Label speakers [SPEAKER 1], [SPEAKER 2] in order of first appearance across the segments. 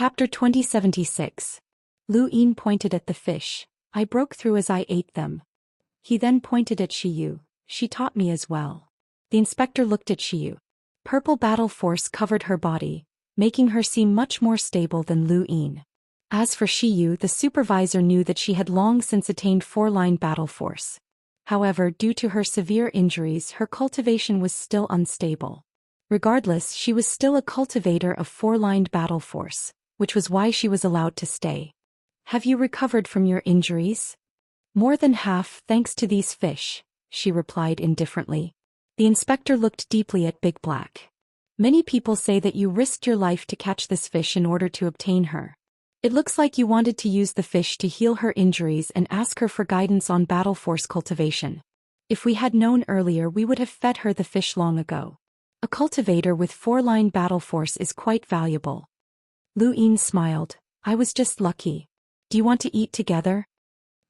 [SPEAKER 1] Chapter 2076. Lu Yin pointed at the fish. I broke through as I ate them. He then pointed at Xiyu. She taught me as well. The inspector looked at Xiyu. Purple battle force covered her body, making her seem much more stable than Lu Yin. As for Xiyu, the supervisor knew that she had long since attained 4-line battle force. However, due to her severe injuries, her cultivation was still unstable. Regardless, she was still a cultivator of 4-lined battle force, which was why she was allowed to stay. Have you recovered from your injuries? More than half, thanks to these fish, she replied indifferently. The inspector looked deeply at Big Black. Many people say that you risked your life to catch this fish in order to obtain her. It looks like you wanted to use the fish to heal her injuries and ask her for guidance on battle force cultivation. If we had known earlier, we would have fed her the fish long ago. A cultivator with 4-line battle force is quite valuable. Lu Yin smiled. I was just lucky. Do you want to eat together?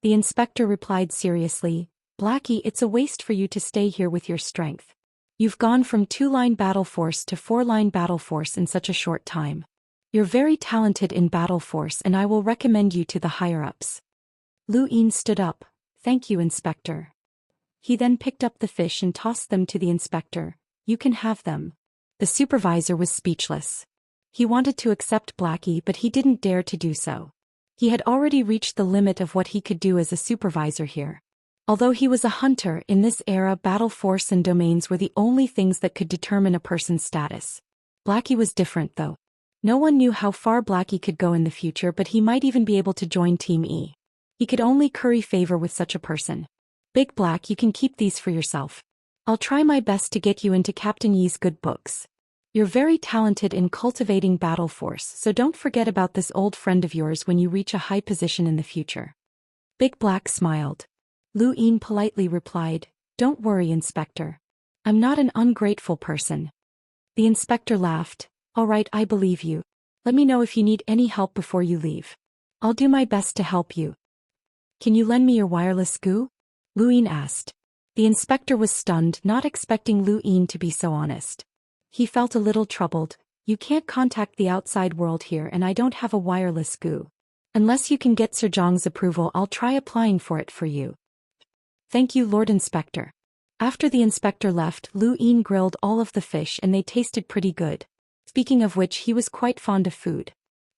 [SPEAKER 1] The inspector replied seriously. Blackie, it's a waste for you to stay here with your strength. You've gone from 2-line battle force to 4-line battle force in such a short time. You're very talented in battle force and I will recommend you to the higher-ups. Lu Yin stood up. Thank you, Inspector. He then picked up the fish and tossed them to the inspector. You can have them. The supervisor was speechless. He wanted to accept Blackie, but he didn't dare to do so. He had already reached the limit of what he could do as a supervisor here. Although he was a hunter, in this era battle force and domains were the only things that could determine a person's status. Blackie was different though. No one knew how far Blackie could go in the future, but he might even be able to join Team E. He could only curry favor with such a person. Big Black, you can keep these for yourself. I'll try my best to get you into Captain Yi's good books. You're very talented in cultivating battle force, so don't forget about this old friend of yours when you reach a high position in the future. Big Black smiled. Lu Yin politely replied, Don't worry, Inspector. I'm not an ungrateful person. The inspector laughed. All right, I believe you. Let me know if you need any help before you leave. I'll do my best to help you. Can you lend me your wireless goo? Lu Yin asked. The inspector was stunned, not expecting Lu Yin to be so honest. He felt a little troubled. You can't contact the outside world here and I don't have a wireless goo. Unless you can get Sir Zhang's approval, I'll try applying for it for you. Thank you, Lord Inspector. After the inspector left, Lu Yin grilled all of the fish and they tasted pretty good. Speaking of which, he was quite fond of food.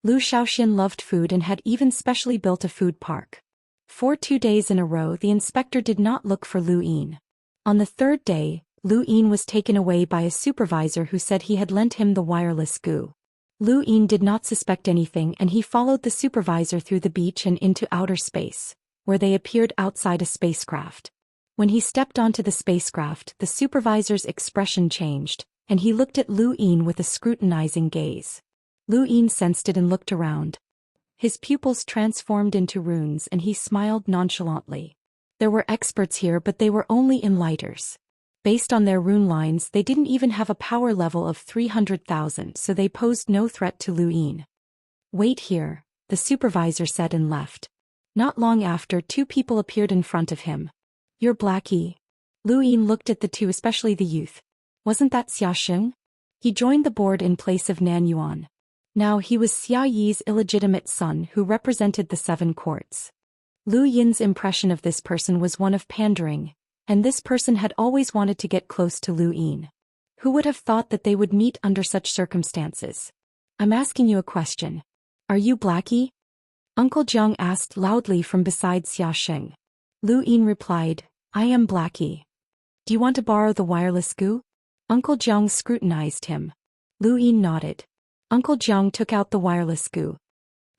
[SPEAKER 1] Zhou Xian loved food and had even specially built a food park. For 2 days in a row, the inspector did not look for Lu Yin. On the 3rd day, Lu Yin was taken away by a supervisor who said he had lent him the wireless goo. Lu Yin did not suspect anything and he followed the supervisor through the beach and into outer space, where they appeared outside a spacecraft. When he stepped onto the spacecraft, the supervisor's expression changed, and he looked at Lu Yin with a scrutinizing gaze. Lu Yin sensed it and looked around. His pupils transformed into runes and he smiled nonchalantly. There were experts here, but they were only enlighters. Based on their rune lines, they didn't even have a power level of 300,000, so they posed no threat to Lu Yin. Wait here, the supervisor said and left. Not long after, 2 people appeared in front of him. You're Blackie. Lu Yin looked at the 2, especially the youth. Wasn't that Xiaxia? He joined the board in place of Nan Yuan. Now he was Xia Yi's illegitimate son who represented the 7 courts. Lu Yin's impression of this person was one of pandering, and this person had always wanted to get close to Lu Yin. Who would have thought that they would meet under such circumstances? I'm asking you a question. Are you Blackie? Uncle Jiang asked loudly from beside Xiaxia. Lu Yin replied, I am Blackie. Do you want to borrow the wireless goo? Uncle Jiang scrutinized him. Lu Yin nodded. Uncle Jiang took out the wireless goo.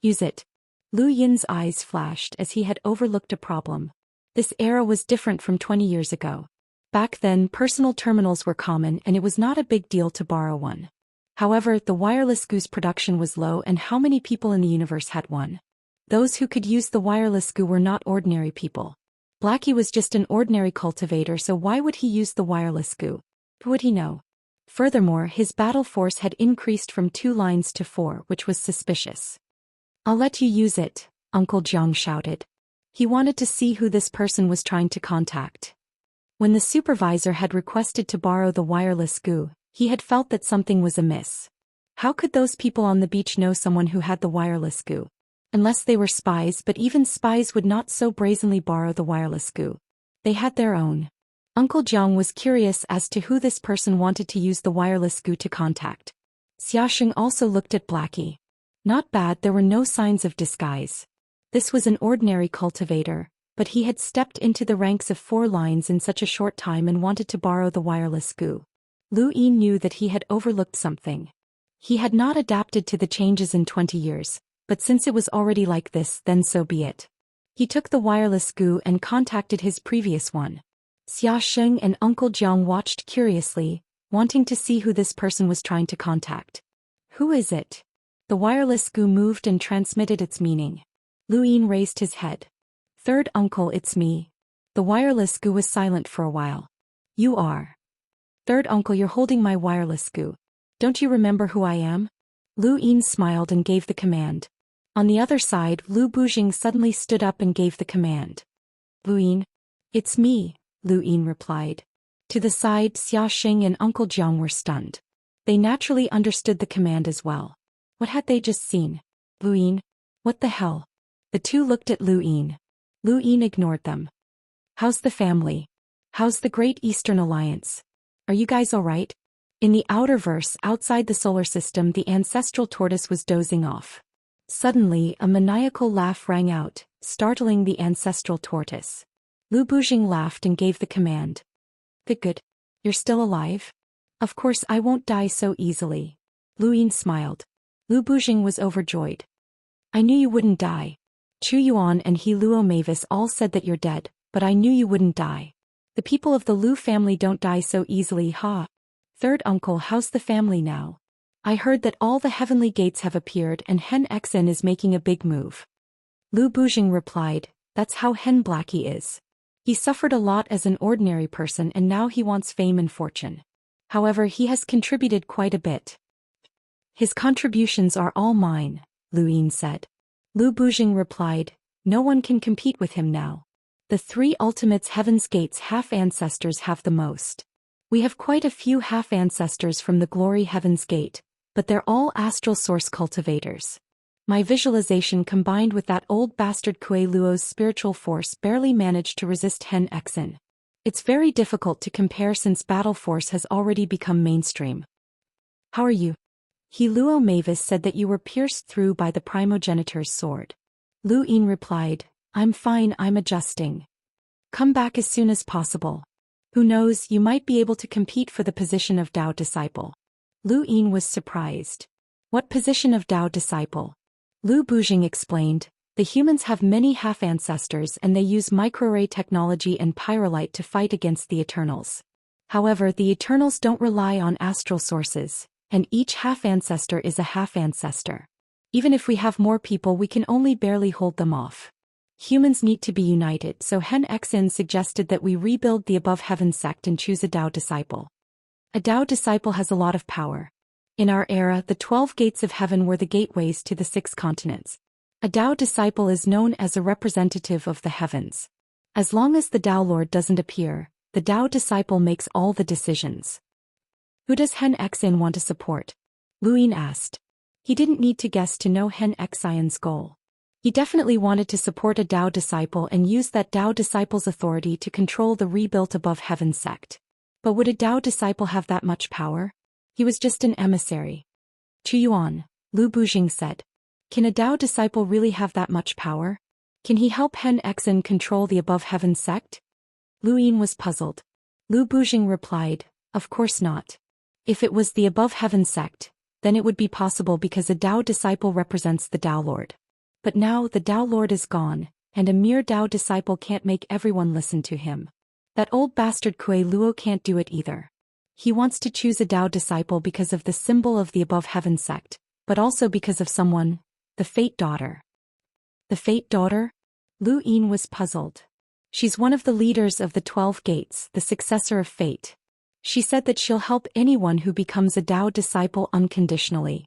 [SPEAKER 1] Use it. Lu Yin's eyes flashed as he had overlooked a problem. This era was different from 20 years ago. Back then, personal terminals were common and it was not a big deal to borrow one. However, the wireless goo's production was low and how many people in the universe had one? Those who could use the wireless goo were not ordinary people. Blackie was just an ordinary cultivator, so why would he use the wireless goo? Who would he know? Furthermore, his battle force had increased from 2 lines to 4, which was suspicious. I'll let you use it, Uncle Jiang shouted. He wanted to see who this person was trying to contact. When the supervisor had requested to borrow the wireless goo, he had felt that something was amiss. How could those people on the beach know someone who had the wireless goo? Unless they were spies, but even spies would not so brazenly borrow the wireless goo. They had their own. Uncle Jiang was curious as to who this person wanted to use the wireless goo to contact. Xiaxing also looked at Blackie. Not bad, there were no signs of disguise. This was an ordinary cultivator, but he had stepped into the ranks of 4 lines in such a short time and wanted to borrow the wireless goo. Lu Yin knew that he had overlooked something. He had not adapted to the changes in 20 years, but since it was already like this, then so be it. He took the wireless goo and contacted his previous one. Xiaxing and Uncle Jiang watched curiously, wanting to see who this person was trying to contact. Who is it? The wireless goo moved and transmitted its meaning. Lu Yin raised his head. Third uncle, it's me. The wireless goo was silent for a while. You are. Third uncle, you're holding my wireless goo. Don't you remember who I am? Lu Yin smiled and gave the command. On the other side, Lu Bujing suddenly stood up and gave the command. Lu Yin? It's me, Lu Yin replied. To the side, Xiaxing and Uncle Jiang were stunned. They naturally understood the command as well. What had they just seen? Lu Yin? What the hell? The two looked at Lu Yin. Lu Yin ignored them. How's the family? How's the Great Eastern Alliance? Are you guys alright? In the outer verse outside the solar system, the ancestral tortoise was dozing off. Suddenly, a maniacal laugh rang out, startling the ancestral tortoise. Lu Bujing laughed and gave the command. Good. You're still alive? Of course I won't die so easily. Lu Yin smiled. Lu Bujing was overjoyed. I knew you wouldn't die. Chu Yuan and He Luo Mavis all said that you're dead, but I knew you wouldn't die. The people of the Lu family don't die so easily, ha. Third uncle, how's the family now? I heard that all the heavenly gates have appeared and Hen Xen is making a big move. Lu Bujing replied, that's how Hen Blackie is. He suffered a lot as an ordinary person and now he wants fame and fortune. However, he has contributed quite a bit. His contributions are all mine, Lu Yin said. Lu Bujing replied, no one can compete with him now. The 3 ultimates Heaven's Gates half-ancestors have the most. We have quite a few half-ancestors from the Glory Heaven's Gate, but they're all astral source cultivators. My visualization combined with that old bastard Kue Luo's spiritual force barely managed to resist Hen Xen. It's very difficult to compare since battle force has already become mainstream. How are you? He Luo Mavis said that you were pierced through by the primogenitor's sword. Lu Yin replied, I'm fine, I'm adjusting. Come back as soon as possible. Who knows, you might be able to compete for the position of Dao Disciple. Lu Yin was surprised. What position of Dao Disciple? Lu Bujing explained, the humans have many half-ancestors and they use microarray technology and pyrolite to fight against the Eternals. However, the Eternals don't rely on astral sources, and each half-ancestor is a half-ancestor. Even if we have more people, we can only barely hold them off. Humans need to be united, so Hen Xen suggested that we rebuild the Above Heaven sect and choose a Dao Disciple. A Dao Disciple has a lot of power. In our era, the 12 gates of heaven were the gateways to the 6 continents. A Dao Disciple is known as a representative of the heavens. As long as the Dao Lord doesn't appear, the Dao Disciple makes all the decisions. Who does Hen Xen want to support? Lu Yin asked. He didn't need to guess to know Hen Xen's goal. He definitely wanted to support a Dao Disciple and use that Dao Disciple's authority to control the rebuilt Above Heaven sect. But would a Dao Disciple have that much power? He was just an emissary. Chu Yuan, Lu Bujing said. Can a Dao Disciple really have that much power? Can he help Hen Xen control the Above Heaven sect? Lu Yin was puzzled. Lu Bujing replied, of course not. If it was the Above Heaven sect, then it would be possible because a Dao Disciple represents the Dao Lord. But now the Dao Lord is gone, and a mere Dao Disciple can't make everyone listen to him. That old bastard Kue Luo can't do it either. He wants to choose a Dao Disciple because of the symbol of the Above Heaven sect, but also because of someone, the Fate Daughter. The Fate Daughter? Lu Yin was puzzled. She's one of the leaders of the 12 gates, the successor of Fate. She said that she'll help anyone who becomes a Dao Disciple unconditionally.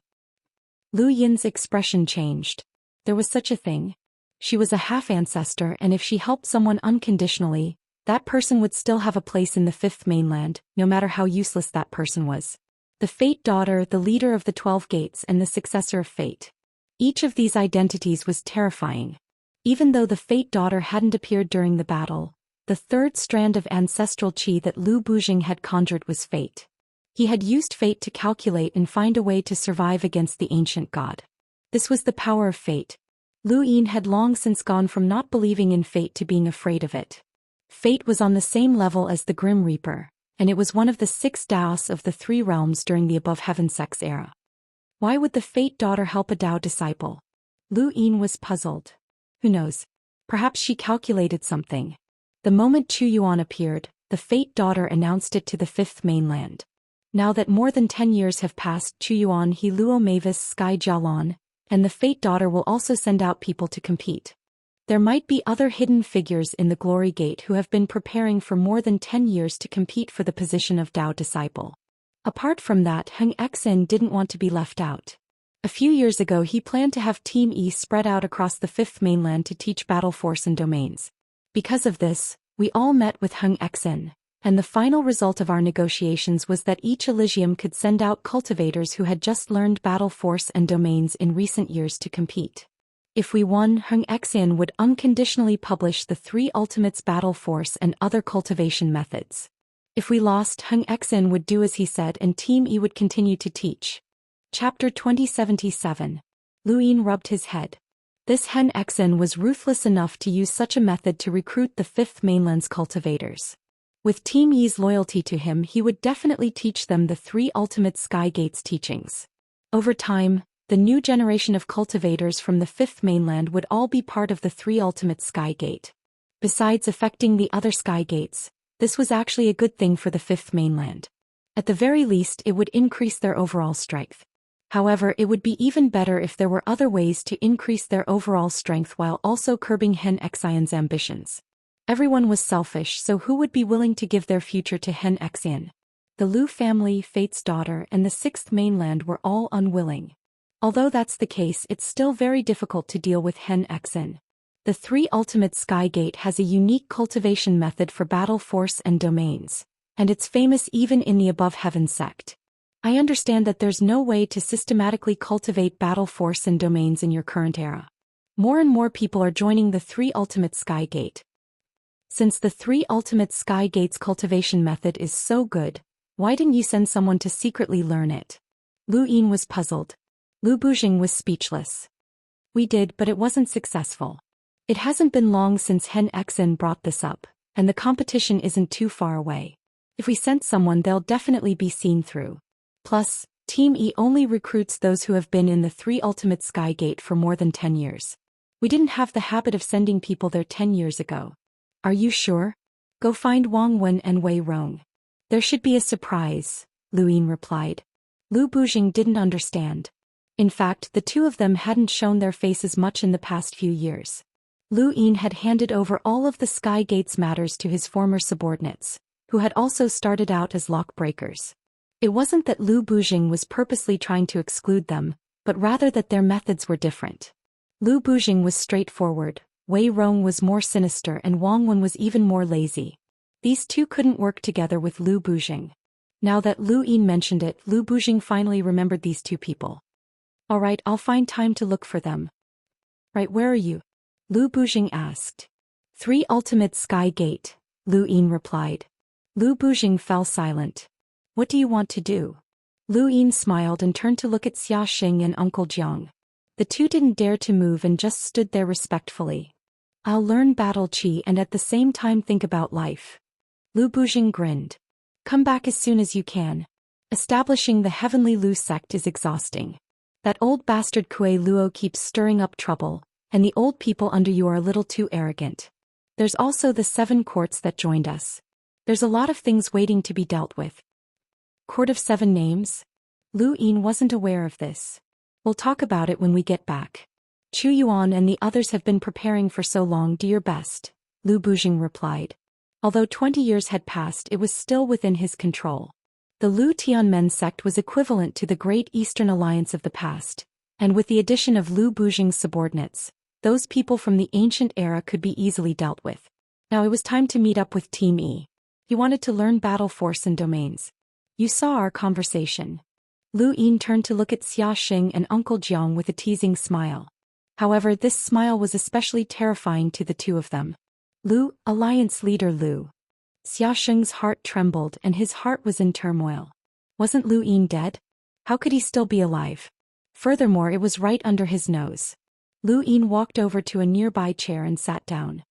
[SPEAKER 1] Lu Yin's expression changed. There was such a thing. She was a half-ancestor, and if she helped someone unconditionally, that person would still have a place in the 5th mainland, no matter how useless that person was. the Fate Daughter, the leader of the 12 Gates and the successor of Fate. Each of these identities was terrifying. Even though the Fate Daughter hadn't appeared during the battle, the third strand of ancestral qi that Lu Bujing had conjured was Fate. He had used Fate to calculate and find a way to survive against the ancient god. This was the power of Fate. Lu Yin had long since gone from not believing in Fate to being afraid of it. Fate was on the same level as the Grim Reaper, and it was one of the 6 Daoists of the 3 realms during the Above Heaven Sect's era. Why would the Fate Daughter help a Dao disciple? Lu Yin was puzzled. Who knows? Perhaps she calculated something. The moment Chu Yuan appeared, the Fate Daughter announced it to the 5th mainland. Now that more than 10 years have passed, Chu Yuan, He Luo Mavis, Sky Jialan, and the Fate Daughter will also send out people to compete. There might be other hidden figures in the Glory Gate who have been preparing for more than 10 years to compete for the position of Dao disciple. Apart from that, Heng Exin didn't want to be left out. A few years ago he planned to have Team E spread out across the 5th mainland to teach battle force and domains. Because of this, we all met with Heng Exin, and the final result of our negotiations was that each Elysium could send out cultivators who had just learned battle force and domains in recent years to compete. If we won, Heng Exin would unconditionally publish the 3 ultimates battle force and other cultivation methods. If we lost, Heng Exin would do as he said and Team E would continue to teach. Chapter 2077. Lu Yin rubbed his head. This Heng Exin was ruthless enough to use such a method to recruit the 5th mainland's cultivators. With Team Yi's loyalty to him, he would definitely teach them the 3 ultimate Sky Gates teachings. Over time, the new generation of cultivators from the 5th mainland would all be part of the 3 ultimate Sky Gate. Besides affecting the other Sky Gates, this was actually a good thing for the 5th mainland. At the very least, it would increase their overall strength. However, it would be even better if there were other ways to increase their overall strength while also curbing Heng Xian's ambitions. Everyone was selfish, so who would be willing to give their future to Heng Xian? The Lu family, Fate's Daughter, and the 6th mainland were all unwilling. Although that's the case, it's still very difficult to deal with Heng Xian. The 3 ultimate Sky Gate has a unique cultivation method for battle force and domains, and it's famous even in the Above Heaven sect. I understand that there's no way to systematically cultivate battle force and domains in your current era. More and more people are joining the 3 ultimate Sky Gate. Since the 3 ultimate Sky Gates cultivation method is so good, why didn't you send someone to secretly learn it? Lu Yin was puzzled. Lu Bujing was speechless. We did, but it wasn't successful. It hasn't been long since Heng Exin brought this up, and the competition isn't too far away. If we sent someone, they'll definitely be seen through. Plus, Team E only recruits those who have been in the 3 ultimate Sky Gate for more than 10 years. We didn't have the habit of sending people there 10 years ago. Are you sure? Go find Wang Wen and Wei Rong. There should be a surprise, Lu Yin replied. Lu Bujing didn't understand. In fact, the two of them hadn't shown their faces much in the past few years. Lu Yin had handed over all of the Sky Gates matters to his former subordinates, who had also started out as lock breakers. It wasn't that Lu Bujing was purposely trying to exclude them, but rather that their methods were different. Lu Bujing was straightforward, Wei Rong was more sinister, and Wang Wen was even more lazy. These two couldn't work together with Lu Bujing. Now that Lu Yin mentioned it, Lu Bujing finally remembered these 2 people. Alright, I'll find time to look for them. Right, where are you? Lu Bujing asked. 3 ultimate Sky Gate, Lu Yin replied. Lu Bujing fell silent. What do you want to do? Lu Yin smiled and turned to look at Xia Xing and Uncle Jiang. The 2 didn't dare to move and just stood there respectfully. I'll learn battle qi and at the same time think about life. Lu Bujing grinned. Come back as soon as you can. Establishing the Heavenly Lu sect is exhausting. That old bastard Kuei Luo keeps stirring up trouble, and the old people under you are a little too arrogant. There's also the 7 courts that joined us. There's a lot of things waiting to be dealt with. Court of 7 names? Lu Yin wasn't aware of this. We'll talk about it when we get back. Chu Yuan and the others have been preparing for so long. Do your best, Lu Bujing replied. Although 20 years had passed, it was still within his control. The Lu Tianmen sect was equivalent to the Great Eastern Alliance of the past, and with the addition of Lu Bujing's subordinates, those people from the ancient era could be easily dealt with. Now it was time to meet up with Team E. He wanted to learn battle force and domains. You saw our conversation. Lu Yin turned to look at Xiaxing and Uncle Jiang with a teasing smile. However, this smile was especially terrifying to the two of them. Lu, Alliance Leader Lu. Xiaxing's heart trembled and his heart was in turmoil. Wasn't Lu Yin dead? How could he still be alive? Furthermore, it was right under his nose. Lu Yin walked over to a nearby chair and sat down.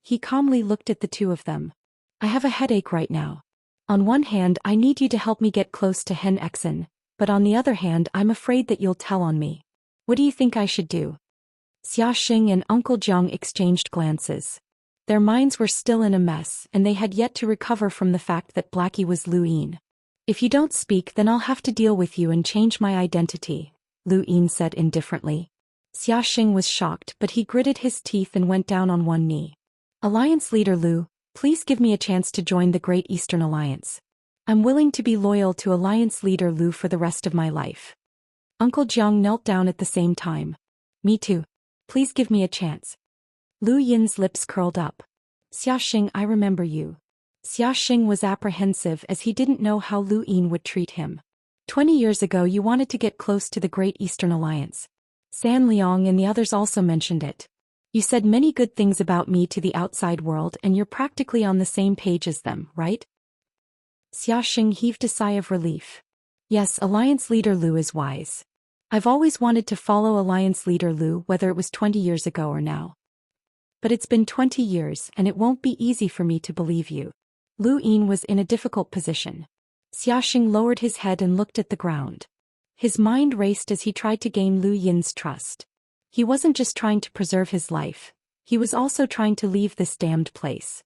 [SPEAKER 1] He calmly looked at the two of them. I have a headache right now. On one hand, I need you to help me get close to Hen Exen, but on the other hand, I'm afraid that you'll tell on me. What do you think I should do? Xiaxing and Uncle Jiang exchanged glances. Their minds were still in a mess and they had yet to recover from the fact that Blackie was Lu Yin. If you don't speak, then I'll have to deal with you and change my identity, Lu Yin said indifferently. Xiaxing was shocked, but he gritted his teeth and went down on one knee. Alliance Leader Lu, please give me a chance to join the Great Eastern Alliance. I'm willing to be loyal to Alliance Leader Lu for the rest of my life. Uncle Jiang knelt down at the same time. Me too. Please give me a chance. Lu Yin's lips curled up. Xiaxing, I remember you. Xiaxing was apprehensive as he didn't know how Lu Yin would treat him. 20 years ago you wanted to get close to the Great Eastern Alliance. San Liang and the others also mentioned it. You said many good things about me to the outside world and you're practically on the same page as them, right? Xiaxing heaved a sigh of relief. Yes, Alliance Leader Lu is wise. I've always wanted to follow Alliance Leader Lu, whether it was 20 years ago or now. But it's been 20 years and it won't be easy for me to believe you. Lu Yin was in a difficult position. Xiaxing lowered his head and looked at the ground. His mind raced as he tried to gain Lu Yin's trust. He wasn't just trying to preserve his life, he was also trying to leave this damned place.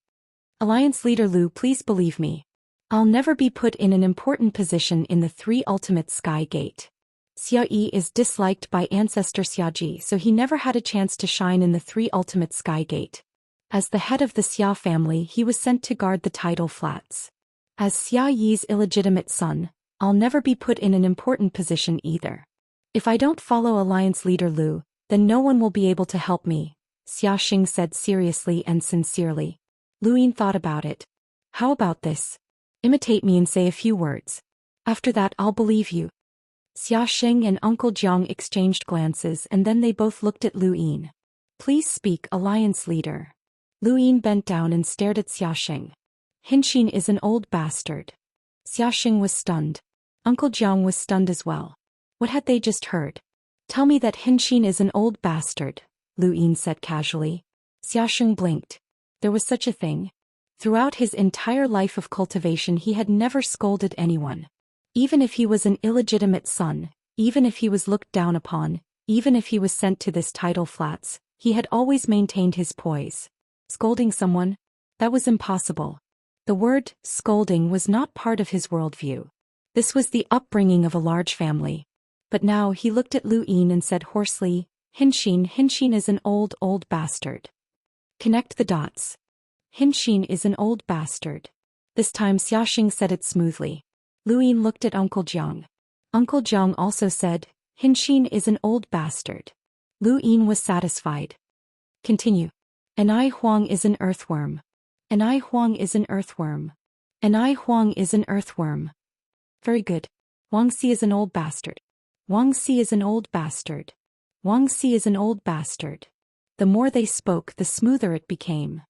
[SPEAKER 1] Alliance Leader Lu, please believe me. I'll never be put in an important position in the Three Ultimate Sky Gate. Xia Yi is disliked by ancestor Xia Ji, so he never had a chance to shine in the Three Ultimate Sky Gate. As the head of the Xia family, he was sent to guard the tidal flats. As Xia Yi's illegitimate son, I'll never be put in an important position either. If I don't follow Alliance Leader Lu, then no one will be able to help me, Xiaxing said seriously and sincerely. Lu Yin thought about it. How about this? Imitate me and say a few words. After that I'll believe you. Xiaxing and Uncle Jiang exchanged glances and then they both looked at Lu Yin. Please speak, Alliance Leader. Lu Yin bent down and stared at Xiaxing. Hinxin is an old bastard. Xiaxing was stunned. Uncle Jiang was stunned as well. What had they just heard? Tell me that Hinxin is an old bastard, Lu Yin said casually. Xiaxing blinked. There was such a thing. Throughout his entire life of cultivation he had never scolded anyone. Even if he was an illegitimate son, even if he was looked down upon, even if he was sent to this tidal flats, he had always maintained his poise. Scolding someone? That was impossible. The word, scolding, was not part of his worldview. This was the upbringing of a large family. But now he looked at Lu Yin and said hoarsely, Hinxin is an old bastard. Connect the dots. Hinxin is an old bastard. This time Xiaxing said it smoothly. Lu Yin looked at Uncle Jiang. Uncle Jiang also said, Hinxin is an old bastard. Lu Yin was satisfied. Continue. And I Huang is an earthworm. And I Huang is an earthworm. And I Huang is an earthworm. Very good. Wang Si is an old bastard. Wang Si is an old bastard. Wang Si is an old bastard. The more they spoke, the smoother it became.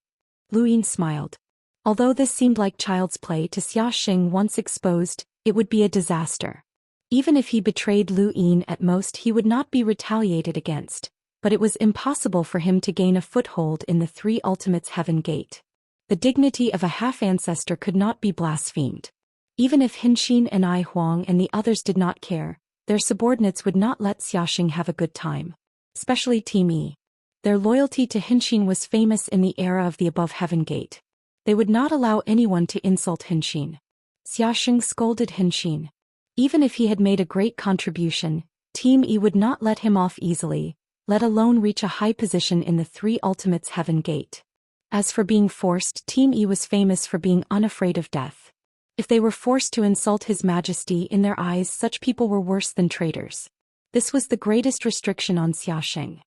[SPEAKER 1] Lu Yin smiled. Although this seemed like child's play to Xiaxing once exposed, it would be a disaster. Even if he betrayed Lu Yin, at most he would not be retaliated against, but it was impossible for him to gain a foothold in the Three Ultimates Heaven Gate. The dignity of a half-ancestor could not be blasphemed. Even if Hinxin and I Huang and the others did not care, their subordinates would not let Xiaxing have a good time. Especially Team E. Their loyalty to Hinxin was famous in the era of the above Heaven Gate. They would not allow anyone to insult Hinxin. Xiaxing scolded Hinxin. Even if he had made a great contribution, Team E would not let him off easily, let alone reach a high position in the Three Ultimates Heaven Gate. As for being forced, Team E was famous for being unafraid of death. If they were forced to insult His Majesty, in their eyes such people were worse than traitors. This was the greatest restriction on Xiaxing.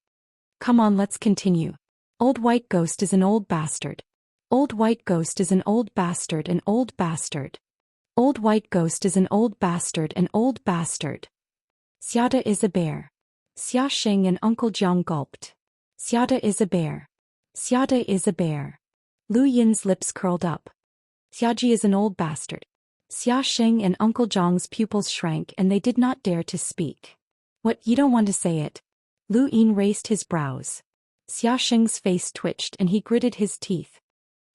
[SPEAKER 1] Come on, let's continue. Old White Ghost is an old bastard. Old White Ghost is an old bastard, an old bastard. Old white ghost is an old bastard, an old bastard. Xiada is a bear. Xia Xing and Uncle Jiang gulped. Xiada is a bear. Xiada is a bear. Lu Yin's lips curled up. Xiaji is an old bastard. Xia Xing and Uncle Jiang's pupils shrank and they did not dare to speak. What, you don't want to say it? Lu Yin raised his brows. Xia Xing's face twitched and he gritted his teeth.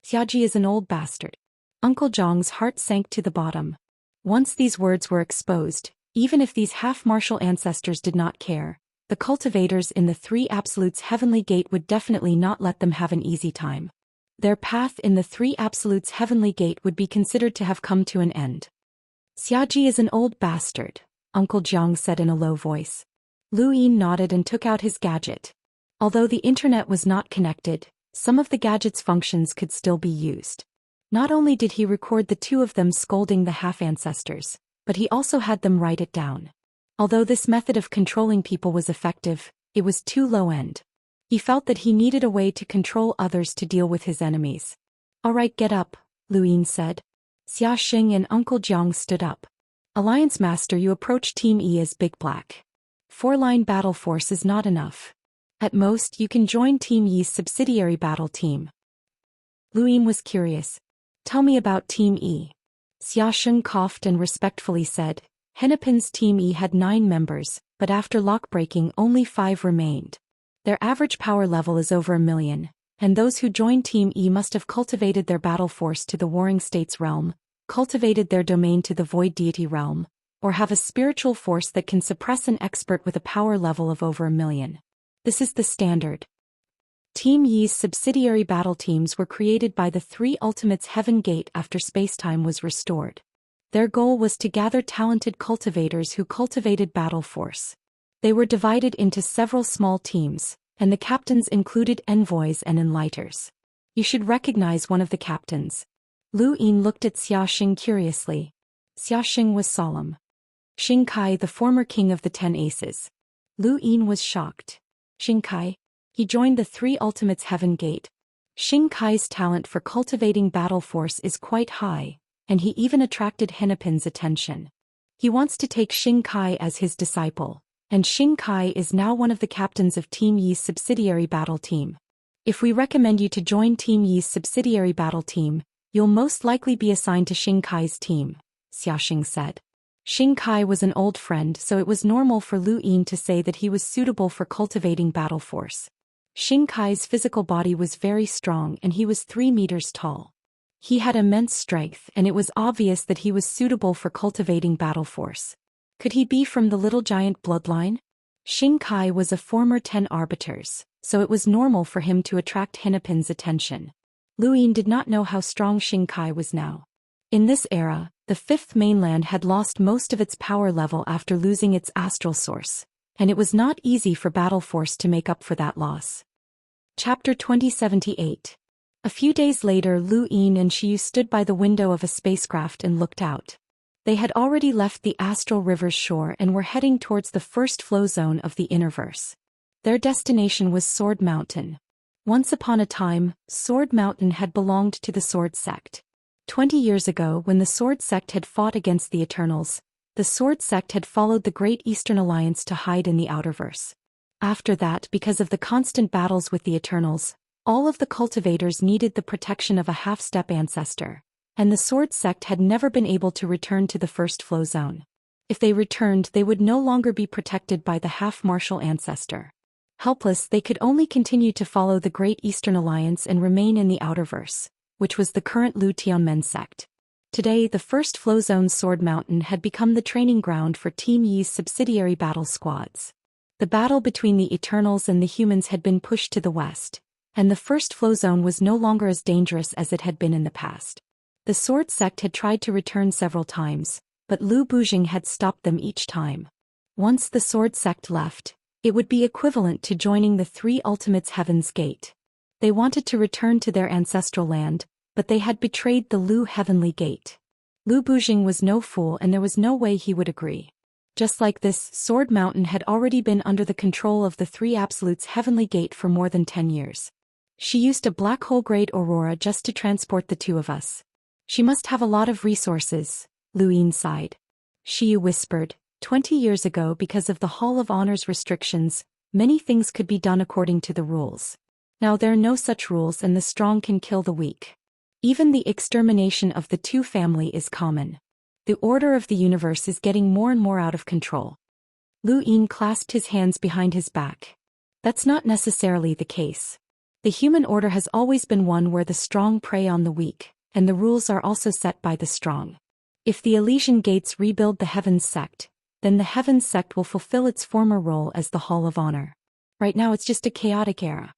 [SPEAKER 1] Xiaji is an old bastard. Uncle Jiang's heart sank to the bottom. Once these words were exposed, even if these half-martial ancestors did not care, the cultivators in the Three Absolutes' Heavenly Gate would definitely not let them have an easy time. Their path in the Three Absolutes' Heavenly Gate would be considered to have come to an end. Xiaji is an old bastard, Uncle Jiang said in a low voice. Lu Yin nodded and took out his gadget. Although the internet was not connected, some of the gadget's functions could still be used. Not only did he record the two of them scolding the half-ancestors, but he also had them write it down. Although this method of controlling people was effective, it was too low-end. He felt that he needed a way to control others to deal with his enemies. All right, get up, Lu Yin said. Xia Xing and Uncle Jiang stood up. Alliance Master, you approach Team E as Big Black. 4-line battle force is not enough. At most, you can join Team Yi's subsidiary battle team. Lu Yin was curious. Tell me about Team E. Xia Xing coughed and respectfully said, Hennepin's Team E had 9 members, but after lock-breaking only 5 remained. Their average power level is over 1 million, and those who joined Team E must have cultivated their battle force to the Warring States realm, cultivated their domain to the Void Deity realm, or have a spiritual force that can suppress an expert with a power level of over 1 million. This is the standard. Team Yi's subsidiary battle teams were created by the Three Ultimates Heaven Gate after spacetime was restored. Their goal was to gather talented cultivators who cultivated battle force. They were divided into several small teams, and the captains included envoys and enlighters. You should recognize one of the captains. Lu Yin looked at Xia Xing curiously. Xia Xing was solemn. Xing Kai, the former king of the 10 Aces. Lu Yin was shocked. Xing Kai? He joined the Three Ultimates Heaven Gate. Xing Kai's talent for cultivating battle force is quite high, and he even attracted Hennepin's attention. He wants to take Xing Kai as his disciple, and Xing Kai is now one of the captains of Team Yi's subsidiary battle team. If we recommend you to join Team Yi's subsidiary battle team, you'll most likely be assigned to Xing Kai's team, Xia Xing said. Xing Kai was an old friend, so it was normal for Lu Yin to say that he was suitable for cultivating battle force. Xing Kai's physical body was very strong and he was 3 meters tall. He had immense strength and it was obvious that he was suitable for cultivating battle force. Could he be from the Little Giant bloodline? Xing Kai was a former 10 arbiters, so it was normal for him to attract Hennepin's attention. Lu Yin did not know how strong Xing Kai was now. In this era, the Fifth Mainland had lost most of its power level after losing its astral source, and it was not easy for battle force to make up for that loss. Chapter 2078. A few days later, Lu Yin and Xiu stood by the window of a spacecraft and looked out. They had already left the Astral River's shore and were heading towards the first flow zone of the Innerverse. Their destination was Sword Mountain. Once upon a time, Sword Mountain had belonged to the Sword Sect. 20 years ago, when the Sword Sect had fought against the Eternals, the Sword Sect had followed the Great Eastern Alliance to hide in the Outerverse. After that, because of the constant battles with the Eternals, all of the cultivators needed the protection of a half-step ancestor, and the Sword Sect had never been able to return to the first flow zone. If they returned, they would no longer be protected by the half-martial ancestor. Helpless, they could only continue to follow the Great Eastern Alliance and remain in the Outerverse, which was the current Lu Tianmen sect. Today, the first flow zone Sword Mountain had become the training ground for Team Yi's subsidiary battle squads. The battle between the Eternals and the humans had been pushed to the west, and the first flow zone was no longer as dangerous as it had been in the past. The Sword Sect had tried to return several times, but Lu Bujing had stopped them each time. Once the Sword Sect left, it would be equivalent to joining the Three Ultimates Heaven's Gate. They wanted to return to their ancestral land, but they had betrayed the Lu Heavenly Gate. Lu Bujing was no fool and there was no way he would agree. Just like this, Sword Mountain had already been under the control of the Three Absolutes Heavenly Gate for more than 10 years. She used a black hole-grade aurora just to transport the two of us. She must have a lot of resources, Lu Yin sighed. Xiyu whispered, 20 years ago, because of the Hall of Honor's restrictions, many things could be done according to the rules. Now there are no such rules and the strong can kill the weak. Even the extermination of the two family is common. The order of the universe is getting more and more out of control. Lu Yin clasped his hands behind his back. That's not necessarily the case. The human order has always been one where the strong prey on the weak, and the rules are also set by the strong. If the Elysian Gates rebuild the Heavens Sect, then the Heavens Sect will fulfill its former role as the Hall of Honor. Right now it's just a chaotic era.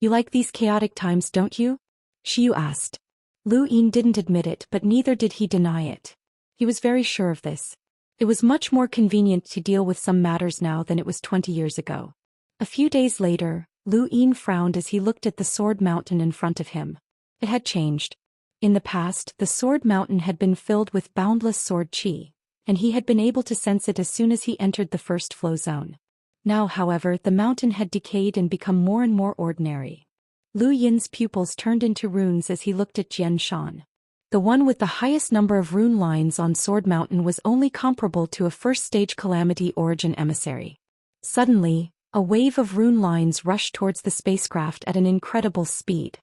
[SPEAKER 1] You like these chaotic times, don't you? Xiyu asked. Lu Yin didn't admit it, but neither did he deny it. He was very sure of this. It was much more convenient to deal with some matters now than it was 20 years ago. A few days later, Lu Yin frowned as he looked at the Sword Mountain in front of him. It had changed. In the past, the Sword Mountain had been filled with boundless sword qi, and he had been able to sense it as soon as he entered the first flow zone. Now, however, the mountain had decayed and become more and more ordinary. Lu Yin's pupils turned into runes as he looked at Xianxia. The one with the highest number of rune lines on Sword Mountain was only comparable to a first-stage Calamity Origin emissary. Suddenly, a wave of rune lines rushed towards the spacecraft at an incredible speed.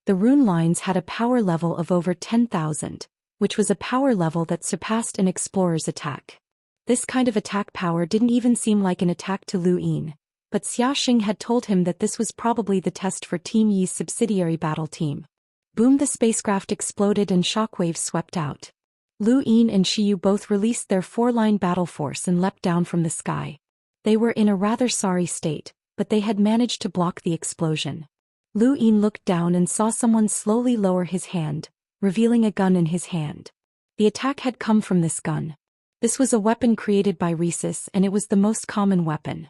[SPEAKER 1] The rune lines had a power level of over 10,000, which was a power level that surpassed an explorer's attack. This kind of attack power didn't even seem like an attack to Lu Yin, but Xiaxing had told him that this was probably the test for Team Yi's subsidiary battle team. Boom! The spacecraft exploded and shockwaves swept out. Lu Yin and Xiyu both released their four-line battle force and leapt down from the sky. They were in a rather sorry state, but they had managed to block the explosion. Lu Yin looked down and saw someone slowly lower his hand, revealing a gun in his hand. The attack had come from this gun. This was a weapon created by Rhesus, and it was the most common weapon.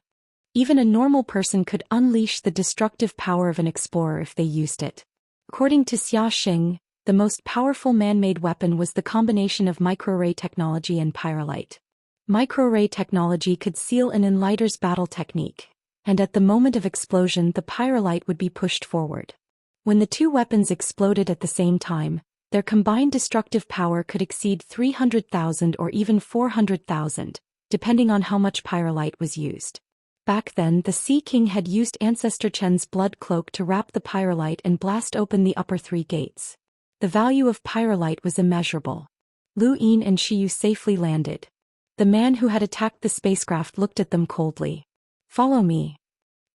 [SPEAKER 1] Even a normal person could unleash the destructive power of an explorer if they used it. According to Xiaxing, the most powerful man-made weapon was the combination of microarray technology and pyrolite. Microarray technology could seal an enlighter's battle technique, and at the moment of explosion the pyrolite would be pushed forward. When the two weapons exploded at the same time, their combined destructive power could exceed 300,000 or even 400,000, depending on how much pyrolite was used. Back then, the Sea King had used Ancestor Chen's blood cloak to wrap the pyrolite and blast open the upper three gates. The value of pyrolite was immeasurable. Lu Yin and Xiyu safely landed. The man who had attacked the spacecraft looked at them coldly. "Follow me."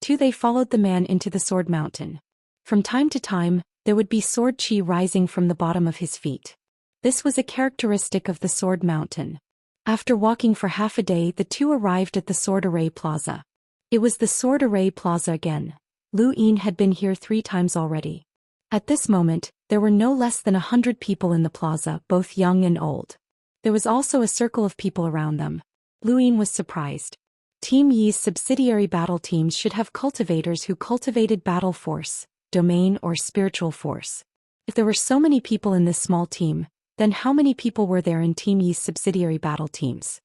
[SPEAKER 1] They followed the man into the Sword Mountain. From time to time, there would be sword qi rising from the bottom of his feet. This was a characteristic of the Sword Mountain. After walking for half a day, the two arrived at the Sword Array Plaza. It was the Sword Array Plaza again. Lu Yin had been here 3 times already. At this moment, there were no less than 100 people in the plaza, both young and old. There was also a circle of people around them. Lu Yin was surprised. Team Yi's subsidiary battle teams should have cultivators who cultivated battle force, domain or spiritual force. If there were so many people in this small team, then how many people were there in Team Yi's subsidiary battle teams?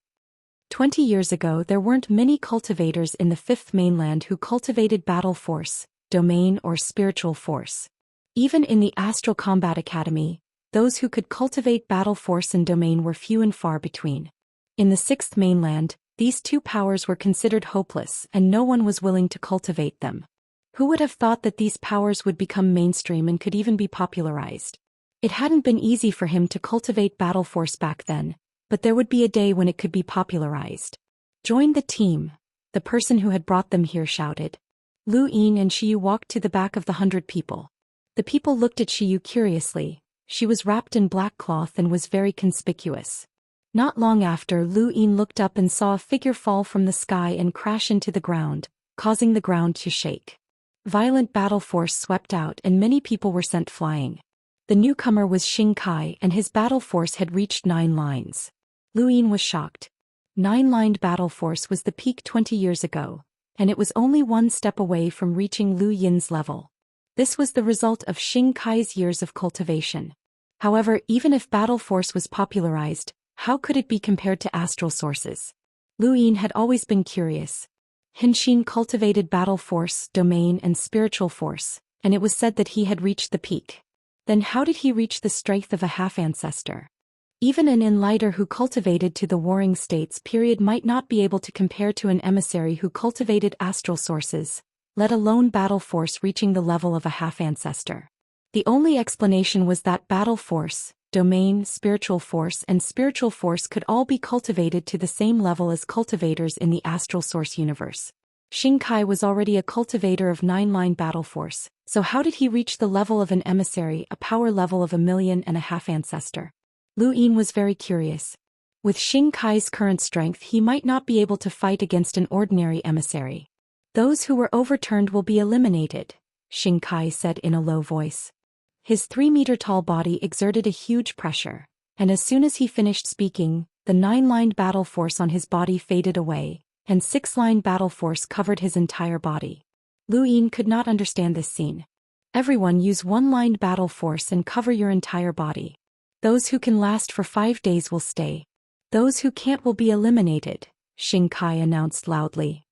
[SPEAKER 1] 20 years ago there weren't many cultivators in the Fifth Mainland who cultivated battle force, domain or spiritual force. Even in the Astral Combat Academy, those who could cultivate battle force and domain were few and far between. In the Sixth Mainland, these two powers were considered hopeless and no one was willing to cultivate them. Who would have thought that these powers would become mainstream and could even be popularized? It hadn't been easy for him to cultivate battle force back then, but there would be a day when it could be popularized. "Join the team," the person who had brought them here shouted. Lu Yin and Xiyu walked to the back of the 100 people. The people looked at Xiyu curiously. She was wrapped in black cloth and was very conspicuous. Not long after, Lu Yin looked up and saw a figure fall from the sky and crash into the ground, causing the ground to shake. Violent battle force swept out and many people were sent flying. The newcomer was Xing Kai and his battle force had reached 9 lines. Lu Yin was shocked. 9-lined battle force was the peak 20 years ago, and it was only 1 step away from reaching Lu Yin's level. This was the result of Xing Kai's years of cultivation. However, even if battle force was popularized, how could it be compared to astral sources? Lu Yin had always been curious. Henshin cultivated battle force, domain and spiritual force, and it was said that he had reached the peak. Then how did he reach the strength of a half-ancestor? Even an enlighter who cultivated to the warring states period might not be able to compare to an emissary who cultivated astral sources, let alone battle force reaching the level of a half-ancestor. The only explanation was that battle force, domain, spiritual force could all be cultivated to the same level as cultivators in the astral source universe. Xianxia was already a cultivator of 9-line battle force, so how did he reach the level of an emissary, a power level of 1.5 million ancestor? Lu Yin was very curious. With Xianxia's current strength he might not be able to fight against an ordinary emissary. Those who were overturned will be eliminated, Xianxia said in a low voice. His 3-meter-tall body exerted a huge pressure, and as soon as he finished speaking, the 9-lined battle force on his body faded away, and 6-line battle force covered his entire body. Lu Yin could not understand this scene. Everyone use 1-lined battle force and cover your entire body. Those who can last for 5 days will stay. Those who can't will be eliminated, Xianxia announced loudly.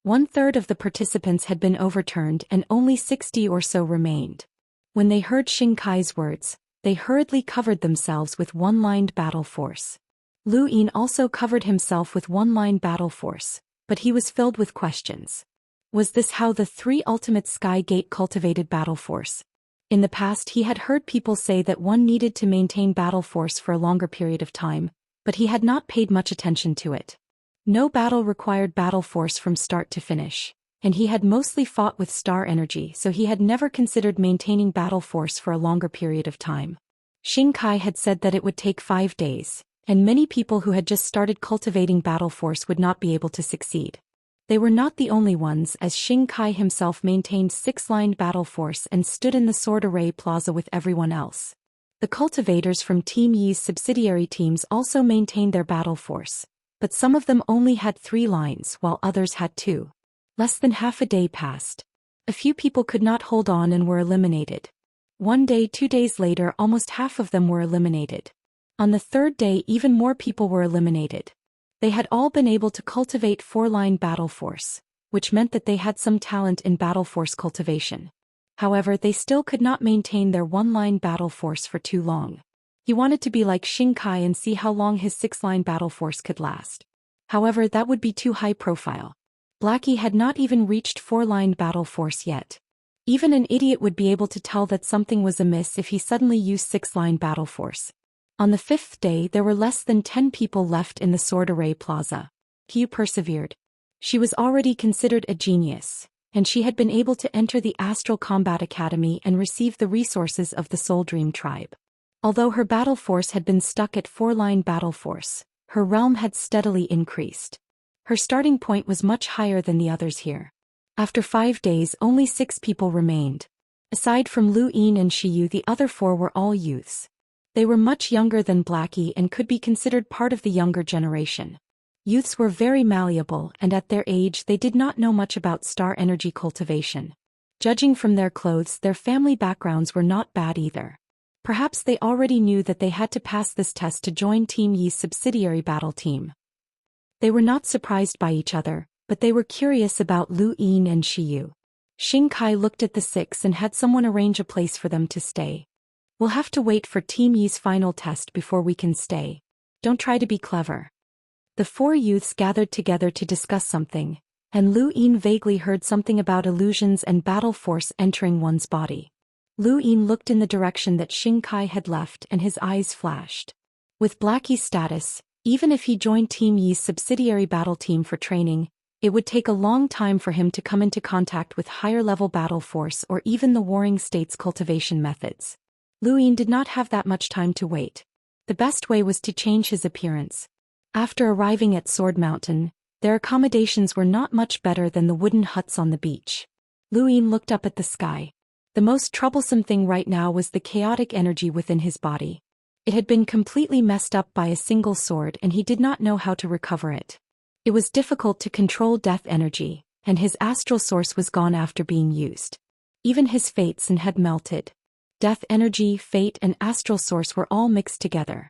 [SPEAKER 1] 1/3 of the participants had been overturned and only 60 or so remained. When they heard Xianxia's words, they hurriedly covered themselves with 1-lined battle force. Lu Yin also covered himself with 1-line battle force, but he was filled with questions. Was this how the 3 ultimate Sky Gate cultivated battle force? In the past he had heard people say that one needed to maintain battle force for a longer period of time, but he had not paid much attention to it. No battle required battle force from start to finish, and he had mostly fought with star energy, so he had never considered maintaining battle force for a longer period of time. Xianxia had said that it would take 5 days, and many people who had just started cultivating battle force would not be able to succeed. They were not the only ones, as Xianxia himself maintained 6-lined battle force and stood in the sword array plaza with everyone else. The cultivators from Team Yi's subsidiary teams also maintained their battle force, but some of them only had 3 lines while others had 2. Less than half a day passed. A few people could not hold on and were eliminated. 1 day, 2 days later, almost half of them were eliminated. On the 3rd day, even more people were eliminated. They had all been able to cultivate 4-line battle force, which meant that they had some talent in battle force cultivation. However, they still could not maintain their 1-line battle force for too long. He wanted to be like Xianxia and see how long his 6-line battle force could last. However, that would be too high profile. Blackie had not even reached 4-line battle force yet. Even an idiot would be able to tell that something was amiss if he suddenly used 6-line battle force. On the 5th day there were less than 10 people left in the sword array plaza. Qiu persevered. She was already considered a genius, and she had been able to enter the Astral Combat Academy and receive the resources of the Soul Dream tribe. Although her battle force had been stuck at 4-line battle force, her realm had steadily increased. Her starting point was much higher than the others here. After 5 days only 6 people remained. Aside from Lu Yin and Shiyu, the other 4 were all youths. They were much younger than Blackie and could be considered part of the younger generation. Youths were very malleable, and at their age they did not know much about star energy cultivation. Judging from their clothes, their family backgrounds were not bad either. Perhaps they already knew that they had to pass this test to join Team Yi's subsidiary battle team. They were not surprised by each other, but they were curious about Lu Yin and Shiyu. Xianxia looked at the 6 and had someone arrange a place for them to stay. We'll have to wait for Team Yi's final test before we can stay. Don't try to be clever. The 4 youths gathered together to discuss something, and Lu Yin vaguely heard something about illusions and battle force entering one's body. Lu Yin looked in the direction that Xianxia had left and his eyes flashed. With Blackie's status, even if he joined Team Yi's subsidiary battle team for training, it would take a long time for him to come into contact with higher-level battle force or even the warring states cultivation methods. Lu Yin did not have that much time to wait. The best way was to change his appearance. After arriving at Sword Mountain, their accommodations were not much better than the wooden huts on the beach. Lu Yin looked up at the sky. The most troublesome thing right now was the chaotic energy within his body. It had been completely messed up by a single sword and he did not know how to recover it. It was difficult to control death energy, and his astral source was gone after being used. Even his fates and had melted. Death energy, fate and astral source were all mixed together.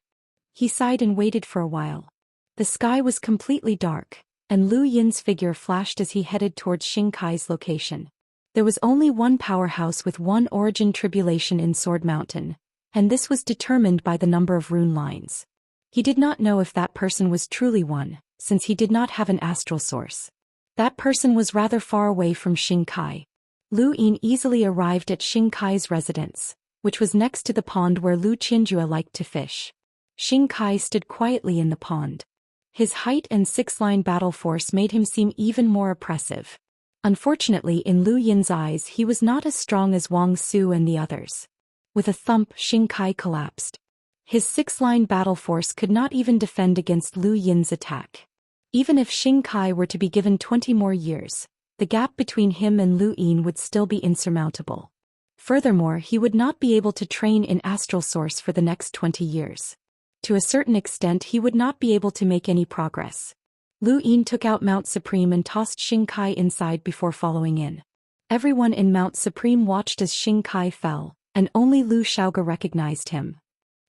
[SPEAKER 1] He sighed and waited for a while. The sky was completely dark, and Lu Yin's figure flashed as he headed towards Xianxia's location. There was only one powerhouse with one origin tribulation in Sword Mountain, and this was determined by the number of rune lines. He did not know if that person was truly one, since he did not have an astral source. That person was rather far away from Xianxia. Lu Yin easily arrived at Xianxia's residence, which was next to the pond where Lu Qianjue liked to fish. Xianxia stood quietly in the pond. His height and six-line battle force made him seem even more oppressive. Unfortunately, in Lu Yin's eyes, he was not as strong as Wang Su and the others. With a thump, Xianxia collapsed. His six-line battle force could not even defend against Lu Yin's attack. Even if Xianxia were to be given 20 more years, the gap between him and Lu Yin would still be insurmountable. Furthermore, he would not be able to train in Astral Source for the next 20 years. To a certain extent, he would not be able to make any progress. Lu Yin took out Mount Supreme and tossed Xianxia inside before following in. Everyone in Mount Supreme watched as Xianxia fell, and only Lu Xiaoge recognized him.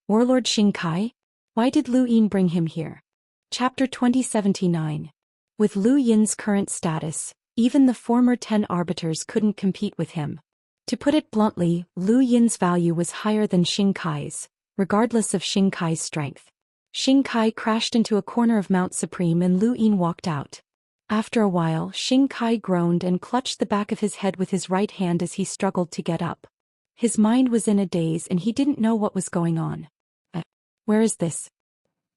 [SPEAKER 1] Warlord Xianxia? Why did Lu Yin bring him here? Chapter 2079. With Lu Yin's current status, even the former 10 arbiters couldn't compete with him. To put it bluntly, Lu Yin's value was higher than Xianxia's, regardless of Xianxia's strength. Xianxia crashed into a corner of Mount Supreme and Lu Yin walked out. After a while, Xianxia groaned and clutched the back of his head with his right hand as he struggled to get up. His mind was in a daze and he didn't know what was going on. Where is this?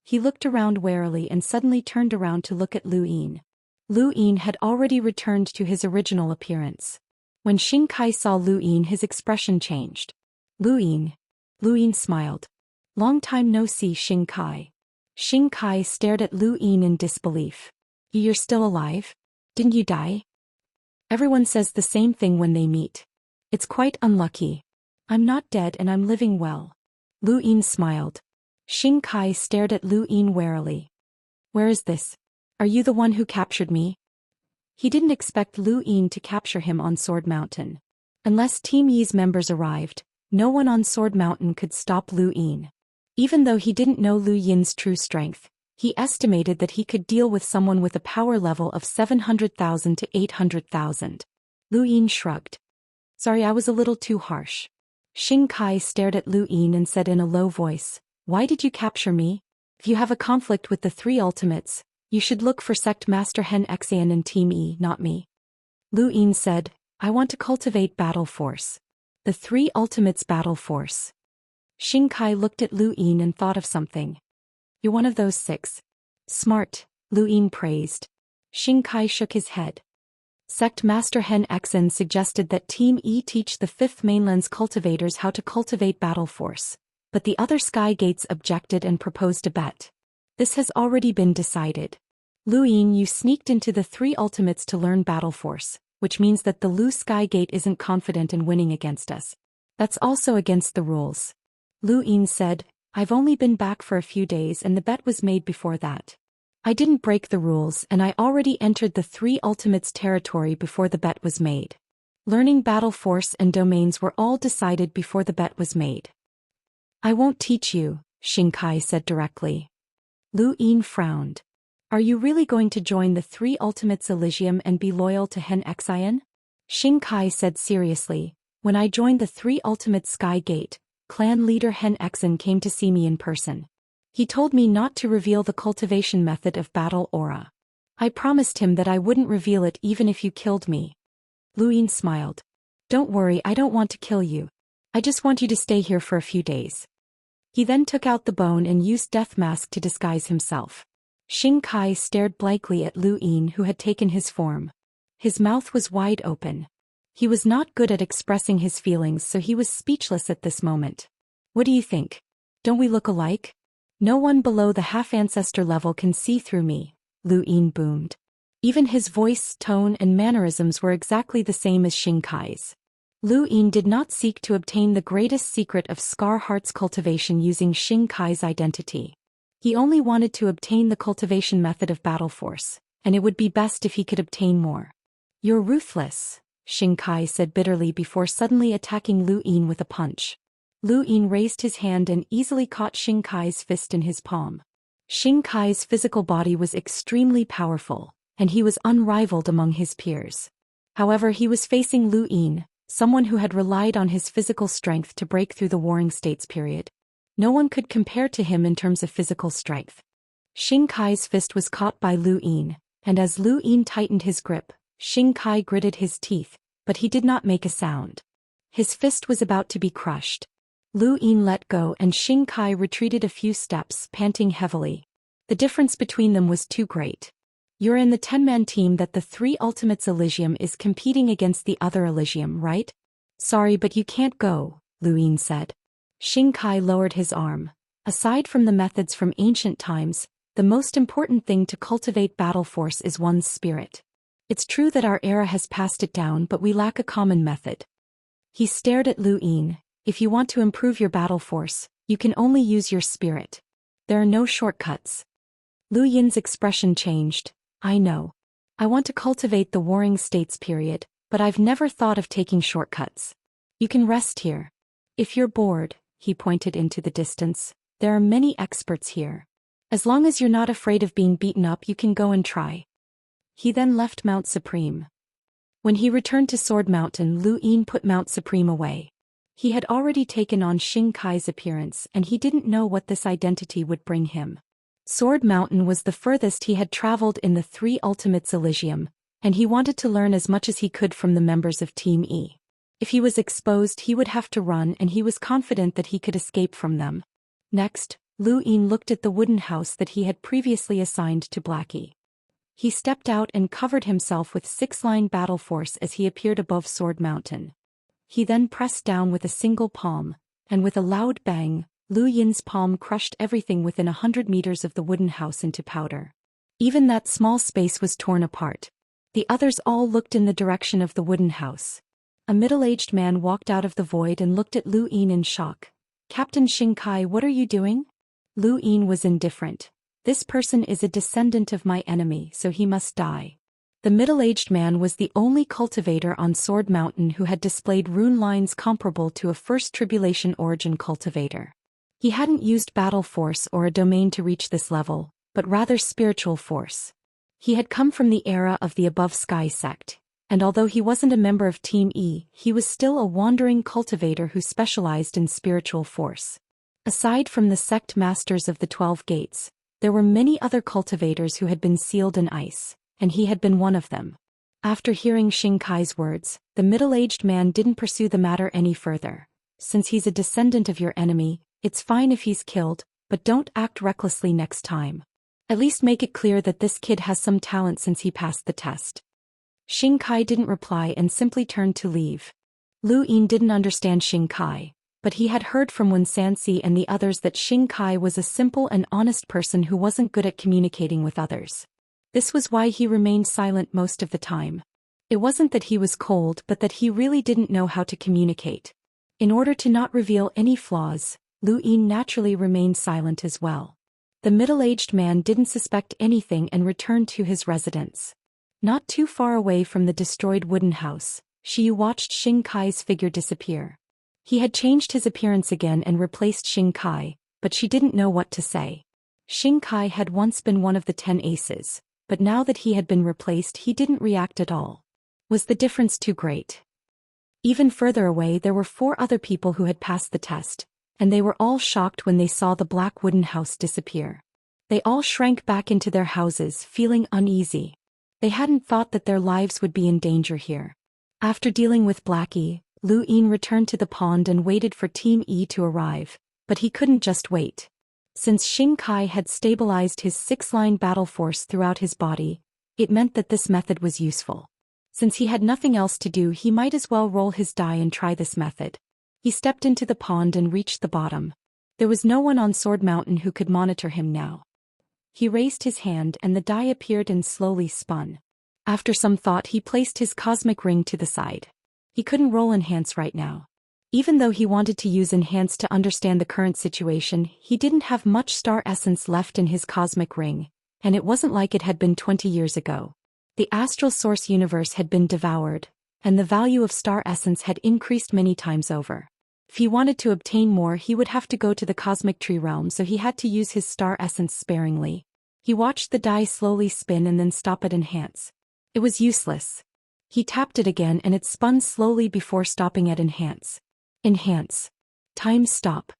[SPEAKER 1] He looked around warily and suddenly turned around to look at Lu Yin. Lu Yin had already returned to his original appearance. When Xianxia saw Lu Yin, his expression changed. Lu Yin. Lu Yin smiled. Long time no see, Xianxia. Xianxia stared at Lu Yin in disbelief. You're still alive? Didn't you die? Everyone says the same thing when they meet. It's quite unlucky. I'm not dead and I'm living well. Lu Yin smiled. Xianxia stared at Lu Yin warily. Where is this? Are you the one who captured me? He didn't expect Lu Yin to capture him on Sword Mountain. Unless Team Yi's members arrived, no one on Sword Mountain could stop Lu Yin. Even though he didn't know Lu Yin's true strength, he estimated that he could deal with someone with a power level of 700,000 to 800,000. Lu Yin shrugged. Sorry, I was a little too harsh. Xianxia stared at Lu Yin and said in a low voice, Why did you capture me? If you have a conflict with the three ultimates, you should look for Sect Master Xianxia and Team E, not me. Lu Yin said, I want to cultivate battle force. The three ultimates battle force. Xianxia looked at Lu Yin and thought of something. You're one of those six. Smart, Lu Yin praised. Xianxia shook his head. Sect Master Xianxia suggested that Team E teach the Fifth Mainland's cultivators how to cultivate battle force, but the other Sky Gates objected and proposed a bet. This has already been decided. Lu Yin, you sneaked into the three ultimates to learn battle force, which means that the Lu Sky Gate isn't confident in winning against us. That's also against the rules. Lu Yin said, I've only been back for a few days and the bet was made before that. I didn't break the rules and I already entered the three ultimates territory before the bet was made. Learning battle force and domains were all decided before the bet was made. I won't teach you, Xianxia said directly. Lu Yin frowned. Are you really going to join the three ultimates Elysium and be loyal to Xianxia? Xianxia said seriously, when I joined the three ultimates Sky Gate, clan leader Xianxia came to see me in person. He told me not to reveal the cultivation method of battle aura. I promised him that I wouldn't reveal it even if you killed me. Lu Yin smiled. Don't worry, I don't want to kill you. I just want you to stay here for a few days. He then took out the bone and used Death Mask to disguise himself. Xianxia stared blankly at Lu Yin, who had taken his form. His mouth was wide open. He was not good at expressing his feelings, so he was speechless at this moment. What do you think? Don't we look alike? No one below the half-ancestor level can see through me, Lu Yin boomed. Even his voice, tone and mannerisms were exactly the same as Xianxia's. Lu Yin did not seek to obtain the greatest secret of Scar Heart's cultivation using Xianxia's identity. He only wanted to obtain the cultivation method of battle force, and it would be best if he could obtain more. You're ruthless, Xianxia said bitterly before suddenly attacking Lu Yin with a punch. Lu Yin raised his hand and easily caught Xianxia's fist in his palm. Xianxia's physical body was extremely powerful, and he was unrivaled among his peers. However, he was facing Lu Yin, someone who had relied on his physical strength to break through the Warring States period. No one could compare to him in terms of physical strength. Xianxia's fist was caught by Lu Yin, and as Lu Yin tightened his grip, Xianxia gritted his teeth, but he did not make a sound. His fist was about to be crushed. Lu Yin let go and Xianxia retreated a few steps, panting heavily. The difference between them was too great. You're in the 10-man team that the 3 Ultimates Elysium is competing against the other Elysium, right? Sorry, but you can't go, Lu Yin said. Xianxia lowered his arm. Aside from the methods from ancient times, the most important thing to cultivate battle force is one's spirit. It's true that our era has passed it down, but we lack a common method. He stared at Lu Yin. If you want to improve your battle force, you can only use your spirit. There are no shortcuts. Lu Yin's expression changed. I know. I want to cultivate the Warring States period, but I've never thought of taking shortcuts. You can rest here. If you're bored, he pointed into the distance, there are many experts here. As long as you're not afraid of being beaten up, you can go and try. He then left Mount Supreme. When he returned to Sword Mountain, Lu Yin put Mount Supreme away. He had already taken on Xianxia's appearance and he didn't know what this identity would bring him. Sword Mountain was the furthest he had traveled in the 3 Ultimates Elysium, and he wanted to learn as much as he could from the members of Team E. If he was exposed, he would have to run, and he was confident that he could escape from them. Next, Lu Yin looked at the wooden house that he had previously assigned to Blackie. He stepped out and covered himself with 6-line battle force as he appeared above Sword Mountain. He then pressed down with a single palm, and with a loud bang, Lu Yin's palm crushed everything within 100 meters of the wooden house into powder. Even that small space was torn apart. The others all looked in the direction of the wooden house. A middle-aged man walked out of the void and looked at Lu Yin in shock. Captain Xianxia, what are you doing? Lu Yin was indifferent. This person is a descendant of my enemy, so he must die. The middle-aged man was the only cultivator on Sword Mountain who had displayed rune lines comparable to a First Tribulation origin cultivator. He hadn't used battle force or a domain to reach this level, but rather spiritual force. He had come from the era of the Above Sky sect, and although he wasn't a member of Team E, he was still a wandering cultivator who specialized in spiritual force. Aside from the sect masters of the 12 gates, there were many other cultivators who had been sealed in ice, and he had been one of them. After hearing Xianxia's words, the middle-aged man didn't pursue the matter any further. Since he's a descendant of your enemy, it's fine if he's killed, but don't act recklessly next time. At least make it clear that this kid has some talent since he passed the test. Xianxia didn't reply and simply turned to leave. Lu Yin didn't understand Xianxia, but he had heard from Xianxia and the others that Xianxia was a simple and honest person who wasn't good at communicating with others. This was why he remained silent most of the time. It wasn't that he was cold, but that he really didn't know how to communicate. In order to not reveal any flaws, Lu Yin naturally remained silent as well. The middle-aged man didn't suspect anything and returned to his residence. Not too far away from the destroyed wooden house, Xiyu watched Xianxia's figure disappear. He had changed his appearance again and replaced Xianxia, but she didn't know what to say. Xianxia had once been one of the 10 aces, but now that he had been replaced, he didn't react at all. Was the difference too great? Even further away, there were 4 other people who had passed the test, and they were all shocked when they saw the black wooden house disappear. They all shrank back into their houses, feeling uneasy. They hadn't thought that their lives would be in danger here. After dealing with Blackie, Lu Yin returned to the pond and waited for Team E to arrive, but he couldn't just wait. Since Xianxia had stabilized his 6-line battle force throughout his body, it meant that this method was useful. Since he had nothing else to do, he might as well roll his die and try this method. He stepped into the pond and reached the bottom. There was no one on Sword Mountain who could monitor him now. He raised his hand and the die appeared and slowly spun. After some thought, he placed his cosmic ring to the side. He couldn't roll Enhance right now. Even though he wanted to use Enhance to understand the current situation, he didn't have much star essence left in his cosmic ring, and it wasn't like it had been 20 years ago. The astral source universe had been devoured, and the value of star essence had increased many times over. If he wanted to obtain more, he would have to go to the cosmic tree realm, so he had to use his star essence sparingly. He watched the die slowly spin and then stop at Enhance. It was useless. He tapped it again and it spun slowly before stopping at Enhance. Enhance. Time stop.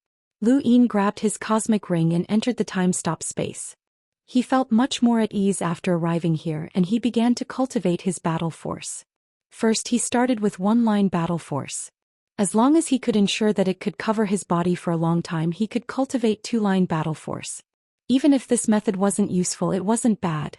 [SPEAKER 1] Lu Yin grabbed his cosmic ring and entered the time-stop space. He felt much more at ease after arriving here, and he began to cultivate his battle force. First, he started with one-line battle force. As long as he could ensure that it could cover his body for a long time, he could cultivate two-line battle force. Even if this method wasn't useful, it wasn't bad.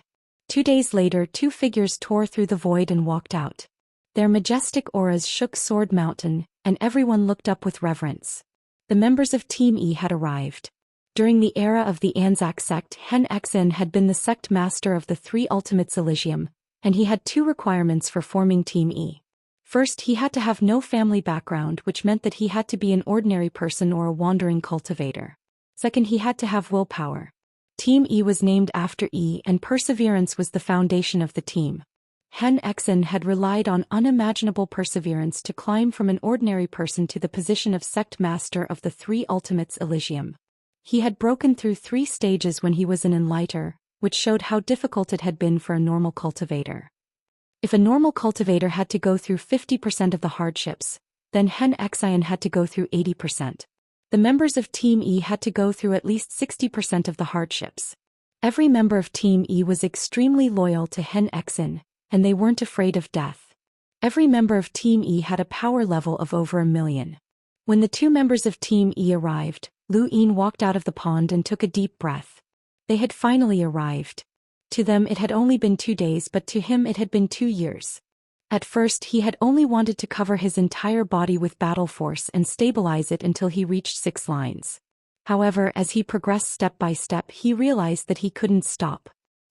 [SPEAKER 1] 2 days later, 2 figures tore through the void and walked out. Their majestic auras shook Sword Mountain, and everyone looked up with reverence. The members of Team E had arrived. During the era of the Anzac sect, Xianxia had been the sect master of the 3 Ultimates Elysium, and he had 2 requirements for forming Team E. First, he had to have no family background, which meant that he had to be an ordinary person or a wandering cultivator. Second, he had to have willpower. Team E was named after E, and perseverance was the foundation of the team. Xianxia had relied on unimaginable perseverance to climb from an ordinary person to the position of sect master of the 3 Ultimates Elysium. He had broken through 3 stages when he was an enlighter, which showed how difficult it had been for a normal cultivator. If a normal cultivator had to go through 50% of the hardships, then Xianxia had to go through 80%. The members of Team E had to go through at least 60% of the hardships. Every member of Team E was extremely loyal to Xianxia, and they weren't afraid of death. Every member of Team E had a power level of over 1 million. When the 2 members of Team E arrived, Lu Yin walked out of the pond and took a deep breath. They had finally arrived. To them it had only been 2 days, but to him it had been 2 years. At first he had only wanted to cover his entire body with battle force and stabilize it until he reached 6 lines. However, as he progressed step by step, he realized that he couldn't stop.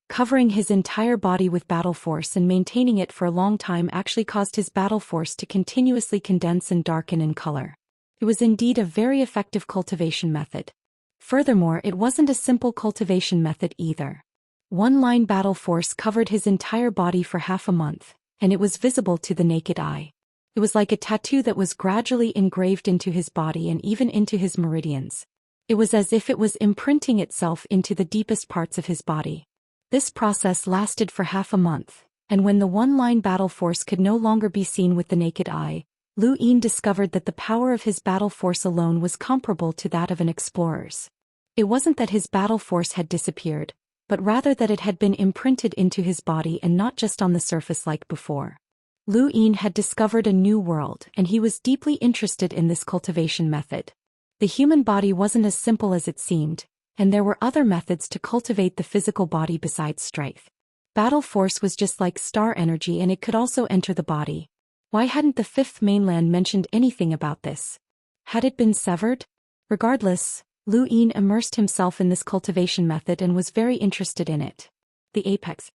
[SPEAKER 1] Covering his entire body with battle force and maintaining it for a long time actually caused his battle force to continuously condense and darken in color. It was indeed a very effective cultivation method. Furthermore, it wasn't a simple cultivation method either. One-line battle force covered his entire body for half a month, and it was visible to the naked eye. It was like a tattoo that was gradually engraved into his body and even into his meridians. It was as if it was imprinting itself into the deepest parts of his body. This process lasted for half a month, and when the one-line battle force could no longer be seen with the naked eye, Lu Yin discovered that the power of his battle force alone was comparable to that of an explorer's. It wasn't that his battle force had disappeared, but rather that it had been imprinted into his body and not just on the surface like before. Lu Yin had discovered a new world, and he was deeply interested in this cultivation method. The human body wasn't as simple as it seemed, and there were other methods to cultivate the physical body besides strength. Battle force was just like star energy, and it could also enter the body. Why hadn't the 5th mainland mentioned anything about this? Had it been severed? Regardless, Lu Yin immersed himself in this cultivation method and was very interested in it. The Apex.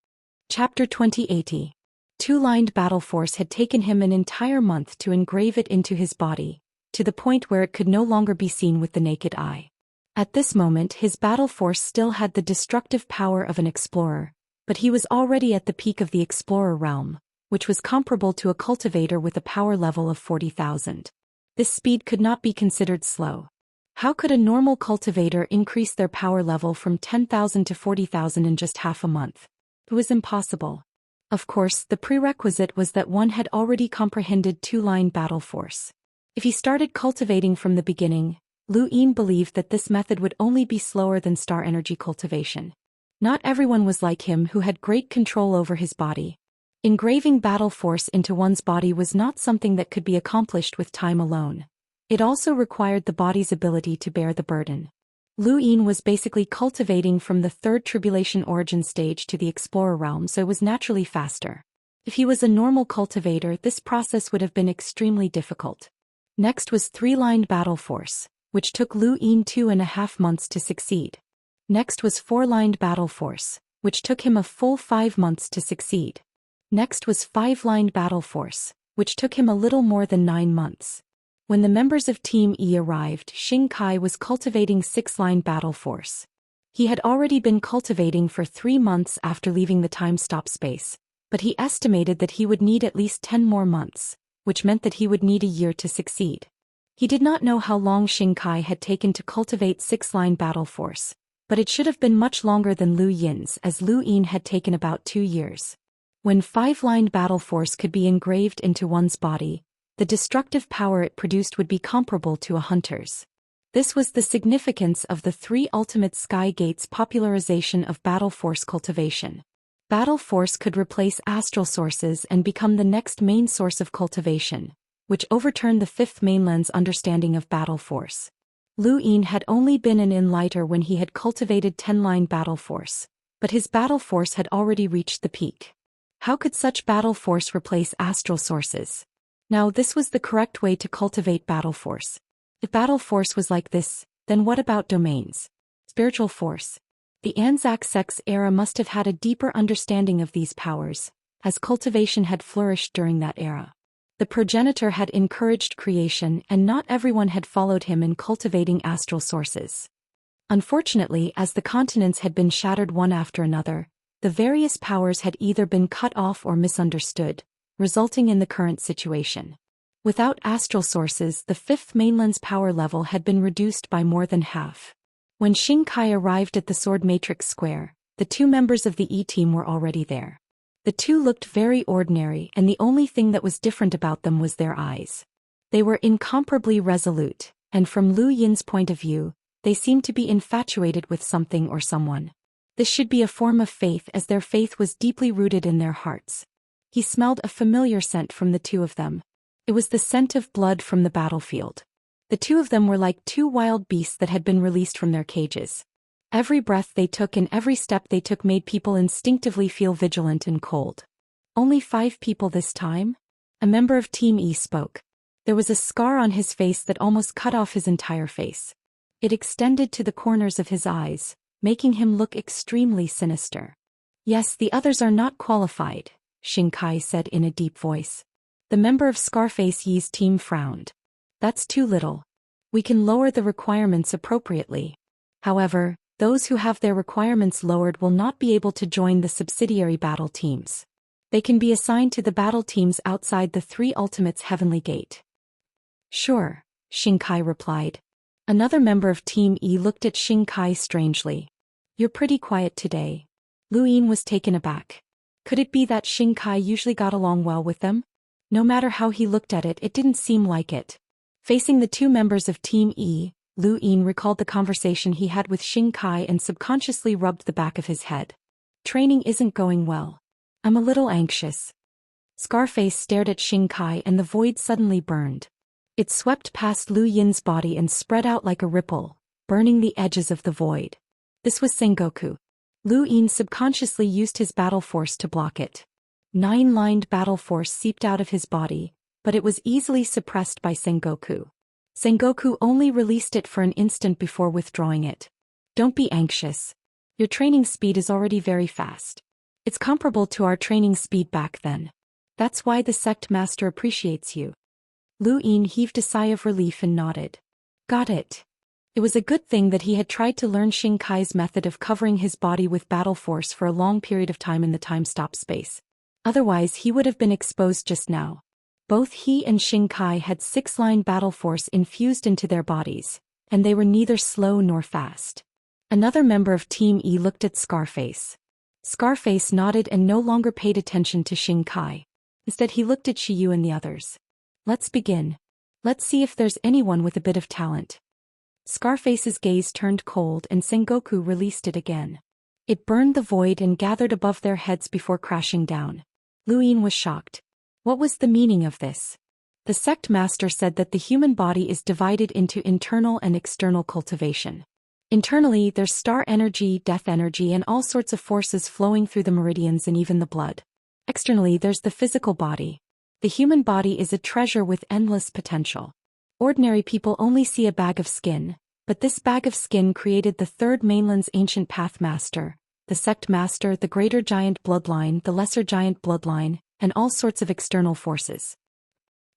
[SPEAKER 1] Chapter 2080. Two-lined battle force had taken him an entire month to engrave it into his body, to the point where it could no longer be seen with the naked eye. At this moment, his battle force still had the destructive power of an explorer, but he was already at the peak of the explorer realm, which was comparable to a cultivator with a power level of 40,000. This speed could not be considered slow. How could a normal cultivator increase their power level from 10,000 to 40,000 in just half a month? It was impossible. Of course, the prerequisite was that one had already comprehended two-line battle force. If he started cultivating from the beginning, Lu Yin believed that this method would only be slower than star energy cultivation. Not everyone was like him who had great control over his body. Engraving battle force into one's body was not something that could be accomplished with time alone. It also required the body's ability to bear the burden. Lu Yin was basically cultivating from the 3rd tribulation origin stage to the explorer realm, so it was naturally faster. If he was a normal cultivator, this process would have been extremely difficult. Next was 3-lined battle force, which took Lu Yin 2.5 months to succeed. Next was 4-lined battle force, which took him a full 5 months to succeed. Next was 5-lined battle force, which took him a little more than 9 months. When the members of Team E arrived, Xianxia was cultivating 6-line battle force. He had already been cultivating for 3 months after leaving the time-stop space, but he estimated that he would need at least 10 more months, which meant that he would need a year to succeed. He did not know how long Xianxia had taken to cultivate 6-line battle force, but it should have been much longer than Lu Yin's, as Lu Yin had taken about 2 years. When 5-lined battle force could be engraved into one's body, the destructive power it produced would be comparable to a hunter's. This was the significance of the three ultimate sky gates' popularization of battle force cultivation. Battle force could replace astral sources and become the next main source of cultivation, which overturned the fifth mainland's understanding of battle force. Lu Yin had only been an enlighter when he had cultivated 10-line battle force, but his battle force had already reached the peak. How could such battle force replace astral sources? Now this was the correct way to cultivate battle force. If battle force was like this, then what about domains? Spiritual force. The Anzac sect's era must have had a deeper understanding of these powers, as cultivation had flourished during that era. The progenitor had encouraged creation and not everyone had followed him in cultivating astral sources. Unfortunately, as the continents had been shattered one after another, the various powers had either been cut off or misunderstood, resulting in the current situation. Without astral sources, the fifth mainland's power level had been reduced by more than half. When Xianxia arrived at the Sword Matrix Square, the two members of the E-team were already there. The two looked very ordinary and the only thing that was different about them was their eyes. They were incomparably resolute, and from Lu Yin's point of view, they seemed to be infatuated with something or someone. This should be a form of faith as their faith was deeply rooted in their hearts. He smelled a familiar scent from the two of them. It was the scent of blood from the battlefield. The two of them were like two wild beasts that had been released from their cages. Every breath they took and every step they took made people instinctively feel vigilant and cold. Only 5 people this time? A member of Team E spoke. There was a scar on his face that almost cut off his entire face. It extended to the corners of his eyes, making him look extremely sinister. Yes, the others are not qualified, Xianxia said in a deep voice. The member of Scarface Yi's team frowned. That's too little. We can lower the requirements appropriately. However, those who have their requirements lowered will not be able to join the subsidiary battle teams. They can be assigned to the battle teams outside the three ultimates Heavenly Gate. Sure, Xianxia replied. Another member of Team E looked at Xianxia strangely. You're pretty quiet today. Lu Yin was taken aback. Could it be that Xianxia usually got along well with them? No matter how he looked at it, it didn't seem like it. Facing the two members of Team E, Lu Yin recalled the conversation he had with Xianxia and subconsciously rubbed the back of his head. Training isn't going well. I'm a little anxious. Scarface stared at Xianxia and the void suddenly burned. It swept past Lu Yin's body and spread out like a ripple, burning the edges of the void. This was Sengoku. Lu Yin subconsciously used his battle force to block it. 9-lined battle force seeped out of his body, but it was easily suppressed by Sengoku. Sengoku only released it for an instant before withdrawing it. Don't be anxious. Your training speed is already very fast. It's comparable to our training speed back then. That's why the sect master appreciates you. Lu Yin heaved a sigh of relief and nodded. Got it. It was a good thing that he had tried to learn Xianxia's method of covering his body with battle force for a long period of time in the time-stop space. Otherwise he would have been exposed just now. Both he and Xianxia had 6-line battle force infused into their bodies, and they were neither slow nor fast. Another member of Team E looked at Scarface. Scarface nodded and no longer paid attention to Xianxia. Instead he looked at Xiyu and the others. Let's begin. Let's see if there's anyone with a bit of talent. Scarface's gaze turned cold and Sengoku released it again. It burned the void and gathered above their heads before crashing down. Lu Yin was shocked. What was the meaning of this? The sect master said that the human body is divided into internal and external cultivation. Internally, there's star energy, death energy, and all sorts of forces flowing through the meridians and even the blood. Externally, there's the physical body. The human body is a treasure with endless potential. Ordinary people only see a bag of skin, but this bag of skin created the third mainland's ancient path master, the sect master, the greater giant bloodline, the lesser giant bloodline, and all sorts of external forces.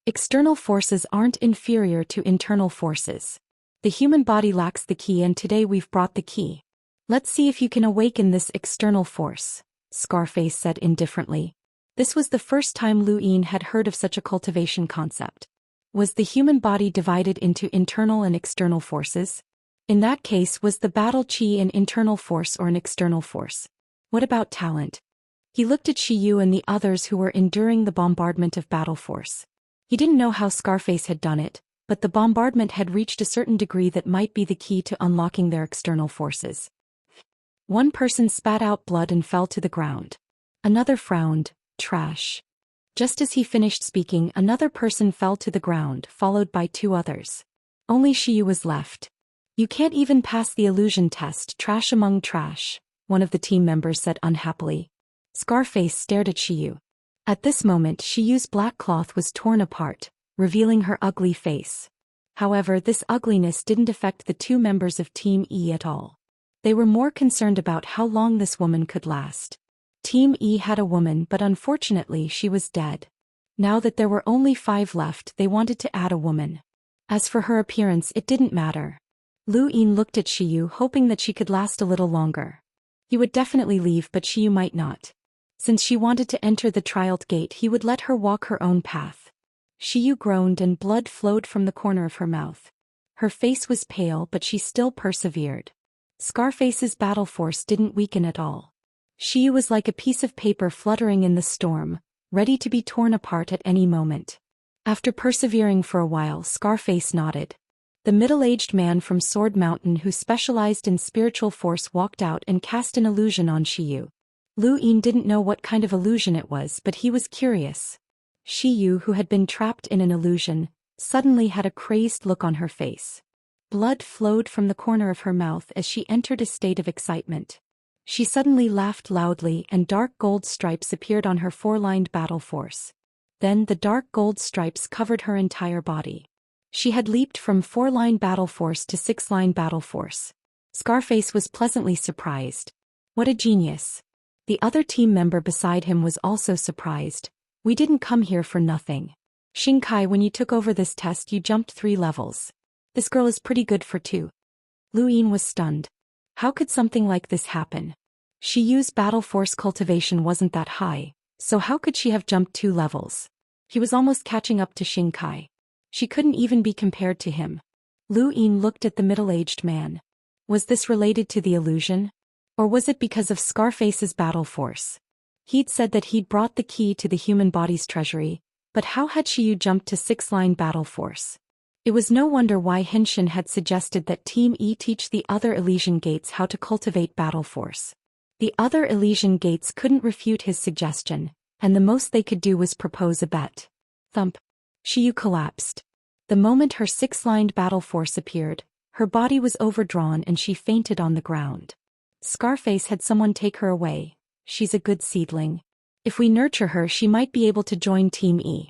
[SPEAKER 1] External forces aren't inferior to internal forces. The human body lacks the key and today we've brought the key. Let's see if you can awaken this external force, Scarface said indifferently. This was the first time Lu Yin had heard of such a cultivation concept. Was the human body divided into internal and external forces? In that case, was the battle chi an internal force or an external force? What about talent? He looked at Xiyu and the others who were enduring the bombardment of battle force. He didn't know how Scarface had done it, but the bombardment had reached a certain degree that might be the key to unlocking their external forces. One person spat out blood and fell to the ground. Another frowned, trash. Just as he finished speaking, another person fell to the ground, followed by 2 others. Only Xiyu was left. You can't even pass the illusion test, trash among trash, one of the team members said unhappily. Scarface stared at Xiyu. At this moment, Xiyu's black cloth was torn apart, revealing her ugly face. However, this ugliness didn't affect the 2 members of Team E at all. They were more concerned about how long this woman could last. Team E had a woman, but unfortunately she was dead. Now that there were only 5 left, they wanted to add a woman. As for her appearance, it didn't matter. Lu Yin looked at Xiyu, hoping that she could last a little longer. He would definitely leave, but Xiyu might not. Since she wanted to enter the trial gate, he would let her walk her own path. Xiyu groaned and blood flowed from the corner of her mouth. Her face was pale, but she still persevered. Scarface's battle force didn't weaken at all. Xiyu was like a piece of paper fluttering in the storm, ready to be torn apart at any moment. After persevering for a while, Scarface nodded. The middle-aged man from Sword Mountain who specialized in spiritual force walked out and cast an illusion on Xiyu. Lu Yin didn't know what kind of illusion it was, but he was curious. Xiyu, who had been trapped in an illusion, suddenly had a crazed look on her face. Blood flowed from the corner of her mouth as she entered a state of excitement. She suddenly laughed loudly and dark gold stripes appeared on her 4-lined battle force. Then the dark gold stripes covered her entire body. She had leaped from 4-line battle force to 6-line battle force. Scarface was pleasantly surprised. What a genius. The other team member beside him was also surprised. We didn't come here for nothing. Xingkai, when you took over this test, you jumped 3 levels. This girl is pretty good for 2. Lu Yin was stunned. How could something like this happen? Xiyu's battle force cultivation wasn't that high, so how could she have jumped 2 levels? He was almost catching up to Xingkai. She couldn't even be compared to him. Lu Yin looked at the middle-aged man. Was this related to the illusion? Or was it because of Scarface's battle force? He'd said that he'd brought the key to the human body's treasury, but how had Xiyu jumped to 6-line battle force? It was no wonder why Henshin had suggested that Team E teach the other Elysian Gates how to cultivate battle force. The other Elysian Gates couldn't refute his suggestion, and the most they could do was propose a bet. Thump. Xiyu collapsed. The moment her 6-lined battle force appeared, her body was overdrawn and she fainted on the ground. Scarface had someone take her away. She's a good seedling. If we nurture her, she might be able to join Team E.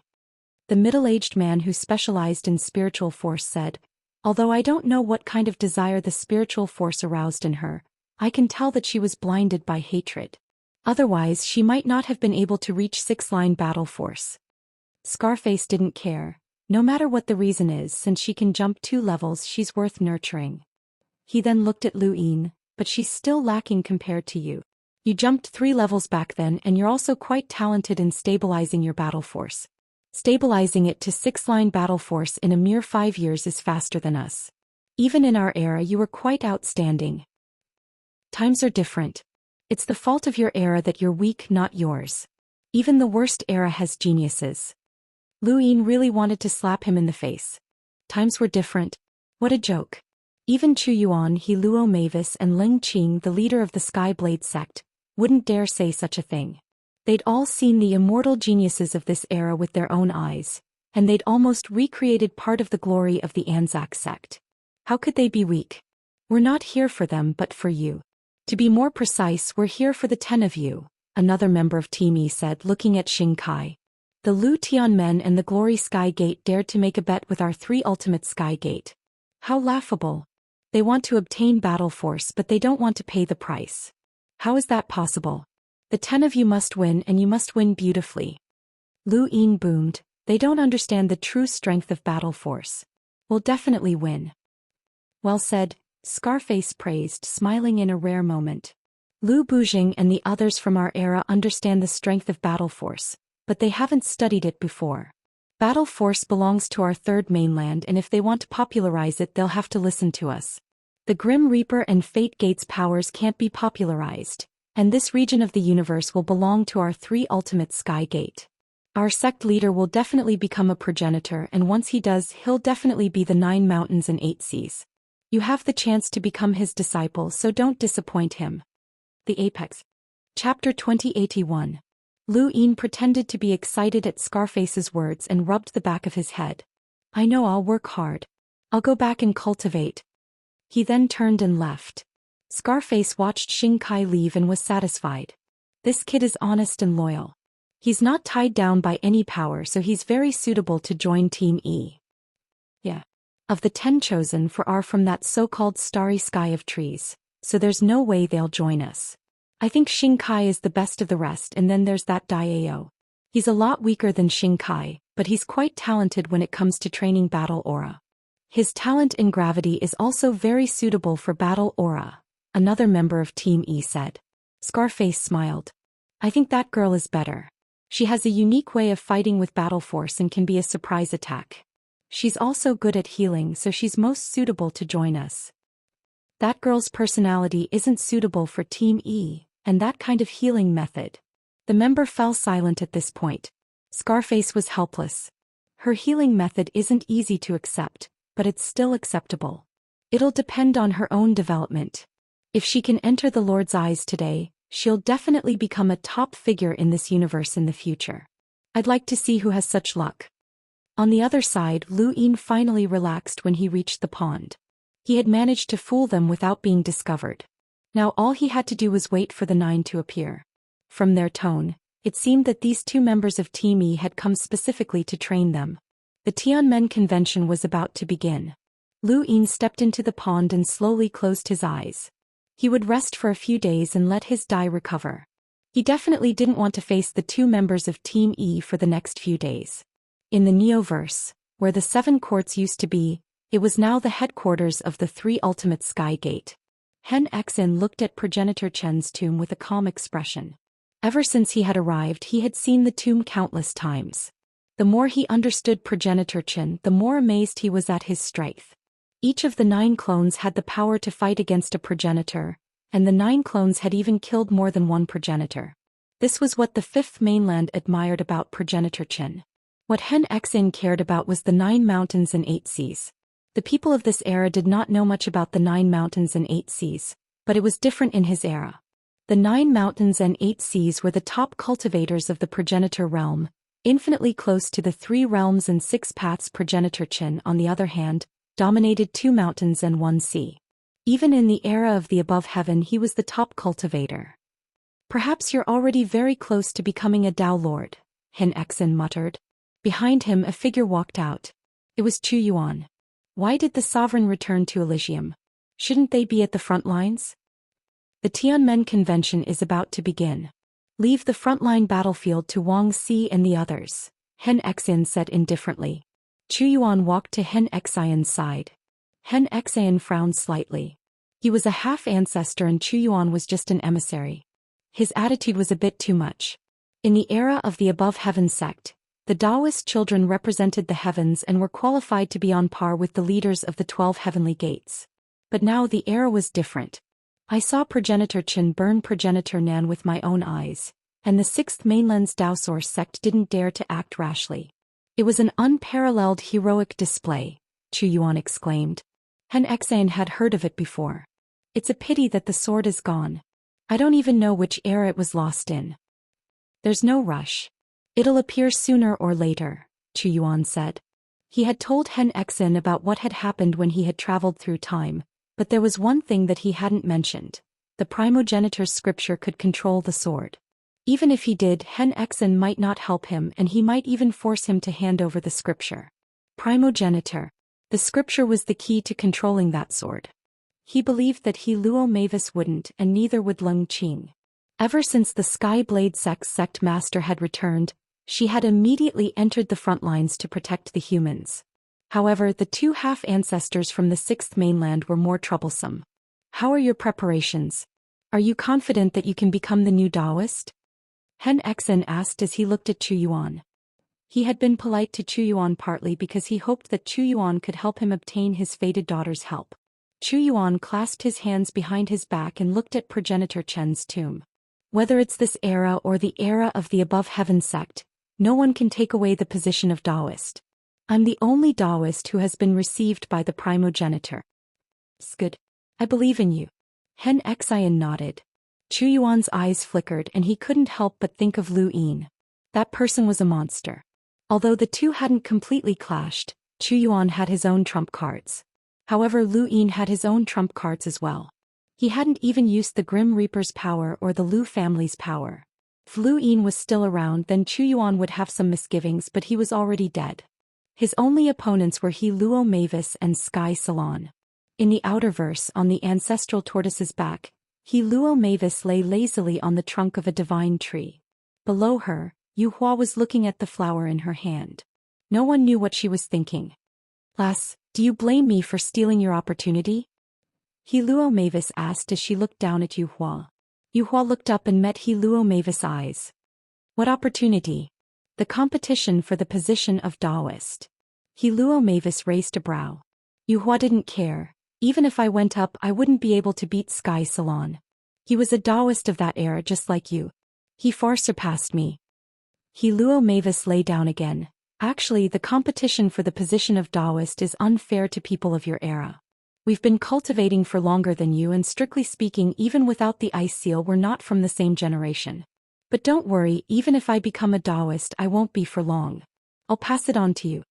[SPEAKER 1] The middle-aged man who specialized in spiritual force said, although I don't know what kind of desire the spiritual force aroused in her, I can tell that she was blinded by hatred. Otherwise, she might not have been able to reach 6-line battle force. Scarface didn't care. No matter what the reason is, since she can jump 2 levels, she's worth nurturing. He then looked at Lu Yin, but she's still lacking compared to you. You jumped 3 levels back then and you're also quite talented in stabilizing your battle force. Stabilizing it to 6-line battle force in a mere 5 years is faster than us. Even in our era you were quite outstanding. Times are different. It's the fault of your era that you're weak, not yours. Even the worst era has geniuses. Lu Yin really wanted to slap him in the face. Times were different. What a joke. Even Chu Yuan, He Luo Mavis and Ling Qing, the leader of the Sky Blade sect, wouldn't dare say such a thing. They'd all seen the immortal geniuses of this era with their own eyes, and they'd almost recreated part of the glory of the Anzac sect. How could they be weak? We're not here for them but for you. To be more precise, we're here for the 10 of you, another member of Team E said, looking at Xingkai. The Lu Tian men and the Glory Sky Gate dared to make a bet with our 3 Ultimate Sky Gate. How laughable. They want to obtain battle force but they don't want to pay the price. How is that possible? The 10 of you must win and you must win beautifully. Lu Yin boomed. They don't understand the true strength of battle force. We'll definitely win. Well said, Scarface praised, smiling in a rare moment. Lu Bujing and the others from our era understand the strength of battle force, but they haven't studied it before. Battle force belongs to our 3rd mainland, and if they want to popularize it they'll have to listen to us. The Grim Reaper and Fate Gate's powers can't be popularized, and this region of the universe will belong to our 3 Ultimate Sky Gate. Our sect leader will definitely become a progenitor, and once he does, he'll definitely be the 9 mountains and 8 seas. You have the chance to become his disciple, so don't disappoint him. The Apex. Chapter 2081. Lu Yin pretended to be excited at Scarface's words and rubbed the back of his head. I know, I'll work hard. I'll go back and cultivate. He then turned and left. Scarface watched Xianxia leave and was satisfied. This kid is honest and loyal. He's not tied down by any power, so he's very suitable to join Team E. Yeah. Of the 10 chosen for are from that so-called starry sky of trees, so there's no way they'll join us. I think Xianxia is the best of the rest, and then there's that Dao. He's a lot weaker than Xianxia, but he's quite talented when it comes to training battle aura. His talent in gravity is also very suitable for battle aura, another member of Team E said. Scarface smiled. I think that girl is better. She has a unique way of fighting with battle force and can be a surprise attack. She's also good at healing, so she's most suitable to join us. That girl's personality isn't suitable for Team E, and that kind of healing method. The member fell silent at this point. Scarface was helpless. Her healing method isn't easy to accept, but it's still acceptable. It'll depend on her own development. If she can enter the Lord's eyes today, she'll definitely become a top figure in this universe in the future. I'd like to see who has such luck. On the other side, Lu Yin finally relaxed when he reached the pond. He had managed to fool them without being discovered. Now all he had to do was wait for the 9 to appear. From their tone, it seemed that these 2 members of Team E had come specifically to train them. The Tianmen convention was about to begin. Lu Yin stepped into the pond and slowly closed his eyes. He would rest for a few days and let his dai recover. He definitely didn't want to face the 2 members of Team E for the next few days. In the Neoverse, where the 7 courts used to be, it was now the headquarters of the 3 Ultimate Sky Gate. Hen Xin looked at Progenitor Chen's tomb with a calm expression. Ever since he had arrived, he had seen the tomb countless times. The more he understood Progenitor Chen, the more amazed he was at his strength. Each of the 9 clones had the power to fight against a progenitor, and the 9 clones had even killed more than one progenitor. This was what the 5th mainland admired about Progenitor Chen. What Hen Xin cared about was the 9 mountains and 8 seas. The people of this era did not know much about the 9 mountains and 8 seas, but it was different in his era. The 9 mountains and 8 seas were the top cultivators of the progenitor realm, infinitely close to the 3 realms and 6 paths. Progenitor Chen, on the other hand, dominated 2 mountains and 1 sea. Even in the era of the above heaven, he was the top cultivator. Perhaps you're already very close to becoming a Dao Lord, Hen Xin muttered. Behind him a figure walked out. It was Chu Yuan. Why did the sovereign return to Elysium? Shouldn't they be at the front lines? The Tianmen convention is about to begin. Leave the frontline battlefield to Wang Si and the others, Hen Xin said indifferently. Chu Yuan walked to Hen Xian's side. Hen Xian frowned slightly. He was a half-ancestor and Chu Yuan was just an emissary. His attitude was a bit too much. In the era of the above heaven sect, the Daoist children represented the heavens and were qualified to be on par with the leaders of the 12 heavenly gates. But now the era was different. I saw Progenitor Chen burn Progenitor Nan with my own eyes, and the 6th mainland's Dao Source sect didn't dare to act rashly. It was an unparalleled heroic display, Chu Yuan exclaimed. Hen Xian had heard of it before. It's a pity that the sword is gone. I don't even know which era it was lost in. There's no rush. It'll appear sooner or later, Chu Yuan said. He had told Hen Xin about what had happened when he had traveled through time, but there was one thing that he hadn't mentioned. The primogenitor's scripture could control the sword. Even if he did, Hen Xin might not help him and he might even force him to hand over the scripture. Primogenitor. The scripture was the key to controlling that sword. He believed that he Luo Mavis wouldn't, and neither would Lung Qing. Ever since the Sky Blade sect master had returned, she had immediately entered the front lines to protect the humans. However, the 2 half-ancestors from the 6th mainland were more troublesome. How are your preparations? Are you confident that you can become the new Daoist? Hen Xin asked as he looked at Chu Yuan. He had been polite to Chu Yuan partly because he hoped that Chu Yuan could help him obtain his fated daughter's help. Chu Yuan clasped his hands behind his back and looked at Progenitor Chen's tomb. Whether it's this era or the era of the above heaven sect, No one can take away the position of Daoist. I'm the only Daoist who has been received by the primogenitor. Good. I believe in you. Xian nodded. Chu Yuan's eyes flickered and he couldn't help but think of Lu Yin. That person was a monster. Although the two hadn't completely clashed, Chu Yuan had his own trump cards. However, Lu Yin had his own trump cards as well. He hadn't even used the Grim Reaper's power or the Lu family's power. If Lu Yin was still around, then Chu Yuan would have some misgivings, but he was already dead. His only opponents were He Luo Mavis and Sky Salon. In the outer verse, on the ancestral tortoise's back, He Luo Mavis lay lazily on the trunk of a divine tree. Below her, Yu Hua was looking at the flower in her hand. No one knew what she was thinking. Lass, do you blame me for stealing your opportunity? He Luo Mavis asked as she looked down at Yu Hua. Yu Hua looked up and met He Luo Mavis' eyes. What opportunity? The competition for the position of Daoist. He Luo Mavis raised a brow. Yu Hua didn't care. Even if I went up, I wouldn't be able to beat Sky Salon. He was a Daoist of that era just like you. He far surpassed me. He Luo Mavis lay down again. Actually, the competition for the position of Daoist is unfair to people of your era. We've been cultivating for longer than you, and strictly speaking, even without the ice seal, we're not from the same generation. But don't worry, even if I become a Daoist, I won't be for long. I'll pass it on to you.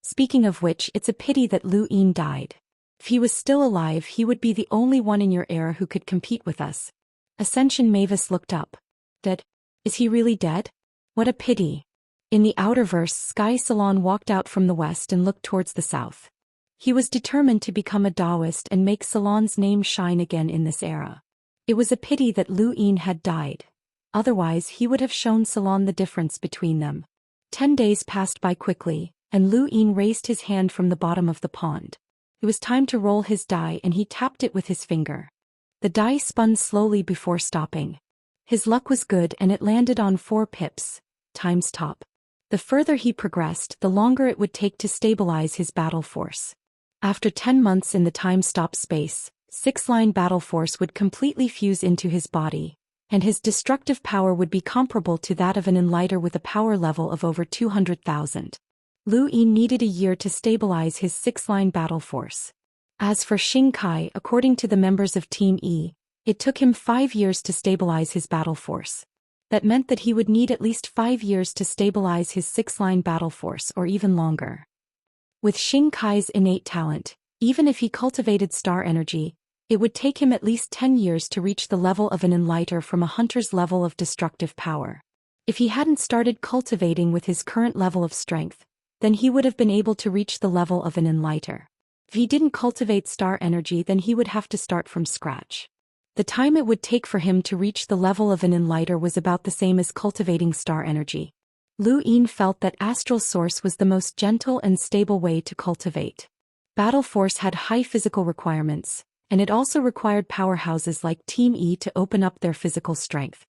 [SPEAKER 1] Speaking of which, it's a pity that Lu Yin died. If he was still alive, he would be the only one in your era who could compete with us. Ascension Mavis looked up. Dead? Is he really dead? What a pity. In the outer verse, Sky Salon walked out from the west and looked towards the south. He was determined to become a Daoist and make Salon's name shine again in this era. It was a pity that Lu Yin had died. Otherwise, he would have shown Salon the difference between them. 10 days passed by quickly, and Lu Yin raised his hand from the bottom of the pond. It was time to roll his die, and he tapped it with his finger. The die spun slowly before stopping. His luck was good and it landed on 4 pips, times top. The further he progressed, the longer it would take to stabilize his battle force. After 10 months in the time-stop space, 6-line battle force would completely fuse into his body, and his destructive power would be comparable to that of an enlighter with a power level of over 200,000. Lu Yin needed a year to stabilize his 6-line battle force. As for Xing Kai, according to the members of Team E, it took him 5 years to stabilize his battle force. That meant that he would need at least 5 years to stabilize his 6-line battle force, or even longer. With Xing Kai's innate talent, even if he cultivated star energy, it would take him at least 10 years to reach the level of an enlighter from a hunter's level of destructive power. If he hadn't started cultivating with his current level of strength, then he would have been able to reach the level of an enlighter. If he didn't cultivate star energy, then he would have to start from scratch. The time it would take for him to reach the level of an enlighter was about the same as cultivating star energy. Lu Yin felt that astral source was the most gentle and stable way to cultivate. Battle force had high physical requirements, and it also required powerhouses like Team E to open up their physical strength.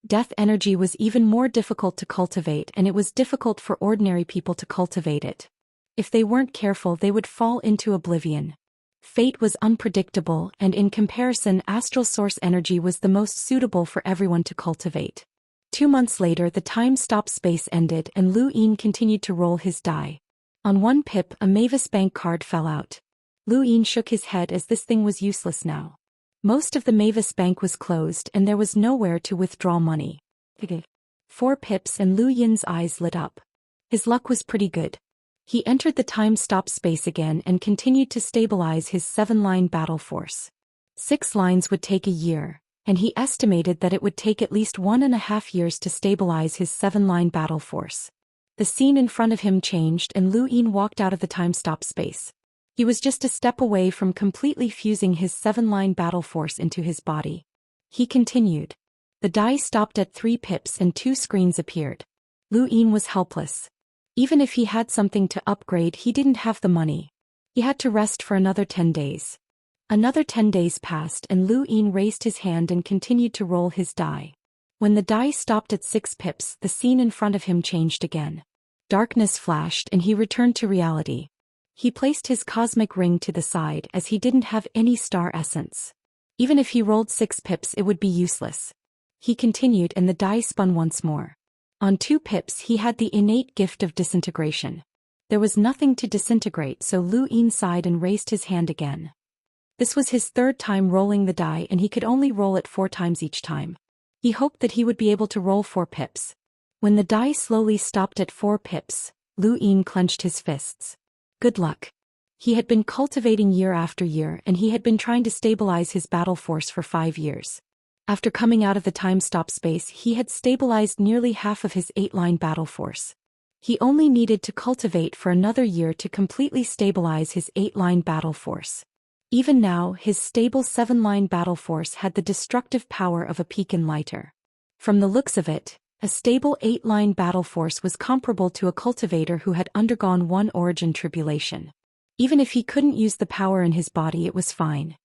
[SPEAKER 1] Death energy was even more difficult to cultivate, and it was difficult for ordinary people to cultivate it. If they weren't careful, they would fall into oblivion. Fate was unpredictable, and in comparison, astral source energy was the most suitable for everyone to cultivate. 2 months later, the time-stop space ended and Lu Yin continued to roll his die. On 1 pip, a Mavis Bank card fell out. Lu Yin shook his head as this thing was useless now. Most of the Mavis Bank was closed and there was nowhere to withdraw money. 4 pips and Lu Yin's eyes lit up. His luck was pretty good. He entered the time-stop space again and continued to stabilize his 7-line battle force. 6 lines would take a year, and he estimated that it would take at least 1.5 years to stabilize his 7-line battle force. The scene in front of him changed and Lu Yin walked out of the time-stop space. He was just a step away from completely fusing his 7-line battle force into his body. He continued. The die stopped at 3 pips and 2 screens appeared. Lu Yin was helpless. Even if he had something to upgrade, he didn't have the money. He had to rest for another 10 days. Another 10 days passed and Lu Yin raised his hand and continued to roll his die. When the die stopped at 6 pips, the scene in front of him changed again. Darkness flashed and he returned to reality. He placed his cosmic ring to the side as he didn't have any star essence. Even if he rolled 6 pips, it would be useless. He continued and the die spun once more. On 2 pips he had the innate gift of disintegration. There was nothing to disintegrate, so Lu Yin sighed and raised his hand again. This was his 3rd time rolling the die and he could only roll it 4 times each time. He hoped that he would be able to roll 4 pips. When the die slowly stopped at 4 pips, Lu Yin clenched his fists. Good luck. He had been cultivating year after year and he had been trying to stabilize his battle force for 5 years. After coming out of the time-stop space, he had stabilized nearly half of his 8-line battle force. He only needed to cultivate for another year to completely stabilize his 8-line battle force. Even now, his stable 7-line battle force had the destructive power of a Pekin lighter. From the looks of it, a stable 8-line battle force was comparable to a cultivator who had undergone 1 origin tribulation. Even if he couldn't use the power in his body, it was fine.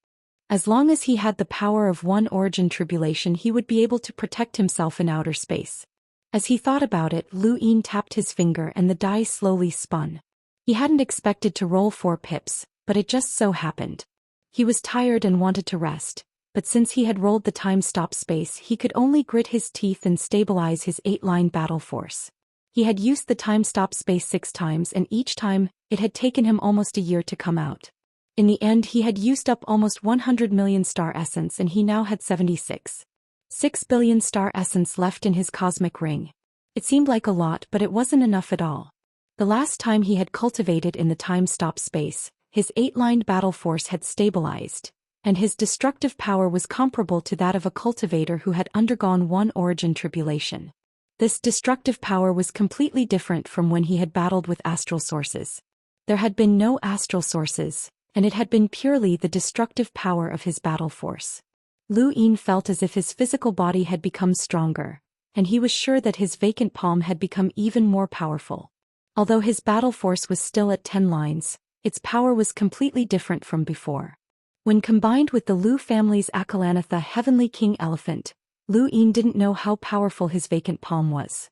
[SPEAKER 1] As long as he had the power of 1 origin tribulation, he would be able to protect himself in outer space. As he thought about it, Lu Yin tapped his finger and the die slowly spun. He hadn't expected to roll 4 pips, but it just so happened. He was tired and wanted to rest, but since he had rolled the time-stop space, he could only grit his teeth and stabilize his 8-line battle force. He had used the time-stop space 6 times and each time, it had taken him almost a year to come out. In the end, he had used up almost 100 million star essence and he now had 6 billion star essence left in his cosmic ring. It seemed like a lot, but it wasn't enough at all. The last time he had cultivated in the time-stop space, his 8-lined battle force had stabilized, and his destructive power was comparable to that of a cultivator who had undergone 1 origin tribulation. This destructive power was completely different from when he had battled with astral sources. There had been no astral sources, and it had been purely the destructive power of his battle force. Lu Yin felt as if his physical body had become stronger, and he was sure that his vacant palm had become even more powerful. Although his battle force was still at 10 lines, its power was completely different from before. When combined with the Lu family's Akalanatha Heavenly King Elephant, Lu Yin didn't know how powerful his vacant palm was.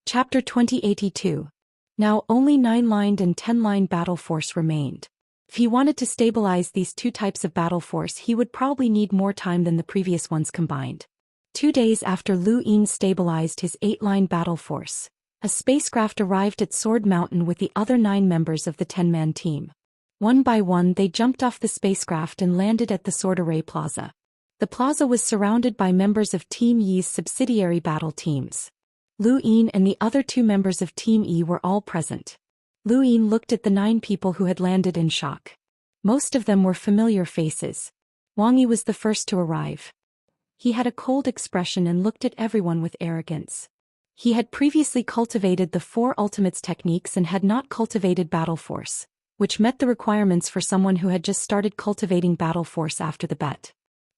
[SPEAKER 1] Chapter 2082. Now only 9-lined and 10-line battle force remained. If he wanted to stabilize these 2 types of battle force, he would probably need more time than the previous ones combined. 2 days after Lu Yin stabilized his 8-line battle force, a spacecraft arrived at Sword Mountain with the other 9 members of the 10-man team. One by one they jumped off the spacecraft and landed at the Sword Array Plaza. The plaza was surrounded by members of Team Yi's subsidiary battle teams. Lu Yin and the other 2 members of Team Yi were all present. Lu Yin looked at the 9 people who had landed in shock. Most of them were familiar faces. Wang Yi was the first to arrive. He had a cold expression and looked at everyone with arrogance. He had previously cultivated the 4 ultimates techniques and had not cultivated battle force, which met the requirements for someone who had just started cultivating battle force after the bet.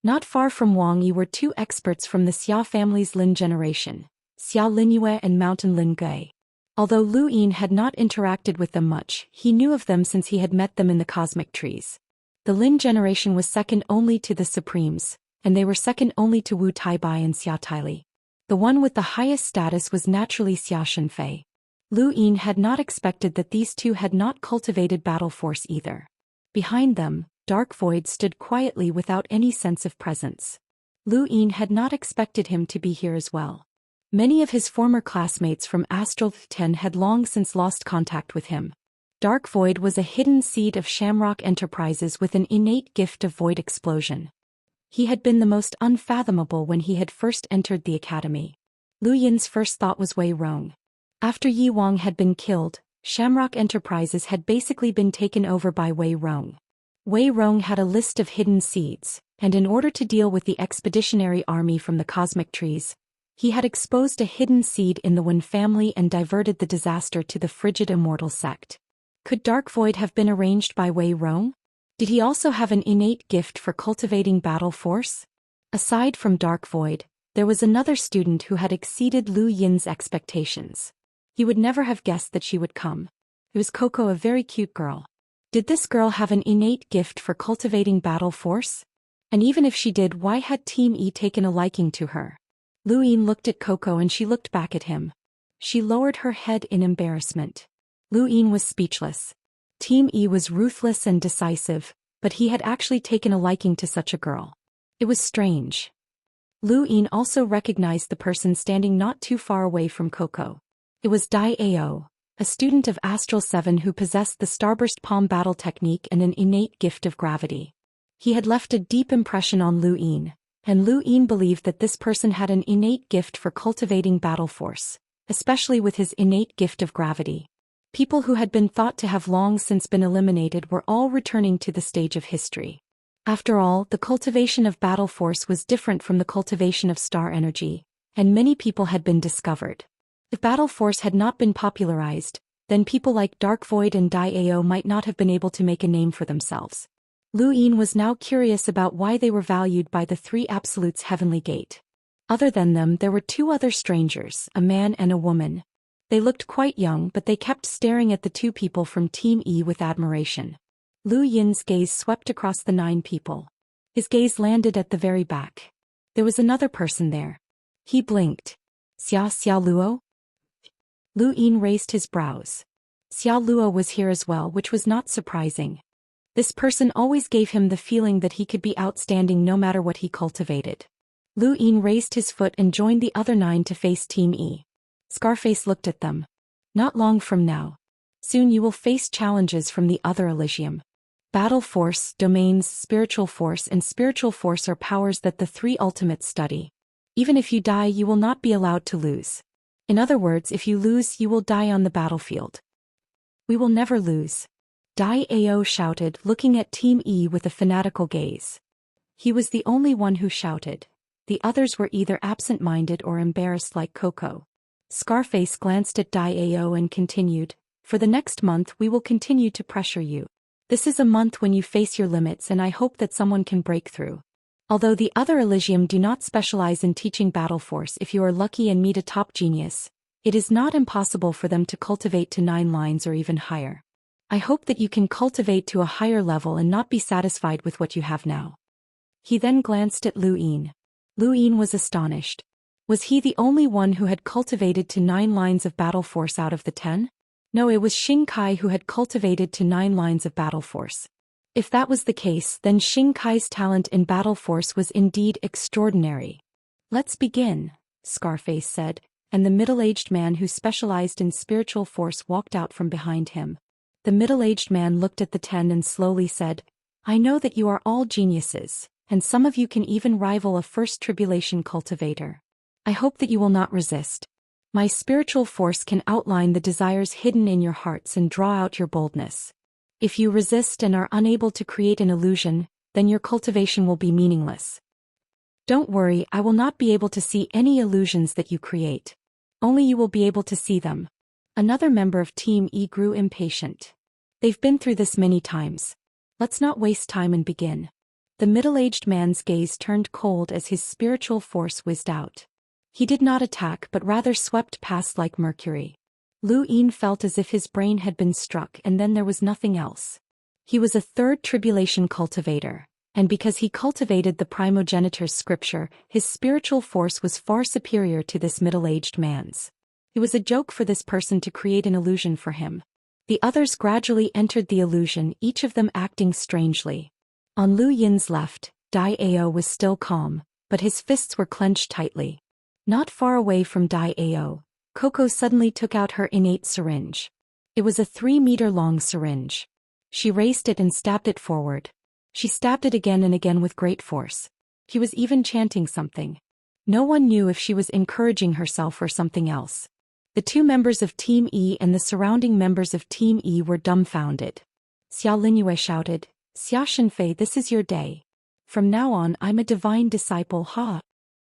[SPEAKER 1] Not far from Wang Yi were 2 experts from the Xia family's Lin generation, Xia Linyue and Mountain Lin Gui. Although Lu Yin had not interacted with them much, he knew of them since he had met them in the cosmic trees. The Lin generation was second only to the Supremes, and they were second only to Wu Taibai and Xia Taili. The one with the highest status was naturally Xia Shenfei. Lu Yin had not expected that these 2 had not cultivated battle force either. Behind them, Dark Void stood quietly without any sense of presence. Lu Yin had not expected him to be here as well. Many of his former classmates from Astral 10 had long since lost contact with him. Dark Void was a hidden seed of Shamrock Enterprises with an innate gift of void explosion. He had been the most unfathomable when he had first entered the academy. Lu Yin's first thought was Wei Rong. After Yi Wang had been killed, Shamrock Enterprises had basically been taken over by Wei Rong. Wei Rong had a list of hidden seeds, and in order to deal with the expeditionary army from the cosmic trees, he had exposed a hidden seed in the Wen family and diverted the disaster to the frigid Immortal sect. Could Dark Void have been arranged by Wei Rong? Did he also have an innate gift for cultivating battle force? Aside from Dark Void, there was another student who had exceeded Lu Yin's expectations. He would never have guessed that she would come. It was Coco, a very cute girl. Did this girl have an innate gift for cultivating battle force? And even if she did, why had Team E taken a liking to her? Lu Yin looked at Coco and she looked back at him. She lowered her head in embarrassment. Lu Yin was speechless. Team E was ruthless and decisive, but he had actually taken a liking to such a girl. It was strange. Lu Yin also recognized the person standing not too far away from Coco. It was Dao, a student of Astral 7 who possessed the Starburst Palm battle technique and an innate gift of gravity. He had left a deep impression on Lu Yin, and Lu Yin believed that this person had an innate gift for cultivating battle force, especially with his innate gift of gravity. People who had been thought to have long since been eliminated were all returning to the stage of history. After all, the cultivation of battle force was different from the cultivation of star energy, and many people had been discovered. If battle force had not been popularized, then people like Dark Void and Dao might not have been able to make a name for themselves. Lu Yin was now curious about why they were valued by the Three Absolutes Heavenly Gate. Other than them, there were two other strangers, a man and a woman. They looked quite young, but they kept staring at the two people from Team E with admiration. Lu Yin's gaze swept across the 9 people. His gaze landed at the very back. There was another person there. He blinked. Xia Luo? Lu Yin raised his brows. Xia Luo was here as well, which was not surprising. This person always gave him the feeling that he could be outstanding no matter what he cultivated. Lu Yin raised his foot and joined the other 9 to face Team E. Scarface looked at them. Not long from now. Soon you will face challenges from the other Elysium. Battle force, domains, spiritual force and spiritual force are powers that the 3 ultimates study. Even if you die, you will not be allowed to lose. In other words, if you lose, you will die on the battlefield. We will never lose. Dao shouted, looking at Team E with a fanatical gaze. He was the only one who shouted. The others were either absent-minded or embarrassed like Coco. Scarface glanced at Dao and continued, "For the next month we will continue to pressure you. This is a month when you face your limits and I hope that someone can break through." Although the other Elysium do not specialize in teaching battle force, if you are lucky and meet a top genius, it is not impossible for them to cultivate to 9 lines or even higher. I hope that you can cultivate to a higher level and not be satisfied with what you have now. He then glanced at Lu Yin. Lu Yin was astonished. Was he the only one who had cultivated to 9 lines of battle force out of the 10? No, it was Xing Kai who had cultivated to 9 lines of battle force. If that was the case, then Xing Kai's talent in battle force was indeed extraordinary. "Let's begin," Scarface said, and the middle-aged man who specialized in spiritual force walked out from behind him. The middle-aged man looked at the 10 and slowly said, "I know that you are all geniuses, and some of you can even rival a first tribulation cultivator. I hope that you will not resist. My spiritual force can outline the desires hidden in your hearts and draw out your boldness. If you resist and are unable to create an illusion, then your cultivation will be meaningless. Don't worry, I will not be able to see any illusions that you create. Only you will be able to see them." Another member of Team E grew impatient. "They've been through this many times. Let's not waste time and begin." The middle-aged man's gaze turned cold as his spiritual force whizzed out. He did not attack but rather swept past like mercury. Lu Yin felt as if his brain had been struck and then there was nothing else. He was a third tribulation cultivator, and because he cultivated the primogenitor's scripture, his spiritual force was far superior to this middle-aged man's. It was a joke for this person to create an illusion for him. The others gradually entered the illusion, each of them acting strangely. On Lu Yin's left, Dao was still calm, but his fists were clenched tightly. Not far away from Dao, Coco suddenly took out her innate syringe. It was a 3-meter-long syringe. She raised it and stabbed it forward. She stabbed it again and again with great force. She was even chanting something. No one knew if she was encouraging herself or something else. The 2 members of Team E and the surrounding members of Team E were dumbfounded. Xia Linyue shouted, "Xianxia, this is your day. From now on I'm a divine disciple, ha."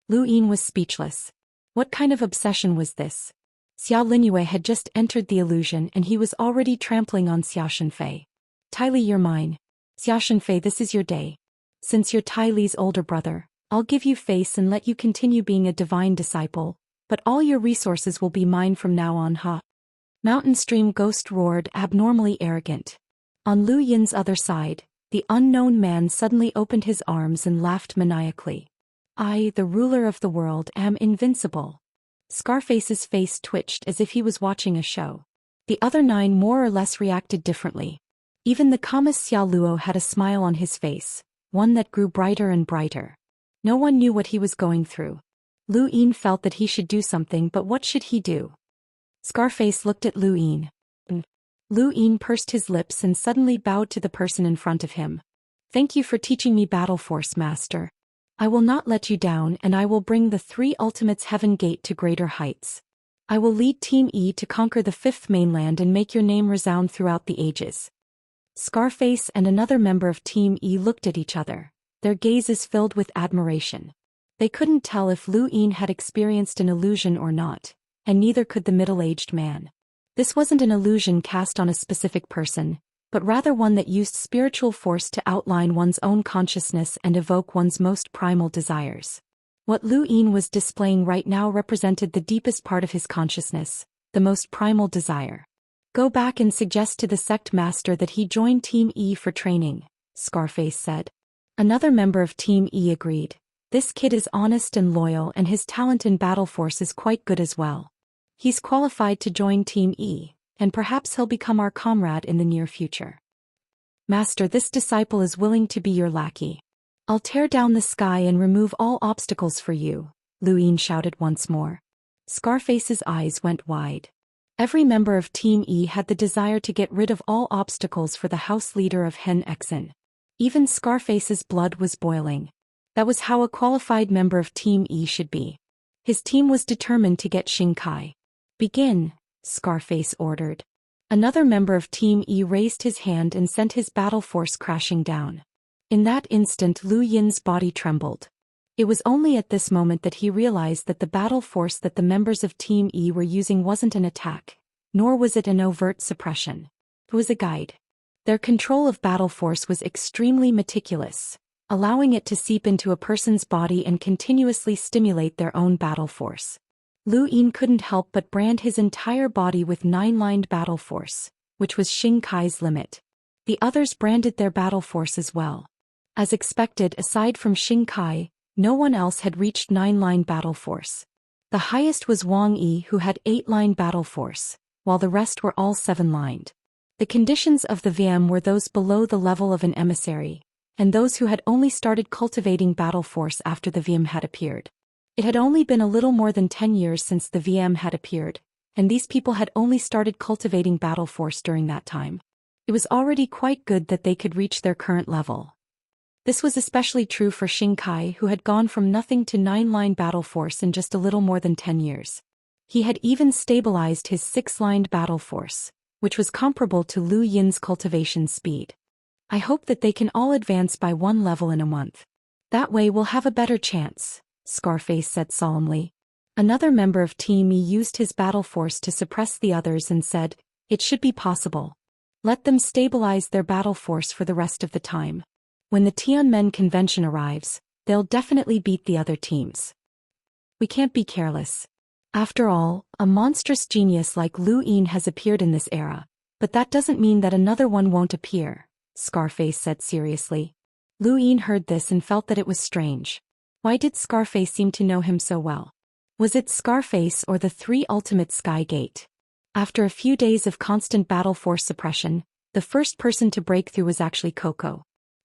[SPEAKER 1] Lu Yin was speechless. What kind of obsession was this? Xia Linyue had just entered the illusion and he was already trampling on Xianxia. "Tai Li, you're mine. Xianxia, this is your day. Since you're Tai Li's older brother, I'll give you face and let you continue being a divine disciple, but all your resources will be mine from now on, ha." Mountain Stream Ghost roared, abnormally arrogant. On Lu Yin's other side, the unknown man suddenly opened his arms and laughed maniacally. "I, the ruler of the world, am invincible." Scarface's face twitched as if he was watching a show. The other 9 more or less reacted differently. Even the calmest Xia Luo had a smile on his face, one that grew brighter and brighter. No one knew what he was going through. Lu Yin felt that he should do something, but what should he do? Scarface looked at Lu Yin. Lu Yin pursed his lips and suddenly bowed to the person in front of him. Thank you for teaching me battle force, master. I will not let you down, and I will bring the 3 Ultimates Heaven Gate to greater heights. I will lead Team E to conquer the 5th mainland and make your name resound throughout the ages. Scarface and another member of Team E looked at each other, their gazes filled with admiration. They couldn't tell if Lu Yin had experienced an illusion or not, and neither could the middle-aged man. This wasn't an illusion cast on a specific person, but rather one that used spiritual force to outline one's own consciousness and evoke one's most primal desires. What Lu Yin was displaying right now represented the deepest part of his consciousness, the most primal desire. Go back and suggest to the sect master that he join Team E for training, Scarface said. Another member of Team E agreed. This kid is honest and loyal, and his talent in battle force is quite good as well. He's qualified to join Team E, and perhaps he'll become our comrade in the near future. Master, this disciple is willing to be your lackey. I'll tear down the sky and remove all obstacles for you, Lu Yin shouted once more. Scarface's eyes went wide. Every member of Team E had the desire to get rid of all obstacles for the house leader of Hen Exen. Even Scarface's blood was boiling. That was how a qualified member of Team E should be. His team was determined to get Xianxia. Begin, Scarface ordered. Another member of Team E raised his hand and sent his battle force crashing down. In that instant, Lu Yin's body trembled. It was only at this moment that he realized that the battle force that the members of Team E were using wasn't an attack, nor was it an overt suppression. It was a guide. Their control of battle force was extremely meticulous, allowing it to seep into a person's body and continuously stimulate their own battle force. Lu Yin couldn't help but brand his entire body with 9-lined battle force, which was Xianxia's limit. The others branded their battle force as well. As expected, aside from Xianxia, no one else had reached 9-line battle force. The highest was Wang Yi, who had 8-line battle force, while the rest were all 7-lined. The conditions of the VM were those below the level of an emissary, and those who had only started cultivating battle force after the VM had appeared. It had only been a little more than 10 years since the VM had appeared, and these people had only started cultivating battle force during that time. It was already quite good that they could reach their current level. This was especially true for Xianxia, who had gone from nothing to 9-line battle force in just a little more than 10 years. He had even stabilized his 6-lined battle force, which was comparable to Lu Yin's cultivation speed. I hope that they can all advance by 1 level in a month. That way we'll have a better chance, Scarface said solemnly. Another member of Team E used his battle force to suppress the others and said, it should be possible. Let them stabilize their battle force for the rest of the time. When the Tianmen convention arrives, they'll definitely beat the other teams. We can't be careless. After all, a monstrous genius like Lu Yin has appeared in this era, but that doesn't mean that another one won't appear, Scarface said seriously. Lu Yin heard this and felt that it was strange. Why did Scarface seem to know him so well? Was it Scarface or the 3 Ultimate Sky Gate? After a few days of constant battle force suppression, the first person to break through was actually Coco.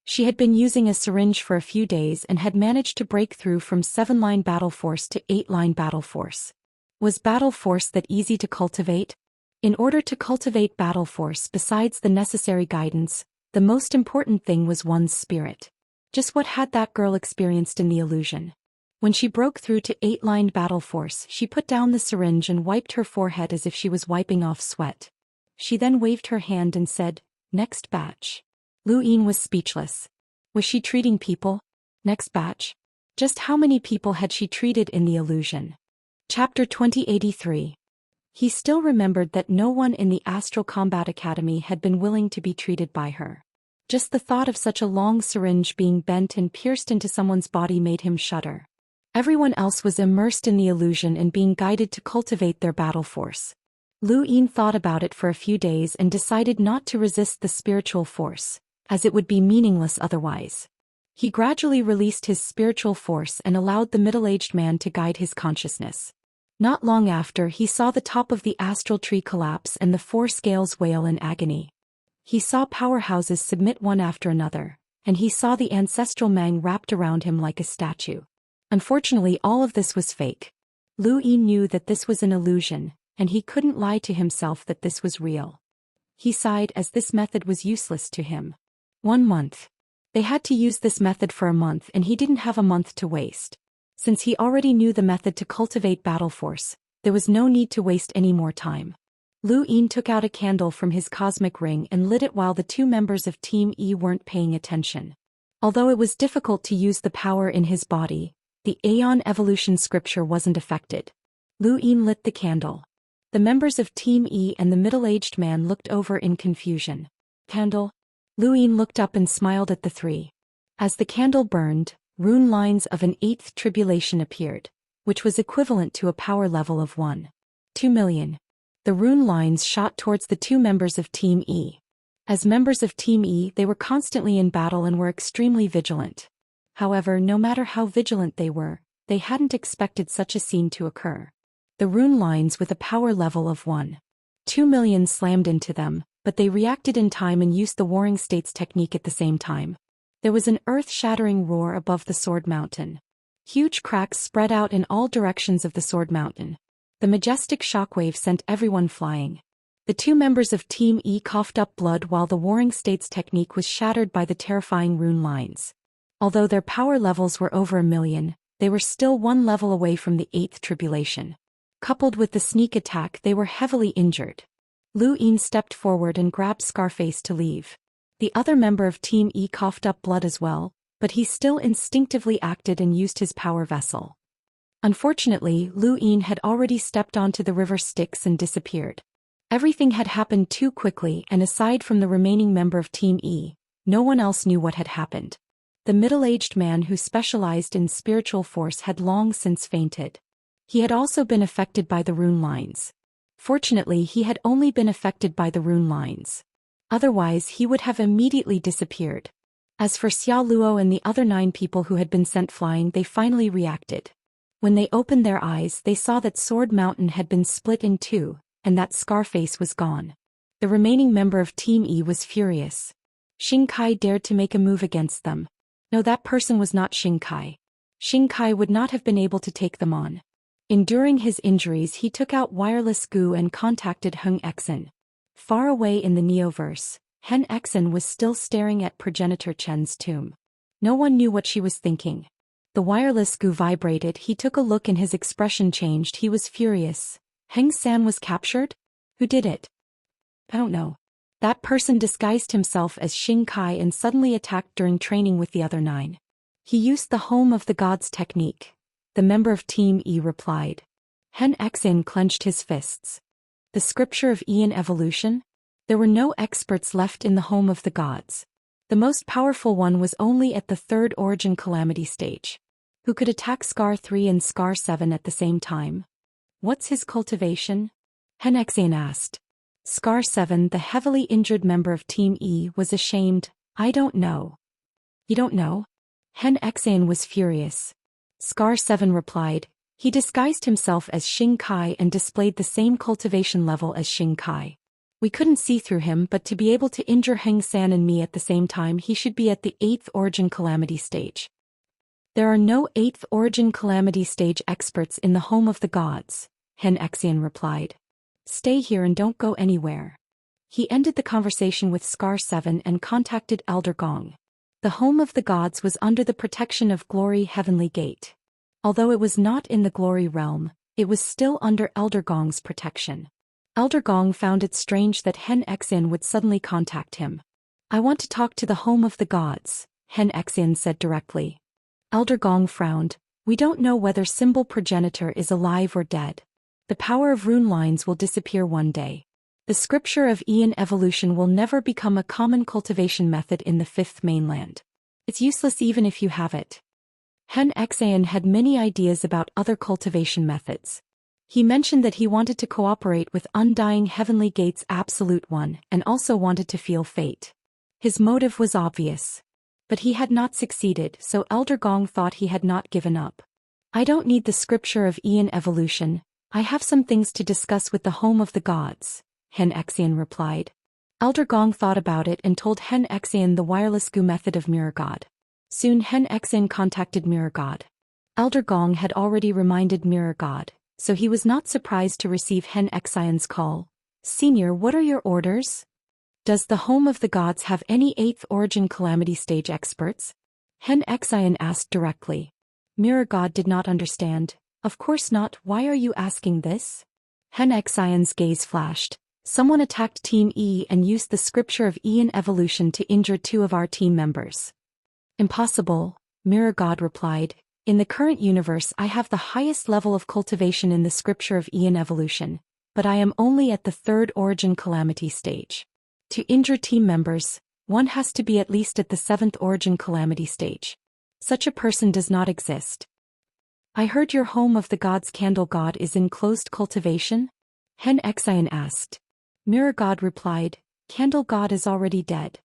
[SPEAKER 1] She had been using a syringe for a few days and had managed to break through from 7-line battle force to 8-line battle force. Was battle force that easy to cultivate? In order to cultivate battle force, besides the necessary guidance, the most important thing was one's spirit. Just what had that girl experienced in the illusion? When she broke through to 8-lined battle force, she put down the syringe and wiped her forehead as if she was wiping off sweat. She then waved her hand and said, "Next batch." Lu Yin was speechless. Was she treating people? Next batch? Just how many people had she treated in the illusion? Chapter 2083. He still remembered that no one in the Astral Combat Academy had been willing to be treated by her. Just the thought of such a long syringe being bent and pierced into someone's body made him shudder. Everyone else was immersed in the illusion and being guided to cultivate their battle force. Lu Yin thought about it for a few days and decided not to resist the spiritual force, as it would be meaningless otherwise. He gradually released his spiritual force and allowed the middle-aged man to guide his consciousness. Not long after, he saw the top of the astral tree collapse and the 4 scales wail in agony. He saw powerhouses submit one after another, and he saw the ancestral Mang wrapped around him like a statue. Unfortunately, all of this was fake. Lu Yin knew that this was an illusion, and he couldn't lie to himself that this was real. He sighed as this method was useless to him. 1 month. They had to use this method for a month, and he didn't have a month to waste. Since he already knew the method to cultivate battle force, there was no need to waste any more time. Lu Yin took out a candle from his cosmic ring and lit it while the 2 members of Team E weren't paying attention. Although it was difficult to use the power in his body, the Aeon evolution scripture wasn't affected. Lu Yin lit the candle. The members of Team E and the middle-aged man looked over in confusion. Candle? Lu Yin looked up and smiled at the 3. As the candle burned, rune lines of an 8th tribulation appeared, which was equivalent to a power level of 1.2 million. The rune lines shot towards the 2 members of Team E. As members of Team E, they were constantly in battle and were extremely vigilant. However, no matter how vigilant they were, they hadn't expected such a scene to occur. The rune lines with a power level of 1.2 million slammed into them, but they reacted in time and used the Warring States technique at the same time. There was an earth-shattering roar above the Sword Mountain. Huge cracks spread out in all directions of the Sword Mountain. The majestic shockwave sent everyone flying. The 2 members of Team E coughed up blood while the Warring States technique was shattered by the terrifying rune lines. Although their power levels were over 1 million, they were still 1 level away from the 8th tribulation. Coupled with the sneak attack, they were heavily injured. Lu Yin stepped forward and grabbed Scarface to leave. The other member of Team E coughed up blood as well, but he still instinctively acted and used his power vessel. Unfortunately, Lu Yin had already stepped onto the river Styx and disappeared. Everything had happened too quickly, and aside from the remaining member of Team E, no one else knew what had happened. The middle-aged man who specialized in spiritual force had long since fainted. He had also been affected by the rune lines. Fortunately, he had only been affected by the rune lines. Otherwise, he would have immediately disappeared. As for Xia Luo and the other 9 people who had been sent flying, they finally reacted. When they opened their eyes, they saw that Sword Mountain had been split in 2, and that Scarface was gone. The remaining member of Team E was furious. Xing Kai dared to make a move against them. No, that person was not Xing Kai. Xing Kai would not have been able to take them on. Enduring his injuries, he took out wireless goo and contacted Heng Exen. Far away in the Neoverse, Heng Exen was still staring at progenitor Chen's tomb. No one knew what she was thinking. The wireless goo vibrated. He took a look and his expression changed. He was furious. Heng San was captured? Who did it? I don't know. That person disguised himself as Xing Kai and suddenly attacked during training with the other 9. He used the Home of the Gods technique. The member of Team E replied. Heng Exen clenched his fists. The scripture of Aeon evolution? There were no experts left in the Home of the Gods. The most powerful one was only at the 3rd origin calamity stage. Who could attack Scar 3 and Scar 7 at the same time? What's his cultivation? Heng Exen asked. Scar 7, the heavily injured member of Team E, was ashamed. I don't know. You don't know? Heng Exen was furious. Scar 7 replied. He disguised himself as Xing Kai and displayed the same cultivation level as Xing Kai. We couldn't see through him, but to be able to injure Heng San and me at the same time, he should be at the 8th origin calamity stage. There are no 8th origin calamity stage experts in the Home of the Gods, Heng Exen replied. Stay here and don't go anywhere. He ended the conversation with Scar 7 and contacted Elder Gong. The Home of the Gods was under the protection of Glory Heavenly Gate. Although it was not in the Glory Realm, it was still under Elder Gong's protection. Elder Gong found it strange that Heng Exen would suddenly contact him. I want to talk to the Home of the Gods, Heng Exen said directly. Elder Gong frowned. We don't know whether symbol progenitor is alive or dead. The power of rune lines will disappear one day. The scripture of Aeon evolution will never become a common cultivation method in the 5th mainland. It's useless even if you have it. Heng Exen had many ideas about other cultivation methods. He mentioned that he wanted to cooperate with Undying Heavenly Gate's Absolute One and also wanted to feel fate. His motive was obvious. But he had not succeeded, so Elder Gong thought he had not given up. I don't need the scripture of Aeon evolution. I have some things to discuss with the Home of the Gods, Heng Exen replied. Elder Gong thought about it and told Hen Xian the wireless Gu method of Mirror God. Soon Hen Xian contacted Mirror God. Elder Gong had already reminded Mirror God, so he was not surprised to receive Hen Xian's call. Senior, what are your orders? Does the home of the gods have any 8th origin calamity stage experts? Hen Xian asked directly. Mirror God did not understand. Of course not, why are you asking this? Hen Xian's gaze flashed. Someone attacked Team E and used the scripture of Ian evolution to injure 2 of our team members. Impossible, Mirror God replied. In the current universe I have the highest level of cultivation in the scripture of Ian evolution, but I am only at the 3rd origin calamity stage. To injure team members, one has to be at least at the 7th origin calamity stage. Such a person does not exist. I heard your home of the gods Candle God is in closed cultivation? Hen Xian asked. Mirror God replied, Candle God is already dead.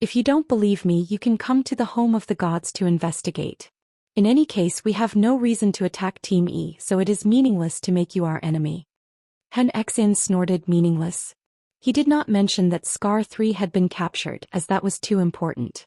[SPEAKER 1] If you don't believe me, you can come to the home of the gods to investigate. In any case, we have no reason to attack Team E, so it is meaningless to make you our enemy. Hen Xian snorted, meaningless. He did not mention that Scar 3 had been captured, as that was too important.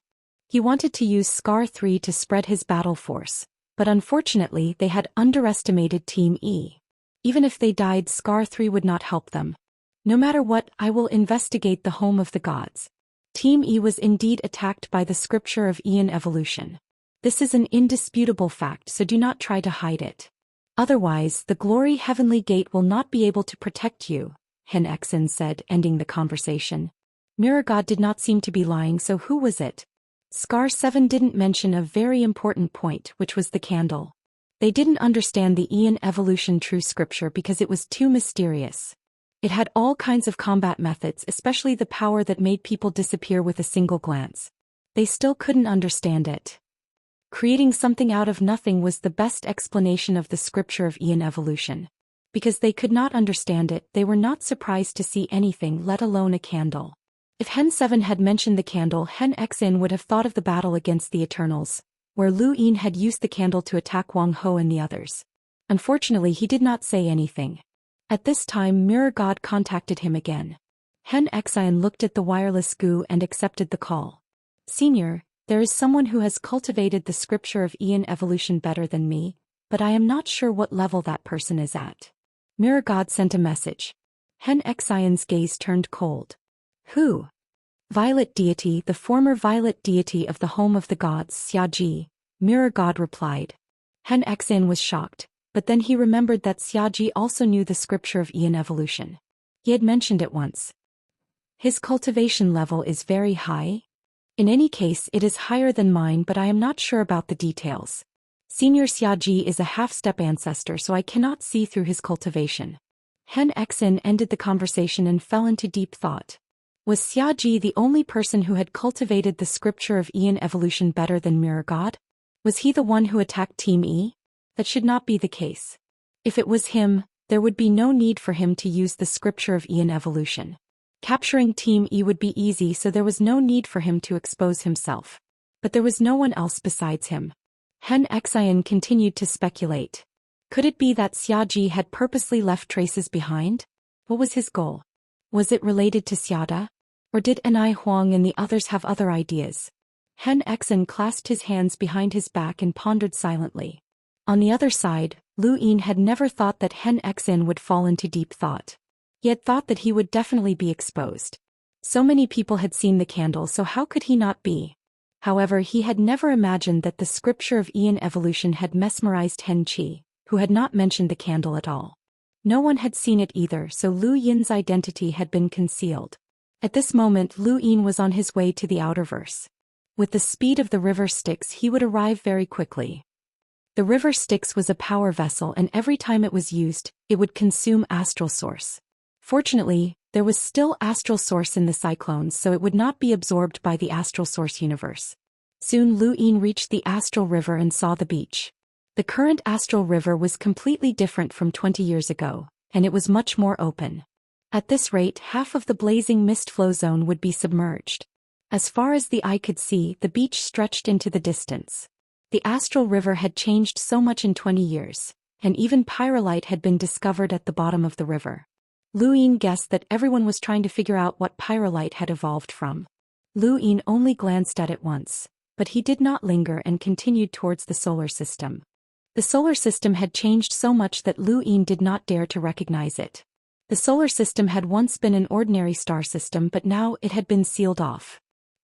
[SPEAKER 1] He wanted to use Scar 3 to spread his battle force, but unfortunately they had underestimated Team E. Even if they died, Scar 3 would not help them. No matter what, I will investigate the home of the gods. Team E was indeed attacked by the scripture of Ian evolution. This is an indisputable fact, so do not try to hide it. Otherwise, the glory heavenly gate will not be able to protect you, Hen Xian said, ending the conversation. Mirror God did not seem to be lying, so who was it? Scar 7 didn't mention a very important point, which was the candle. They didn't understand the Ian evolution true scripture because it was too mysterious. It had all kinds of combat methods, especially the power that made people disappear with a single glance. They still couldn't understand it. Creating something out of nothing was the best explanation of the scripture of Ian evolution. Because they could not understand it, they were not surprised to see anything, let alone a candle. If Hen 7 had mentioned the candle, Hen Xian would have thought of the battle against the Eternals, where Lu Yin had used the candle to attack Wang Ho and the others. Unfortunately, he did not say anything. At this time, Mirror God contacted him again. Hen Xian looked at the wireless Gu and accepted the call. Senior, there is someone who has cultivated the scripture of Ian evolution better than me, but I am not sure what level that person is at. Mirror God sent a message. Hen Xian's gaze turned cold. Who? Violet deity, the former violet deity of the home of the gods, Xiaji, Mirror God replied. Hen Xian was shocked, but then he remembered that Xiaji also knew the scripture of Ian evolution. He had mentioned it once. His cultivation level is very high? In any case, it is higher than mine, but I am not sure about the details. Senior Xiaji is a half-step ancestor, so I cannot see through his cultivation. Hen Xian ended the conversation and fell into deep thought. Was Xiaji the only person who had cultivated the scripture of Ian evolution better than Mirror God? Was he the one who attacked Team E? That should not be the case. If it was him, there would be no need for him to use the scripture of Ian evolution. Capturing Team E would be easy, so there was no need for him to expose himself. But there was no one else besides him. Hen Xian continued to speculate. Could it be that Xiaji had purposely left traces behind? What was his goal? Was it related to Xiada? Or did Enai Huang and the others have other ideas? Hen Xian clasped his hands behind his back and pondered silently. On the other side, Lu Yin had never thought that Hen Xian would fall into deep thought. He had thought that he would definitely be exposed. So many people had seen the candle, so how could he not be? However, he had never imagined that the scripture of Ian evolution had mesmerized Hen Qi, who had not mentioned the candle at all. No one had seen it either, so Lu Yin's identity had been concealed. At this moment, Lu Yin was on his way to the Outerverse. With the speed of the river Styx, he would arrive very quickly. The river Styx was a power vessel, and every time it was used, it would consume astral source. Fortunately, there was still astral source in the cyclones, so it would not be absorbed by the astral source universe. Soon Lu Yin reached the astral river and saw the beach. The current astral river was completely different from 20 years ago, and it was much more open. At this rate, half of the blazing mist flow zone would be submerged. As far as the eye could see, the beach stretched into the distance. The astral river had changed so much in 20 years, and even pyrolite had been discovered at the bottom of the river. Lu Yin guessed that everyone was trying to figure out what pyrolite had evolved from. Lu Yin only glanced at it once, but he did not linger and continued towards the solar system. The solar system had changed so much that Lu Yin did not dare to recognize it. The solar system had once been an ordinary star system, but now it had been sealed off.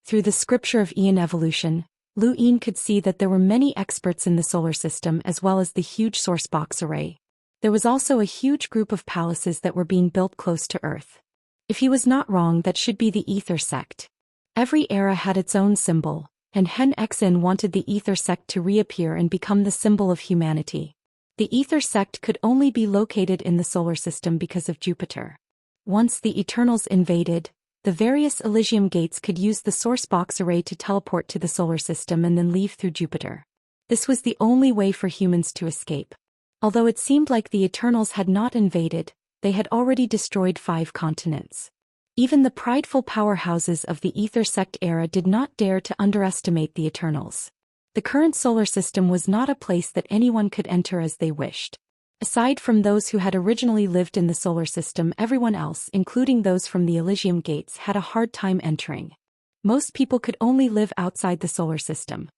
[SPEAKER 1] Through the scripture of Aeon evolution, Lu Yin could see that there were many experts in the solar system as well as the huge source box array. There was also a huge group of palaces that were being built close to Earth. If he was not wrong, that should be the Ether sect. Every era had its own symbol, and Hen Xin wanted the Ether sect to reappear and become the symbol of humanity. The Ether sect could only be located in the solar system because of Jupiter. Once the Eternals invaded, the various Elysium gates could use the source box array to teleport to the solar system and then leave through Jupiter. This was the only way for humans to escape. Although it seemed like the Eternals had not invaded, they had already destroyed 5 continents. Even the prideful powerhouses of the Ether sect era did not dare to underestimate the Eternals. The current solar system was not a place that anyone could enter as they wished. Aside from those who had originally lived in the solar system, everyone else, including those from the Elysium gates, had a hard time entering. Most people could only live outside the solar system.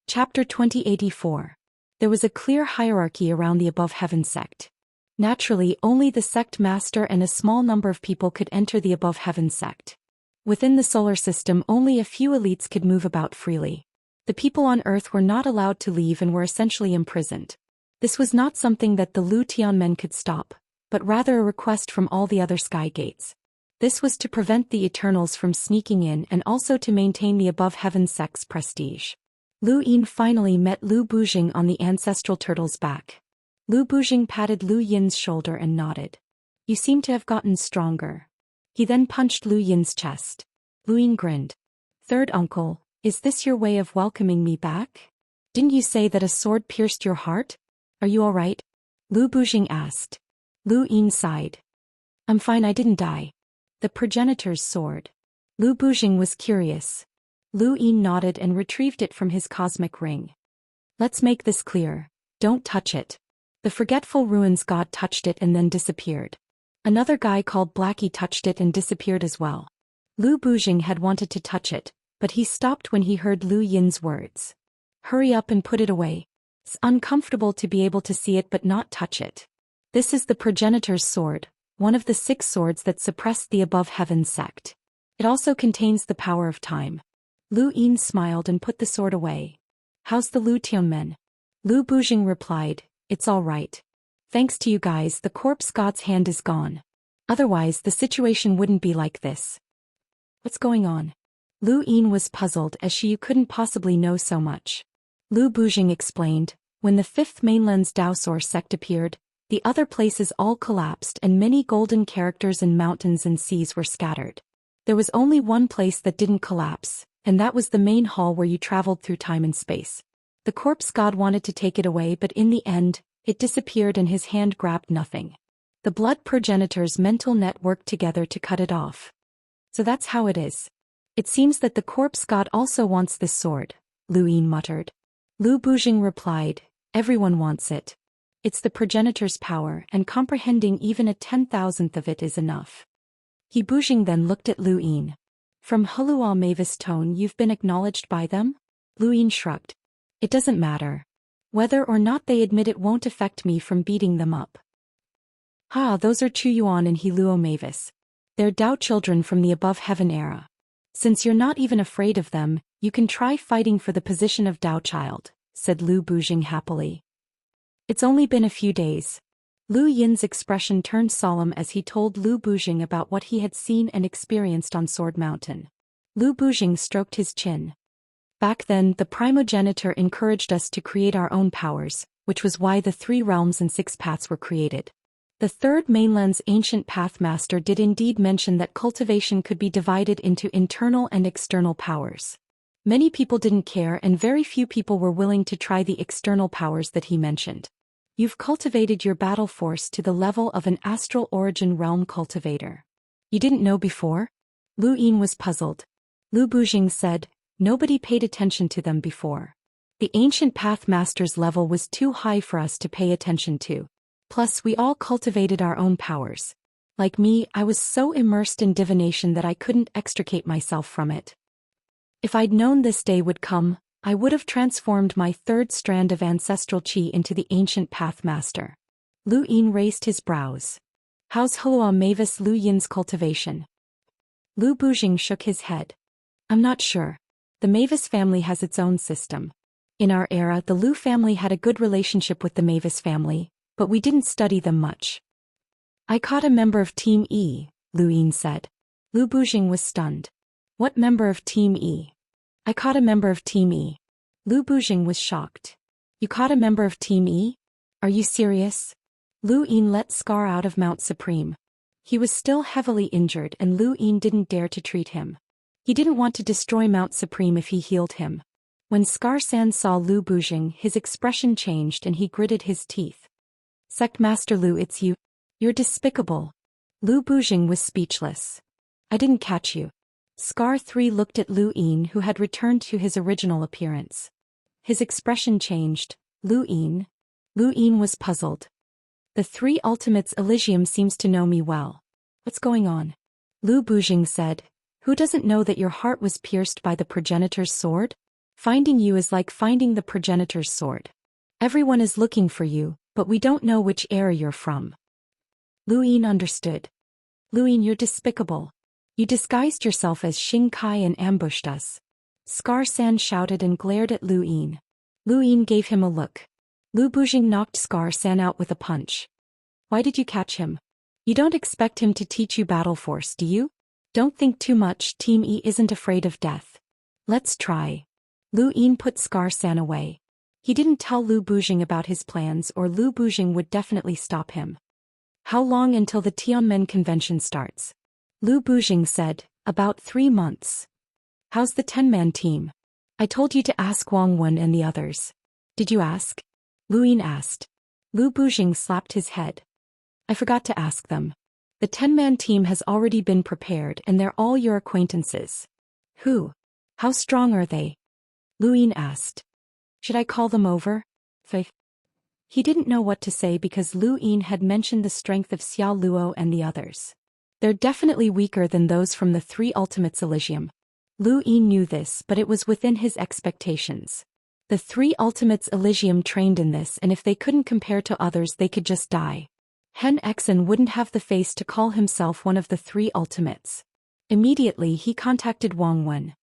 [SPEAKER 1] Chapter 2084. There was a clear hierarchy around the Above Heaven sect. Naturally, only the sect master and a small number of people could enter the Above Heaven sect. Within the solar system, only a few elites could move about freely. The people on Earth were not allowed to leave and were essentially imprisoned. This was not something that the Lu Tianmen could stop, but rather a request from all the other sky gates. This was to prevent the Eternals from sneaking in and also to maintain the Above Heaven sect's prestige. Lu Yin finally met Lu Bujing on the ancestral turtle's back. Lu Bujing patted Lu Yin's shoulder and nodded. "You seem to have gotten stronger." He then punched Lu Yin's chest. Lu Yin grinned. "Third uncle, is this your way of welcoming me back? Didn't you say that a sword pierced your heart? Are you all right?" Lu Bujing asked. Lu Yin sighed. "I'm fine, I didn't die." "The progenitor's sword." Lu Bujing was curious. Lu Yin nodded and retrieved it from his cosmic ring. "Let's make this clear. Don't touch it." The forgetful ruins god touched it and then disappeared. Another guy called Blackie touched it and disappeared as well. Lu Bujing had wanted to touch it, but he stopped when he heard Lu Yin's words. "Hurry up and put it away. It's uncomfortable to be able to see it but not touch it. This is the progenitor's sword, one of the 6 swords that suppressed the Above Heaven sect. It also contains the power of time." Lu Yin smiled and put the sword away. "How's the Lu Tianmen?" Lu Bujing replied, "It's all right. Thanks to you guys, the corpse god's hand is gone. Otherwise the situation wouldn't be like this." "What's going on?" Lu Yin was puzzled as she couldn't possibly know so much. Lu Bujing explained, "When the 5th mainland's Daoist sect appeared, the other places all collapsed and many golden characters and mountains and seas were scattered. There was only one place that didn't collapse, and that was the main hall where you traveled through time and space. The corpse god wanted to take it away, but in the end, it disappeared and his hand grabbed nothing. The blood progenitor's mental net worked together to cut it off. So that's how it is. It seems that the corpse god also wants this sword," Lu Yin muttered. Lu Bujing replied, "Everyone wants it. It's the progenitor's power, and comprehending even a 10,000th of it is enough." He Bujing then looked at Lu Yin. "From Hulua Mavis tone, you've been acknowledged by them?" Lu Yin shrugged. "It doesn't matter. Whether or not they admit it won't affect me from beating them up." Those are Chu Yuan and Heluo Mavis. They're Dao children from the Above Heaven era. Since you're not even afraid of them, you can try fighting for the position of Dao child," said Lu Bujing happily. "It's only been a few days." Lu Yin's expression turned solemn as he told Lu Bujing about what he had seen and experienced on Sword Mountain. Lu Bujing stroked his chin. "Back then, the primogenitor encouraged us to create our own powers, which was why the 3 realms and 6 paths were created. The 3rd mainland's ancient pathmaster did indeed mention that cultivation could be divided into internal and external powers. Many people didn't care and very few people were willing to try the external powers that he mentioned. You've cultivated your battle force to the level of an astral origin realm cultivator. You didn't know before?" Lu Yin was puzzled. Lu Bujing said, "Nobody paid attention to them before. The ancient pathmaster's level was too high for us to pay attention to. Plus we all cultivated our own powers. Like me, I was so immersed in divination that I couldn't extricate myself from it. If I'd known this day would come, I would have transformed my third strand of ancestral qi into the ancient Pathmaster. Lu Yin raised his brows. How's Hua Mavis Lu Yin's cultivation? Lu Bujing shook his head. I'm not sure. The Mavis family has its own system. In our era, the Lu family had a good relationship with the Mavis family, but we didn't study them much. I caught a member of Team E, Lu Yin said. Lu Bujing was stunned. What member of Team E? I caught a member of Team E. Lu Bujing was shocked. You caught a member of Team E? Are you serious? Lu Yin let Scar out of Mount Supreme. He was still heavily injured and Lu Yin didn't dare to treat him. He didn't want to destroy Mount Supreme if he healed him. When Scar San saw Lu Bujing, his expression changed and he gritted his teeth. Sect Master Lu, it's you. You're despicable. Lu Bujing was speechless. I didn't catch you. Scar 3 looked at Lu Yin, who had returned to his original appearance. His expression changed. Lu Yin? Lu Yin was puzzled. The 3 Ultimates Elysium seems to know me well. What's going on? Lu Bujing said. Who doesn't know that your heart was pierced by the progenitor's sword? Finding you is like finding the progenitor's sword. Everyone is looking for you, but we don't know which era you're from. Lu Yin understood. Lu Yin, you're despicable. You disguised yourself as Xing Kai and ambushed us. Scar San shouted and glared at Lu Yin. Lu Yin gave him a look. Lu Bujing knocked Scar San out with a punch. Why did you catch him? You don't expect him to teach you battle force, do you? Don't think too much, Team E isn't afraid of death. Let's try. Lu Yin put Scar San away. He didn't tell Lu Bujing about his plans or Lu Bujing would definitely stop him. How long until the Tianmen convention starts? Lu Bujing said, about 3 months. How's the 10-man team? I told you to ask Wang Wen and the others. Did you ask? Lu Yin asked. Lu Bujing slapped his head. I forgot to ask them. The 10-man team has already been prepared and they're all your acquaintances. Who? How strong are they? Lu Yin asked. Should I call them over? He didn't know what to say because Lu Yin had mentioned the strength of Xiao Luo and the others. They're definitely weaker than those from the 3 Ultimates Elysium. Lu Yin knew this, but it was within his expectations. The 3 Ultimates Elysium trained in this, and if they couldn't compare to others they could just die. Hen Exen wouldn't have the face to call himself one of the 3 Ultimates. Immediately he contacted Wang Wen.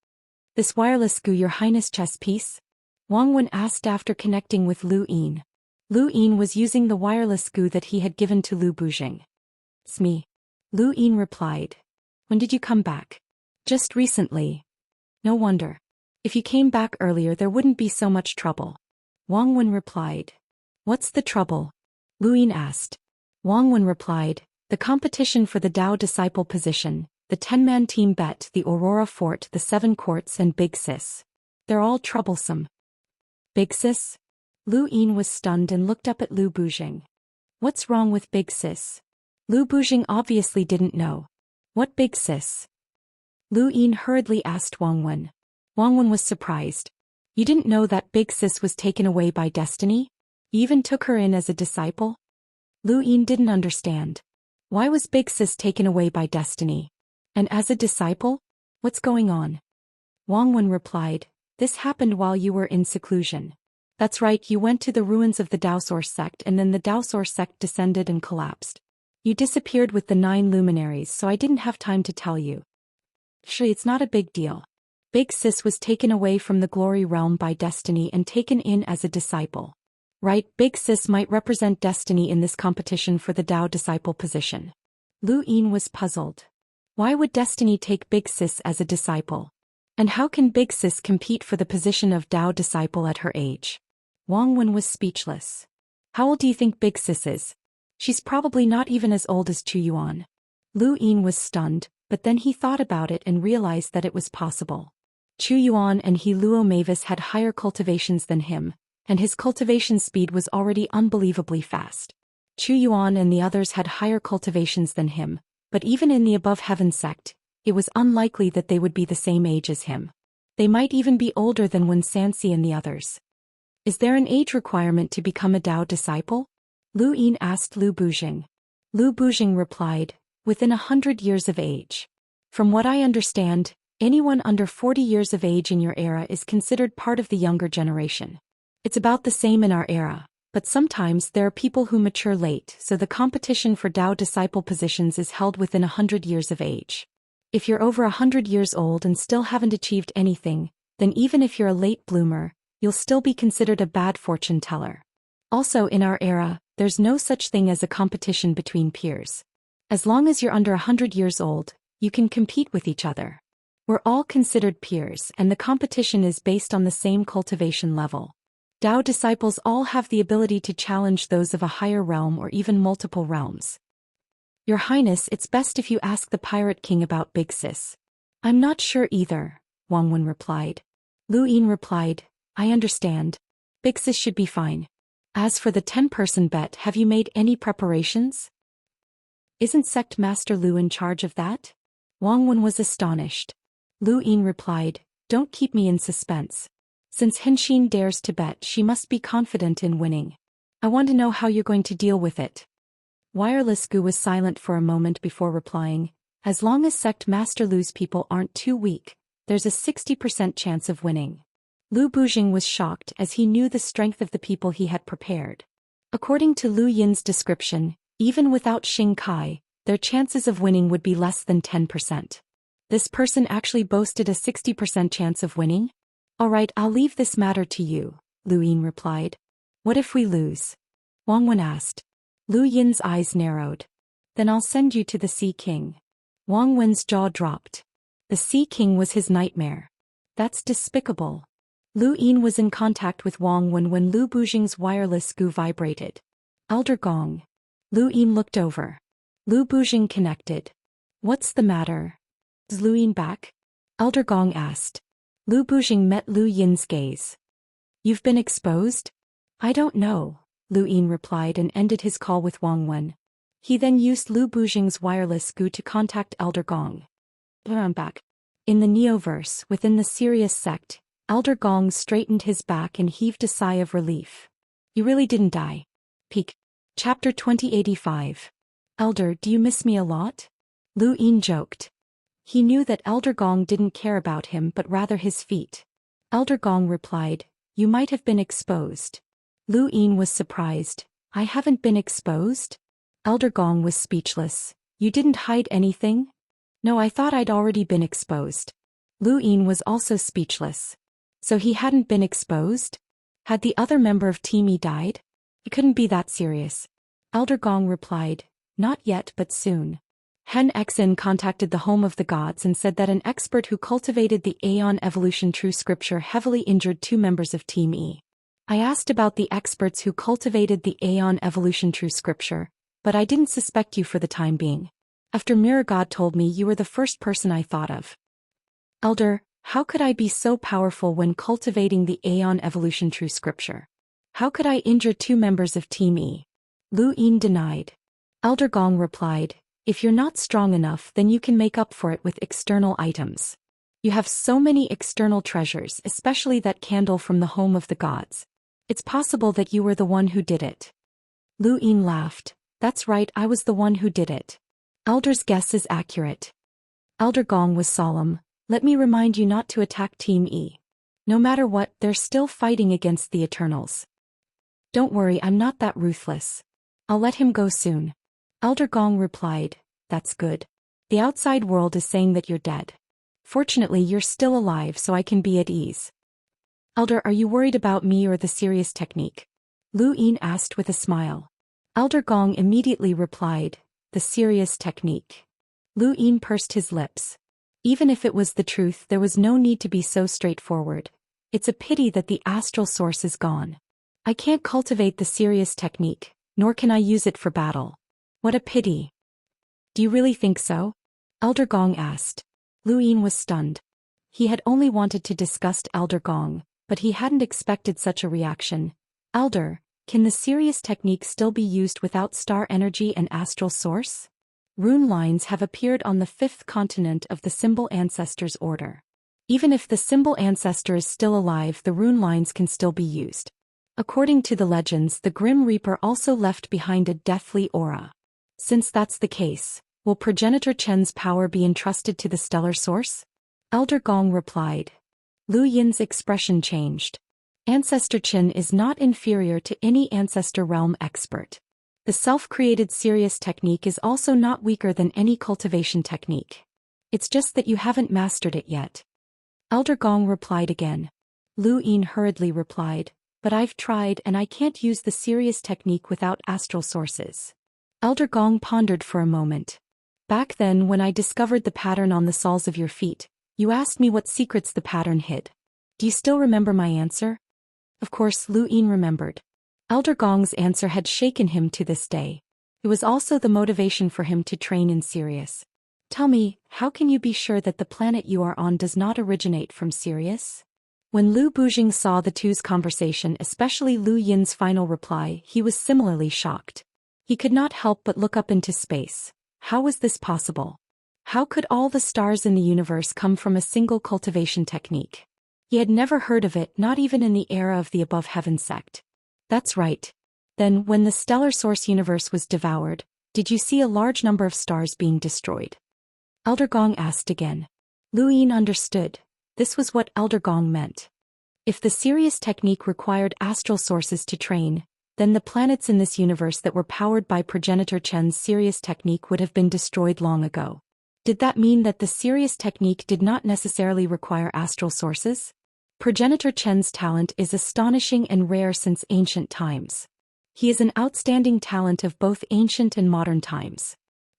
[SPEAKER 1] This wireless Gu Your Highness chess piece? Wang Wen asked after connecting with Lu Yin. Lu Yin was using the wireless Gu that he had given to Lu Bujing. It's me. Lu Yin replied. When did you come back? Just recently. No wonder. If you came back earlier there wouldn't be so much trouble. Wang Wen replied. What's the trouble? Lu Yin asked. Wang Wen replied, the competition for the Dao disciple position, the 10-man team bet, the Aurora Fort, the 7 courts and Big Sis. They're all troublesome. Big Sis? Lu Yin was stunned and looked up at Lu Bujing. What's wrong with Big Sis? Lu Bujing obviously didn't know. What Big Sis? Lu Yin hurriedly asked Wang Wen. Wang Wen was surprised. You didn't know that Big Sis was taken away by destiny? You even took her in as a disciple? Lu Yin didn't understand. Why was Big Sis taken away by destiny? And as a disciple? What's going on? Wang Wen replied, this happened while you were in seclusion. That's right, you went to the ruins of the Daoist sect and then the Daoist sect descended and collapsed. You disappeared with the 9 luminaries, so I didn't have time to tell you. It's not a big deal. Big Sis was taken away from the glory realm by destiny and taken in as a disciple. Right, Big Sis might represent destiny in this competition for the Dao disciple position. Lu Yin was puzzled. Why would destiny take Big Sis as a disciple? And how can Big Sis compete for the position of Dao disciple at her age? Wang Wen was speechless. How old do you think Big Sis is? She's probably not even as old as Chu Yuan. Lu Yin was stunned, but then he thought about it and realized that it was possible. Chu Yuan and He Luo Mavis had higher cultivations than him, and his cultivation speed was already unbelievably fast. Chu Yuan and the others had higher cultivations than him, but even in the above heaven sect, it was unlikely that they would be the same age as him. They might even be older than Wen Sanxi and the others. Is there an age requirement to become a Dao disciple? Lu Yin asked Lu Bujing. Lu Bujing replied, Within 100 years of age. From what I understand, anyone under 40 years of age in your era is considered part of the younger generation. It's about the same in our era, but sometimes there are people who mature late, so the competition for Dao disciple positions is held within 100 years of age. If you're over 100 years old and still haven't achieved anything, then even if you're a late bloomer, you'll still be considered a bad fortune teller. Also in our era, there's no such thing as a competition between peers. As long as you're under 100 years old, you can compete with each other. We're all considered peers, and the competition is based on the same cultivation level. Dao disciples all have the ability to challenge those of a higher realm or even multiple realms. Your Highness, it's best if you ask the Pirate King about Big Sis. I'm not sure either, Wang Wen replied. Lu Yin replied, I understand. Big Sis should be fine. As for the 10-person bet, have you made any preparations? Isn't Sect Master Lu in charge of that? Wang Wen was astonished. Lu Yin replied, don't keep me in suspense. Since Henshin dares to bet, she must be confident in winning. I want to know how you're going to deal with it. Wireless Gu was silent for a moment before replying, as long as Sect Master Lu's people aren't too weak, there's a 60% chance of winning. Lu Bujing was shocked as he knew the strength of the people he had prepared. According to Lu Yin's description, even without Xing Kai, their chances of winning would be less than 10%. This person actually boasted a 60% chance of winning? Alright, I'll leave this matter to you, Lu Yin replied. What if we lose? Wang Wen asked. Lu Yin's eyes narrowed. Then I'll send you to the Sea King. Wang Wen's jaw dropped. The Sea King was his nightmare. That's despicable. Lu Yin was in contact with Wang Wen when Lu Bujing's wireless Gu vibrated. Elder Gong. Lu Yin looked over. Lu Bujing connected. What's the matter? Is Lu Yin back? Elder Gong asked. Lu Bujing met Lu Yin's gaze. You've been exposed? I don't know, Lu Yin replied and ended his call with Wang Wen. He then used Lu Bujing's wireless Gu to contact Elder Gong. I'm back. In the Neoverse, within the Sirius sect, Elder Gong straightened his back and heaved a sigh of relief. You really didn't die. Peak. Chapter 2085. Elder, do you miss me a lot? Lu Yin joked. He knew that Elder Gong didn't care about him but rather his feet. Elder Gong replied, you might have been exposed. Lu Yin was surprised. I haven't been exposed? Elder Gong was speechless. You didn't hide anything? No, I thought I'd already been exposed. Lu Yin was also speechless. So he hadn't been exposed? Had the other member of Team E died? It couldn't be that serious. Elder Gong replied, not yet but soon. Hen Xin contacted the Home of the Gods and said that an expert who cultivated the Aeon Evolution True Scripture heavily injured 2 members of Team E. I asked about the experts who cultivated the Aeon Evolution True Scripture, but I didn't suspect you for the time being. After Mirror God told me, you were the first person I thought of. Elder, how could I be so powerful when cultivating the Aeon Evolution True Scripture? How could I injure 2 members of Team E? Lu Yin denied. Elder Gong replied, if you're not strong enough, then you can make up for it with external items. You have so many external treasures, especially that candle from the Home of the Gods. It's possible that you were the one who did it. Lu Yin laughed. That's right, I was the one who did it. Elder's guess is accurate. Elder Gong was solemn. Let me remind you not to attack Team E. No matter what, they're still fighting against the Eternals. Don't worry, I'm not that ruthless. I'll let him go soon. Elder Gong replied, that's good. The outside world is saying that you're dead. Fortunately, you're still alive, so I can be at ease. Elder, are you worried about me or the serious technique? Lu Yin asked with a smile. Elder Gong immediately replied, the serious technique. Lu Yin pursed his lips. Even if it was the truth, there was no need to be so straightforward. It's a pity that the astral source is gone. I can't cultivate the serious technique, nor can I use it for battle. What a pity. Do you really think so? Elder Gong asked. Lu Yin was stunned. He had only wanted to disgust Elder Gong, but he hadn't expected such a reaction. Elder, can the serious technique still be used without star energy and astral source? Rune lines have appeared on the 5th continent of the Symbol Ancestors Order. Even if the Symbol Ancestor is still alive, the rune lines can still be used. According to the legends, the Grim Reaper also left behind a deathly aura. Since that's the case, Will Progenitor Chen's power be entrusted to the stellar source? Elder Gong replied. Lu Yin's expression changed. Ancestor Chen is not inferior to any ancestor realm expert. The self-created Sirius technique is also not weaker than any cultivation technique. It's just that you haven't mastered it yet. Elder Gong replied again. Lu Yin hurriedly replied, but I've tried and I can't use the Sirius technique without astral sources. Elder Gong pondered for a moment. Back then when I discovered the pattern on the soles of your feet, you asked me what secrets the pattern hid. Do you still remember my answer? Of course, Lu Yin remembered. Elder Gong's answer had shaken him to this day. It was also the motivation for him to train in Sirius. Tell me, how can you be sure that the planet you are on does not originate from Sirius? When Lu Bujing saw the two's conversation, especially Lu Yin's final reply, he was similarly shocked. He could not help but look up into space. How was this possible? How could all the stars in the universe come from a single cultivation technique? He had never heard of it, not even in the era of the Above Heaven sect. That's right. Then, when the stellar source universe was devoured, did you see a large number of stars being destroyed? Elder Gong asked again. Lu Yin understood. This was what Elder Gong meant. If the Sirius technique required astral sources to train, then the planets in this universe that were powered by Progenitor Chen's Sirius technique would have been destroyed long ago. Did that mean that the Sirius technique did not necessarily require astral sources? Progenitor Chen's talent is astonishing and rare since ancient times. He is an outstanding talent of both ancient and modern times.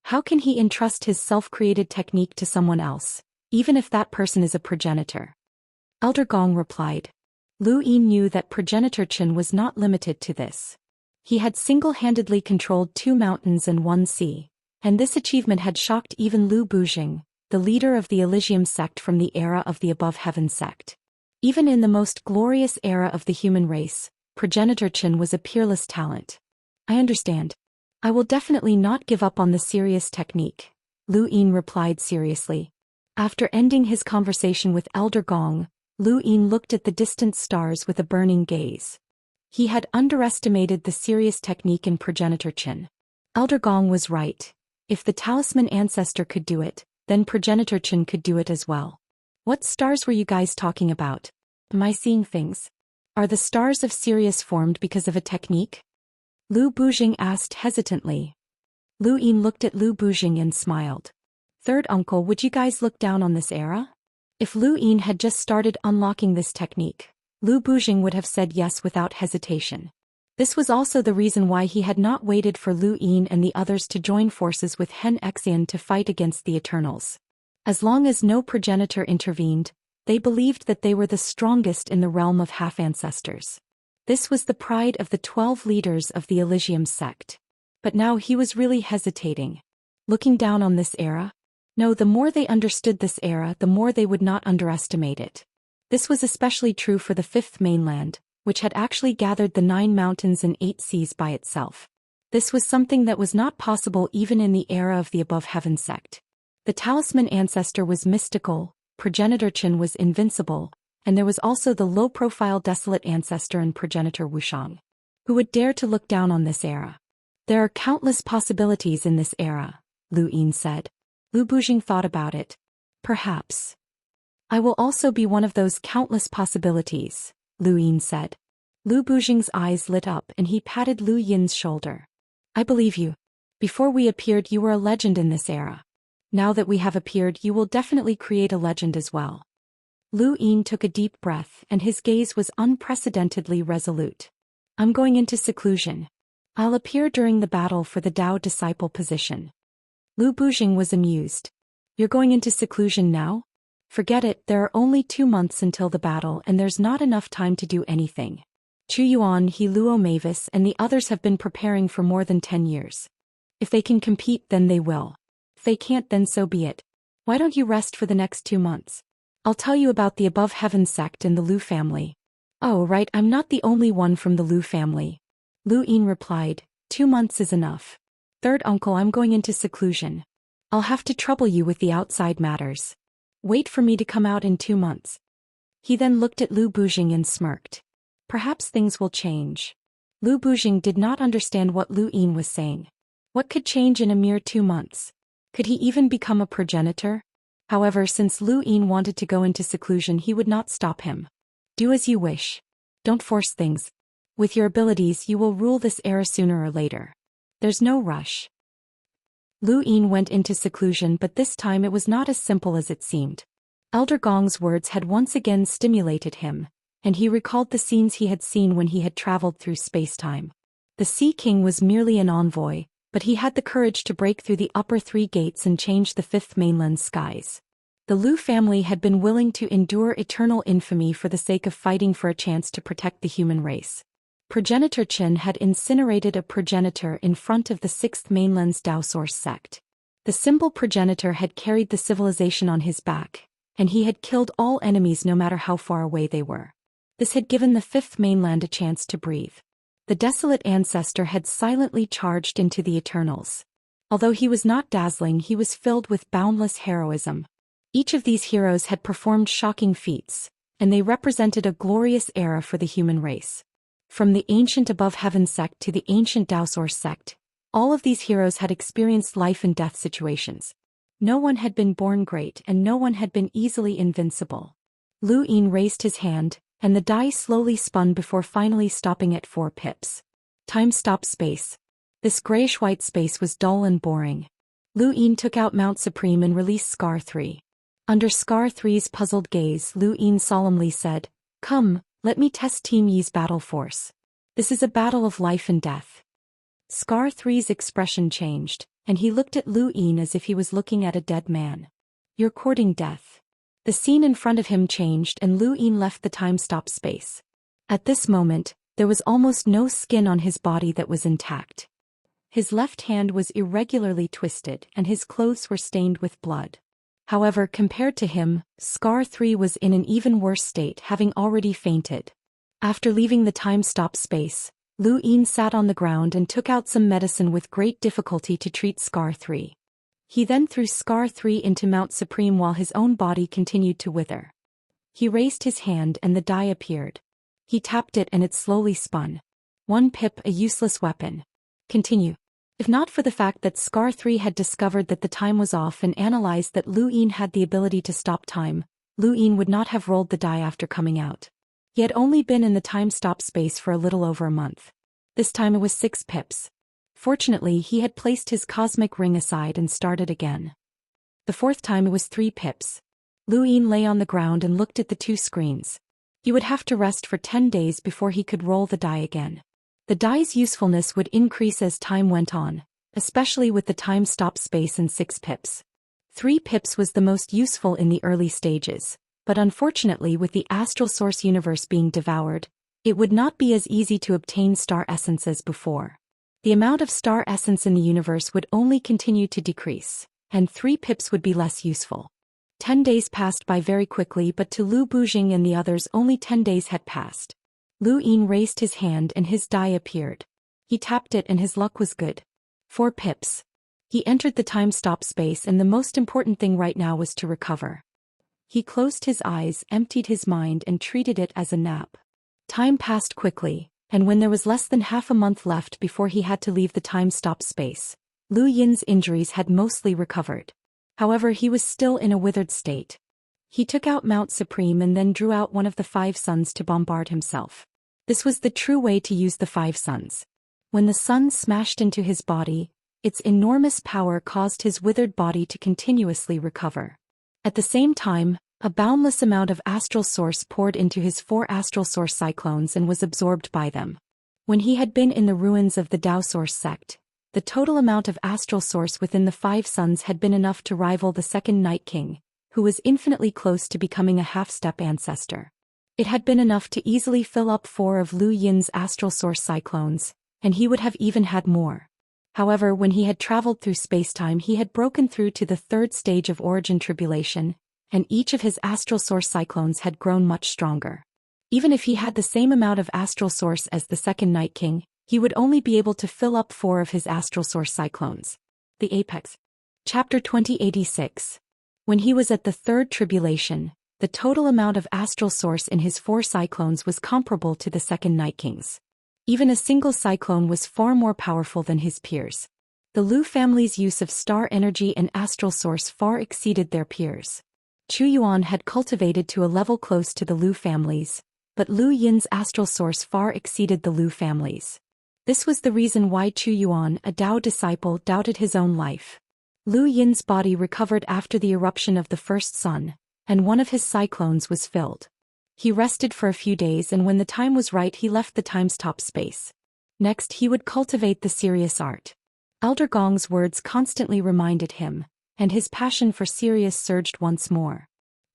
[SPEAKER 1] How can he entrust his self-created technique to someone else, even if that person is a progenitor? Elder Gong replied. Lu Yin knew that Progenitor Chen was not limited to this. He had single-handedly controlled 2 mountains and 1 sea, and this achievement had shocked even Lu Bujing, the leader of the Elysium sect from the era of the Above Heaven sect. Even in the most glorious era of the human race, Progenitor Chen was a peerless talent. I understand. I will definitely not give up on the Sirius technique, Lu Yin replied seriously. After ending his conversation with Elder Gong, Lu Yin looked at the distant stars with a burning gaze. He had underestimated the Sirius technique in Progenitor Chen. Elder Gong was right. If the talisman ancestor could do it, then Progenitor Chen could do it as well. What stars were you guys talking about? Am I seeing things? Are the stars of Sirius formed because of a technique? Lu Bujing asked hesitantly. Lu Yin looked at Lu Bujing and smiled. Third uncle, would you guys look down on this era? If Lu Yin had just started unlocking this technique, Lu Bujing would have said yes without hesitation. This was also the reason why he had not waited for Lu Yin and the others to join forces with Hen Xian to fight against the Eternals. As long as no progenitor intervened, they believed that they were the strongest in the realm of half-ancestors. This was the pride of the 12 leaders of the Elysium sect. But now he was really hesitating. Looking down on this era? No, the more they understood this era, the more they would not underestimate it. This was especially true for the Fifth Mainland, which had actually gathered the 9 mountains and 8 seas by itself. This was something that was not possible even in the era of the Above Heaven sect. The talisman ancestor was mystical, Progenitor Chen was invincible, and there was also the low-profile desolate ancestor and Progenitor Wuxiang. Who would dare to look down on this era? There are countless possibilities in this era, Lu Yin said. Lu Bujing thought about it. Perhaps. I will also be one of those countless possibilities, Lu Yin said. Lu Bujing's eyes lit up and he patted Lu Yin's shoulder. I believe you. Before we appeared you were a legend in this era. Now that we have appeared you will definitely create a legend as well. Lu Yin took a deep breath and his gaze was unprecedentedly resolute. I'm going into seclusion. I'll appear during the battle for the Dao disciple position. Lu Bujing was amused. You're going into seclusion now? Forget it, there are only 2 months until the battle and there's not enough time to do anything. Chu Yuan, He Luo Mavis and the others have been preparing for more than 10 years. If they can compete then they will. If they can't then so be it. Why don't you rest for the next 2 months? I'll tell you about the Above Heaven sect and the Lu family. Oh right, I'm not the only one from the Lu family. Lu Yin replied, 2 months is enough. Third uncle, I'm going into seclusion. I'll have to trouble you with the outside matters. Wait for me to come out in 2 months. He then looked at Lu Bujing and smirked. Perhaps things will change. Lu Bujing did not understand what Lu Yin was saying. What could change in a mere 2 months? Could he even become a progenitor? However, since Lu Yin wanted to go into seclusion, he would not stop him. Do as you wish. Don't force things. With your abilities, you will rule this era sooner or later. There's no rush. Lu Yin went into seclusion, but this time it was not as simple as it seemed. Elder Gong's words had once again stimulated him, and he recalled the scenes he had seen when he had traveled through space-time. The Sea King was merely an envoy, but he had the courage to break through the upper 3 gates and change the 5th mainland's skies. The Lu family had been willing to endure eternal infamy for the sake of fighting for a chance to protect the human race. Progenitor Qin had incinerated a progenitor in front of the 6th mainland's Daoist sect. The simple progenitor had carried the civilization on his back, and he had killed all enemies no matter how far away they were. This had given the 5th mainland a chance to breathe. The desolate ancestor had silently charged into the Eternals. Although he was not dazzling, he was filled with boundless heroism. Each of these heroes had performed shocking feats, and they represented a glorious era for the human race. From the ancient Above Heaven sect to the ancient Daoist sect, all of these heroes had experienced life and death situations. No one had been born great and no one had been easily invincible. Lu Yin raised his hand, and the die slowly spun before finally stopping at 4 pips. Time stopped space. This grayish-white space was dull and boring. Lu Yin took out Mount Supreme and released Scar 3. Under Scar 3's puzzled gaze, Lu Yin solemnly said, "Come, let me test Team Yi's battle force. This is a battle of life and death." Scar 3's expression changed, and he looked at Lu Yin as if he was looking at a dead man. "You're courting death." The scene in front of him changed and Lu Yin left the time-stop space. At this moment, there was almost no skin on his body that was intact. His left hand was irregularly twisted and his clothes were stained with blood. However, compared to him, Scar 3 was in an even worse state, having already fainted. After leaving the time-stop space, Lu Yin sat on the ground and took out some medicine with great difficulty to treat Scar 3. He then threw Scar 3 into Mount Supreme while his own body continued to wither. He raised his hand and the die appeared. He tapped it and it slowly spun. 1 pip, a useless weapon. Continue. If not for the fact that Scar 3 had discovered that the time was off and analyzed that Lu Yin had the ability to stop time, Lu Yin would not have rolled the die after coming out. He had only been in the time-stop space for a little over a month. This time it was 6 pips. Fortunately, he had placed his cosmic ring aside and started again. The 4th time it was 3 pips. Lu Yin lay on the ground and looked at the 2 screens. He would have to rest for 10 days before he could roll the die again. The die's usefulness would increase as time went on, especially with the time-stop space and 6 pips. 3 pips was the most useful in the early stages, but unfortunately with the astral source universe being devoured, it would not be as easy to obtain star essence as before. The amount of star essence in the universe would only continue to decrease, and 3 pips would be less useful. 10 days passed by very quickly, but to Lu Bujing and the others only 10 days had passed. Lu Yin raised his hand and his die appeared. He tapped it and his luck was good. 4 pips. He entered the time-stop space and the most important thing right now was to recover. He closed his eyes, emptied his mind and treated it as a nap. Time passed quickly, and when there was less than half a month left before he had to leave the time-stop space, Lu Yin's injuries had mostly recovered. However, he was still in a withered state. He took out Mount Supreme and then drew out one of the 5 suns to bombard himself. This was the true way to use the 5 suns. When the sun smashed into his body, its enormous power caused his withered body to continuously recover. At the same time, a boundless amount of astral source poured into his 4 astral source cyclones and was absorbed by them. When he had been in the ruins of the Daoist sect, the total amount of astral source within the 5 suns had been enough to rival the second Night King, who was infinitely close to becoming a half-step ancestor. It had been enough to easily fill up 4 of Lu Yin's astral source cyclones, and he would have even had more. However, when he had traveled through spacetime, he had broken through to the 3rd stage of origin tribulation, and each of his astral source cyclones had grown much stronger. Even if he had the same amount of astral source as the second Night King, he would only be able to fill up 4 of his astral source cyclones. The Apex. Chapter 2086. When he was at the 3rd tribulation, the total amount of astral source in his 4 cyclones was comparable to the second Night King's. Even a single cyclone was far more powerful than his peers. The Lu family's use of star energy and astral source far exceeded their peers. Chu Yuan had cultivated to a level close to the Lu family's, but Lu Yin's astral source far exceeded the Lu family's. This was the reason why Chu Yuan, a Dao disciple, doubted his own life. Lu Yin's body recovered after the eruption of the first sun, and one of his cyclones was filled. He rested for a few days, and when the time was right he left the time-stop space. Next he would cultivate the serious art. Elder Gong's words constantly reminded him, and his passion for serious surged once more.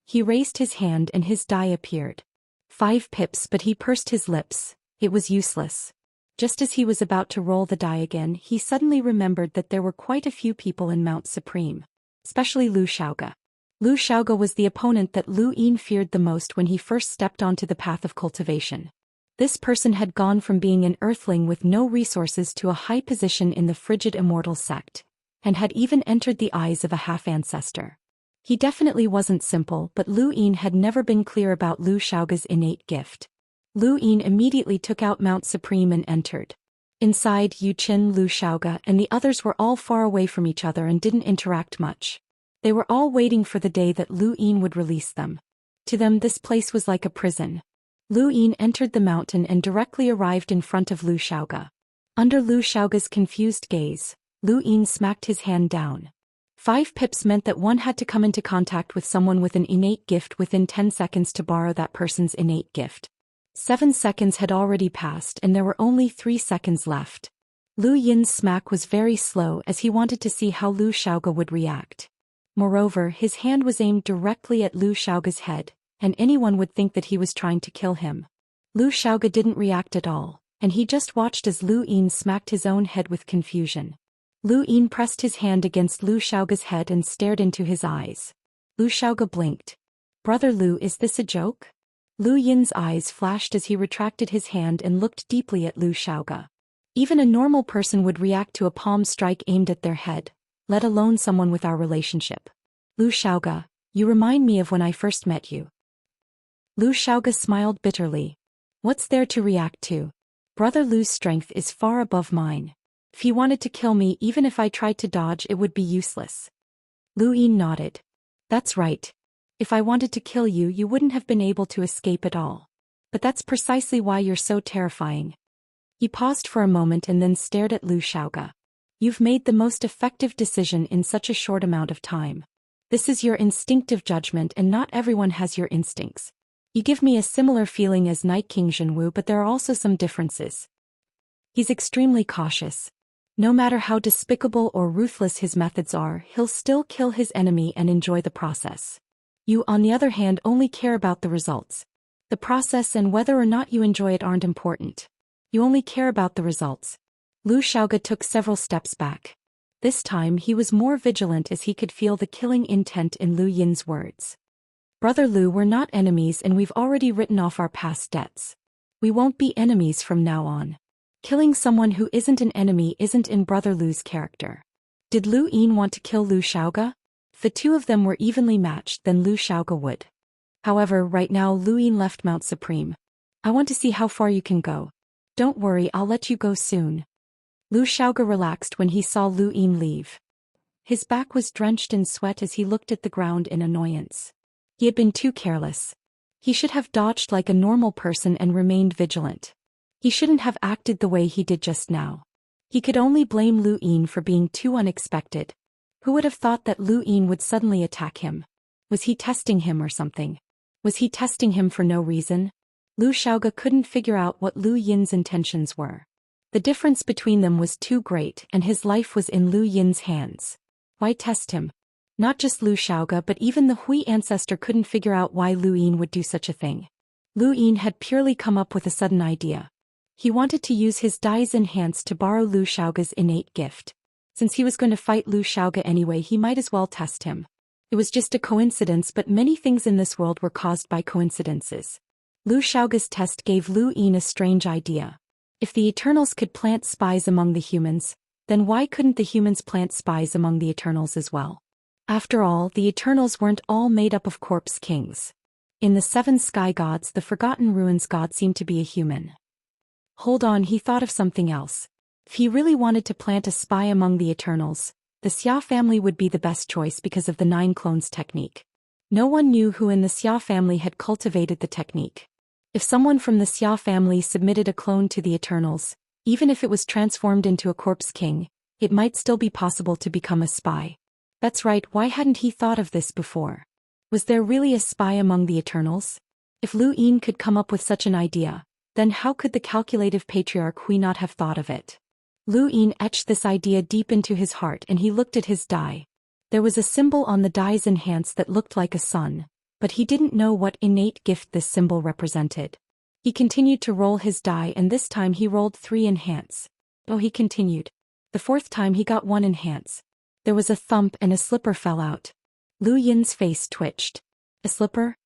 [SPEAKER 1] He raised his hand and his die appeared. 5 pips, but he pursed his lips. It was useless. Just as he was about to roll the die again, he suddenly remembered that there were quite a few people in Mount Supreme. Especially Lu Xiaoga. Lu Xiaoga was the opponent that Lu Yin feared the most when he first stepped onto the path of cultivation. This person had gone from being an earthling with no resources to a high position in the frigid Immortal sect, and had even entered the eyes of a half-ancestor. He definitely wasn't simple, but Lu Yin had never been clear about Lu Xiaoga's innate gift. Lu Yin immediately took out Mount Supreme and entered. Inside, Yu Qin, Lu Xiaoga, and the others were all far away from each other and didn't interact much. They were all waiting for the day that Lu Yin would release them. To them this place was like a prison. Lu Yin entered the mountain and directly arrived in front of Lu Xiaoga. Under Lu Xiaoga's confused gaze, Lu Yin smacked his hand down. 5 pips meant that one had to come into contact with someone with an innate gift within 10 seconds to borrow that person's innate gift. 7 seconds had already passed and there were only 3 seconds left. Lu Yin's smack was very slow as he wanted to see how Lu Xiaoga would react. Moreover, his hand was aimed directly at Lu Xiaoga's head, and anyone would think that he was trying to kill him. Lu Xiaoga didn't react at all, and he just watched as Lu Yin smacked his own head with confusion. Lu Yin pressed his hand against Lu Xiaoga's head and stared into his eyes. Lu Xiaoga blinked. "Brother Lu, is this a joke?" Lu Yin's eyes flashed as he retracted his hand and looked deeply at Lu Xiaoga. Even a normal person would react to a palm strike aimed at their head, let alone someone with our relationship. "Lu Xiaoga, you remind me of when I first met you." Lu Xiaoga smiled bitterly. "What's there to react to? Brother Lu's strength is far above mine. If he wanted to kill me, even if I tried to dodge, it would be useless." Lu Yin nodded. "That's right. If I wanted to kill you, you wouldn't have been able to escape at all. But that's precisely why you're so terrifying." He paused for a moment and then stared at Lu Xiaoga. "You've made the most effective decision in such a short amount of time. This is your instinctive judgment, and not everyone has your instincts. You give me a similar feeling as Night King Zhenwu, but there are also some differences. He's extremely cautious. No matter how despicable or ruthless his methods are, he'll still kill his enemy and enjoy the process. You, on the other hand, only care about the results. The process and whether or not you enjoy it aren't important. You only care about the results." Lu Xiaoga took several steps back. This time he was more vigilant as he could feel the killing intent in Lu Yin's words. "Brother Lu, we're not enemies and we've already written off our past debts. We won't be enemies from now on. Killing someone who isn't an enemy isn't in Brother Lu's character." Did Lu Yin want to kill Lu Xiaoga? If the two of them were evenly matched, then Lu Xiaoga would. However, right now Lu Yin left Mount Supreme. "I want to see how far you can go. Don't worry, I'll let you go soon." Lu Xiaoga relaxed when he saw Lu Yin leave. His back was drenched in sweat as he looked at the ground in annoyance. He had been too careless. He should have dodged like a normal person and remained vigilant. He shouldn't have acted the way he did just now. He could only blame Lu Yin for being too unexpected. Who would have thought that Lu Yin would suddenly attack him? Was he testing him or something? Was he testing him for no reason? Lu Xiaoga couldn't figure out what Lu Yin's intentions were. The difference between them was too great, and his life was in Lu Yin's hands. Why test him? Not just Lu Xiaoga, but even the Hui ancestor couldn't figure out why Lu Yin would do such a thing. Lu Yin had purely come up with a sudden idea. He wanted to use his Dai's enhance to borrow Lu Xiaoga's innate gift. Since he was going to fight Lu Xiaoga anyway, he might as well test him. It was just a coincidence, but many things in this world were caused by coincidences. Lu Xiaoga's test gave Lu Yin a strange idea. If the Eternals could plant spies among the humans, then why couldn't the humans plant spies among the Eternals as well? After all, the Eternals weren't all made up of corpse kings. In the 7 sky gods, the Forgotten Ruins god seemed to be a human. Hold on, he thought of something else. If he really wanted to plant a spy among the Eternals, the Xia family would be the best choice because of the 9 clones technique. No one knew who in the Xia family had cultivated the technique. If someone from the Xia family submitted a clone to the Eternals, even if it was transformed into a corpse king, it might still be possible to become a spy. That's right, why hadn't he thought of this before? Was there really a spy among the Eternals? If Lu Yin could come up with such an idea, then how could the calculative patriarch Hui not have thought of it? Lu Yin etched this idea deep into his heart and he looked at his die. There was a symbol on the die's enhance that looked like a sun, but he didn't know what innate gift this symbol represented. He continued to roll his die and this time he rolled 3 enhance. He continued. The 4th time he got 1 enhance. There was a thump and a slipper fell out. Lu Yin's face twitched. A slipper?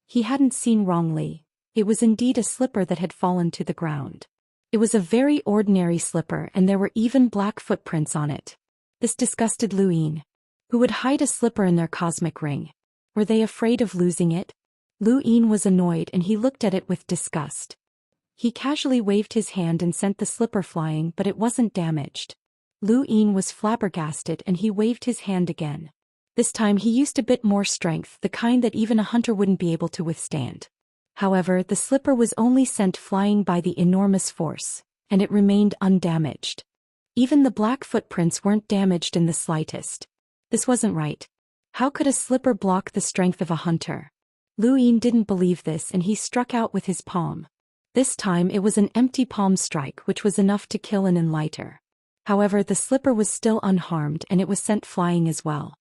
[SPEAKER 1] He hadn't seen wrongly. It was indeed a slipper that had fallen to the ground. It was a very ordinary slipper and there were even black footprints on it. This disgusted Lu Yin. Who would hide a slipper in their cosmic ring? Were they afraid of losing it? Lu Yin was annoyed and he looked at it with disgust. He casually waved his hand and sent the slipper flying, but it wasn't damaged. Lu Yin was flabbergasted and he waved his hand again. This time he used a bit more strength, the kind that even a hunter wouldn't be able to withstand. However, the slipper was only sent flying by the enormous force, and it remained undamaged. Even the black footprints weren't damaged in the slightest. This wasn't right. How could a slipper block the strength of a hunter? Lu Yin didn't believe this and he struck out with his palm. This time it was an empty palm strike which was enough to kill an enlighter. However, the slipper was still unharmed and it was sent flying as well.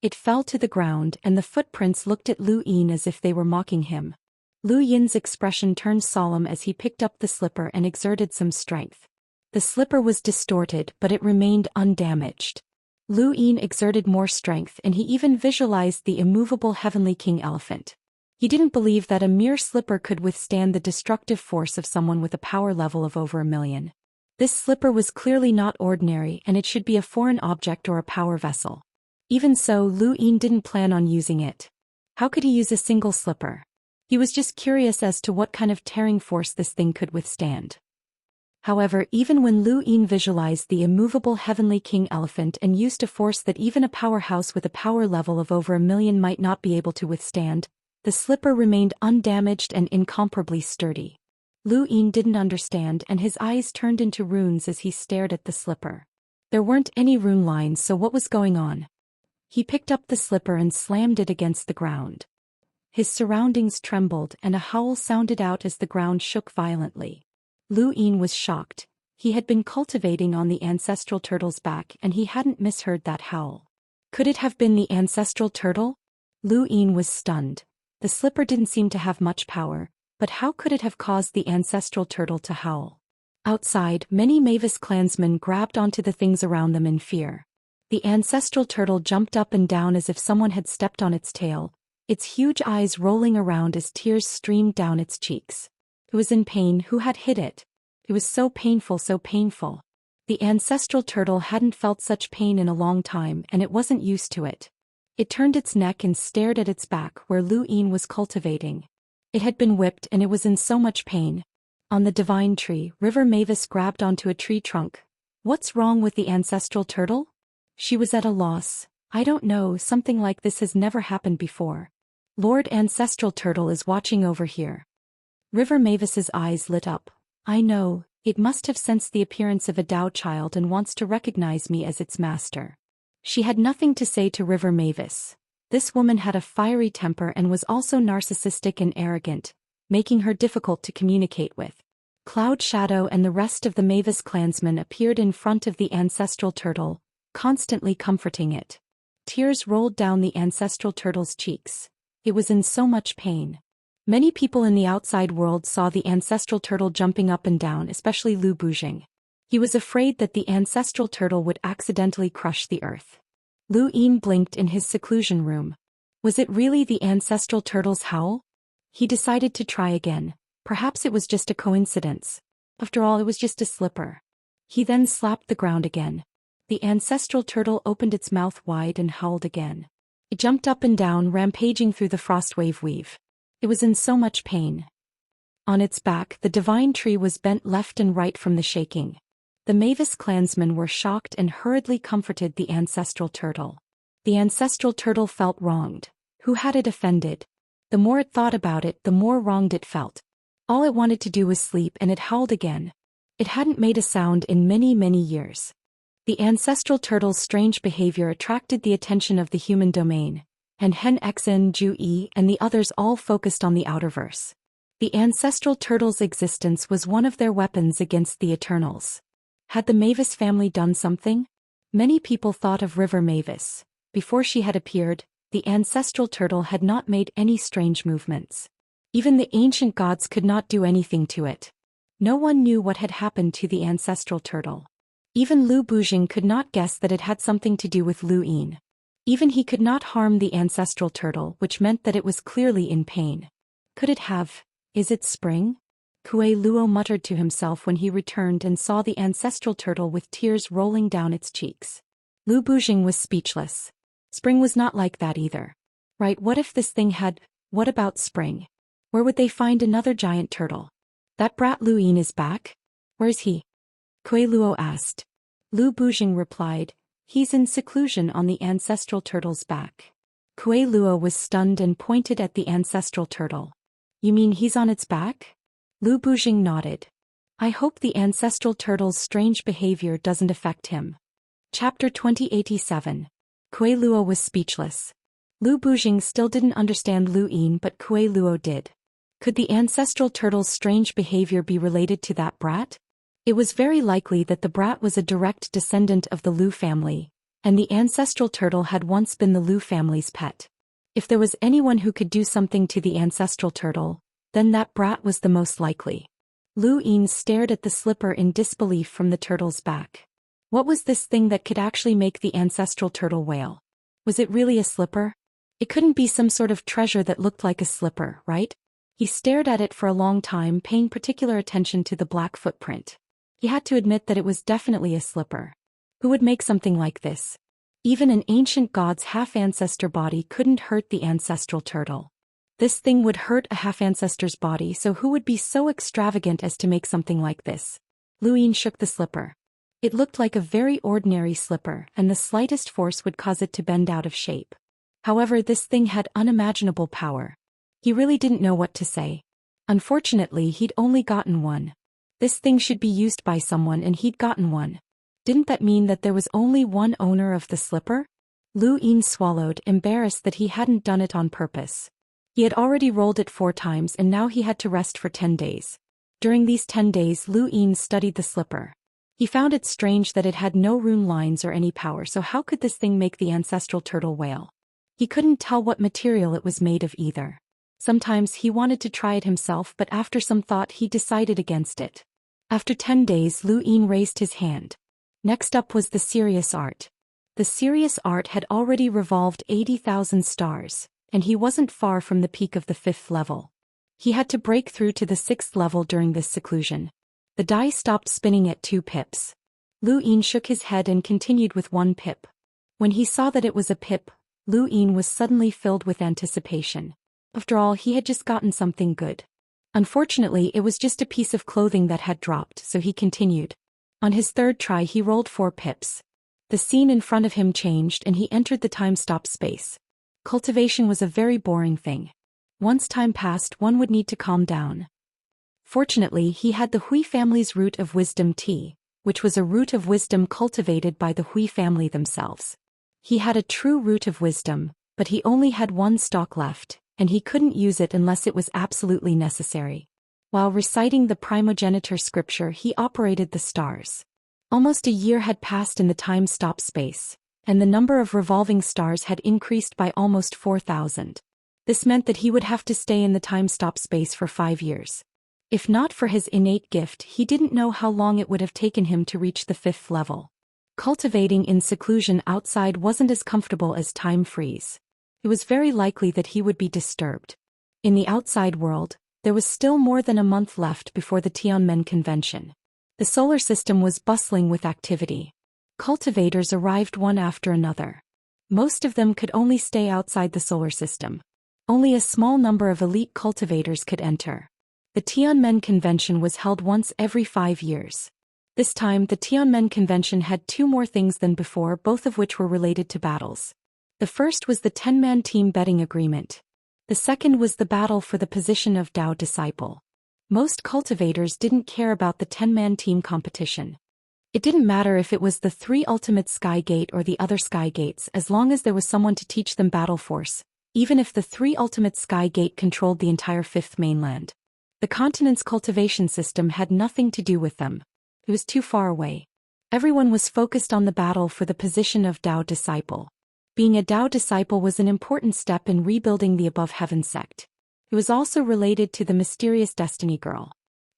[SPEAKER 1] It fell to the ground and the footprints looked at Lu Yin as if they were mocking him. Lu Yin's expression turned solemn as he picked up the slipper and exerted some strength. The slipper was distorted but it remained undamaged. Lu Yin exerted more strength and he even visualized the immovable heavenly king elephant. He didn't believe that a mere slipper could withstand the destructive force of someone with a power level of over 1,000,000. This slipper was clearly not ordinary and it should be a foreign object or a power vessel. Even so, Lu Yin didn't plan on using it. How could he use a single slipper? He was just curious as to what kind of tearing force this thing could withstand. However, even when Lu Yin visualized the immovable heavenly king elephant and used a force that even a powerhouse with a power level of over 1,000,000 might not be able to withstand, the slipper remained undamaged and incomparably sturdy. Lu Yin didn't understand and his eyes turned into runes as he stared at the slipper. There weren't any rune lines, so what was going on? He picked up the slipper and slammed it against the ground. His surroundings trembled and a howl sounded out as the ground shook violently. Lu Yin was shocked. He had been cultivating on the ancestral turtle's back and he hadn't misheard that howl. Could it have been the ancestral turtle? Lu Yin was stunned. The slipper didn't seem to have much power, but how could it have caused the ancestral turtle to howl? Outside, many Mavis clansmen grabbed onto the things around them in fear. The ancestral turtle jumped up and down as if someone had stepped on its tail, its huge eyes rolling around as tears streamed down its cheeks. It was in pain. Who had hit it? It was so painful, so painful. The ancestral turtle hadn't felt such pain in a long time and it wasn't used to it. It turned its neck and stared at its back where Lu Yin was cultivating. It had been whipped and it was in so much pain. On the divine tree, River Mavis grabbed onto a tree trunk. What's wrong with the ancestral turtle? She was at a loss. I don't know, something like this has never happened before. Lord Ancestral Turtle is watching over here. River Mavis's eyes lit up. I know, it must have sensed the appearance of a Dao child and wants to recognize me as its master. She had nothing to say to River Mavis. This woman had a fiery temper and was also narcissistic and arrogant, making her difficult to communicate with. Cloud Shadow and the rest of the Mavis clansmen appeared in front of the ancestral turtle, constantly comforting it. Tears rolled down the ancestral turtle's cheeks. It was in so much pain. Many people in the outside world saw the ancestral turtle jumping up and down, especially Lu Bujing. He was afraid that the ancestral turtle would accidentally crush the earth. Lu Yin blinked in his seclusion room. Was it really the ancestral turtle's howl? He decided to try again. Perhaps it was just a coincidence. After all, it was just a slipper. He then slapped the ground again. The ancestral turtle opened its mouth wide and howled again. It jumped up and down, rampaging through the frostwave weave. It was in so much pain. On its back, the divine tree was bent left and right from the shaking. The Mavis clansmen were shocked and hurriedly comforted the ancestral turtle. The ancestral turtle felt wronged. Who had it offended? The more it thought about it, the more wronged it felt. All it wanted to do was sleep, and it howled again. It hadn't made a sound in many, many years. The ancestral turtle's strange behavior attracted the attention of the human domain, and Hen Xen, Zhu Yi, and the others all focused on the outerverse. The ancestral turtle's existence was one of their weapons against the Eternals. Had the Mavis family done something? Many people thought of River Mavis. Before she had appeared, the ancestral turtle had not made any strange movements. Even the ancient gods could not do anything to it. No one knew what had happened to the ancestral turtle. Even Lu Bujing could not guess that it had something to do with Lu Yin. Even he could not harm the ancestral turtle, which meant that it was clearly in pain. Could it have? Is it spring? Kue Luo muttered to himself when he returned and saw the ancestral turtle with tears rolling down its cheeks. Lu Bujing was speechless. Spring was not like that either. Right, what if this thing had? What about spring? Where would they find another giant turtle? That brat Lu Yin is back? Where's he? Kue Luo asked. Lu Bujing replied, he's in seclusion on the ancestral turtle's back. Kue Luo was stunned and pointed at the ancestral turtle. You mean he's on its back? Lu Bujing nodded. I hope the ancestral turtle's strange behavior doesn't affect him. Chapter 2087. Kue Luo was speechless. Lu Bujing still didn't understand Lu Yin, but Kue Luo did. Could the ancestral turtle's strange behavior be related to that brat? It was very likely that the brat was a direct descendant of the Lu family, and the ancestral turtle had once been the Lu family's pet. If there was anyone who could do something to the ancestral turtle, then that brat was the most likely. Lu Yin stared at the slipper in disbelief from the turtle's back. What was this thing that could actually make the ancestral turtle wail? Was it really a slipper? It couldn't be some sort of treasure that looked like a slipper, right? He stared at it for a long time, paying particular attention to the black footprint. He had to admit that it was definitely a slipper. Who would make something like this? Even an ancient god's half-ancestor body couldn't hurt the ancestral turtle. This thing would hurt a half-ancestor's body, so who would be so extravagant as to make something like this? Lu Yin shook the slipper. It looked like a very ordinary slipper, and the slightest force would cause it to bend out of shape. However, this thing had unimaginable power. He really didn't know what to say. Unfortunately, he'd only gotten one. This thing should be used by someone, and he'd gotten one. Didn't that mean that there was only one owner of the slipper? Lu Yin swallowed, embarrassed that he hadn't done it on purpose. He had already rolled it 4 times, and now he had to rest for 10 days. During these 10 days, Lu Yin studied the slipper. He found it strange that it had no rune lines or any power, so how could this thing make the ancestral turtle wail? He couldn't tell what material it was made of either. Sometimes he wanted to try it himself, but after some thought he decided against it. After 10 days, Lu Yin raised his hand. Next up was the serious art. The serious art had already revolved 80,000 stars, and he wasn't far from the peak of the 5th level. He had to break through to the 6th level during this seclusion. The die stopped spinning at 2 pips. Lu Yin shook his head and continued with 1 pip. When he saw that it was a pip, Lu Yin was suddenly filled with anticipation. After all, he had just gotten something good. Unfortunately, it was just a piece of clothing that had dropped, so he continued. On his 3rd try, he rolled 4 pips. The scene in front of him changed and he entered the time-stop space. Cultivation was a very boring thing. Once time passed, one would need to calm down. Fortunately, he had the Hui family's root of wisdom tea, which was a root of wisdom cultivated by the Hui family themselves. He had a true root of wisdom, but he only had 1 stalk left, and he couldn't use it unless it was absolutely necessary. While reciting the primogeniture scripture, he operated the stars. Almost a year had passed in the time-stop space, and the number of revolving stars had increased by almost 4,000. This meant that he would have to stay in the time-stop space for 5 years. If not for his innate gift, he didn't know how long it would have taken him to reach the 5th level. Cultivating in seclusion outside wasn't as comfortable as time freeze. It was very likely that he would be disturbed. In the outside world, there was still more than a month left before the Tianmen convention. The solar system was bustling with activity. Cultivators arrived one after another. Most of them could only stay outside the solar system. Only a small number of elite cultivators could enter. The Tianmen convention was held once every 5 years. This time the Tianmen convention had two more things than before, both of which were related to battles. The first was the 10-man team betting agreement. The second was the battle for the position of Dao disciple. Most cultivators didn't care about the 10-man team competition. It didn't matter if it was the 3 ultimate Sky Gate or the other Sky Gates, as long as there was someone to teach them battle force, even if the 3 ultimate Sky Gate controlled the entire 5th mainland. The continent's cultivation system had nothing to do with them. It was too far away. Everyone was focused on the battle for the position of Dao disciple. Being a Dao disciple was an important step in rebuilding the Above Heaven sect. It was also related to the mysterious Destiny Girl.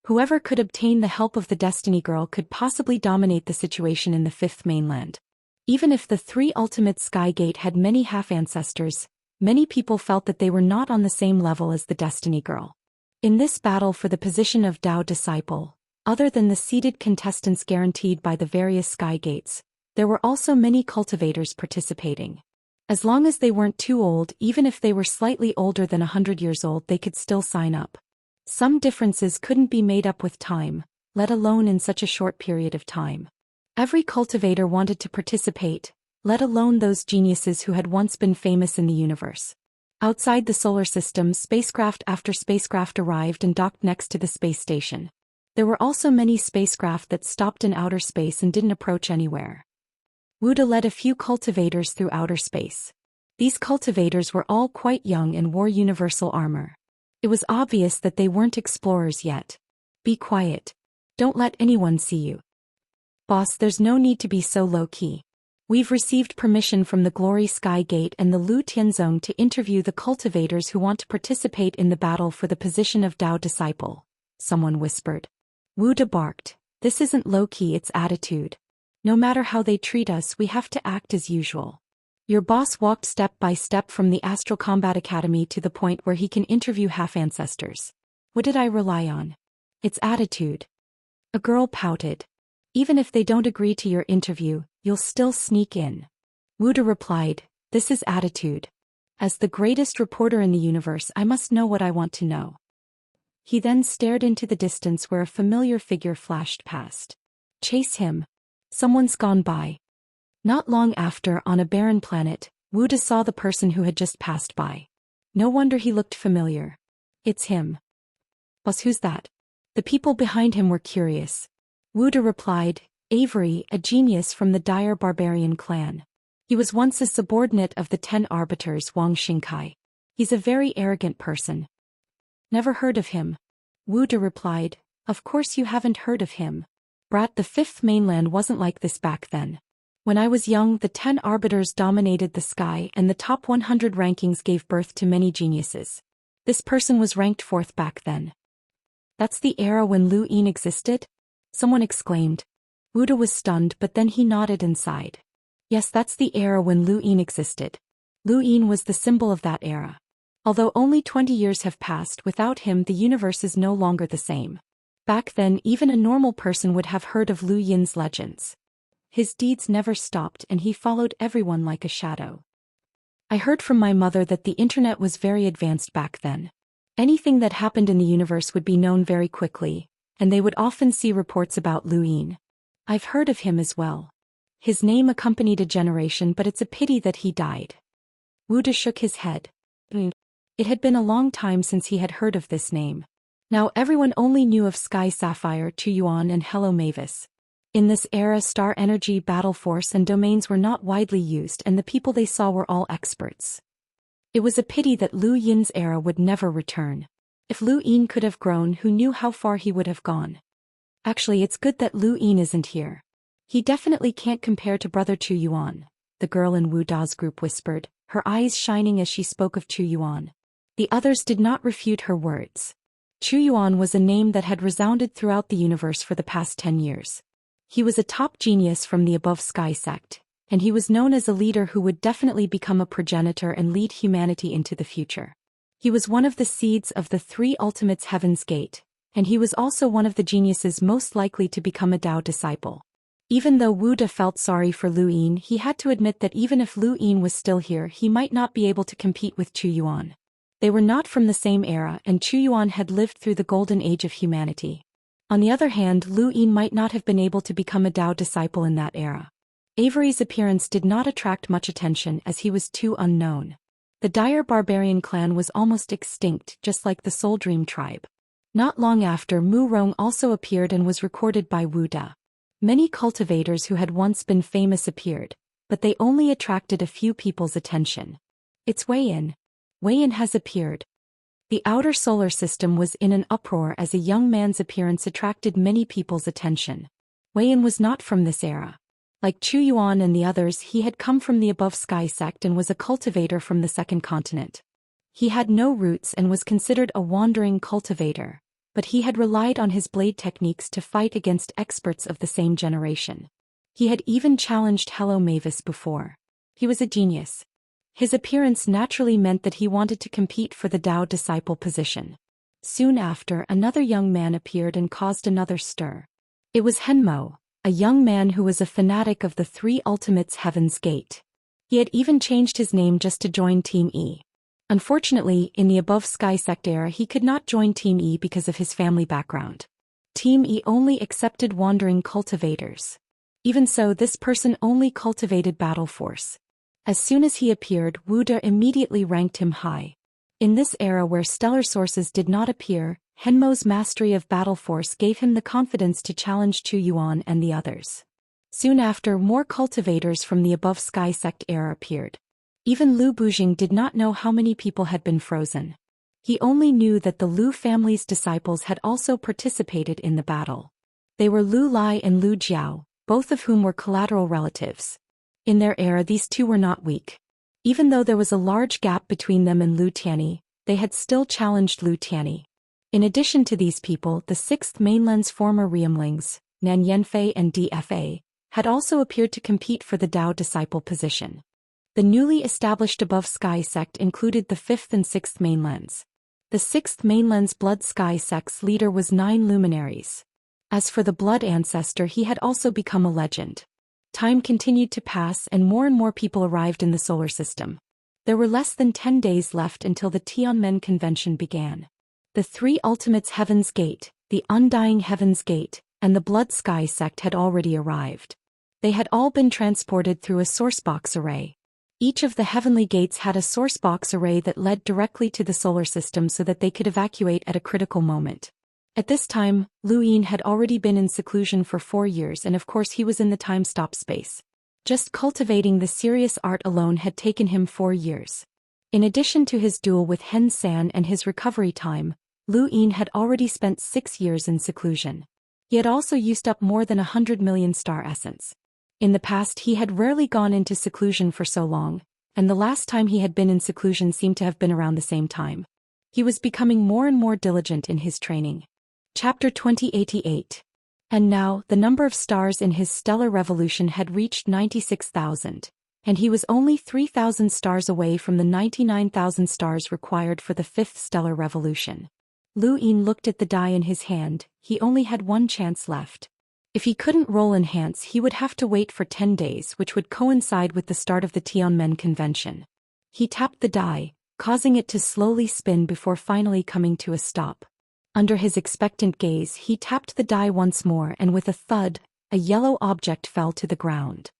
[SPEAKER 1] Whoever could obtain the help of the Destiny Girl could possibly dominate the situation in the 5th mainland. Even if the 3 ultimate Sky Gate had many half-ancestors, many people felt that they were not on the same level as the Destiny Girl. In this battle for the position of Dao disciple, other than the seeded contestants guaranteed by the various Sky Gates, there were also many cultivators participating. As long as they weren't too old, even if they were slightly older than 100 years old, they could still sign up. Some differences couldn't be made up with time, let alone in such a short period of time. Every cultivator wanted to participate, let alone those geniuses who had once been famous in the universe. Outside the solar system, spacecraft after spacecraft arrived and docked next to the space station. There were also many spacecraft that stopped in outer space and didn't approach anywhere. Wuda led a few cultivators through outer space. These cultivators were all quite young and wore universal armor. It was obvious that they weren't explorers yet. Be quiet. Don't let anyone see you. Boss, there's no need to be so low-key. We've received permission from the Glory Sky Gate and the Lu Tianzong to interview the cultivators who want to participate in the battle for the position of Dao disciple, someone whispered. Wuda barked. This isn't low-key, it's attitude. No matter how they treat us, we have to act as usual. Your boss walked step by step from the Astral Combat Academy to the point where he can interview half-ancestors. What did I rely on? It's attitude. A girl pouted. Even if they don't agree to your interview, you'll still sneak in. Wuda replied, this is attitude. As the greatest reporter in the universe, I must know what I want to know. He then stared into the distance where a familiar figure flashed past. Chase him. Someone's gone by. Not long after, on a barren planet, Wuda saw the person who had just passed by. No wonder he looked familiar. It's him. Boss, who's that? The people behind him were curious. Wuda replied, Avery, a genius from the Dire Barbarian clan. He was once a subordinate of the 10 arbiters Wang Xingkai. He's a very arrogant person. Never heard of him. Wuda replied, of course you haven't heard of him. Brat, the 5th mainland wasn't like this back then. When I was young, the 10 arbiters dominated the sky and the top 100 rankings gave birth to many geniuses. This person was ranked 4th back then. That's the era when Lu Yin existed? Someone exclaimed. Wuda was stunned, but then he nodded and sighed. Yes, that's the era when Lu Yin existed. Lu Yin was the symbol of that era. Although only 20 years have passed, without him the universe is no longer the same. Back then, even a normal person would have heard of Lu Yin's legends. His deeds never stopped and he followed everyone like a shadow. I heard from my mother that the internet was very advanced back then. Anything that happened in the universe would be known very quickly, and they would often see reports about Lu Yin. I've heard of him as well. His name accompanied a generation, but it's a pity that he died. Wuda shook his head. It had been a long time since he had heard of this name. Now everyone only knew of Sky Sapphire, Chu Yuan and Hello Mavis. In this era, star energy, battle force and domains were not widely used and the people they saw were all experts. It was a pity that Lu Yin's era would never return. If Lu Yin could have grown, who knew how far he would have gone. Actually, it's good that Lu Yin isn't here. He definitely can't compare to brother Chu Yuan, the girl in Wu Da's group whispered, her eyes shining as she spoke of Chu Yuan. The others did not refute her words. Chu Yuan was a name that had resounded throughout the universe for the past 10 years. He was a top genius from the Above Sky sect, and he was known as a leader who would definitely become a progenitor and lead humanity into the future. He was one of the seeds of the 3 Ultimates Heaven's Gate, and he was also one of the geniuses most likely to become a Dao disciple. Even though Wuda felt sorry for Lu Yin, he had to admit that even if Lu Yin was still here, he might not be able to compete with Chu Yuan. They were not from the same era, and Chu Yuan had lived through the golden age of humanity. On the other hand, Lu Yin might not have been able to become a Dao disciple in that era. Avery's appearance did not attract much attention as he was too unknown. The dire barbarian clan was almost extinct, just like the Soul Dream tribe. Not long after, Mu Rong also appeared and was recorded by Wu Da. Many cultivators who had once been famous appeared, but they only attracted a few people's attention. It's Wei Yin. Wei Yin has appeared. The outer solar system was in an uproar as a young man's appearance attracted many people's attention. Wei Yin was not from this era. Like Chu Yuan and the others, he had come from the Above Sky sect and was a cultivator from the second continent. He had no roots and was considered a wandering cultivator, but he had relied on his blade techniques to fight against experts of the same generation. He had even challenged Hello Mavis before. He was a genius. His appearance naturally meant that he wanted to compete for the Dao disciple position. Soon after, another young man appeared and caused another stir. It was Henmo, a young man who was a fanatic of the Three Ultimates Heaven's Gate. He had even changed his name just to join Team E. Unfortunately, in the Above Sky sect era he could not join Team E because of his family background. Team E only accepted wandering cultivators. Even so, this person only cultivated battle force. As soon as he appeared, Wu De immediately ranked him high. In this era where stellar sources did not appear, Henmo's mastery of battle force gave him the confidence to challenge Chu Yuan and the others. Soon after, more cultivators from the Above Sky sect era appeared. Even Lu Bujing did not know how many people had been frozen. He only knew that the Lu family's disciples had also participated in the battle. They were Lu Lai and Lu Jiao, both of whom were collateral relatives. In their era, these two were not weak. Even though there was a large gap between them and Lu Tianyi, they had still challenged Lu Tianyi. In addition to these people, the Sixth Mainland's former Riemlings, Nan Yanfei and DFA, had also appeared to compete for the Dao disciple position. The newly established Above Sky sect included the Fifth and Sixth Mainlands. The Sixth Mainland's Blood Sky sect's leader was 9 luminaries. As for the Blood Ancestor, he had also become a legend. Time continued to pass and more people arrived in the solar system. There were less than 10 days left until the Tianmen Convention began. The Three Ultimates Heaven's Gate, the Undying Heaven's Gate, and the Blood Sky sect had already arrived. They had all been transported through a sourcebox array. Each of the heavenly gates had a sourcebox array that led directly to the solar system so that they could evacuate at a critical moment. At this time, Lu Yin had already been in seclusion for 4 years and of course he was in the time-stop space. Just cultivating the serious art alone had taken him 4 years. In addition to his duel with Hen San and his recovery time, Lu Yin had already spent 6 years in seclusion. He had also used up more than 100 million star essence. In the past he had rarely gone into seclusion for so long, and the last time he had been in seclusion seemed to have been around the same time. He was becoming more and more diligent in his training. Chapter 2088. And now, the number of stars in his stellar revolution had reached 96,000, and he was only 3,000 stars away from the 99,000 stars required for the 5th stellar revolution. Lu Yin looked at the die in his hand. He only had 1 chance left. If he couldn't roll enhance, he would have to wait for 10 days, which would coincide with the start of the Tianmen Convention. He tapped the die, causing it to slowly spin before finally coming to a stop. Under his expectant gaze, he tapped the die once more and with a thud, a yellow object fell to the ground.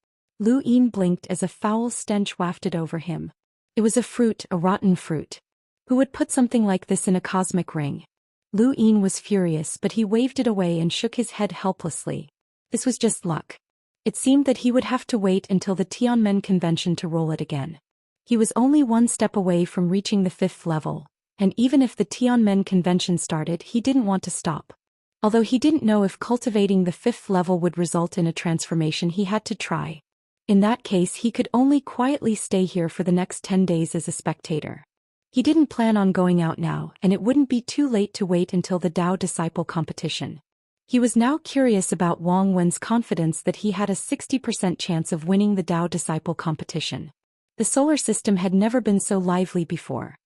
[SPEAKER 1] Lu Yin blinked as a foul stench wafted over him. It was a fruit, a rotten fruit. Who would put something like this in a cosmic ring? Lu Yin was furious, but he waved it away and shook his head helplessly. This was just luck. It seemed that he would have to wait until the Tianmen Convention to roll it again. He was only 1 step away from reaching the 5th level. And even if the Tianmen Convention started, he didn't want to stop. Although he didn't know if cultivating the 5th level would result in a transformation, he had to try. In that case, he could only quietly stay here for the next 10 days as a spectator. He didn't plan on going out now, and it wouldn't be too late to wait until the Dao disciple competition. He was now curious about Wang Wen's confidence that he had a 60% chance of winning the Dao disciple competition. The solar system had never been so lively before.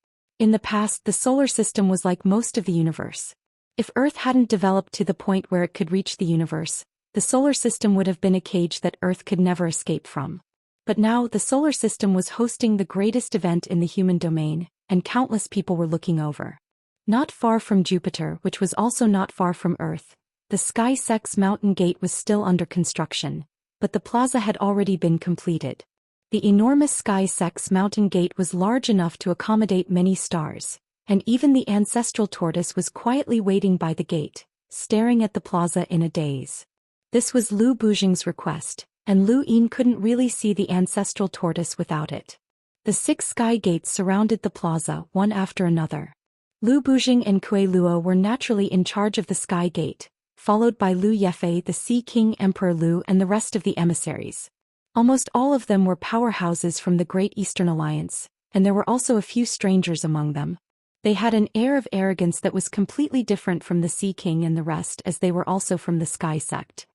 [SPEAKER 1] In the past, the solar system was like most of the universe. If Earth hadn't developed to the point where it could reach the universe, the solar system would have been a cage that Earth could never escape from. But now, the solar system was hosting the greatest event in the human domain, and countless people were looking over. Not far from Jupiter, which was also not far from Earth, The Sky Sex Mountain Gate was still under construction, but the plaza had already been completed. The enormous Sky Sex Mountain Gate was large enough to accommodate many stars, and even the ancestral tortoise was quietly waiting by the gate, staring at the plaza in a daze. This was Lu Buzheng's request, and Lu Yin couldn't really see the ancestral tortoise without it. The 6 sky gates surrounded the plaza, one after another. Lu Buzheng and Kuei Luo were naturally in charge of the Sky Gate, followed by Lu Yefei, the Sea King, Emperor Lu, and the rest of the emissaries. Almost all of them were powerhouses from the Great Eastern Alliance, and there were also a few strangers among them. They had an air of arrogance that was completely different from the Sea King and the rest, as they were also from the Sky Sect.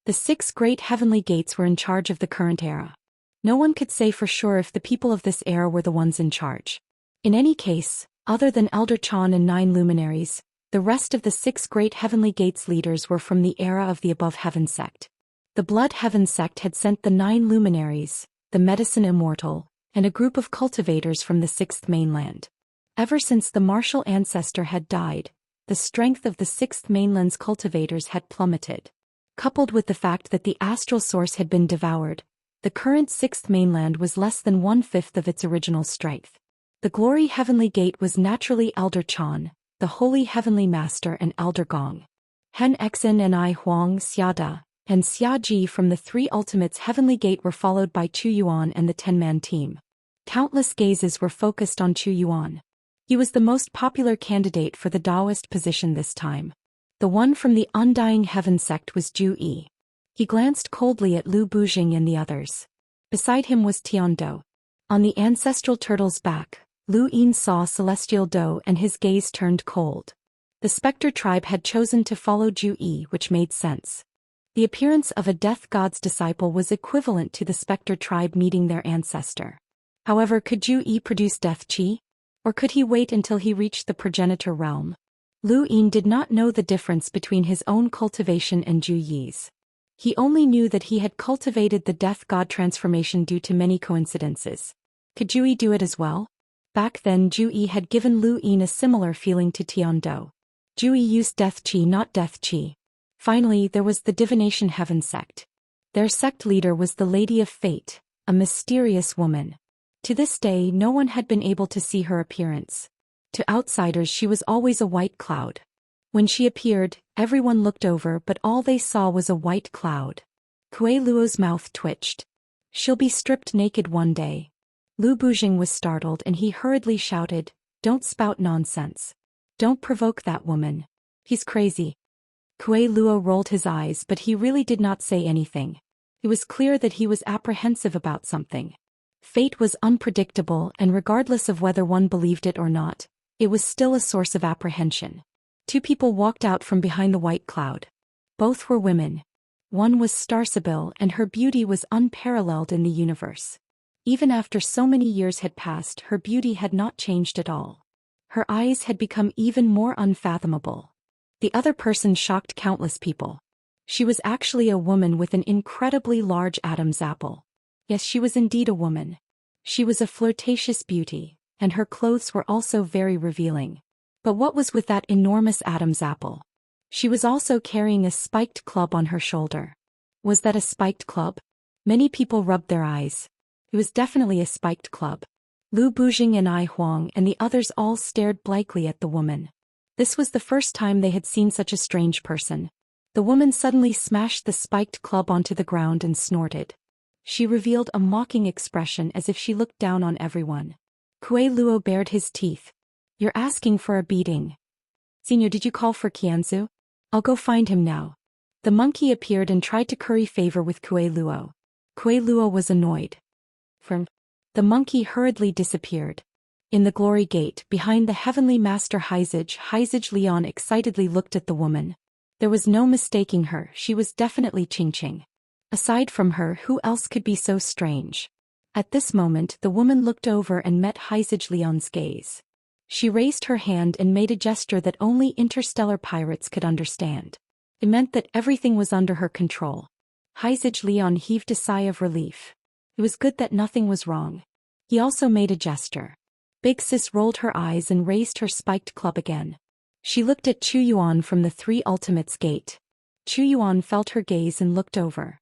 [SPEAKER 1] The 6 great heavenly gates were in charge of the current era. No one could say for sure if the people of this era were the ones in charge. In any case, other than Elder Chan and 9 luminaries, the rest of the 6 great heavenly gates leaders were from the era of the Above Heaven sect. The Blood Heaven sect had sent the 9 luminaries, the Medicine Immortal, and a group of cultivators from the 6th mainland. Ever since the martial ancestor had died, the strength of the 6th mainland's cultivators had plummeted. Coupled with the fact that the astral source had been devoured, the current 6th mainland was less than 1/5 of its original strength. The Glory Heavenly Gate was naturally Elder Chan, the Holy Heavenly Master, and Elder Gong. Hen Exin and I Huang Xiada and Xia Ji from the 3 Ultimates Heavenly Gate were followed by Chu Yuan and the 10-man team. Countless gazes were focused on Chu Yuan. He was the most popular candidate for the Daoist position this time. The one from the Undying Heaven sect was Zhu Yi. He glanced coldly at Lu Buzheng and the others. Beside him was Tian Do. On the ancestral turtle's back, Lu Yin saw Celestial Do and his gaze turned cold. The Spectre tribe had chosen to follow Zhu Yi, which made sense. The appearance of a death god's disciple was equivalent to the Spectre tribe meeting their ancestor. However, could Zhu Yi produce death qi? Or could he wait until he reached the progenitor realm? Lu Yin did not know the difference between his own cultivation and Zhu Yi's. He only knew that he had cultivated the death god transformation due to many coincidences. Could Zhu Yi do it as well? Back then Zhu Yi had given Lu Yin a similar feeling to Tian Do. Zhu Yi used death qi, not death qi. Finally, there was the Divination Heaven sect. Their sect leader was the Lady of Fate, a mysterious woman. To this day no one had been able to see her appearance. To outsiders she was always a white cloud. When she appeared, everyone looked over, but all they saw was a white cloud. Kuei Luo's mouth twitched. She'll be stripped naked one day. Lu Buzheng was startled and he hurriedly shouted, "Don't spout nonsense. Don't provoke that woman. He's crazy." Kuei Luo rolled his eyes, but he really did not say anything. It was clear that he was apprehensive about something. Fate was unpredictable, and regardless of whether one believed it or not, it was still a source of apprehension. 2 people walked out from behind the white cloud. Both were women. One was Starsabil, and her beauty was unparalleled in the universe. Even after so many years had passed, her beauty had not changed at all. Her eyes had become even more unfathomable. The other person shocked countless people. She was actually a woman with an incredibly large Adam's apple. Yes, she was indeed a woman. She was a flirtatious beauty, and her clothes were also very revealing. But what was with that enormous Adam's apple? She was also carrying a spiked club on her shoulder. Was that a spiked club? Many people rubbed their eyes. It was definitely a spiked club. Lu Buzheng and I Huang and the others all stared blankly at the woman. This was the first time they had seen such a strange person. The woman suddenly smashed the spiked club onto the ground and snorted. She revealed a mocking expression as if she looked down on everyone. Kuei Luo bared his teeth. "You're asking for a beating. Senior, did you call for Qianzu? I'll go find him now." The monkey appeared and tried to curry favor with Kuei Luo. Kuei Luo was annoyed. The monkey hurriedly disappeared. In the Glory Gate, behind the Heavenly Master Heizij Lian excitedly looked at the woman. There was no mistaking her, she was definitely Qingqing. Aside from her, who else could be so strange? At this moment the woman looked over and met Heizij Lian's gaze. She raised her hand and made a gesture that only interstellar pirates could understand. It meant that everything was under her control. Heizij Lian heaved a sigh of relief. It was good that nothing was wrong. He also made a gesture. Big Sis rolled her eyes and raised her spiked club again. She looked at Chu Yuan from the Three Ultimates gate. Chu Yuan felt her gaze and looked over.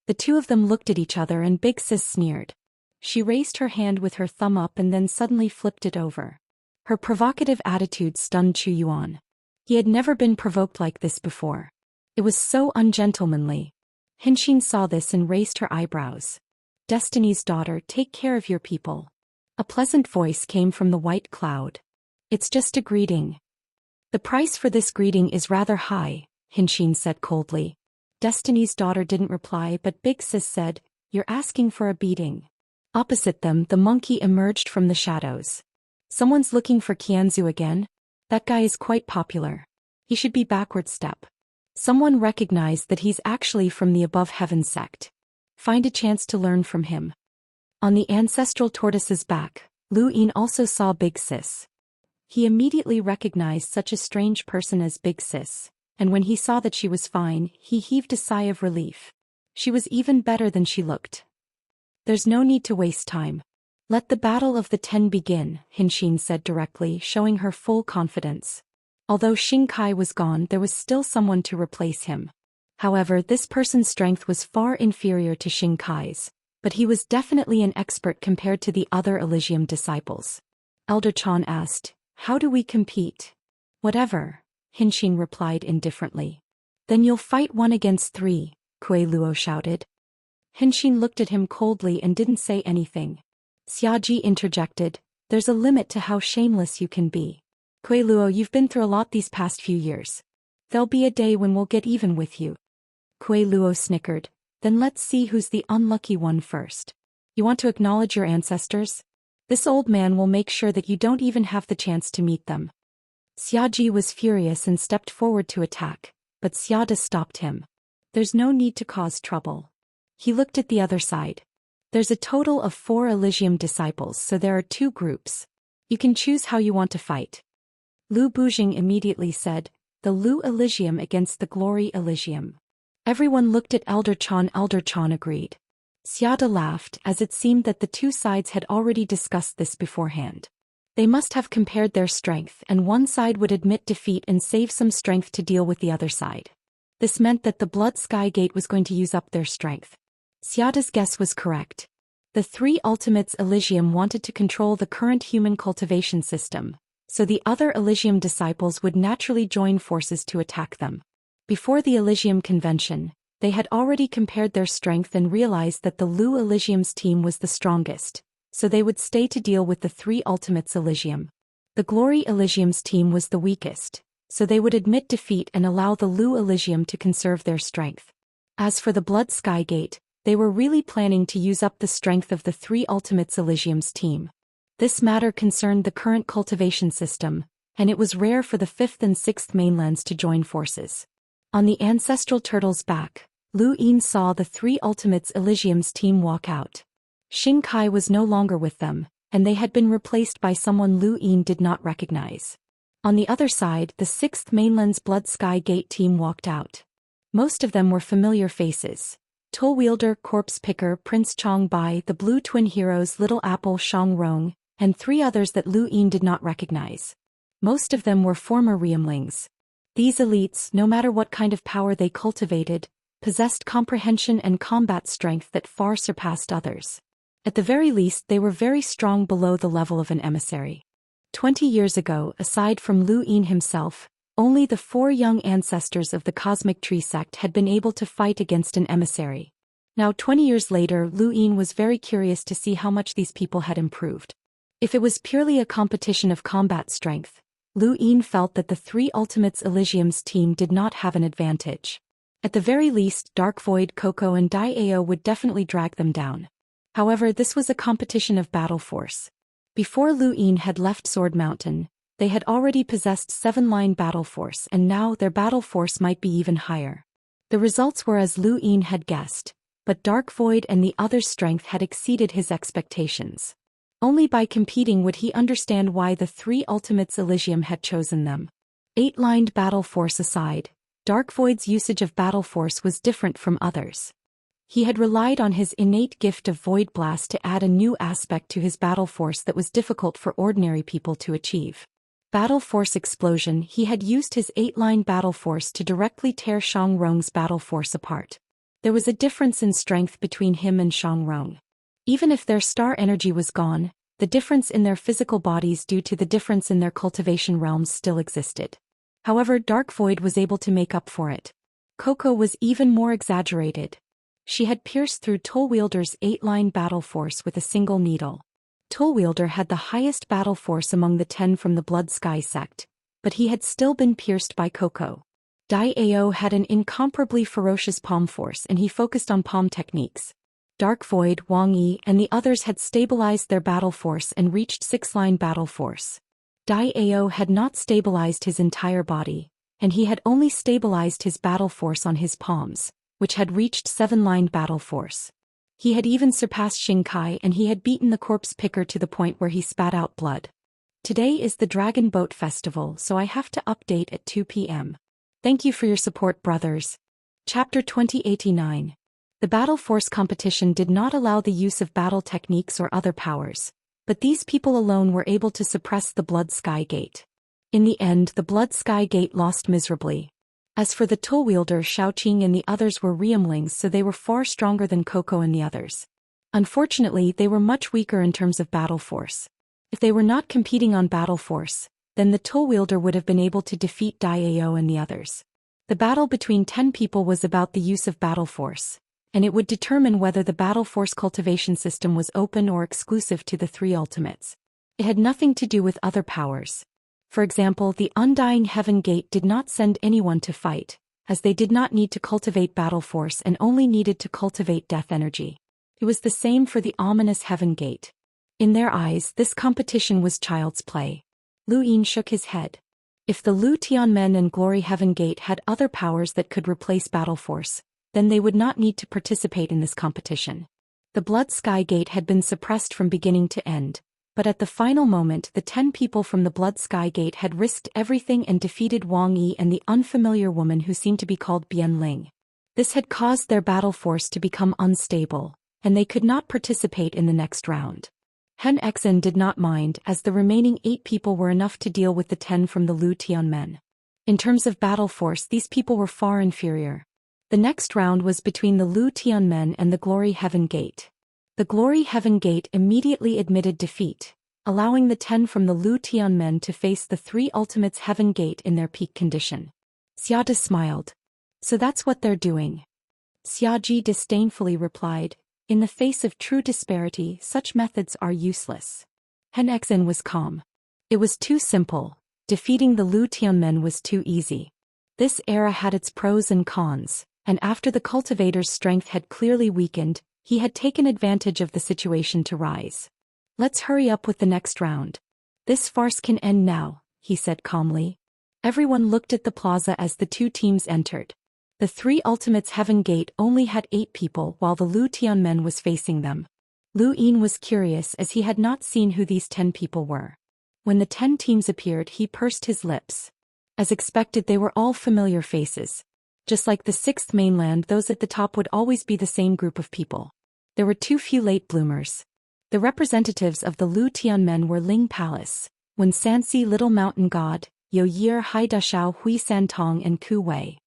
[SPEAKER 1] The two of them looked at each other and Big Sis sneered. She raised her hand with her thumb up and then suddenly flipped it over. Her provocative attitude stunned Chu Yuan. He had never been provoked like this before. It was so ungentlemanly. Xianxia saw this and raised her eyebrows. Destiny's daughter, take care of your people. A pleasant voice came from the white cloud. It's just a greeting. The price for this greeting is rather high, Xianxia said coldly. Destiny's daughter didn't reply, but Big Sis said, you're asking for a beating. Opposite them, the monkey emerged from the shadows. Someone's looking for Qianzu again? That guy is quite popular. He should be backward step. Someone recognized that he's actually from the Above Heaven sect. Find a chance to learn from him. On the ancestral tortoise's back, Lu Yin also saw Big Sis. He immediately recognized such a strange person as Big Sis, and when he saw that she was fine, he heaved a sigh of relief. She was even better than she looked. There's no need to waste time. Let the battle of the 10 begin, Xianxia said directly, showing her full confidence. Although Xing Kai was gone, there was still someone to replace him. However, this person's strength was far inferior to Xing Kai's, but he was definitely an expert compared to the other Elysium disciples. Elder Chan asked, how do we compete? Whatever, Xianxia replied indifferently. Then you'll fight 1 against 3, Kuei Luo shouted. Xianxia looked at him coldly and didn't say anything. Xiaji interjected, there's a limit to how shameless you can be. Kuei Luo, you've been through a lot these past few years. There'll be a day when we'll get even with you. Kuei Luo snickered, then let's see who's the unlucky one first. You want to acknowledge your ancestors? This old man will make sure that you don't even have the chance to meet them. Xiaji was furious and stepped forward to attack, but Xiada stopped him. There's no need to cause trouble. He looked at the other side. There's a total of 4 Elysium disciples, so there are 2 groups. You can choose how you want to fight. Lu Bujing immediately said, the Lu Elysium against the Glory Elysium. Everyone looked at Elder Chan. Elder Chan agreed. Xiada laughed, as it seemed that the 2 sides had already discussed this beforehand. They must have compared their strength, and one side would admit defeat and save some strength to deal with the other side. This meant that the Blood Sky Gate was going to use up their strength. Xiada's guess was correct. The 3 Ultimates Elysium wanted to control the current human cultivation system, so the other Elysium disciples would naturally join forces to attack them. Before the Elysium convention, they had already compared their strength and realized that the Lu Elysium's team was the strongest, so they would stay to deal with the 3 Ultimates Elysium. The Glory Elysium's team was the weakest, so they would admit defeat and allow the Lu Elysium to conserve their strength. As for the Blood Sky Gate, they were really planning to use up the strength of the 3 Ultimates Elysium's team. This matter concerned the current cultivation system, and it was rare for the 5th and 6th mainlands to join forces. On the ancestral turtle's back, Lu Yin saw the 3 Ultimates Elysium's team walk out. Xing Kai was no longer with them, and they had been replaced by someone Lu Yin did not recognize. On the other side, the 6th mainland's Blood Sky Gate team walked out. Most of them were familiar faces. Toll Wielder, Corpse Picker, Prince Chong Bai, the Blue Twin Heroes, Little Apple, Shang Rong, and 3 others that Lu Yin did not recognize. Most of them were former Realmlings. These elites, no matter what kind of power they cultivated, possessed comprehension and combat strength that far surpassed others. At the very least, they were very strong below the level of an emissary. 20 years ago, aside from Lu Yin himself, only the 4 young ancestors of the Cosmic Tree sect had been able to fight against an emissary. Now 20 years later, Lu Yin was very curious to see how much these people had improved. If it was purely a competition of combat strength, Lu Yin felt that the 3 Ultimates Elysium's team did not have an advantage. At the very least, Dark Void, Coco and Dai-Ao would definitely drag them down. However, this was a competition of battle force. Before Lu Yin had left Sword Mountain, they had already possessed 7-line battle force, and now their battle force might be even higher. The results were as Lu Yin had guessed, but Dark Void and the others' strength had exceeded his expectations. Only by competing would he understand why the 3 Ultimates Elysium had chosen them. 8-lined battle force aside, Dark Void's usage of battle force was different from others. He had relied on his innate gift of Void Blast to add a new aspect to his battle force that was difficult for ordinary people to achieve. Battle Force Explosion. He had used his 8-line battle force to directly tear Shang Rong's battle force apart. There was a difference in strength between him and Shang Rong. Even if their star energy was gone, the difference in their physical bodies due to the difference in their cultivation realms still existed. However, Dark Void was able to make up for it. Coco was even more exaggerated. She had pierced through Tollwielder's 8-line battle force with a single needle. Tollwielder had the highest battle force among the 10 from the Blood Sky sect, but he had still been pierced by Coco. Dai Ao had an incomparably ferocious palm force and he focused on palm techniques. Dark Void, Wang Yi, and the others had stabilized their battle force and reached 6-line battle force. Dai Ao had not stabilized his entire body, and he had only stabilized his battle force on his palms, which had reached 7-line battle force. He had even surpassed Xingkai and he had beaten the corpse picker to the point where he spat out blood. Today is the Dragon Boat Festival, so I have to update at 2 p.m. Thank you for your support, brothers. Chapter 2089. The Battle Force competition did not allow the use of battle techniques or other powers, but these people alone were able to suppress the Blood Sky Gate. In the end, the Blood Sky Gate lost miserably. As for the Tollwielder, Xiaoqing and the others were Realmlings, so they were far stronger than Coco and the others. Unfortunately, they were much weaker in terms of battle force. If they were not competing on battle force, then the Tollwielder would have been able to defeat Dai Ao and the others. The battle between 10 people was about the use of battle force, and it would determine whether the battle force cultivation system was open or exclusive to the 3 ultimates. It had nothing to do with other powers. For example, the Undying Heaven Gate did not send anyone to fight, as they did not need to cultivate battle force and only needed to cultivate death energy. It was the same for the Ominous Heaven Gate. In their eyes, this competition was child's play. Lu Yin shook his head. If the Lu Tianmen and Glory Heaven Gate had other powers that could replace battle force, then they would not need to participate in this competition. The Blood Sky Gate had been suppressed from beginning to end, but at the final moment the 10 people from the Blood Sky Gate had risked everything and defeated Wang Yi and the unfamiliar woman who seemed to be called Bian Ling. This had caused their battle force to become unstable, and they could not participate in the next round. Hen Exen did not mind, as the remaining 8 people were enough to deal with the 10 from the Lu Tianmen. In terms of battle force, these people were far inferior. The next round was between the Lu Tianmen and the Glory Heaven Gate. The Glory Heaven Gate immediately admitted defeat, allowing the 10 from the Lu Tianmen to face the 3 Ultimates Heaven Gate in their peak condition. Xiada smiled. So that's what they're doing. Xiaji disdainfully replied, in the face of true disparity, such methods are useless. Hen Exen was calm. It was too simple. Defeating the Lu Tianmen was too easy. This era had its pros and cons, and after the cultivator's strength had clearly weakened, he had taken advantage of the situation to rise. Let's hurry up with the next round. This farce can end now, he said calmly. Everyone looked at the plaza as the 2 teams entered. The 3 Ultimates Heaven Gate only had 8 people while the Lu Tianmen was facing them. Lu Yin was curious as he had not seen who these 10 people were. When the 10 teams appeared, he pursed his lips. As expected, they were all familiar faces. Just like the 6th mainland, those at the top would always be the same group of people. There were too few late bloomers. The representatives of the Lu Tianmen were Ling Palace, Wen Sanxi Little Mountain God, Yo Yir Hai Dashao Hui Santong and Ku Wei.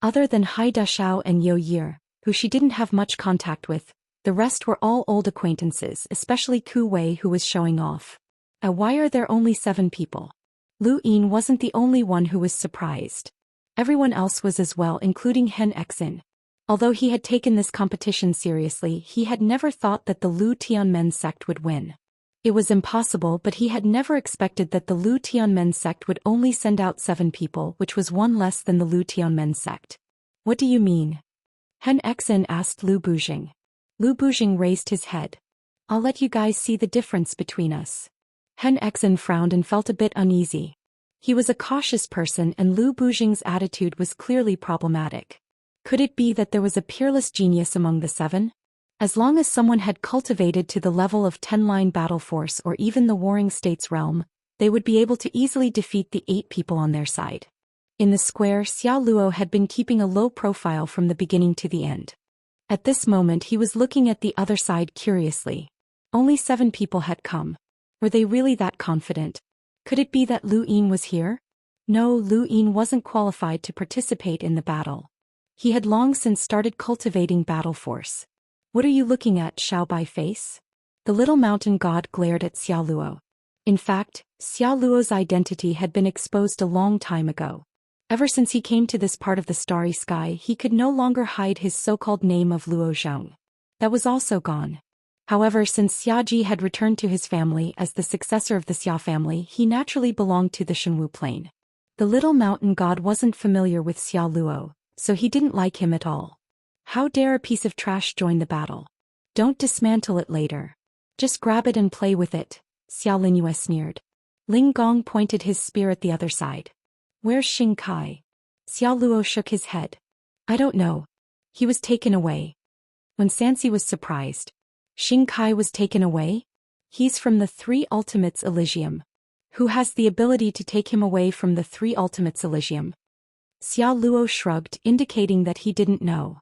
[SPEAKER 1] Other than Hai Dashao and Yo Yir, who she didn't have much contact with, the rest were all old acquaintances, especially Ku Wei, who was showing off. Why are there only 7 people? Lu Yin wasn't the only one who was surprised. Everyone else was as well, including Hen Exen. Although he had taken this competition seriously, he had never thought that the Lu Tianmen sect would win. It was impossible, but he had never expected that the Lu Tianmen sect would only send out 7 people, which was 1 less than the Lu Tianmen sect. What do you mean? Hen Exen asked Lu Bujing. Lu Bujing raised his head. I'll let you guys see the difference between us. Hen Exen frowned and felt a bit uneasy. He was a cautious person and Lu Bujing's attitude was clearly problematic. Could it be that there was a peerless genius among the 7? As long as someone had cultivated to the level of 10-line battle force or even the Warring States realm, they would be able to easily defeat the 8 people on their side. In the square, Xiao Luo had been keeping a low profile from the beginning to the end. At this moment he was looking at the other side curiously. Only 7 people had come. Were they really that confident? Could it be that Lu Yin was here? No, Lu Yin wasn't qualified to participate in the battle. He had long since started cultivating battle force. What are you looking at, Xiaobai face? The little mountain god glared at Xiao Luo. In fact, Xiao Luo's identity had been exposed a long time ago. Ever since he came to this part of the starry sky, he could no longer hide his so-called name of Luo Zhong. That was also gone. However, since Xiaji had returned to his family as the successor of the Xia family, he naturally belonged to the Shenwu plain. The little mountain god wasn't familiar with Xiao Luo, so he didn't like him at all. How dare a piece of trash join the battle? Don't dismantle it later. Just grab it and play with it, Xiao Linyue sneered. Ling Gong pointed his spear at the other side. Where's Xing Kai? Xiao Luo shook his head. I don't know. He was taken away. When Sansi was surprised. Xing Kai was taken away? He's from the Three Ultimates Elysium. Who has the ability to take him away from the Three Ultimates Elysium? Xiao Luo shrugged, indicating that he didn't know.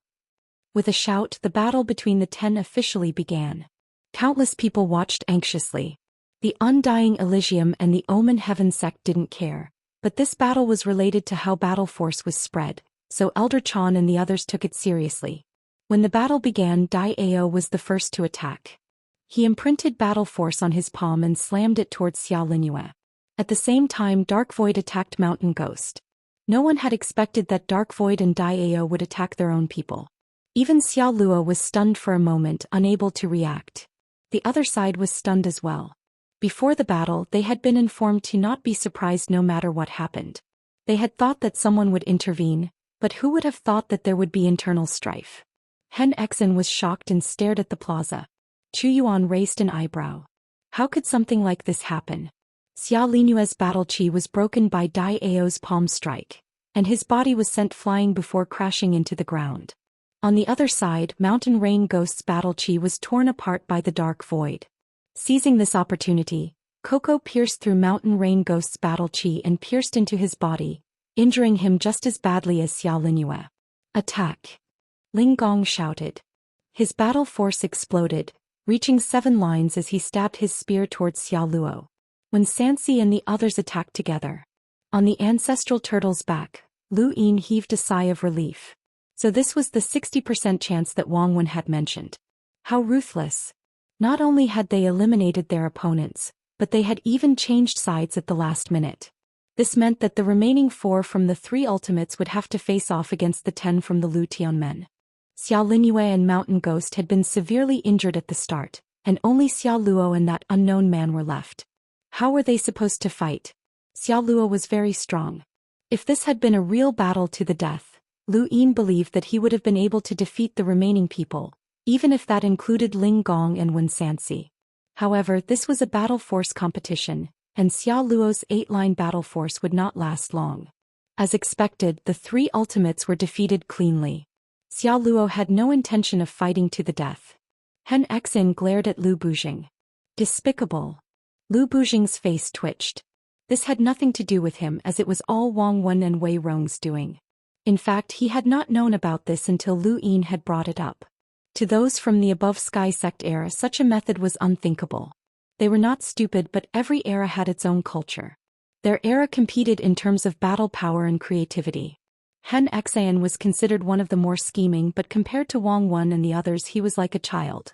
[SPEAKER 1] With a shout, the battle between the 10 officially began. Countless people watched anxiously. The Undying Elysium and the Omen Heaven sect didn't care, but this battle was related to how battle force was spread, so Elder Chan and the others took it seriously. When the battle began, Dai Ao was the first to attack. He imprinted battle force on his palm and slammed it towards Xiao Linyue. At the same time, Dark Void attacked Mountain Ghost. No one had expected that Dark Void and Dai Ao would attack their own people. Even Xiao Luo was stunned for a moment, unable to react. The other side was stunned as well. Before the battle, they had been informed to not be surprised no matter what happened. They had thought that someone would intervene, but who would have thought that there would be internal strife? Hen Exen was shocked and stared at the plaza. Chu Yuan raised an eyebrow. How could something like this happen? Xiao Linyue's battle chi was broken by Dai Ao's palm strike, and his body was sent flying before crashing into the ground. On the other side, Mountain Rain Ghost's battle chi was torn apart by the Dark Void. Seizing this opportunity, Coco pierced through Mountain Rain Ghost's battle chi and pierced into his body, injuring him just as badly as Xiao Linyue. Attack! Ling Gong shouted. His battle force exploded, reaching 7 lines as he stabbed his spear towards Xiao Luo. When Sansi and the others attacked together. On the ancestral turtle's back, Lu Yin heaved a sigh of relief. So this was the 60% chance that Wang Wen had mentioned. How ruthless! Not only had they eliminated their opponents, but they had even changed sides at the last minute. This meant that the remaining 4 from the 3 ultimates would have to face off against the 10 from the Lu Tianmen. Xiao Linyue and Mountain Ghost had been severely injured at the start, and only Xiao Luo and that unknown man were left. How were they supposed to fight? Xiao Luo was very strong. If this had been a real battle to the death, Lu Yin believed that he would have been able to defeat the remaining people, even if that included Ling Gong and Wen Sansi. However, this was a battle force competition, and Xiao Luo's 8-line battle force would not last long. As expected, the 3 ultimates were defeated cleanly. Xiao Luo had no intention of fighting to the death. Hen Exin glared at Lu Bujing. Despicable. Lu Bujing's face twitched. This had nothing to do with him, as it was all Wang Wen and Wei Rong's doing. In fact, he had not known about this until Lu Yin had brought it up. To those from the above sky sect era, such a method was unthinkable. They were not stupid, but every era had its own culture. Their era competed in terms of battle power and creativity. Hen Exayan was considered one of the more scheming, but compared to Wang Wen and the others, he was like a child.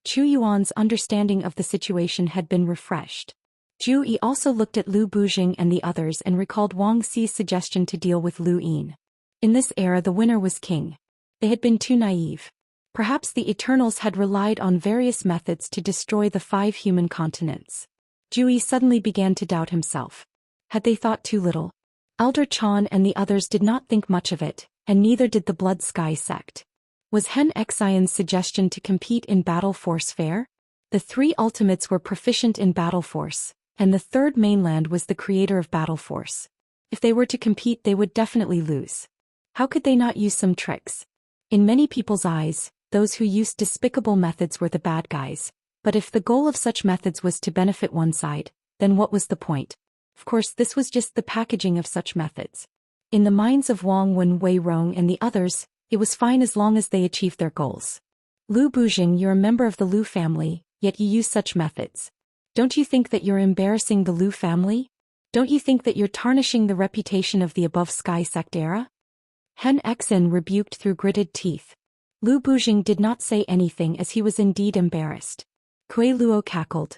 [SPEAKER 1] Chu Yuan's understanding of the situation had been refreshed. Zhu Yi also looked at Lu Bujing and the others and recalled Wang Xi's suggestion to deal with Lu Yin. In this era, the winner was king. They had been too naive. Perhaps the Eternals had relied on various methods to destroy the 5 human continents. Zhu Yi suddenly began to doubt himself. Had they thought too little? Elder Chan and the others did not think much of it, and neither did the Blood Sky sect. Was Hen Xian's suggestion to compete in battle force fair? The 3 ultimates were proficient in battle force, and the 3rd mainland was the creator of battle force. If they were to compete, they would definitely lose. How could they not use some tricks? In many people's eyes, those who used despicable methods were the bad guys, but if the goal of such methods was to benefit one side, then what was the point? Of course, this was just the packaging of such methods. In the minds of Wang Wen, Wei Rong and the others, it was fine as long as they achieved their goals. Lu Bujing, you're a member of the Lu family, yet you use such methods. Don't you think that you're embarrassing the Lu family? Don't you think that you're tarnishing the reputation of the above sky sect era? Xianxia rebuked through gritted teeth. Lu Bujing did not say anything as he was indeed embarrassed. Kuei Luo cackled.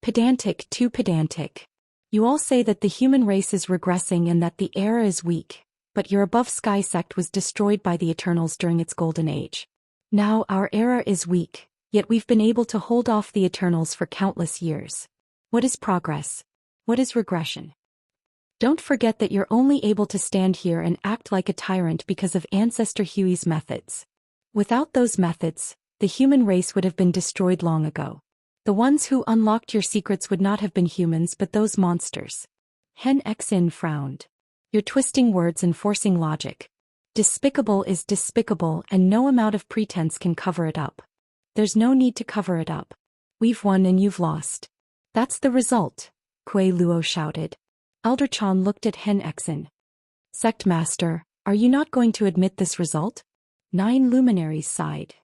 [SPEAKER 1] Pedantic, too pedantic. You all say that the human race is regressing and that the era is weak, but your above sky sect was destroyed by the Eternals during its golden age. Now our era is weak, yet we've been able to hold off the Eternals for countless years. What is progress? What is regression? Don't forget that you're only able to stand here and act like a tyrant because of Ancestor Hui's methods. Without those methods, the human race would have been destroyed long ago. The ones who unlocked your secrets would not have been humans but those monsters. Xianxia frowned. You're twisting words and forcing logic. Despicable is despicable and no amount of pretense can cover it up. There's no need to cover it up. We've won and you've lost. That's the result, Kuei Luo shouted. Elder Chan looked at Xianxia. Sect Master, are you not going to admit this result? 9 luminaries sighed.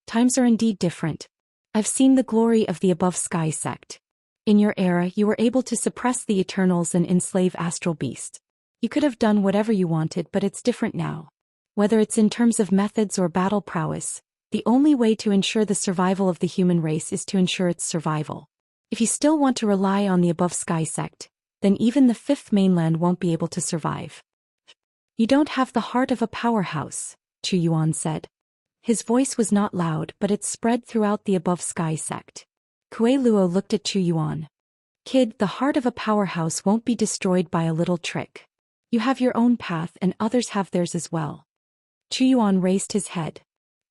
[SPEAKER 1] Times are indeed different. I've seen the glory of the above sky sect. In your era you were able to suppress the Eternals and enslave astral beasts. You could have done whatever you wanted but it's different now. Whether it's in terms of methods or battle prowess, the only way to ensure the survival of the human race is to ensure its survival. If you still want to rely on the above sky sect, then even the fifth mainland won't be able to survive. You don't have the heart of a powerhouse, Chu Yuan said. His voice was not loud but it spread throughout the above sky sect. Kuei Luo looked at Chu Yuan. Kid, the heart of a powerhouse won't be destroyed by a little trick. You have your own path and others have theirs as well. Chu Yuan raised his head.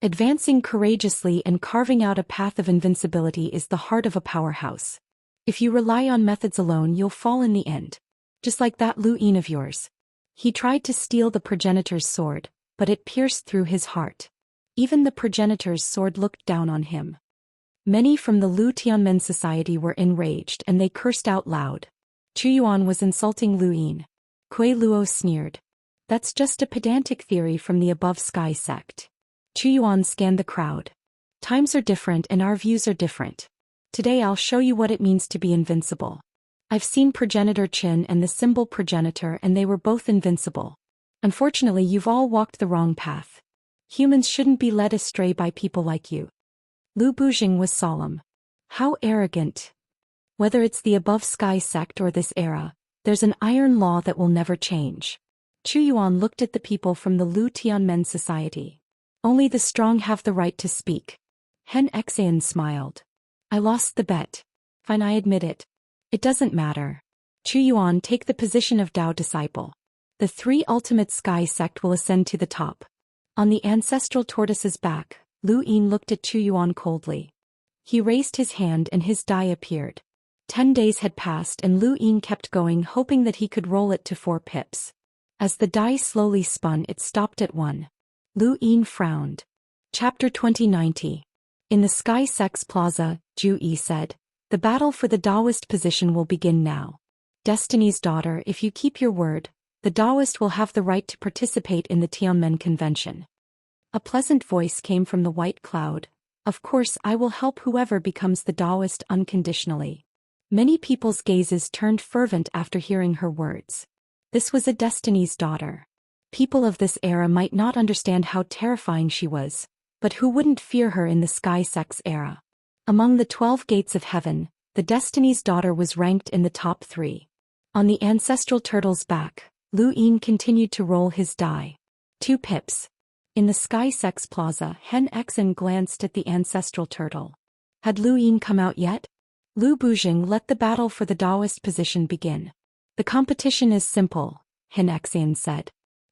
[SPEAKER 1] Advancing courageously and carving out a path of invincibility is the heart of a powerhouse. If you rely on methods alone you'll fall in the end. Just like that Lu Yin of yours. He tried to steal the progenitor's sword, but it pierced through his heart. Even the progenitor's sword looked down on him. Many from the Lu Tianmen society were enraged and they cursed out loud. Chu Yuan was insulting Lu Yin. Kuei Luo sneered. That's just a pedantic theory from the above sky sect. Chu Yuan scanned the crowd. Times are different and our views are different. Today I'll show you what it means to be invincible. I've seen Progenitor Qin and the symbol Progenitor and they were both invincible. Unfortunately you've all walked the wrong path. Humans shouldn't be led astray by people like you. Lu Bujing was solemn. How arrogant. Whether it's the above sky sect or this era, there's an iron law that will never change. Chu Yuan looked at the people from the Lu Tianmen society. Only the strong have the right to speak. Xianxia smiled. I lost the bet. Fine, I admit it. It doesn't matter. Chu Yuan, take the position of Dao disciple. The 3 ultimate sky sect will ascend to the top. On the ancestral tortoise's back, Lu Yin looked at Chu Yuan coldly. He raised his hand and his die appeared. 10 days had passed and Lu Yin kept going hoping that he could roll it to 4 pips. As the die slowly spun it stopped at 1. Lu Yin frowned. Chapter 2090. In the Sky Sect's plaza, Zhu Yi said, the battle for the Daoist position will begin now. Destiny's daughter, if you keep your word, the Daoist will have the right to participate in the Tianmen convention. A pleasant voice came from the white cloud. Of course I will help whoever becomes the Daoist unconditionally. Many people's gazes turned fervent after hearing her words. This was a Destiny's daughter. People of this era might not understand how terrifying she was, but who wouldn't fear her in the Sky Sect's era? Among the 12 gates of heaven, the Destiny's daughter was ranked in the top 3. On the ancestral turtle's back, Lu Yin continued to roll his die. 2 pips. In the Sky Sect's plaza, Xianxia glanced at the ancestral turtle. Had Lu Yin come out yet? Lu Bujing let the battle for the Daoist position begin. The competition is simple, Xianxia said.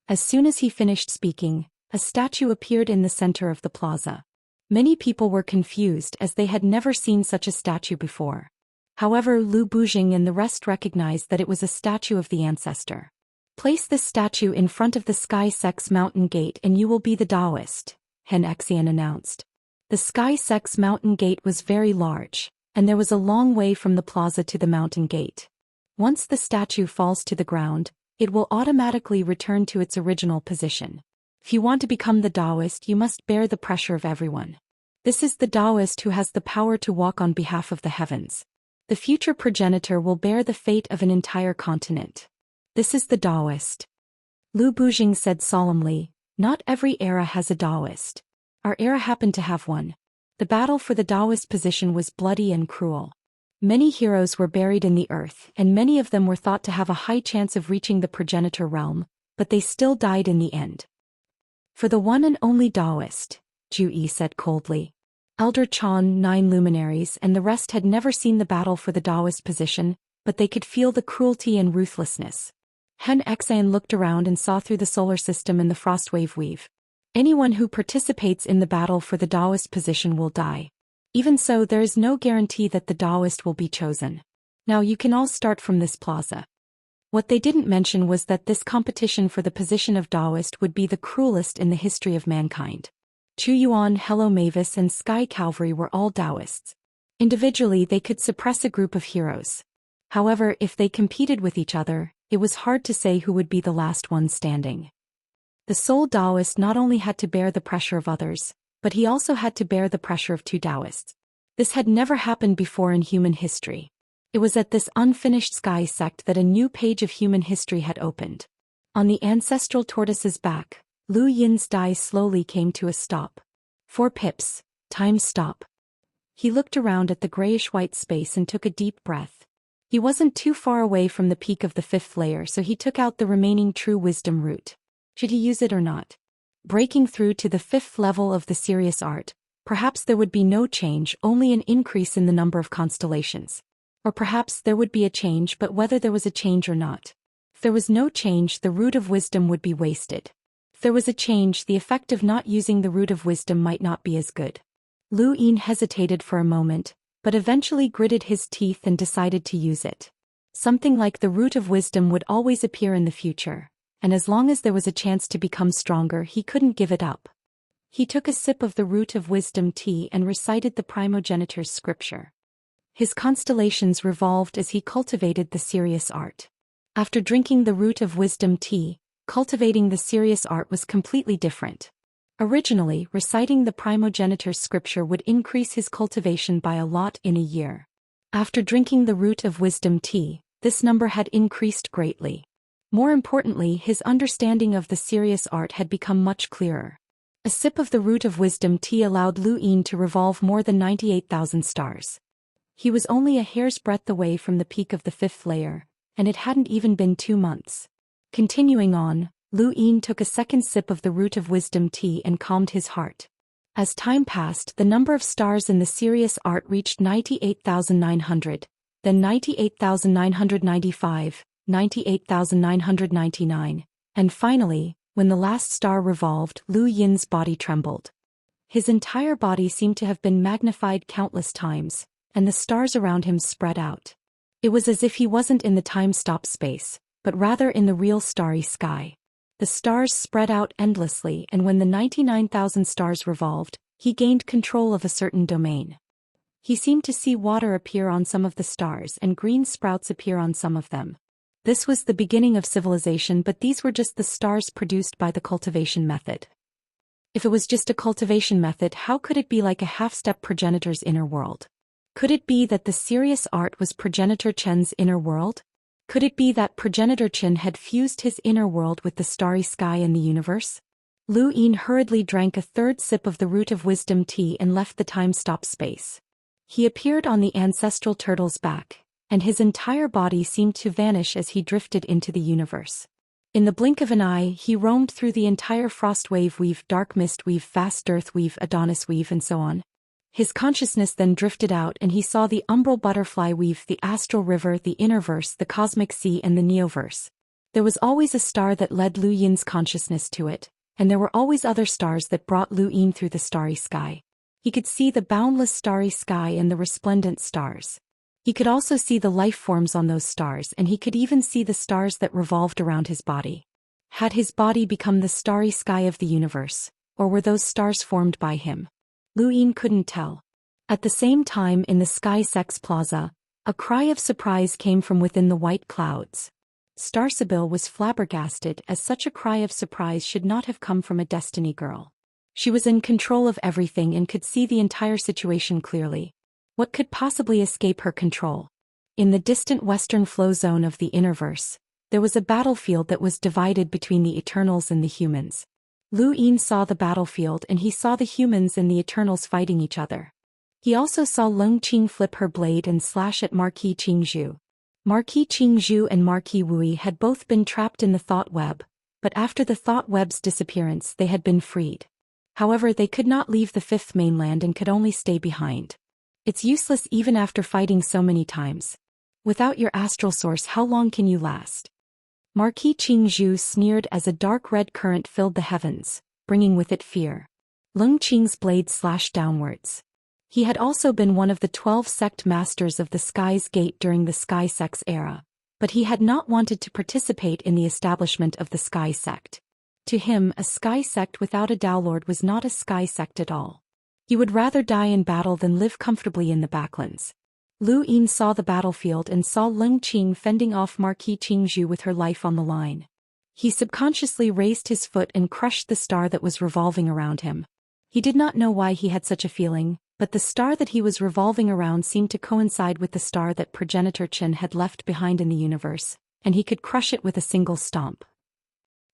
[SPEAKER 1] As soon as he finished speaking, a statue appeared in the center of the plaza. Many people were confused as they had never seen such a statue before. However, Lu Bujing and the rest recognized that it was a statue of the ancestor. Place this statue in front of the Sky Sect's mountain gate and you will be the Daoist, Xianxia announced. The Sky Sect's mountain gate was very large, and there was a long way from the plaza to the mountain gate. Once the statue falls to the ground, it will automatically return to its original position. If you want to become the Daoist you must bear the pressure of everyone. This is the Daoist who has the power to walk on behalf of the heavens. The future progenitor will bear the fate of an entire continent. This is the Daoist. Lu Bujing said solemnly, not every era has a Daoist. Our era happened to have one. The battle for the Daoist position was bloody and cruel. Many heroes were buried in the earth, and many of them were thought to have a high chance of reaching the progenitor realm, but they still died in the end. For the one and only Daoist, Zhu Yi said coldly. Elder Chan, 9 luminaries and the rest had never seen the battle for the Daoist position, but they could feel the cruelty and ruthlessness. Hen Xan looked around and saw through the solar system and the frostwave weave. Anyone who participates in the battle for the Daoist position will die. Even so, there is no guarantee that the Daoist will be chosen. Now you can all start from this plaza. What they didn't mention was that this competition for the position of Daoist would be the cruelest in the history of mankind. Chu Yuan, Hello Mavis and Sky Calvary were all Daoists. Individually they could suppress a group of heroes. However, if they competed with each other, it was hard to say who would be the last one standing. The sole Daoist not only had to bear the pressure of others, but he also had to bear the pressure of 2 Daoists. This had never happened before in human history. It was at this unfinished sky sect that a new page of human history had opened. On the ancestral tortoise's back, Lu Yin's die slowly came to a stop. 4 pips, time stop. He looked around at the grayish-white space and took a deep breath. He wasn't too far away from the peak of the 5th layer, so he took out the remaining true wisdom root. Should he use it or not? Breaking through to the 5th level of the serious art, perhaps there would be no change, only an increase in the number of constellations. Or perhaps there would be a change, but whether there was a change or not. If there was no change, the root of wisdom would be wasted. If there was a change, the effect of not using the root of wisdom might not be as good. Lu Yin hesitated for a moment, but eventually gritted his teeth and decided to use it. Something like the root of wisdom would always appear in the future, and as long as there was a chance to become stronger, he couldn't give it up. He took a sip of the root of wisdom tea and recited the primogenitor's scripture. His constellations revolved as he cultivated the serious art. After drinking the root of wisdom tea, cultivating the serious art was completely different. Originally, reciting the primogenitor's scripture would increase his cultivation by a lot in a year. After drinking the root of wisdom tea, this number had increased greatly. More importantly, his understanding of the serious art had become much clearer. A sip of the root of wisdom tea allowed Lu Yin to revolve more than 98,000 stars. He was only a hair's breadth away from the peak of the 5th layer, and it hadn't even been 2 months. Continuing on, Lu Yin took a second sip of the root of wisdom tea and calmed his heart. As time passed, the number of stars in the serious art reached 98,900, then 98,995, 98,999, and finally, when the last star revolved, Lu Yin's body trembled. His entire body seemed to have been magnified countless times, and the stars around him spread out. It was as if he wasn't in the time-stop space, but rather in the real starry sky. The stars spread out endlessly, and when the 99,000 stars revolved, he gained control of a certain domain. He seemed to see water appear on some of the stars and green sprouts appear on some of them. This was the beginning of civilization, but these were just the stars produced by the cultivation method. If it was just a cultivation method, how could it be like a half-step progenitor's inner world? Could it be that the serious art was progenitor Chen's inner world? Could it be that progenitor Chen had fused his inner world with the starry sky and the universe? Lu Yin hurriedly drank a third sip of the root of wisdom tea and left the time-stop space. He appeared on the ancestral turtle's back, and his entire body seemed to vanish as he drifted into the universe. In the blink of an eye, he roamed through the entire frost wave weave, dark mist weave, fast earth weave, Adonis weave, and so on. His consciousness then drifted out and he saw the umbral butterfly weave, the astral river, the innerverse, the cosmic sea, and the neoverse. There was always a star that led Lu Yin's consciousness to it, and there were always other stars that brought Lu Yin through the starry sky. He could see the boundless starry sky and the resplendent stars. He could also see the life forms on those stars, and he could even see the stars that revolved around his body. Had his body become the starry sky of the universe, or were those stars formed by him? Lu Yin couldn't tell. At the same time, in the Sky Sex Plaza, a cry of surprise came from within the white clouds. Star Sibyl was flabbergasted, as such a cry of surprise should not have come from a Destiny girl. She was in control of everything and could see the entire situation clearly. What could possibly escape her control? In the distant western flow zone of the Innerverse, there was a battlefield that was divided between the Eternals and the humans. Lu Yin saw the battlefield and he saw the humans and the Eternals fighting each other. He also saw Leng Qing flip her blade and slash at Marquis Qingzhu. Marquis Qingzhu and Marquis Wui had both been trapped in the thought web, but after the thought web's disappearance they had been freed. However, they could not leave the fifth mainland and could only stay behind. It's useless even after fighting so many times. Without your astral source, how long can you last? Marquis Qingzhu sneered as a dark red current filled the heavens, bringing with it fear. Leng Qing's blade slashed downwards. He had also been one of the 12 sect masters of the Sky's Gate during the Sky Sect's era, but he had not wanted to participate in the establishment of the Sky Sect. To him, a Sky Sect without a Tao Lord was not a Sky Sect at all. He would rather die in battle than live comfortably in the backlands. Lu Yin saw the battlefield and saw Leng Qing fending off Marquis Qingzhu with her life on the line. He subconsciously raised his foot and crushed the star that was revolving around him. He did not know why he had such a feeling, but the star that he was revolving around seemed to coincide with the star that Progenitor Chen had left behind in the universe, and he could crush it with a single stomp.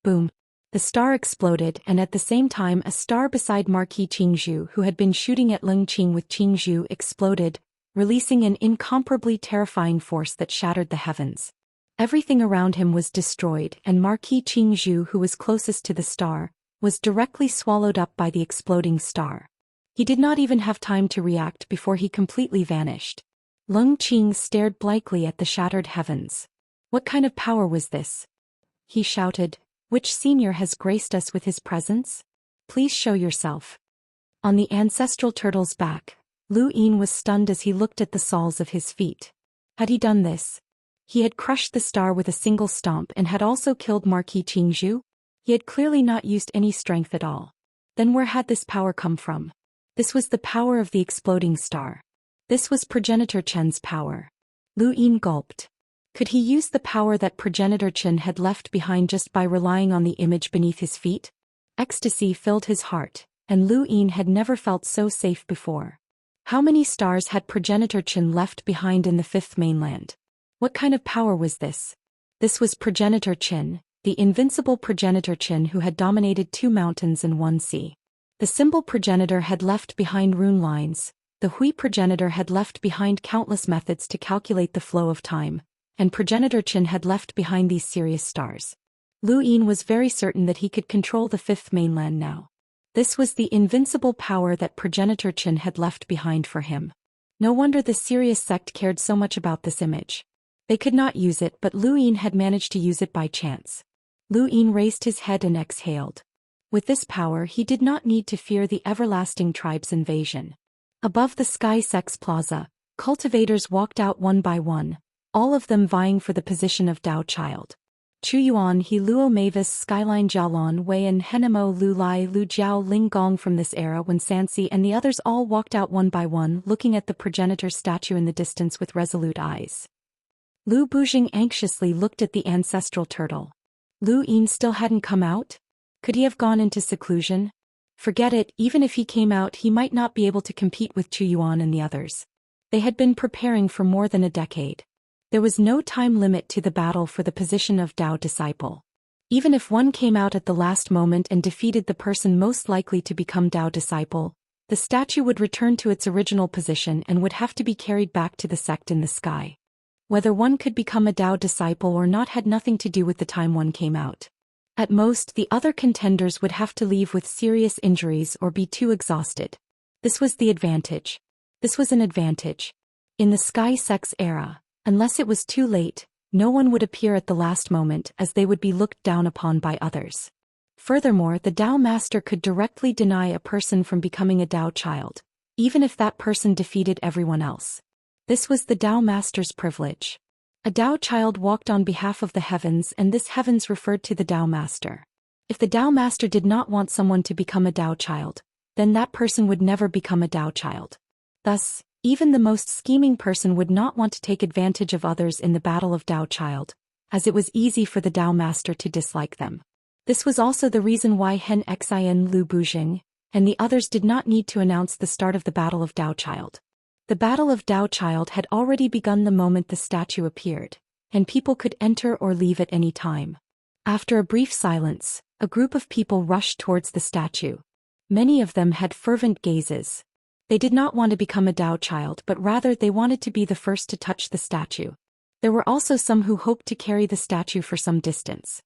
[SPEAKER 1] Boom. The star exploded, and at the same time a star beside Marquis Qingzhu who had been shooting at Leng Qing with Qingzhu exploded, releasing an incomparably terrifying force that shattered the heavens. Everything around him was destroyed, and Marquis Qingzhu, who was closest to the star, was directly swallowed up by the exploding star. He did not even have time to react before he completely vanished. Leng Qing stared blankly at the shattered heavens. What kind of power was this? He shouted. Which senior has graced us with his presence? Please show yourself. On the ancestral turtle's back, Lu Yin was stunned as he looked at the soles of his feet. Had he done this? He had crushed the star with a single stomp and had also killed Marquis Qingzhu? He had clearly not used any strength at all. Then where had this power come from? This was the power of the exploding star. This was Progenitor Chen's power. Lu Yin gulped. Could he use the power that Progenitor Chen had left behind just by relying on the image beneath his feet? Ecstasy filled his heart, and Lu Yin had never felt so safe before. How many stars had Progenitor Chen left behind in the fifth mainland? What kind of power was this? This was Progenitor Chen, the invincible Progenitor Chen who had dominated 2 mountains and 1 sea. The symbol Progenitor had left behind rune lines, the Hui Progenitor had left behind countless methods to calculate the flow of time, and Progenitor Chen had left behind these Sirius stars. Lu Yin was very certain that he could control the fifth mainland now. This was the invincible power that Progenitor Chen had left behind for him. No wonder the Sirius sect cared so much about this image. They could not use it, but Lu Yin had managed to use it by chance. Lu Yin raised his head and exhaled. With this power he did not need to fear the everlasting tribe's invasion. Above the Sky Sect's plaza, cultivators walked out one by one, all of them vying for the position of Dao Child. Chu Yuan, He Luo Mavis, Skyline Jiaolon, Wei and Henemo Lu Lai, Lu Jiao Ling Gong. From this era when Sansi and the others all walked out one by one, looking at the progenitor statue in the distance with resolute eyes. Lu Bujing anxiously looked at the ancestral turtle. Lu Yin still hadn't come out? Could he have gone into seclusion? Forget it, even if he came out he might not be able to compete with Chu Yuan and the others. They had been preparing for more than a decade. There was no time limit to the battle for the position of Dao disciple. Even if one came out at the last moment and defeated the person most likely to become Dao disciple, the statue would return to its original position and would have to be carried back to the sect in the sky. Whether one could become a Dao disciple or not had nothing to do with the time one came out. At most, the other contenders would have to leave with serious injuries or be too exhausted. This was the advantage. This was an advantage. In the Sky Sect's era, unless it was too late, no one would appear at the last moment as they would be looked down upon by others. Furthermore, the Dao Master could directly deny a person from becoming a Dao child, even if that person defeated everyone else. This was the Dao Master's privilege. A Dao child walked on behalf of the heavens, and this heavens referred to the Dao Master. If the Dao Master did not want someone to become a Dao child, then that person would never become a Dao child. Thus, even the most scheming person would not want to take advantage of others in the battle of Dao Child, as it was easy for the Dao Master to dislike them. This was also the reason why Hen Xian Lu Bujing and the others did not need to announce the start of the battle of Dao Child. The Battle of Dao Child had already begun the moment the statue appeared, and people could enter or leave at any time. After a brief silence, a group of people rushed towards the statue. Many of them had fervent gazes. They did not want to become a Dao child, but rather they wanted to be the first to touch the statue. There were also some who hoped to carry the statue for some distance.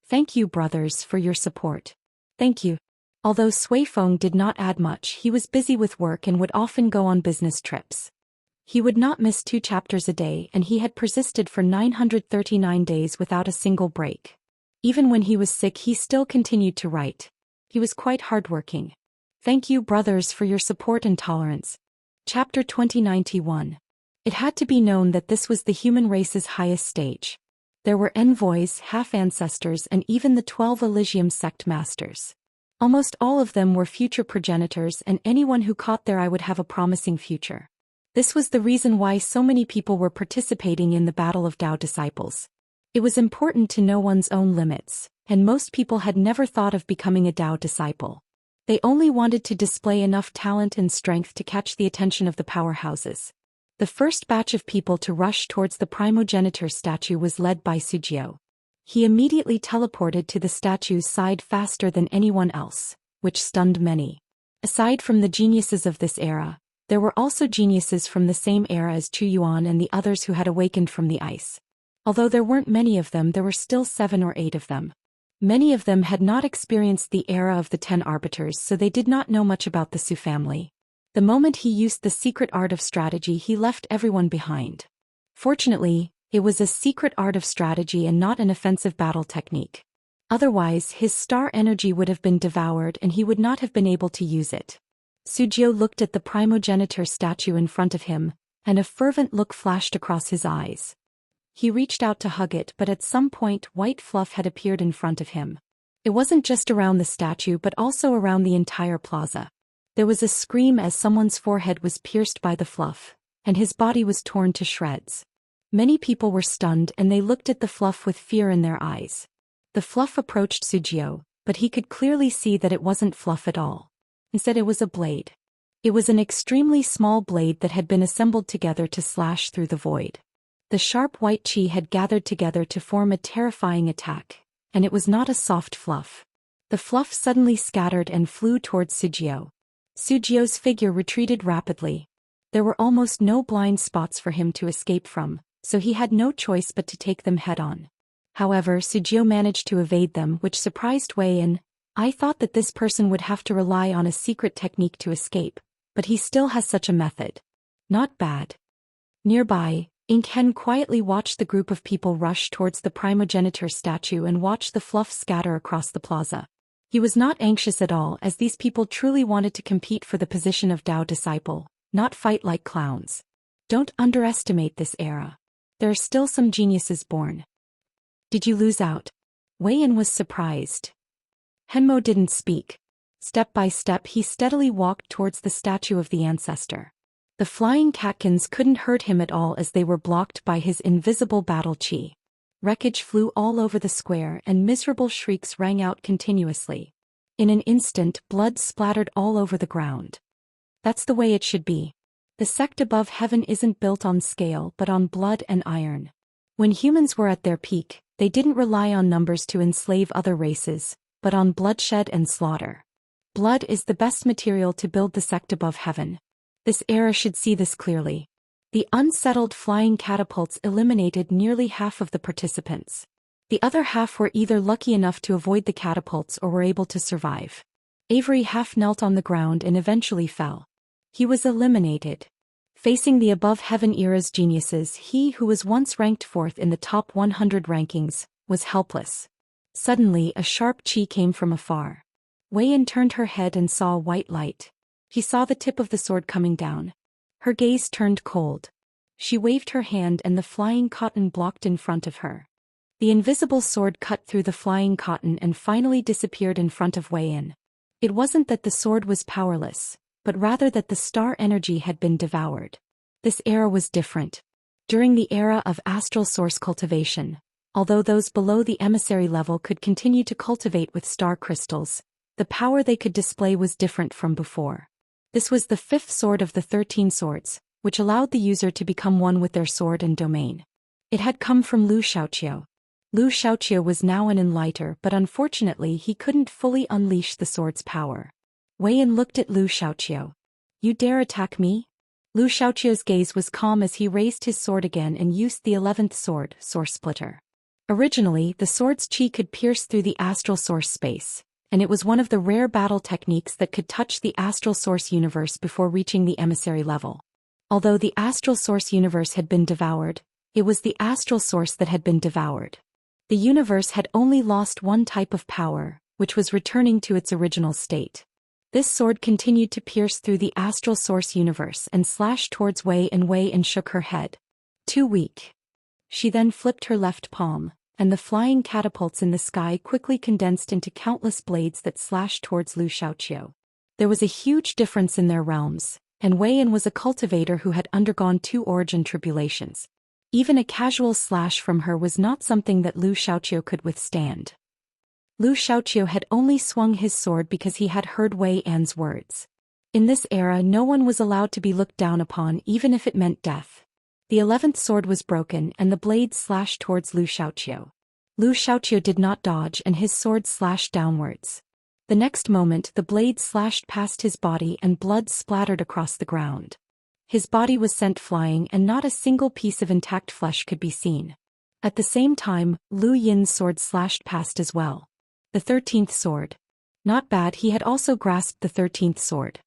[SPEAKER 1] Thank you, brothers, for your support. Thank you. Although Sui Feng did not add much, he was busy with work and would often go on business trips. He would not miss 2 chapters a day, and he had persisted for 939 days without a single break. Even when he was sick, he still continued to write. He was quite hardworking. Thank you, brothers, for your support and tolerance. Chapter 2091. It had to be known that this was the human race's highest stage. There were envoys, half-ancestors, and even the 12 Elysium sect masters. Almost all of them were future progenitors, and anyone who caught their eye would have a promising future. This was the reason why so many people were participating in the Battle of Dao Disciples. It was important to know one's own limits, and most people had never thought of becoming a Dao disciple. They only wanted to display enough talent and strength to catch the attention of the powerhouses. The first batch of people to rush towards the primogenitor statue was led by Sujio. He immediately teleported to the statue's side faster than anyone else, which stunned many. Aside from the geniuses of this era, there were also geniuses from the same era as Chu Yuan and the others who had awakened from the ice. Although there weren't many of them, there were still 7 or 8 of them. Many of them had not experienced the era of the 10 arbiters, so they did not know much about the Su family. The moment he used the secret art of strategy, he left everyone behind. Fortunately, it was a secret art of strategy and not an offensive battle technique. Otherwise, his star energy would have been devoured and he would not have been able to use it. Sujio looked at the primogenitor statue in front of him, and a fervent look flashed across his eyes. He reached out to hug it, but at some point white fluff had appeared in front of him. It wasn't just around the statue but also around the entire plaza. There was a scream as someone's forehead was pierced by the fluff, and his body was torn to shreds. Many people were stunned and they looked at the fluff with fear in their eyes. The fluff approached Sujio, but he could clearly see that it wasn't fluff at all. Instead, it was a blade. It was an extremely small blade that had been assembled together to slash through the void. The sharp white chi had gathered together to form a terrifying attack, and it was not a soft fluff. The fluff suddenly scattered and flew towards Sujio. Sujio's figure retreated rapidly. There were almost no blind spots for him to escape from, so he had no choice but to take them head-on. However, Sujio managed to evade them, which surprised Wei Yin. I thought that this person would have to rely on a secret technique to escape, but he still has such a method. Not bad. Nearby, Ink Hen quietly watched the group of people rush towards the primogenitor statue and watch the fluff scatter across the plaza. He was not anxious at all, as these people truly wanted to compete for the position of Dao disciple, not fight like clowns. Don't underestimate this era. There are still some geniuses born. Did you lose out? Wei Yin was surprised. Henmo didn't speak. Step by step he steadily walked towards the statue of the ancestor. The flying catkins couldn't hurt him at all as they were blocked by his invisible battle chi. Wreckage flew all over the square and miserable shrieks rang out continuously. In an instant, blood splattered all over the ground. That's the way it should be. The sect above heaven isn't built on scale but on blood and iron. When humans were at their peak, they didn't rely on numbers to enslave other races, but on bloodshed and slaughter. Blood is the best material to build the sect above heaven. This era should see this clearly. The unsettled flying catapults eliminated nearly half of the participants. The other half were either lucky enough to avoid the catapults or were able to survive. Avery half knelt on the ground and eventually fell. He was eliminated. Facing the above heaven era's geniuses, he who was once ranked 4th in the top 100 rankings, was helpless. Suddenly a sharp chi came from afar. Wei Yin turned her head and saw a white light. He saw the tip of the sword coming down. Her gaze turned cold. She waved her hand and the flying cotton blocked in front of her. The invisible sword cut through the flying cotton and finally disappeared in front of Wei Yin. It wasn't that the sword was powerless, but rather that the star energy had been devoured. This era was different. During the era of astral source cultivation, although those below the emissary level could continue to cultivate with star crystals, the power they could display was different from before. This was the 5th sword of the 13 swords, which allowed the user to become one with their sword and domain. It had come from Lu Xiaoqiu. Lu Xiaoqiu was now an enlighter, but unfortunately he couldn't fully unleash the sword's power. Wei Yan looked at Lu Xiaoqiu. "You dare attack me?" Lu Xiaoqiu's gaze was calm as he raised his sword again and used the 11th sword, Source Splitter. Originally, the sword's chi could pierce through the astral source space, and it was one of the rare battle techniques that could touch the astral source universe before reaching the emissary level. Although the astral source universe had been devoured, it was the astral source that had been devoured. The universe had only lost one type of power, which was returning to its original state. This sword continued to pierce through the astral source universe and slashed towards Wei Yan shook her head. "Too weak." She then flipped her left palm, and the flying catapults in the sky quickly condensed into countless blades that slashed towards Lu Xiaoqiu. There was a huge difference in their realms, and Wei Yan was a cultivator who had undergone 2 origin tribulations. Even a casual slash from her was not something that Lu Xiaoqiu could withstand. Lu Xiaoqiu had only swung his sword because he had heard Wei Yan's words. In this era, no one was allowed to be looked down upon even if it meant death. The 11th sword was broken and the blade slashed towards Lu Xiaoqiu. Lu Xiaoqiu did not dodge and his sword slashed downwards. The next moment the blade slashed past his body and blood splattered across the ground. His body was sent flying and not a single piece of intact flesh could be seen. At the same time, Lu Yin's sword slashed past as well. The 13th sword. Not bad, he had also grasped the 13th sword.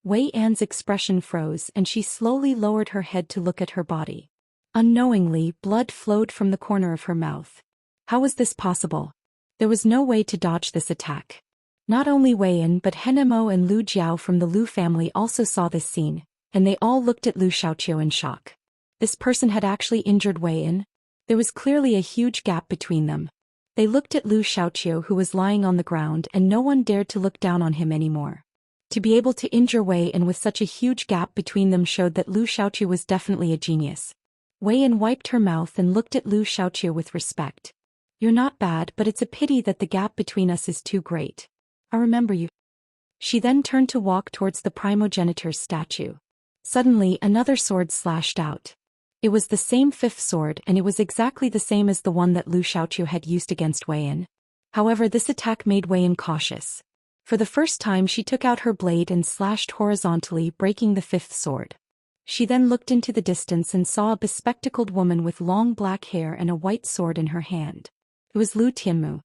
[SPEAKER 1] Wei Yan's expression froze and she slowly lowered her head to look at her body. Unknowingly, blood flowed from the corner of her mouth. How was this possible? There was no way to dodge this attack. Not only Wei Yan but Henemo and Lu Jiao from the Lu family also saw this scene, and they all looked at Lu Xiaoqiu in shock. This person had actually injured Wei Yan. There was clearly a huge gap between them. They looked at Lu Xiaoqiu who was lying on the ground and no one dared to look down on him anymore. To be able to injure Wei Yan with such a huge gap between them showed that Lu Xiaoqiu was definitely a genius. Wei Yan wiped her mouth and looked at Lu Xiaoqiu with respect. "You're not bad, but it's a pity that the gap between us is too great. I remember you." She then turned to walk towards the primogenitor's statue. Suddenly another sword slashed out. It was the same 5th sword and it was exactly the same as the one that Lu Xiaoqiu had used against Wei Yan. However, this attack made Wei Yan cautious. For the first time she took out her blade and slashed horizontally, breaking the 5th sword. She then looked into the distance and saw a bespectacled woman with long black hair and a white sword in her hand. It was Lu Tianmu.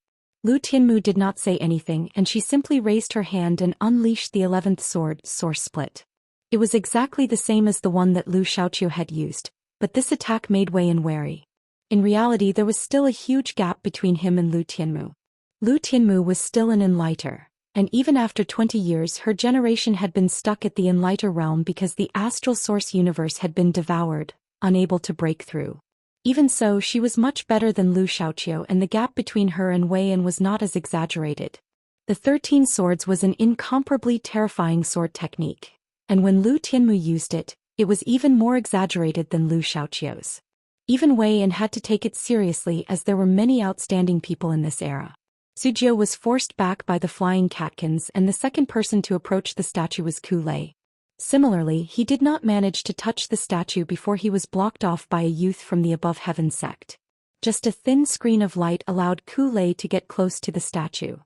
[SPEAKER 1] Lu Tianmu did not say anything and she simply raised her hand and unleashed the 11th sword, Source Split. It was exactly the same as the one that Lu Xiaoqiu had used, but this attack made Wei Yan wary. In reality, there was still a huge gap between him and Lu Tianmu. Lu Tianmu was still an enlighter, and even after 20 years her generation had been stuck at the enlighter realm because the astral source universe had been devoured, unable to break through. Even so, she was much better than Lu Xiaoqiu and the gap between her and Wei Yan was not as exaggerated. The 13 swords was an incomparably terrifying sword technique. And when Lu Tianmu used it, it was even more exaggerated than Lu Xiaoqiu's. Even Wei Yan had to take it seriously as there were many outstanding people in this era. Sujio was forced back by the flying catkins and the second person to approach the statue was Ku Lei. Similarly, he did not manage to touch the statue before he was blocked off by a youth from the Above Heaven sect. Just a thin screen of light allowed Ku Lei to get close to the statue.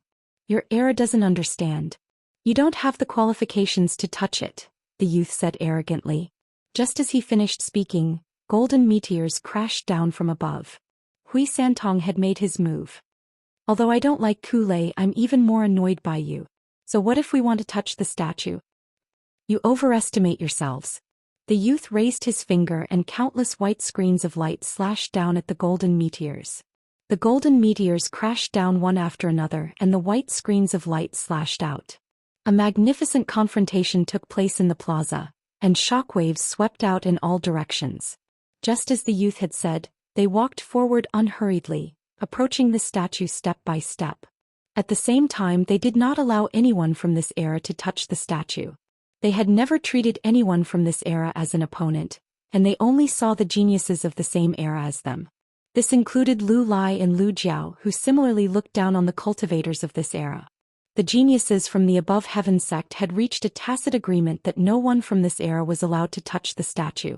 [SPEAKER 1] "Your era doesn't understand. You don't have the qualifications to touch it," the youth said arrogantly. Just as he finished speaking, golden meteors crashed down from above. Hui Santong had made his move. "Although I don't like Ku Lei, I'm even more annoyed by you. So what if we want to touch the statue?" "You overestimate yourselves." The youth raised his finger and countless white screens of light slashed down at the golden meteors. The golden meteors crashed down one after another and the white screens of light slashed out. A magnificent confrontation took place in the plaza, and shockwaves swept out in all directions. Just as the youth had said, they walked forward unhurriedly, approaching the statue step by step. At the same time, they did not allow anyone from this era to touch the statue. They had never treated anyone from this era as an opponent, and they only saw the geniuses of the same era as them. This included Lu Lai and Lu Jiao, who similarly looked down on the cultivators of this era. The geniuses from the Above Heaven sect had reached a tacit agreement that no one from this era was allowed to touch the statue.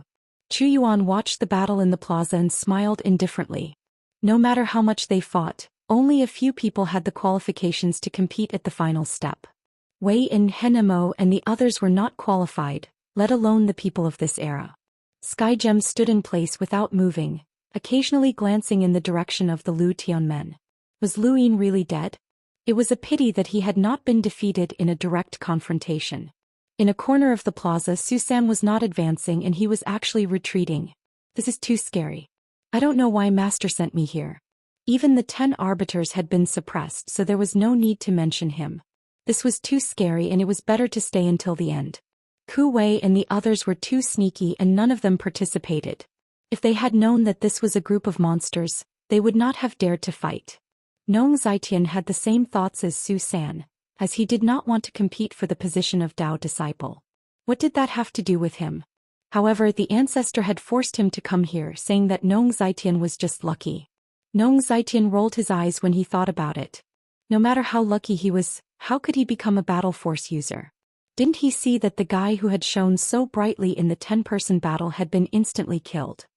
[SPEAKER 1] Chu Yuan watched the battle in the plaza and smiled indifferently. No matter how much they fought, only a few people had the qualifications to compete at the final step. Wei In, Henemo and the others were not qualified, let alone the people of this era. Sky Gem stood in place without moving, occasionally glancing in the direction of the Lu Tianmen. Was Lu Yin really dead? It was a pity that he had not been defeated in a direct confrontation. In a corner of the plaza, Susan was not advancing and he was actually retreating. This is too scary. I don't know why Master sent me here. Even the 10 arbiters had been suppressed, so there was no need to mention him. This was too scary and it was better to stay until the end. Ku Wei and the others were too sneaky and none of them participated. If they had known that this was a group of monsters, they would not have dared to fight. Nong Zitian had the same thoughts as Su San, as he did not want to compete for the position of Dao disciple. What did that have to do with him? However, the ancestor had forced him to come here, saying that Nong Zitian was just lucky. Nong Zitian rolled his eyes when he thought about it. No matter how lucky he was, how could he become a battle force user? Didn't he see that the guy who had shone so brightly in the 10-person battle had been instantly killed?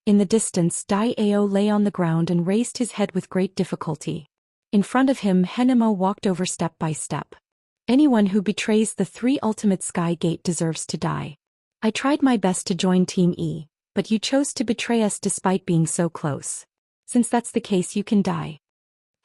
[SPEAKER 1] In the distance, Dai Ao lay on the ground and raised his head with great difficulty. In front of him, Henemo walked over step by step. Anyone who betrays the 3 ultimate Sky Gate deserves to die. I tried my best to join Team E, but you chose to betray us despite being so close. Since that's the case, you can die.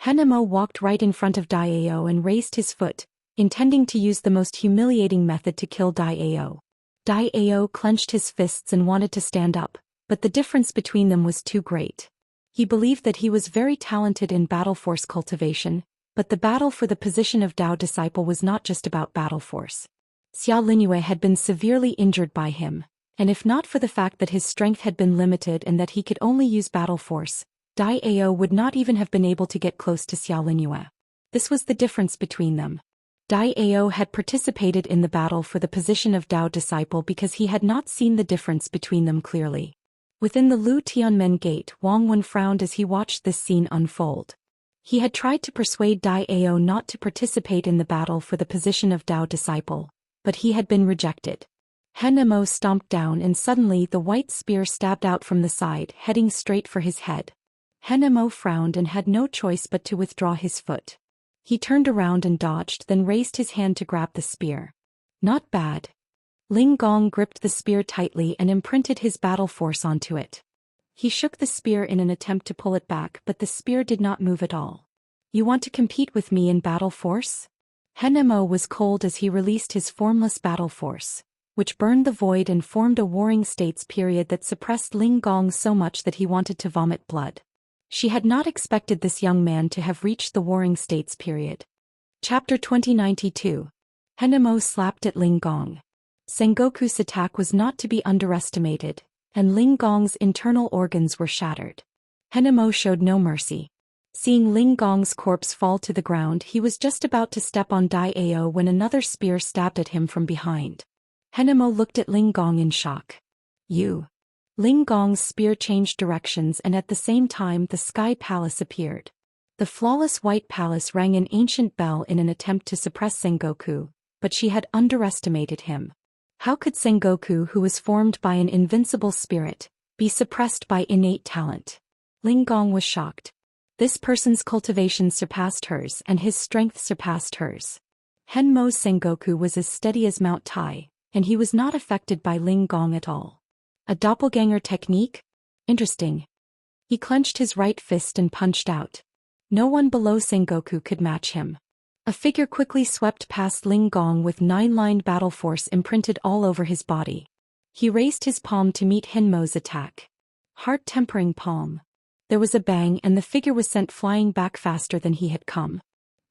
[SPEAKER 1] Henemo walked right in front of Dai Ao and raised his foot, intending to use the most humiliating method to kill Dai Ao. Dai Ao clenched his fists and wanted to stand up, but the difference between them was too great. He believed that he was very talented in battle force cultivation, but the battle for the position of Dao disciple was not just about battle force. Xia Linue had been severely injured by him, and if not for the fact that his strength had been limited and that he could only use battle force, Dai Ao would not even have been able to get close to Xia Linue. This was the difference between them. Dai Ao had participated in the battle for the position of Dao disciple because he had not seen the difference between them clearly. Within the Lu Tianmen gate, Wang Wen frowned as he watched this scene unfold. He had tried to persuade Dai Ao not to participate in the battle for the position of Dao disciple, but he had been rejected. Henemo stomped down and suddenly the white spear stabbed out from the side, heading straight for his head. Henemo frowned and had no choice but to withdraw his foot. He turned around and dodged, then raised his hand to grab the spear. Not bad. Ling Gong gripped the spear tightly and imprinted his battle force onto it. He shook the spear in an attempt to pull it back, but the spear did not move at all. You want to compete with me in battle force? Henemo was cold as he released his formless battle force, which burned the void and formed a warring states period that suppressed Ling Gong so much that he wanted to vomit blood. She had not expected this young man to have reached the warring states period. Chapter 2092. Henemo slapped at Ling Gong. Sengoku's attack was not to be underestimated, and Ling Gong's internal organs were shattered. Henemo showed no mercy. Seeing Ling Gong's corpse fall to the ground, he was just about to step on Dai Ao when another spear stabbed at him from behind. Henemo looked at Ling Gong in shock. You. Ling Gong's spear changed directions and at the same time the Sky Palace appeared. The flawless white palace rang an ancient bell in an attempt to suppress Sengoku, but she had underestimated him. How could Sengoku, who was formed by an invincible spirit, be suppressed by innate talent? Ling Gong was shocked. This person's cultivation surpassed hers and his strength surpassed hers. Henmo's Sengoku was as steady as Mount Tai, and he was not affected by Ling Gong at all. A doppelganger technique? Interesting. He clenched his right fist and punched out. No one below Sengoku could match him. A figure quickly swept past Ling Gong with 9-lined battle force imprinted all over his body. He raised his palm to meet Henmo's attack. Heart-tempering palm. There was a bang and the figure was sent flying back faster than he had come.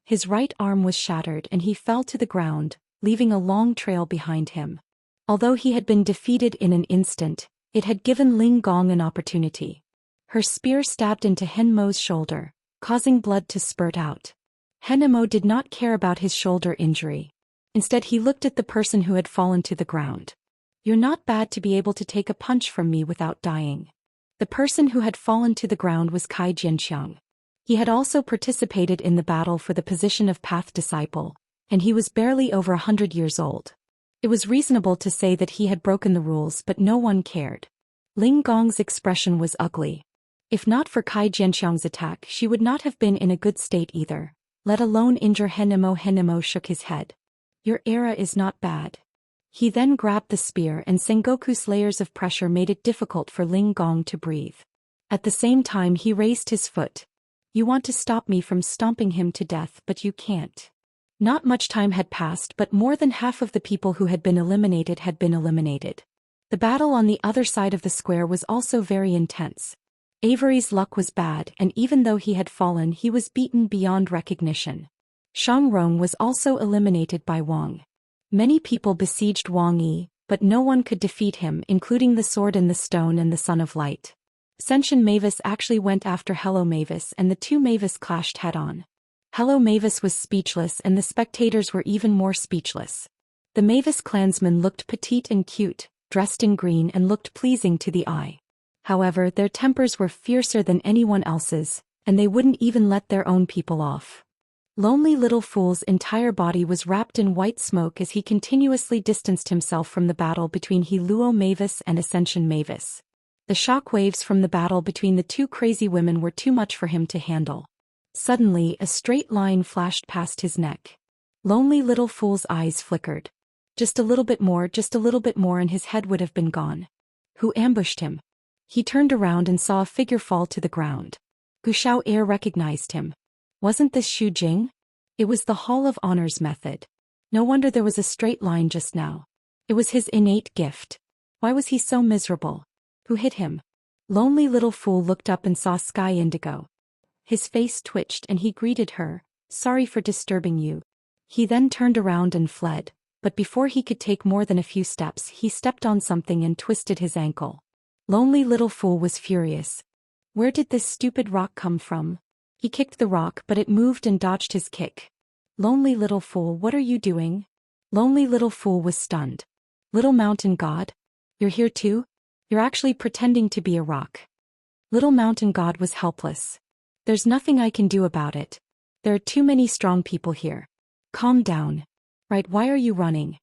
[SPEAKER 1] His right arm was shattered and he fell to the ground, leaving a long trail behind him. Although he had been defeated in an instant, it had given Ling Gong an opportunity. Her spear stabbed into Henmo's shoulder, causing blood to spurt out. Henemo did not care about his shoulder injury. Instead he looked at the person who had fallen to the ground. You're not bad to be able to take a punch from me without dying. The person who had fallen to the ground was Kai Jianxiang. He had also participated in the battle for the position of Path Disciple, and he was barely over 100 years old. It was reasonable to say that he had broken the rules, but no one cared. Ling Gong's expression was ugly. If not for Kai Jianxiang's attack, she would not have been in a good state either, let alone injure Henemo. Henemo shook his head. Your era is not bad. He then grabbed the spear, and Sengoku's layers of pressure made it difficult for Ling Gong to breathe. At the same time he raised his foot. You want to stop me from stomping him to death, but you can't. Not much time had passed, but more than half of the people who had been eliminated had been eliminated. The battle on the other side of the square was also very intense. Avery's luck was bad, and even though he had fallen, he was beaten beyond recognition. Shang Rong was also eliminated by Wang. Many people besieged Wang Yi, but no one could defeat him, including the Sword and the Stone and the Son of Light. Senshin Mavis actually went after Hello Mavis, and the two Mavis clashed head-on. Hello Mavis was speechless, and the spectators were even more speechless. The Mavis clansmen looked petite and cute, dressed in green, and looked pleasing to the eye. However, their tempers were fiercer than anyone else's, and they wouldn't even let their own people off. Lonely Little Fool's entire body was wrapped in white smoke as he continuously distanced himself from the battle between Heluo Mavis and Ascension Mavis. The shock waves from the battle between the two crazy women were too much for him to handle. Suddenly, a straight line flashed past his neck. Lonely Little Fool's eyes flickered. Just a little bit more, and his head would have been gone. Who ambushed him? He turned around and saw a figure fall to the ground. Gu Xiao recognized him. Wasn't this Xu Jing? It was the Hall of Honor's method. No wonder there was a straight line just now. It was his innate gift. Why was he so miserable? Who hit him? Lonely Little Fool looked up and saw Sky Indigo. His face twitched and he greeted her. Sorry for disturbing you. He then turned around and fled, but before he could take more than a few steps, he stepped on something and twisted his ankle. Lonely Little Fool was furious. Where did this stupid rock come from? He kicked the rock, but it moved and dodged his kick. Lonely Little Fool, what are you doing? Lonely Little Fool was stunned. Little Mountain God? You're here too? You're actually pretending to be a rock. Little Mountain God was helpless. There's nothing I can do about it. There are too many strong people here. Calm down. Right, why are you running?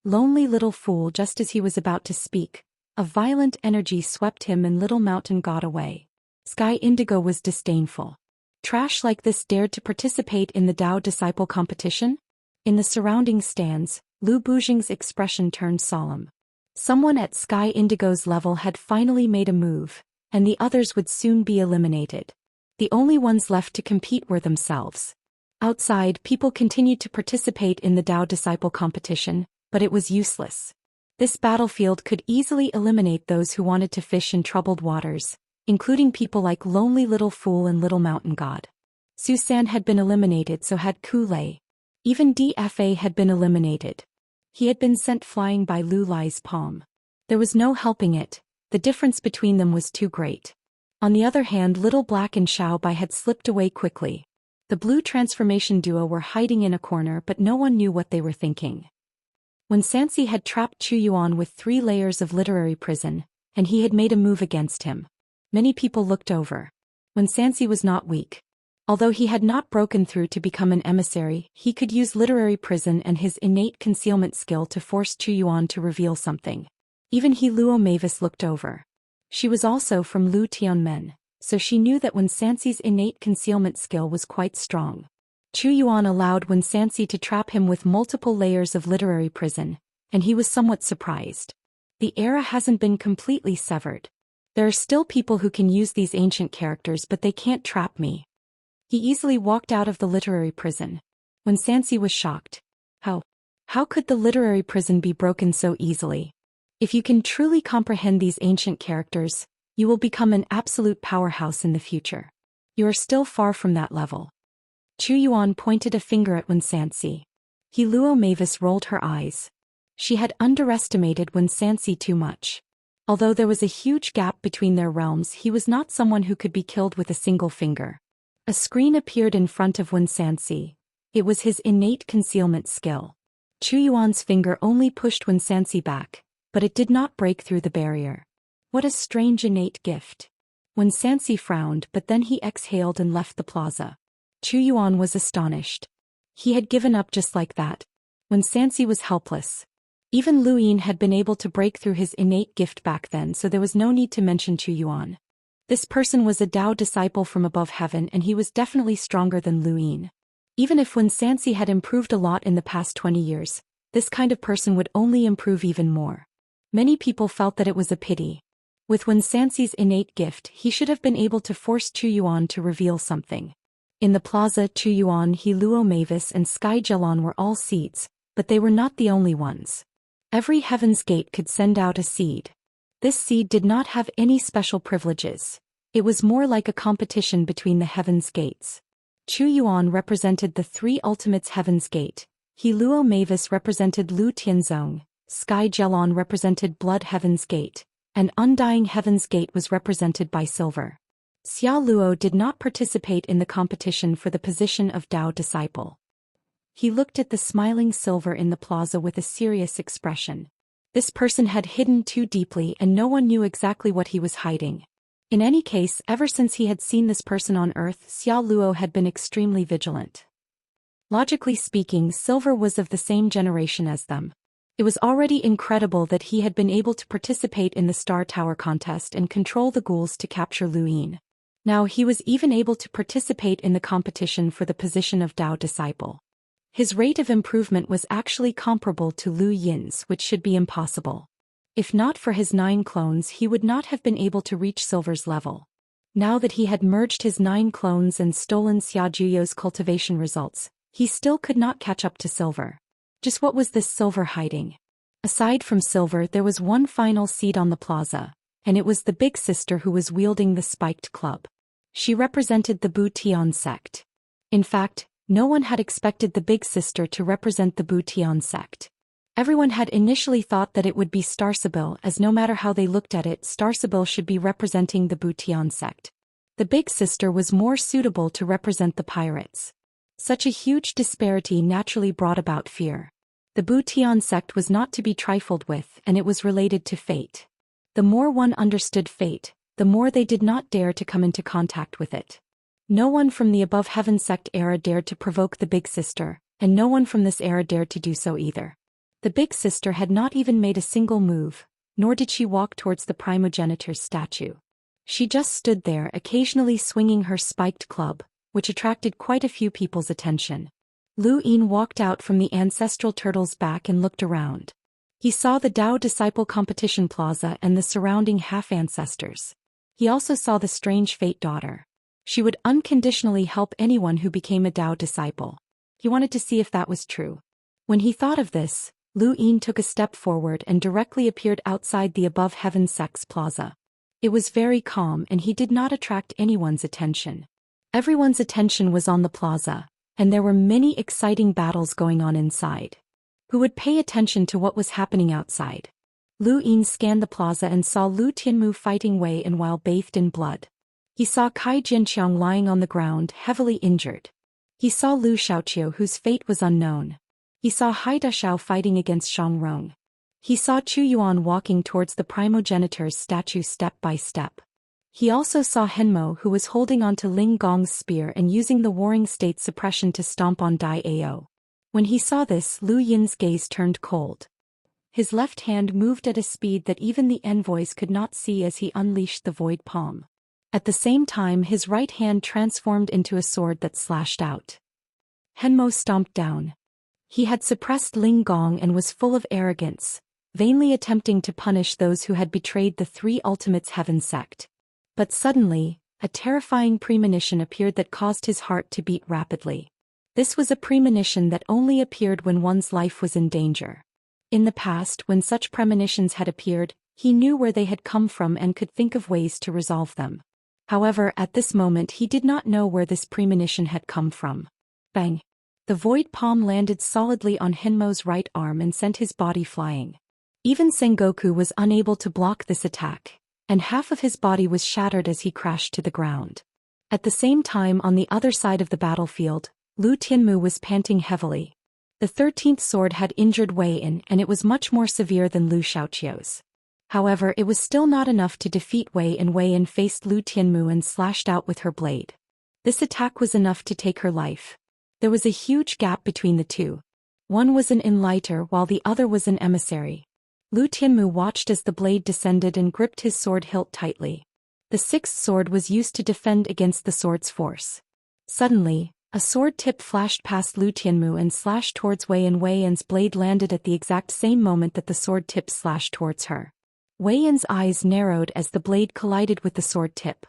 [SPEAKER 1] Lonely Little Fool, just as he was about to speak, a violent energy swept him and Little Mountain God away. Sky Indigo was disdainful. Trash like this dared to participate in the Dao Disciple competition? In the surrounding stands, Lu Bujing's expression turned solemn. Someone at Sky Indigo's level had finally made a move, and the others would soon be eliminated. The only ones left to compete were themselves. Outside, people continued to participate in the Dao Disciple competition, but it was useless. This battlefield could easily eliminate those who wanted to fish in troubled waters, including people like Lonely Little Fool and Little Mountain God. Su San had been eliminated, so had Ku Lei. Even DFA had been eliminated. He had been sent flying by Lu Lai's palm. There was no helping it, the difference between them was too great. On the other hand, Little Black and Xiao Bai had slipped away quickly. The blue transformation duo were hiding in a corner, but no one knew what they were thinking. When Sansi had trapped Chu Yuan with 3 layers of literary prison, and he had made a move against him, many people looked over. When Sansi was not weak. Although he had not broken through to become an emissary, he could use literary prison and his innate concealment skill to force Chu Yuan to reveal something. Even Heluo Mavis looked over. She was also from Lu Tianmen, so she knew that Wen Sansi's innate concealment skill was quite strong. Chu Yuan allowed Wen Sansi to trap him with multiple layers of literary prison, and he was somewhat surprised. The era hasn't been completely severed. There are still people who can use these ancient characters, but they can't trap me. He easily walked out of the literary prison. When Sansi was shocked. How could the literary prison be broken so easily? If you can truly comprehend these ancient characters, you will become an absolute powerhouse in the future. You are still far from that level. Chu Yuan pointed a finger at Wen Sansi. Heluo Mavis rolled her eyes. She had underestimated Wen Sansi too much. Although there was a huge gap between their realms, he was not someone who could be killed with a single finger. A screen appeared in front of Wen Sansi. It was his innate concealment skill. Chu Yuan's finger only pushed Wen Sansi back, but it did not break through the barrier. What a strange innate gift. Wen Sanxi frowned, but then he exhaled and left the plaza. Chu Yuan was astonished. He had given up just like that. Wen Sanxi was helpless. Even Lu Yin had been able to break through his innate gift back then, so there was no need to mention Chu Yuan. This person was a Dao disciple from above heaven, and he was definitely stronger than Lu Yin. Even if Wen Sanxi had improved a lot in the past 20 years, this kind of person would only improve even more. Many people felt that it was a pity. With Wen Sanxi's innate gift, he should have been able to force Chu Yuan to reveal something. In the plaza, Chu Yuan, He Luo Mavis and Sky Jelon were all seeds, but they were not the only ones. Every Heaven's Gate could send out a seed. This seed did not have any special privileges. It was more like a competition between the Heaven's Gates. Chu Yuan represented the three ultimates Heaven's Gate. He Luo Mavis represented Lu Tianzong, Sky Jelon represented Blood Heaven's Gate, and Undying Heaven's Gate was represented by Silver. Xia Luo did not participate in the competition for the position of Dao disciple. He looked at the smiling Silver in the plaza with a serious expression. This person had hidden too deeply and no one knew exactly what he was hiding. In any case, ever since he had seen this person on Earth, Xia Luo had been extremely vigilant. Logically speaking, Silver was of the same generation as them. It was already incredible that he had been able to participate in the Star Tower contest and control the ghouls to capture Lu Yin. Now he was even able to participate in the competition for the position of Dao disciple. His rate of improvement was actually comparable to Lu Yin's, which should be impossible. If not for his 9 clones, he would not have been able to reach Silver's level. Now that he had merged his 9 clones and stolen Xia Juyo's cultivation results, he still could not catch up to Silver. Just what was this Silver hiding? Aside from Silver, there was one final seed on the plaza, and it was the big sister who was wielding the spiked club. She represented the Bu Tian sect. In fact, no one had expected the big sister to represent the Bu Tian sect. Everyone had initially thought that it would be Starsabil, as no matter how they looked at it, Starsabil should be representing the Bu Tian sect. The big sister was more suitable to represent the pirates. Such a huge disparity naturally brought about fear. The Bu Tian sect was not to be trifled with, and it was related to fate. The more one understood fate, the more they did not dare to come into contact with it. No one from the above heaven sect era dared to provoke the big sister, and no one from this era dared to do so either. The big sister had not even made a single move, nor did she walk towards the primogenitor's statue. She just stood there, occasionally swinging her spiked club, which attracted quite a few people's attention. Lu Yin walked out from the ancestral turtle's back and looked around. He saw the Dao Disciple Competition Plaza and the surrounding half-ancestors. He also saw the strange Fate daughter. She would unconditionally help anyone who became a Dao disciple. He wanted to see if that was true. When he thought of this, Lu Yin took a step forward and directly appeared outside the above heaven sect's plaza. It was very calm and he did not attract anyone's attention. Everyone's attention was on the plaza, and there were many exciting battles going on inside. Who would pay attention to what was happening outside? Lu Yin scanned the plaza and saw Lu Tianmu fighting Wei and while bathed in blood. He saw Kai Jinqiang lying on the ground, heavily injured. He saw Lu Xiaoqiu, whose fate was unknown. He saw Hai Dashao fighting against Shang Rong. He saw Chu Yuan walking towards the primogenitor's statue step by step. He also saw Henmo, who was holding onto Ling Gong's spear and using the Warring State suppression to stomp on Dai Ao. When he saw this, Lu Yin's gaze turned cold. His left hand moved at a speed that even the envoys could not see as he unleashed the void palm. At the same time, his right hand transformed into a sword that slashed out. Henmo stomped down. He had suppressed Ling Gong and was full of arrogance, vainly attempting to punish those who had betrayed the three ultimates heaven sect. But suddenly, a terrifying premonition appeared that caused his heart to beat rapidly. This was a premonition that only appeared when one's life was in danger. In the past, when such premonitions had appeared, he knew where they had come from and could think of ways to resolve them. However, at this moment he did not know where this premonition had come from. Bang! The void palm landed solidly on Henmo's right arm and sent his body flying. Even Sengoku was unable to block this attack, and half of his body was shattered as he crashed to the ground. At the same time, on the other side of the battlefield, Lu Tianmu was panting heavily. The 13th sword had injured Wei Yin, and it was much more severe than Lu Xiaoqiu's. However, it was still not enough to defeat Wei Yin faced Lu Tianmu and slashed out with her blade. This attack was enough to take her life. There was a huge gap between the two. One was an enlighter while the other was an emissary. Lu Tianmu watched as the blade descended and gripped his sword hilt tightly. The sixth sword was used to defend against the sword's force. Suddenly, a sword tip flashed past Lu Tianmu and slashed towards Wei Yin's blade landed at the exact same moment that the sword tip slashed towards her. Wei Yin's eyes narrowed as the blade collided with the sword tip.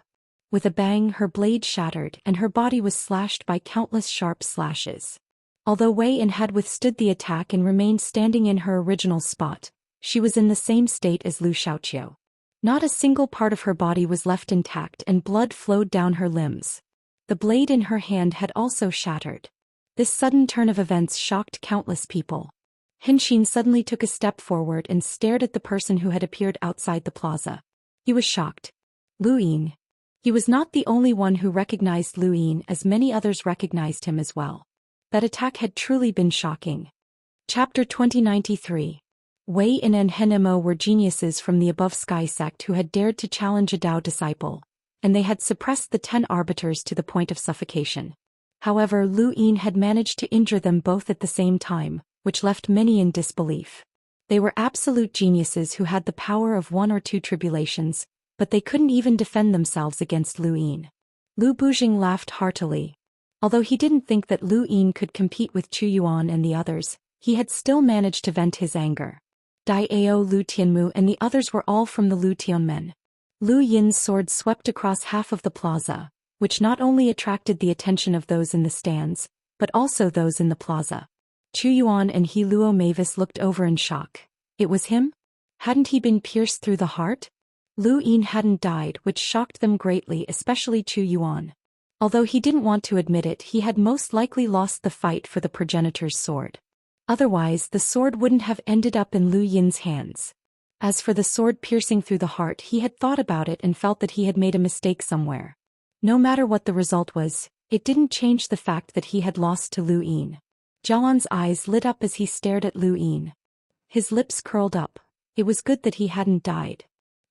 [SPEAKER 1] With a bang, her blade shattered and her body was slashed by countless sharp slashes. Although Wei Yin had withstood the attack and remained standing in her original spot, she was in the same state as Lu Xiaoqiu. Not a single part of her body was left intact and blood flowed down her limbs. The blade in her hand had also shattered. This sudden turn of events shocked countless people. Henshin suddenly took a step forward and stared at the person who had appeared outside the plaza. He was shocked. Lu Yin. He was not the only one who recognized Lu Yin, as many others recognized him as well. That attack had truly been shocking. Chapter 2093. Wei Yin and Henmo were geniuses from the Above Sky sect who had dared to challenge a Dao disciple, and they had suppressed the 10 arbiters to the point of suffocation. However, Lu Yin had managed to injure them both at the same time, which left many in disbelief. They were absolute geniuses who had the power of 1 or 2 tribulations, but they couldn't even defend themselves against Lu Yin. Lu Bujing laughed heartily. Although he didn't think that Lu Yin could compete with Chu Yuan and the others, he had still managed to vent his anger. Dai Ao, Lu Tianmu and the others were all from the Lu Tianmen. Lu Yin's sword swept across half of the plaza, which not only attracted the attention of those in the stands, but also those in the plaza. Chu Yuan and He Luo Mavis looked over in shock. It was him? Hadn't he been pierced through the heart? Lu Yin hadn't died, which shocked them greatly, especially Chu Yuan. Although he didn't want to admit it, he had most likely lost the fight for the progenitor's sword. Otherwise, the sword wouldn't have ended up in Lu Yin's hands. As for the sword piercing through the heart, he had thought about it and felt that he had made a mistake somewhere. No matter what the result was, it didn't change the fact that he had lost to Lu Yin. Jialan's eyes lit up as he stared at Lu Yin. His lips curled up. It was good that he hadn't died.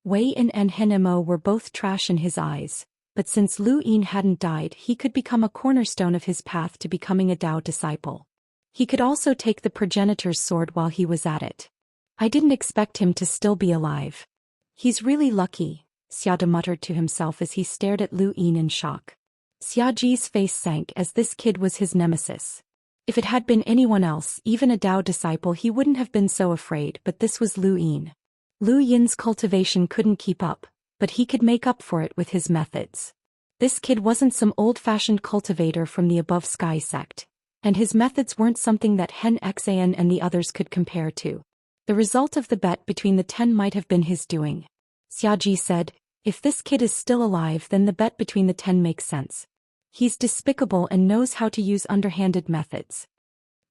[SPEAKER 1] Wei Yin and Henmo were both trash in his eyes, but since Lu Yin hadn't died, he could become a cornerstone of his path to becoming a Dao disciple. He could also take the progenitor's sword while he was at it. I didn't expect him to still be alive. He's really lucky, Xiada muttered to himself as he stared at Lu Yin in shock. Xiaji's face sank as this kid was his nemesis. If it had been anyone else, even a Dao disciple, he wouldn't have been so afraid, but this was Lu Yin. Lu Yin's cultivation couldn't keep up, but he could make up for it with his methods. This kid wasn't some old-fashioned cultivator from the Above Sky sect, and his methods weren't something that Xian and the others could compare to. The result of the bet between the 10 might have been his doing. Xiaji said, if this kid is still alive, then the bet between the 10 makes sense. He's despicable and knows how to use underhanded methods.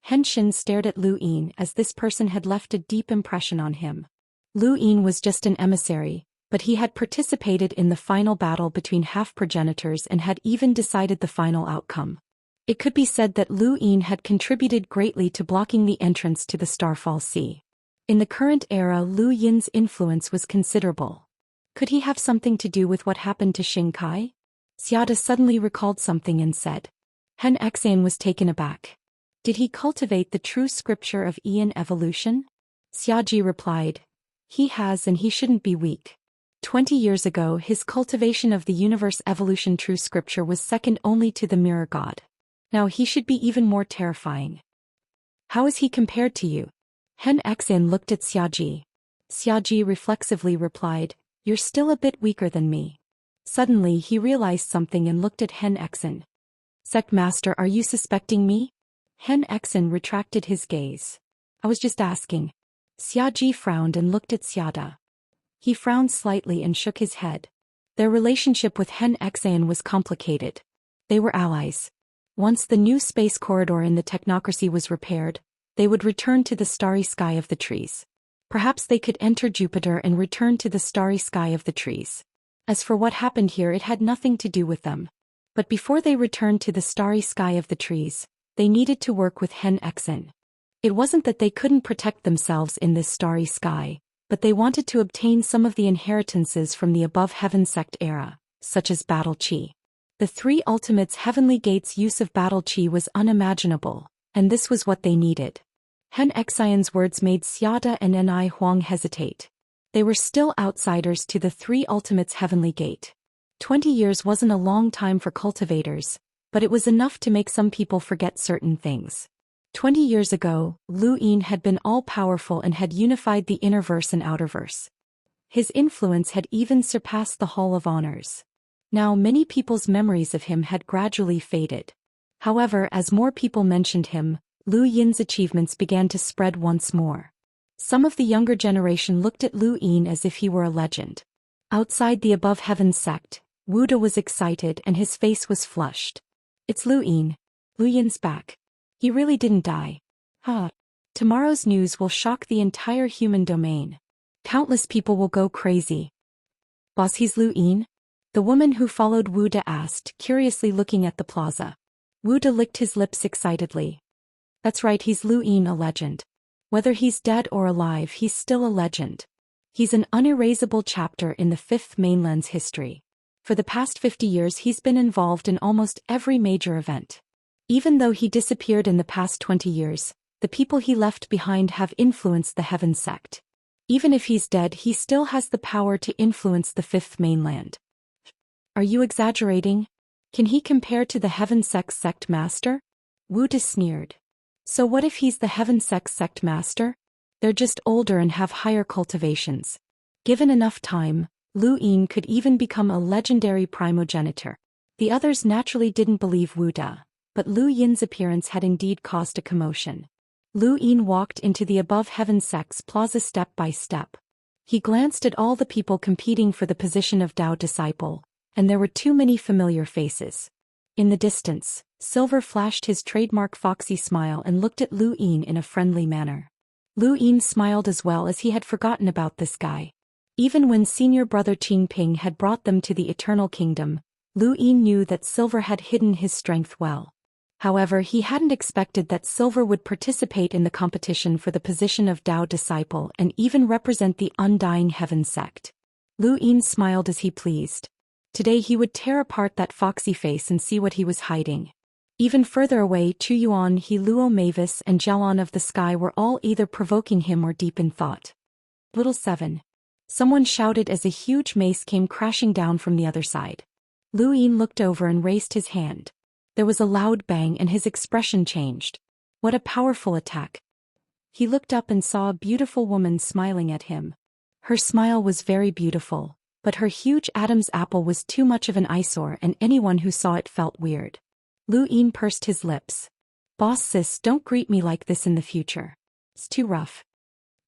[SPEAKER 1] Henshin stared at Lu Yin as this person had left a deep impression on him. Lu Yin was just an emissary, but he had participated in the final battle between half-progenitors and had even decided the final outcome. It could be said that Lu Yin had contributed greatly to blocking the entrance to the Starfall Sea. In the current era, Lu Yin's influence was considerable. Could he have something to do with what happened to Xingkai? Xiada suddenly recalled something and said. Xian was taken aback. Did he cultivate the true scripture of Ian evolution? Xiaji replied. He has, and he shouldn't be weak. 20 years ago, his cultivation of the universe evolution true scripture was second only to the mirror god. Now he should be even more terrifying. How is he compared to you? Xian looked at Xiaji. Xiaji reflexively replied, you're still a bit weaker than me. Suddenly he realized something and looked at Xian. Sect Master, are you suspecting me? Xian retracted his gaze. I was just asking. Xiaji frowned and looked at Xiada. He frowned slightly and shook his head. Their relationship with Xian was complicated. They were allies. Once the new space corridor in the technocracy was repaired, they would return to the starry sky of the trees. Perhaps they could enter Jupiter and return to the starry sky of the trees. As for what happened here, it had nothing to do with them. But before they returned to the starry sky of the trees, they needed to work with Xian. It wasn't that they couldn't protect themselves in this starry sky, but they wanted to obtain some of the inheritances from the above heaven sect era, such as battle chi. The three ultimates' heavenly gates' use of battle chi was unimaginable, and this was what they needed. Han Xian's words made Xiada and Ni Huang hesitate. They were still outsiders to the three ultimates' heavenly gate. 20 years wasn't a long time for cultivators, but it was enough to make some people forget certain things. 20 years ago, Lu Yin had been all-powerful and had unified the innerverse and outerverse. His influence had even surpassed the Hall of Honors. Now many people's memories of him had gradually faded. However, as more people mentioned him, Lu Yin's achievements began to spread once more. Some of the younger generation looked at Lu Yin as if he were a legend. Outside the above heaven sect, Wuda was excited and his face was flushed. It's Lu Yin. Lu Yin's back. He really didn't die. Tomorrow's news will shock the entire human domain. Countless people will go crazy. Boss, he's Lu Yin? The woman who followed Wuda asked, curiously looking at the plaza. Wuda licked his lips excitedly. That's right, he's Lu Yin, a legend. Whether he's dead or alive, he's still a legend. He's an unerasable chapter in the Fifth Mainland's history. For the past 50 years he's been involved in almost every major event. Even though he disappeared in the past 20 years, the people he left behind have influenced the Heaven Sect. Even if he's dead, he still has the power to influence the Fifth Mainland. Are you exaggerating? Can he compare to the Heaven Sect's sect master? Wuda sneered. So what if he's the Heaven Sect's sect master? They're just older and have higher cultivations. Given enough time, Lu Yin could even become a legendary primogenitor. The others naturally didn't believe Wuda, but Lu Yin's appearance had indeed caused a commotion. Lu Yin walked into the above heaven sect's plaza step by step. He glanced at all the people competing for the position of Dao disciple, and there were too many familiar faces. In the distance, Silver flashed his trademark foxy smile and looked at Lu Yin in a friendly manner. Lu Yin smiled as well, as he had forgotten about this guy. Even when senior brother Qing Ping had brought them to the Eternal Kingdom, Lu Yin knew that Silver had hidden his strength well. However, he hadn't expected that Silver would participate in the competition for the position of Dao disciple and even represent the undying Heaven Sect. Lu Yin smiled as he pleased. Today he would tear apart that foxy face and see what he was hiding. Even further away, Chu Yuan, He Luo Mavis and Jialan of the Sky were all either provoking him or deep in thought. Little 7. Someone shouted as a huge mace came crashing down from the other side. Lu Yin looked over and raised his hand. There was a loud bang and his expression changed. What a powerful attack. He looked up and saw a beautiful woman smiling at him. Her smile was very beautiful, but her huge Adam's apple was too much of an eyesore and anyone who saw it felt weird. Lu Yin pursed his lips. Boss sis, don't greet me like this in the future. It's too rough.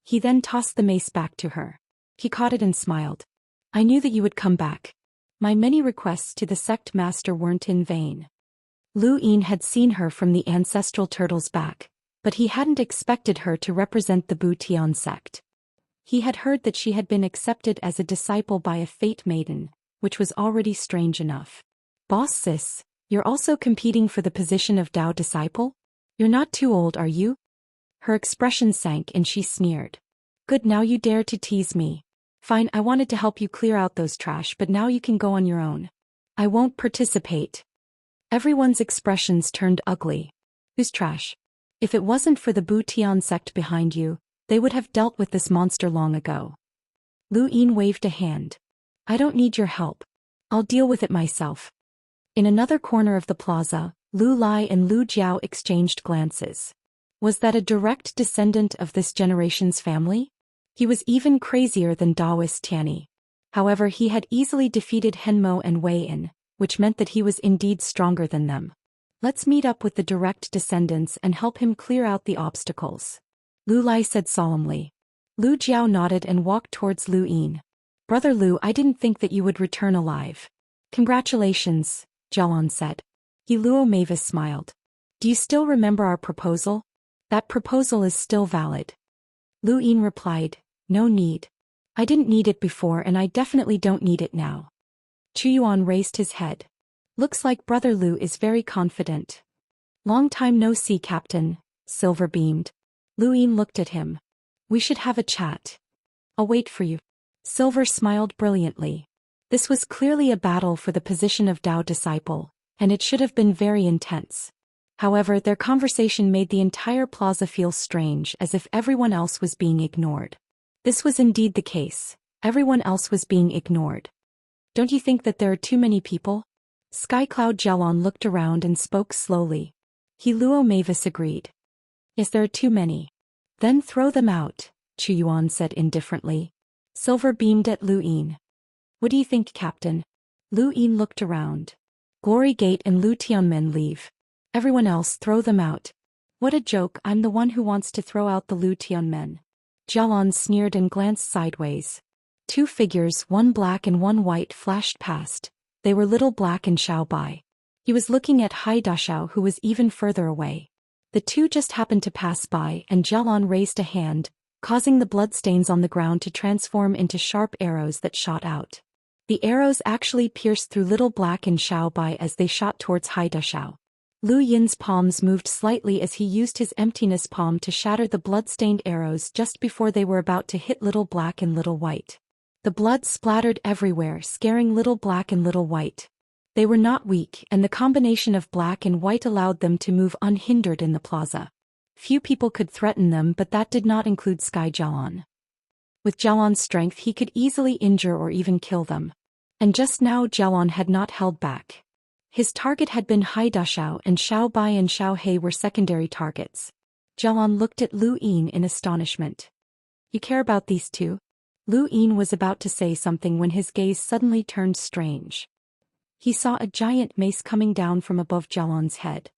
[SPEAKER 1] He then tossed the mace back to her. He caught it and smiled. I knew that you would come back. My many requests to the sect master weren't in vain. Lu Yin had seen her from the ancestral turtle's back, but he hadn't expected her to represent the Bu Tian sect. He had heard that she had been accepted as a disciple by a fate maiden, which was already strange enough. Boss sis, you're also competing for the position of Dao disciple? You're not too old, are you? Her expression sank and she sneered. Good, now you dare to tease me. Fine, I wanted to help you clear out those trash, but now you can go on your own. I won't participate. Everyone's expressions turned ugly. Who's trash? If it wasn't for the Bu Tian sect behind you, they would have dealt with this monster long ago. Lu Yin waved a hand. I don't need your help. I'll deal with it myself. In another corner of the plaza, Lu Lai and Lu Jiao exchanged glances. Was that a direct descendant of this generation's family? He was even crazier than Daoist Tianyi. However, he had easily defeated Henmo and Wei Yin, which meant that he was indeed stronger than them. Let's meet up with the direct descendants and help him clear out the obstacles. Lu Lai said solemnly. Lu Jiao nodded and walked towards Lu Yin. Brother Lu, I didn't think that you would return alive. Congratulations, Jialan said. He Luo Mavis smiled. Do you still remember our proposal? That proposal is still valid. Lu Yin replied, no need. I didn't need it before and I definitely don't need it now. Chu Yuan raised his head. Looks like Brother Lu is very confident. Long time no see, Captain, Silver beamed. Lu Yin looked at him. We should have a chat. I'll wait for you. Silver smiled brilliantly. This was clearly a battle for the position of Dao disciple, and it should have been very intense. However, their conversation made the entire plaza feel strange, as if everyone else was being ignored. This was indeed the case. Everyone else was being ignored. Don't you think that there are too many people? Sky Cloud Jelon looked around and spoke slowly. Luo Mavis agreed. Yes, there are too many. Then throw them out, Chu Yuan said indifferently. Silver beamed at Lu Yin. What do you think, Captain? Lu Yin looked around. Glory Gate and Lu Tianmen leave. Everyone else throw them out. What a joke, I'm the one who wants to throw out the Lu Tianmen. Jelon sneered and glanced sideways. Two figures, one black and one white, flashed past. They were Little Black and Xiao Bai. He was looking at Hai Dashao, who was even further away. The two just happened to pass by, and Jelon raised a hand, causing the bloodstains on the ground to transform into sharp arrows that shot out. The arrows actually pierced through Little Black and Xiao Bai as they shot towards Hai Dashao. Lu Yin's palms moved slightly as he used his emptiness palm to shatter the blood-stained arrows just before they were about to hit Little Black and Little White. The blood splattered everywhere, scaring Little Black and Little White. They were not weak, and the combination of black and white allowed them to move unhindered in the plaza. Few people could threaten them, but that did not include Sky Jelon. With Jelon's strength, he could easily injure or even kill them. And just now Jelon had not held back. His target had been Hai Dashao, and Xiao Bai and Xiao He were secondary targets. Jelon looked at Lu Yin in astonishment. You care about these two? Lu Yin was about to say something when his gaze suddenly turned strange. He saw a giant mace coming down from above Jelon's head.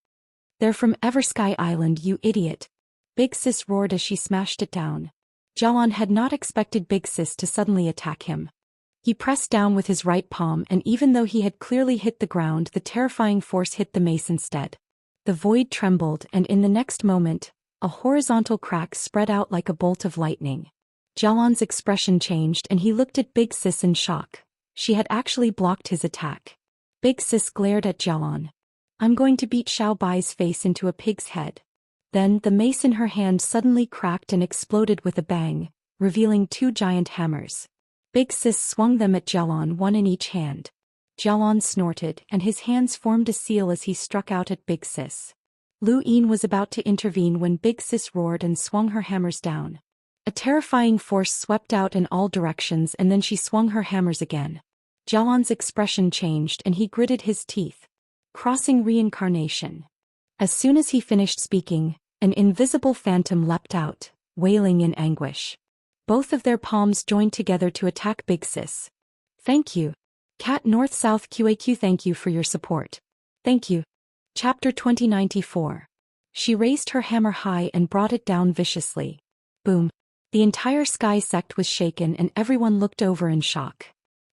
[SPEAKER 1] They're from Eversky Island, you idiot. Big Sis roared as she smashed it down. Jelon had not expected Big Sis to suddenly attack him. He pressed down with his right palm, and even though he had clearly hit the ground, the terrifying force hit the mace instead. The void trembled, and in the next moment, a horizontal crack spread out like a bolt of lightning. Jelon's expression changed and he looked at Big Sis in shock. She had actually blocked his attack. Big Sis glared at Jelon. I'm going to beat Xiao Bai's face into a pig's head. Then the mace in her hand suddenly cracked and exploded with a bang, revealing two giant hammers. Big Sis swung them at Jelon, one in each hand. Jelon snorted, and his hands formed a seal as he struck out at Big Sis. Lu Yin was about to intervene when Big Sis roared and swung her hammers down. A terrifying force swept out in all directions, and then she swung her hammers again. Jelon's expression changed and he gritted his teeth. Crossing reincarnation. As soon as he finished speaking, an invisible phantom leapt out, wailing in anguish. Both of their palms joined together to attack Big Sis. Thank you. Cat North South QAQ, thank you for your support. Thank you. Chapter 2094. She raised her hammer high and brought it down viciously. Boom. The entire sky sect was shaken and everyone looked over in shock.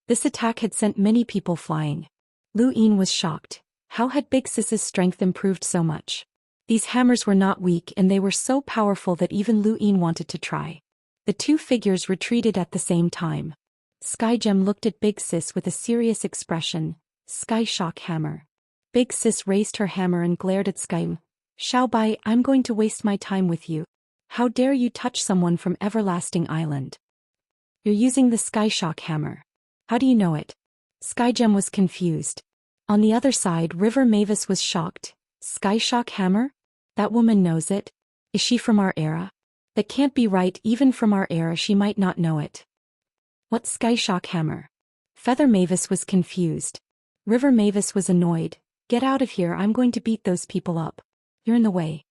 [SPEAKER 1] This attack had sent many people flying. Lu Yin was shocked. How had Big Sis's strength improved so much? These hammers were not weak and they were so powerful that even Lu Yin wanted to try. The two figures retreated at the same time. Sky Gem looked at Big Sis with a serious expression. Sky Shock Hammer. Big Sis raised her hammer and glared at Sky. Xiao Bai, I'm going to waste my time with you. How dare you touch someone from Everlasting Island? You're using the Sky Shock Hammer. How do you know it? Sky Gem was confused. On the other side, River Mavis was shocked. Sky Shock Hammer? That woman knows it. Is she from our era? That can't be right, even from our era she might not know it. What Sky Shock Hammer? Feather Mavis was confused. River Mavis was annoyed. Get out of here, I'm going to beat those people up. You're in the way.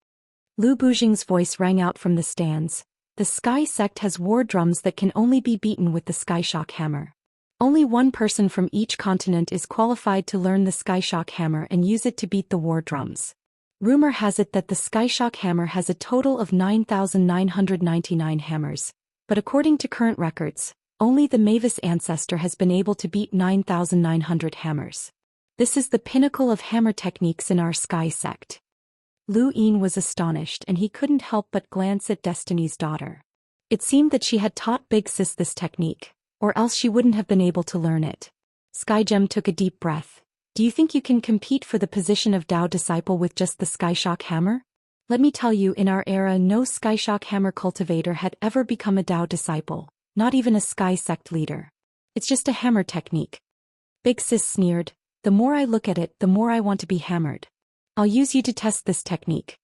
[SPEAKER 1] Lu Bujing's voice rang out from the stands. The Sky Sect has war drums that can only be beaten with the Sky Shock Hammer. Only one person from each continent is qualified to learn the Sky Shock Hammer and use it to beat the war drums. Rumor has it that the Sky Shock Hammer has a total of 9,999 hammers, but according to current records, only the Mavis ancestor has been able to beat 9,900 hammers. This is the pinnacle of hammer techniques in our Sky Sect. Lu Yin was astonished and he couldn't help but glance at Destiny's daughter. It seemed that she had taught Big Sis this technique, or else she wouldn't have been able to learn it. Sky Gem took a deep breath. Do you think you can compete for the position of Dao disciple with just the Sky Shock Hammer? Let me tell you, in our era no Sky Shock Hammer cultivator had ever become a Dao disciple. Not even a sky sect leader. It's just a hammer technique. Big Sis sneered. The more I look at it, the more I want to be hammered. I'll use you to test this technique.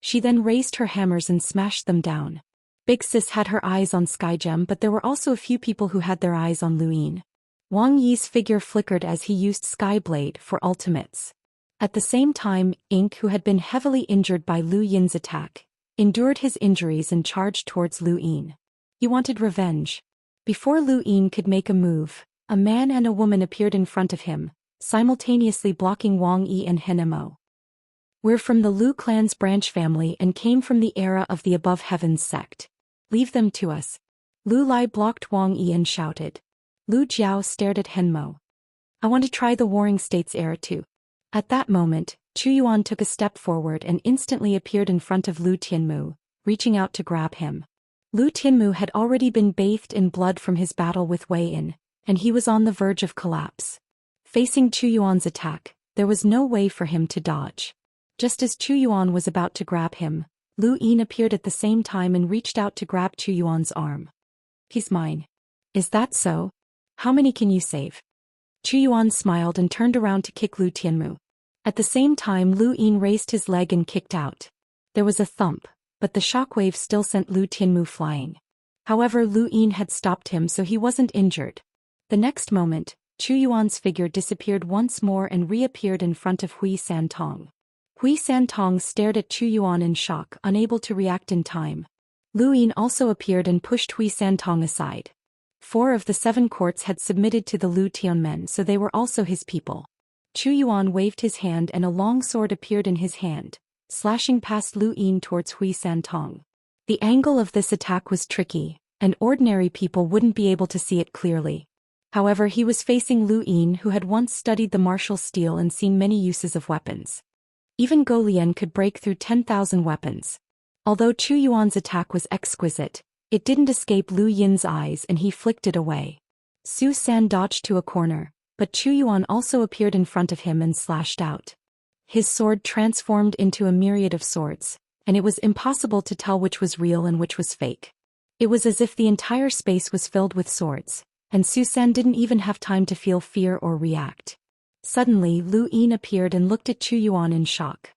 [SPEAKER 1] She then raised her hammers and smashed them down. Big Sis had her eyes on Skygem, but there were also a few people who had their eyes on Lu Yin. Wang Yi's figure flickered as he used Skyblade for ultimates. At the same time, Ink, who had been heavily injured by Lu Yin's attack, endured his injuries and charged towards Lu Yin. He wanted revenge. Before Lu Yin could make a move, a man and a woman appeared in front of him, simultaneously blocking Wang Yi and Henemo. We're from the Lu clan's branch family and came from the era of the Above Heavens sect. Leave them to us. Lu Lai blocked Wang Yi and shouted. Lu Jiao stared at Henmo. I want to try the Warring States era too. At that moment, Chu Yuan took a step forward and instantly appeared in front of Lu Tianmu, reaching out to grab him. Lu Tianmu had already been bathed in blood from his battle with Wei Yin, and he was on the verge of collapse. Facing Chu Yuan's attack, there was no way for him to dodge. Just as Chu Yuan was about to grab him, Lu Yin appeared at the same time and reached out to grab Chu Yuan's arm. He's mine. Is that so? How many can you save? Chu Yuan smiled and turned around to kick Lu Tianmu. At the same time, Lu Yin raised his leg and kicked out. There was a thump, but the shockwave still sent Lu Tianmu flying. However, Lu Yin had stopped him, so he wasn't injured. The next moment, Chu Yuan's figure disappeared once more and reappeared in front of Hui Santong. Hui Santong stared at Chu Yuan in shock, unable to react in time. Lu Yin also appeared and pushed Hui Santong aside. 4 of the 7 courts had submitted to the Lu Tianmen, so they were also his people. Chu Yuan waved his hand and a long sword appeared in his hand, slashing past Lu Yin towards Hui Santong. The angle of this attack was tricky, and ordinary people wouldn't be able to see it clearly. However, he was facing Lu Yin, who had once studied the martial steel and seen many uses of weapons. Even Go Lian could break through 10,000 weapons. Although Chu Yuan's attack was exquisite, it didn't escape Lu Yin's eyes and he flicked it away. Su San dodged to a corner, but Chu Yuan also appeared in front of him and slashed out. His sword transformed into a myriad of swords, and it was impossible to tell which was real and which was fake. It was as if the entire space was filled with swords, and Su San didn't even have time to feel fear or react. Suddenly, Lu Yin appeared and looked at Chu Yuan in shock.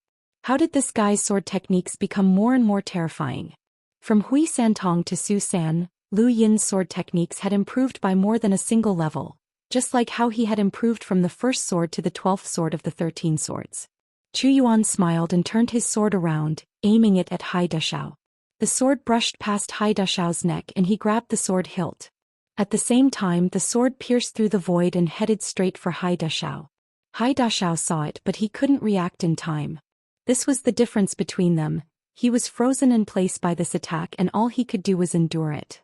[SPEAKER 1] How did this guy's sword techniques become more and more terrifying? From Hui Santong to Su San, Lu Yin's sword techniques had improved by more than a single level, just like how he had improved from the first sword to the 12th sword of the 13 swords. Chu Yuan smiled and turned his sword around, aiming it at Hai Dashao. The sword brushed past Hai Dashao's neck and he grabbed the sword hilt. At the same time, the sword pierced through the void and headed straight for Hai Dashao. Hai Dashao saw it, but he couldn't react in time. This was the difference between them. He was frozen in place by this attack and all he could do was endure it.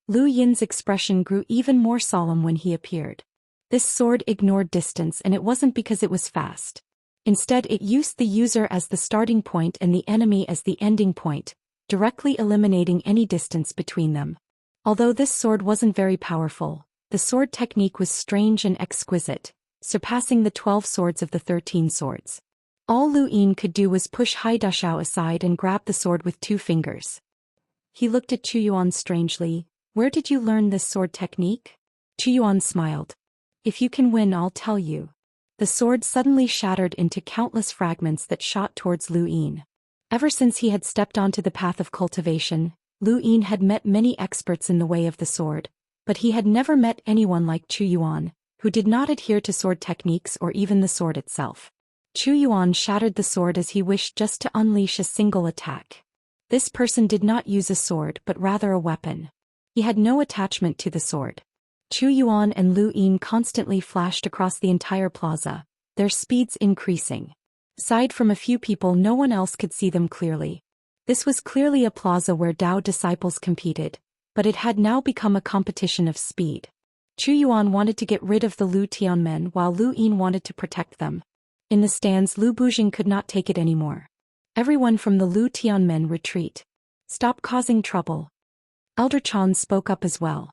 [SPEAKER 1] Lu Yin's expression grew even more solemn when he appeared. This sword ignored distance, and it wasn't because it was fast. Instead, it used the user as the starting point and the enemy as the ending point, directly eliminating any distance between them. Although this sword wasn't very powerful, the sword technique was strange and exquisite, surpassing the 12 swords of the 13 swords. All Lu Yin could do was push Hai Dashao aside and grab the sword with 2 fingers. He looked at Chu Yuan strangely. Where did you learn this sword technique? Chu Yuan smiled. If you can win, I'll tell you. The sword suddenly shattered into countless fragments that shot towards Lu Yin. Ever since he had stepped onto the path of cultivation, Lu Yin had met many experts in the way of the sword, but he had never met anyone like Chu Yuan, who did not adhere to sword techniques or even the sword itself. Chu Yuan shattered the sword as he wished just to unleash a single attack. This person did not use a sword but rather a weapon. He had no attachment to the sword. Chu Yuan and Lu Yin constantly flashed across the entire plaza, their speeds increasing. Aside from a few people, no one else could see them clearly. This was clearly a plaza where Dao disciples competed, but it had now become a competition of speed. Chu Yuan wanted to get rid of the Lu Tianmen while Lu Yin wanted to protect them. In the stands, Lu Bujing could not take it anymore. Everyone from the Lu Tianmen retreat. Stop causing trouble. Elder Chan spoke up as well.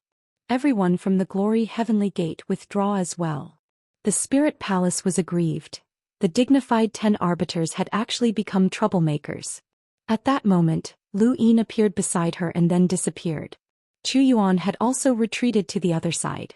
[SPEAKER 1] Everyone from the Glory Heavenly Gate withdraw as well. The Spirit Palace was aggrieved. The dignified 10 arbiters had actually become troublemakers. At that moment, Lu Yin appeared beside her and then disappeared. Chu Yuan had also retreated to the other side.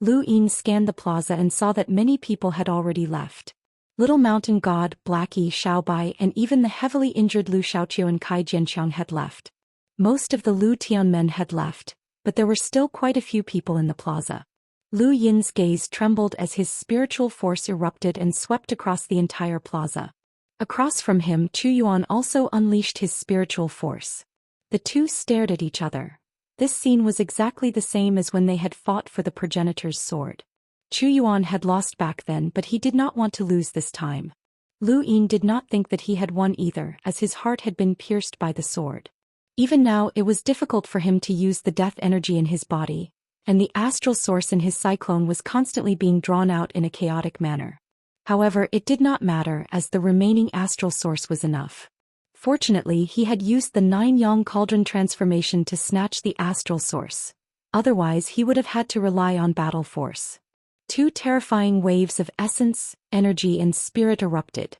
[SPEAKER 1] Lu Yin scanned the plaza and saw that many people had already left. Little Mountain God, Blackie, Xiaobai, and even the heavily injured Lu Xiaoqiu and Kai Jianqiang had left. Most of the Lu Tian men had left, but there were still quite a few people in the plaza. Lu Yin's gaze trembled as his spiritual force erupted and swept across the entire plaza. Across from him, Chu Yuan also unleashed his spiritual force. The two stared at each other. This scene was exactly the same as when they had fought for the progenitor's sword. Chu Yuan had lost back then, but he did not want to lose this time. Lu Yin did not think that he had won either, as his heart had been pierced by the sword. Even now it was difficult for him to use the death energy in his body, and the astral source in his cyclone was constantly being drawn out in a chaotic manner. However, it did not matter, as the remaining astral source was enough. Fortunately, he had used the 9-yang cauldron transformation to snatch the astral source. Otherwise, he would have had to rely on battle force. Two terrifying waves of essence, energy, and spirit erupted.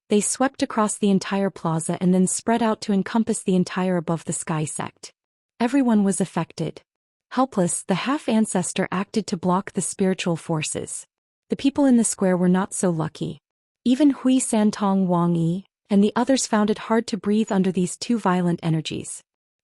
[SPEAKER 1] They swept across the entire plaza and then spread out to encompass the entire above the sky sect. Everyone was affected. Helpless, the half-ancestor acted to block the spiritual forces. The people in the square were not so lucky. Even Hui Santong Wang Yi and the others found it hard to breathe under these two violent energies.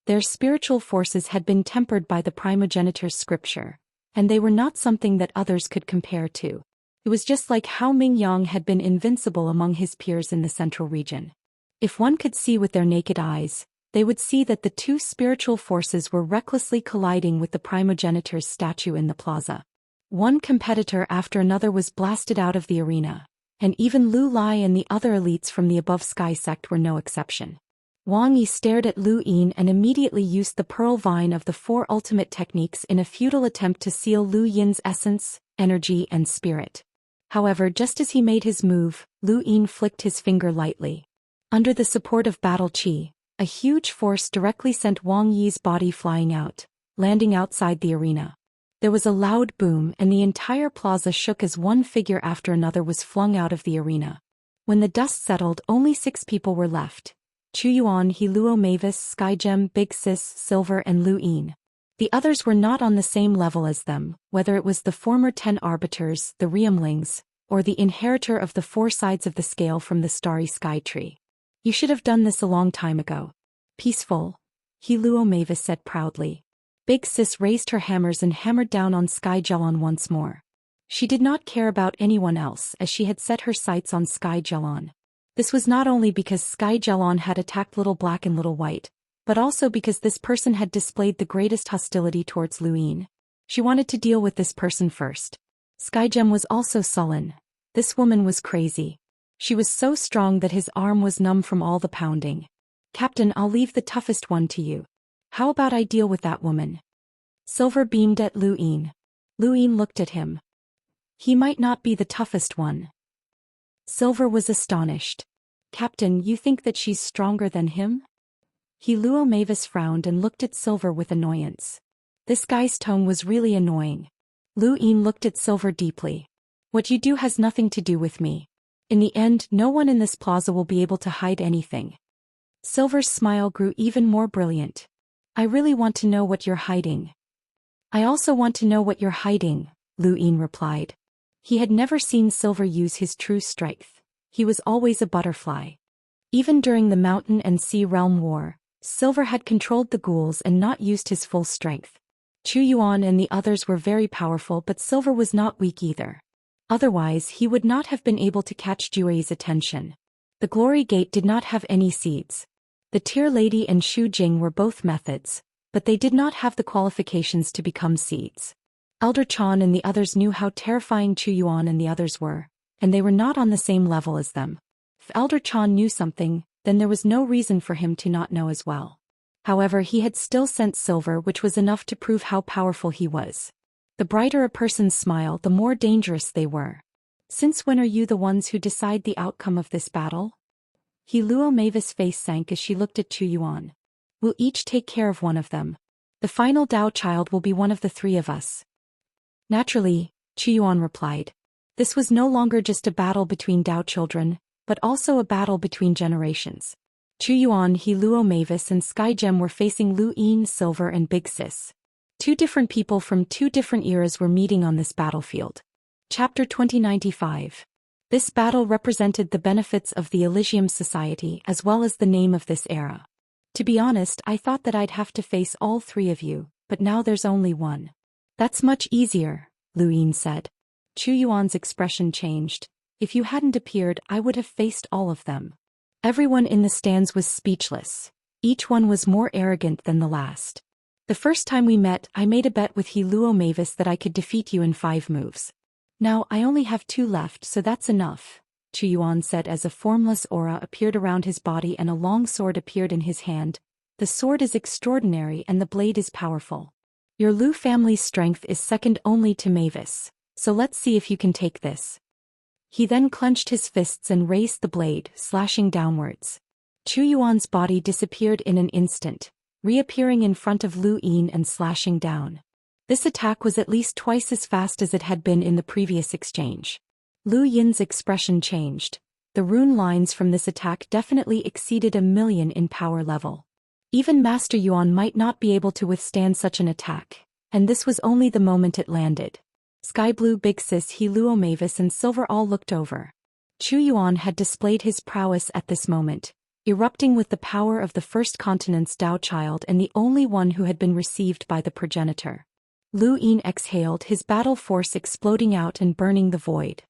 [SPEAKER 1] Their spiritual forces had been tempered by the primogenitor's scripture, and they were not something that others could compare to. It was just like how Ming Yang had been invincible among his peers in the central region. If one could see with their naked eyes, they would see that the two spiritual forces were recklessly colliding with the primogenitor's statue in the plaza. One competitor after another was blasted out of the arena, and even Lu Lai and the other elites from the above sky sect were no exception. Wang Yi stared at Lu Yin and immediately used the pearl vine of the 4 ultimate techniques in a futile attempt to seal Lu Yin's essence, energy, and spirit. However, just as he made his move, Lu Yin flicked his finger lightly. Under the support of battle qi, a huge force directly sent Wang Yi's body flying out, landing outside the arena. There was a loud boom and the entire plaza shook as one figure after another was flung out of the arena. When the dust settled, only 6 people were left: Chu Yuan, Heluo Mavis, Skygem, Big Sis, Silver, and Lu Yin. The others were not on the same level as them, whether it was the former 10 arbiters, the Riemlings, or the inheritor of the 4 sides of the scale from the starry sky tree. You should have done this a long time ago. Peaceful, Heluo Mavis said proudly. Big Sis raised her hammers and hammered down on Sky Jelon once more. She did not care about anyone else as she had set her sights on Sky Jelon. This was not only because Sky Jelon had attacked Little Black and Little White, but also because this person had displayed the greatest hostility towards Lu Yin. She wanted to deal with this person first. Skygem was also sullen. This woman was crazy. She was so strong that his arm was numb from all the pounding. Captain, I'll leave the toughest one to you. How about I deal with that woman? Silver beamed at Lu Yin. Lu Yin looked at him. He might not be the toughest one. Silver was astonished. Captain, you think that she's stronger than him? Heluo Mavis frowned and looked at Silver with annoyance. This guy's tone was really annoying. Lu Yin looked at Silver deeply. What you do has nothing to do with me. In the end, no one in this plaza will be able to hide anything. Silver's smile grew even more brilliant. I really want to know what you're hiding. I also want to know what you're hiding, Lu Yin replied. He had never seen Silver use his true strength. He was always a butterfly. Even during the Mountain and Sea Realm War, Silver had controlled the ghouls and not used his full strength. Chu Yuan and the others were very powerful, but Silver was not weak either. Otherwise, he would not have been able to catch Jue's attention. The Glory Gate did not have any seeds. The Tear Lady and Shu Jing were both methods, but they did not have the qualifications to become seeds. Elder Chan and the others knew how terrifying Chu Yuan and the others were, and they were not on the same level as them. If Elder Chan knew something, then there was no reason for him to not know as well. However, he had still sent Silver, which was enough to prove how powerful he was. The brighter a person's smile, the more dangerous they were. Since when are you the ones who decide the outcome of this battle? Heluo Mavis' face sank as she looked at Chu Yuan. We'll each take care of one of them. The final Dao child will be one of the 3 of us. Naturally, Chu Yuan replied. This was no longer just a battle between Dao children, but also a battle between generations. Chu Yuan, Heluo Mavis, and Skygem were facing Lu Yin, Silver, and Big Sis. Two different people from two different eras were meeting on this battlefield. Chapter 2095. This battle represented the benefits of the Elysium Society as well as the name of this era. To be honest, I thought that I'd have to face all three of you, but now there's only one. That's much easier, Lu Yin said. Chu Yuan's expression changed. If you hadn't appeared, I would have faced all of them. Everyone in the stands was speechless. Each one was more arrogant than the last. The first time we met, I made a bet with He Luo Mavis that I could defeat you in 5 moves. Now I only have 2 left, so that's enough, Chu Yuan said as a formless aura appeared around his body and a long sword appeared in his hand. The sword is extraordinary and the blade is powerful. Your Lu family's strength is second only to Mavis, so let's see if you can take this. He then clenched his fists and raised the blade, slashing downwards. Chu Yuan's body disappeared in an instant, reappearing in front of Lu Yin and slashing down. This attack was at least twice as fast as it had been in the previous exchange. Lu Yin's expression changed. The rune lines from this attack definitely exceeded 1,000,000 in power level. Even Master Yuan might not be able to withstand such an attack, and this was only the moment it landed. Sky Blue, Big Sis, He Luo Mavis and Silver all looked over. Chu Yuan had displayed his prowess at this moment, erupting with the power of the First Continent's Tao Child and the only one who had been received by the progenitor. Lu Yin exhaled, his battle force exploding out and burning the void.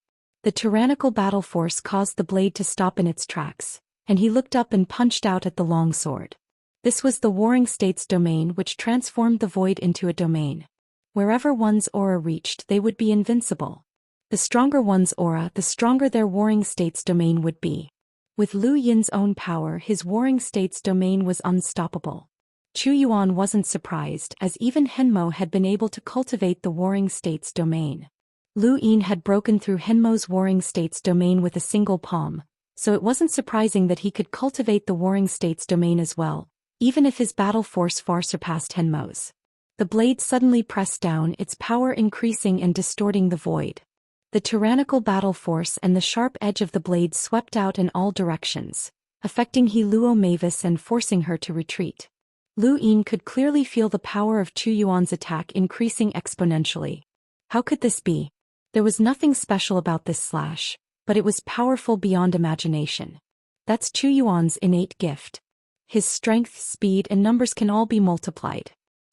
[SPEAKER 1] The tyrannical battle force caused the blade to stop in its tracks, and he looked up and punched out at the long sword. This was the Warring States domain, which transformed the void into a domain. Wherever one's aura reached, they would be invincible. The stronger one's aura, the stronger their Warring States domain would be. With Lu Yin's own power, his Warring States domain was unstoppable. Chu Yuan wasn't surprised, as even Henmo had been able to cultivate the Warring States domain. Lu Yin had broken through Henmo's Warring States domain with a single palm, so it wasn't surprising that he could cultivate the Warring States domain as well, even if his battle force far surpassed Henmo's. The blade suddenly pressed down, its power increasing and distorting the void. The tyrannical battle force and the sharp edge of the blade swept out in all directions, affecting He Luo Mavis and forcing her to retreat. Lu Yin could clearly feel the power of Chu Yuan's attack increasing exponentially. How could this be? There was nothing special about this slash, but it was powerful beyond imagination. That's Chu Yuan's innate gift. His strength, speed, and numbers can all be multiplied.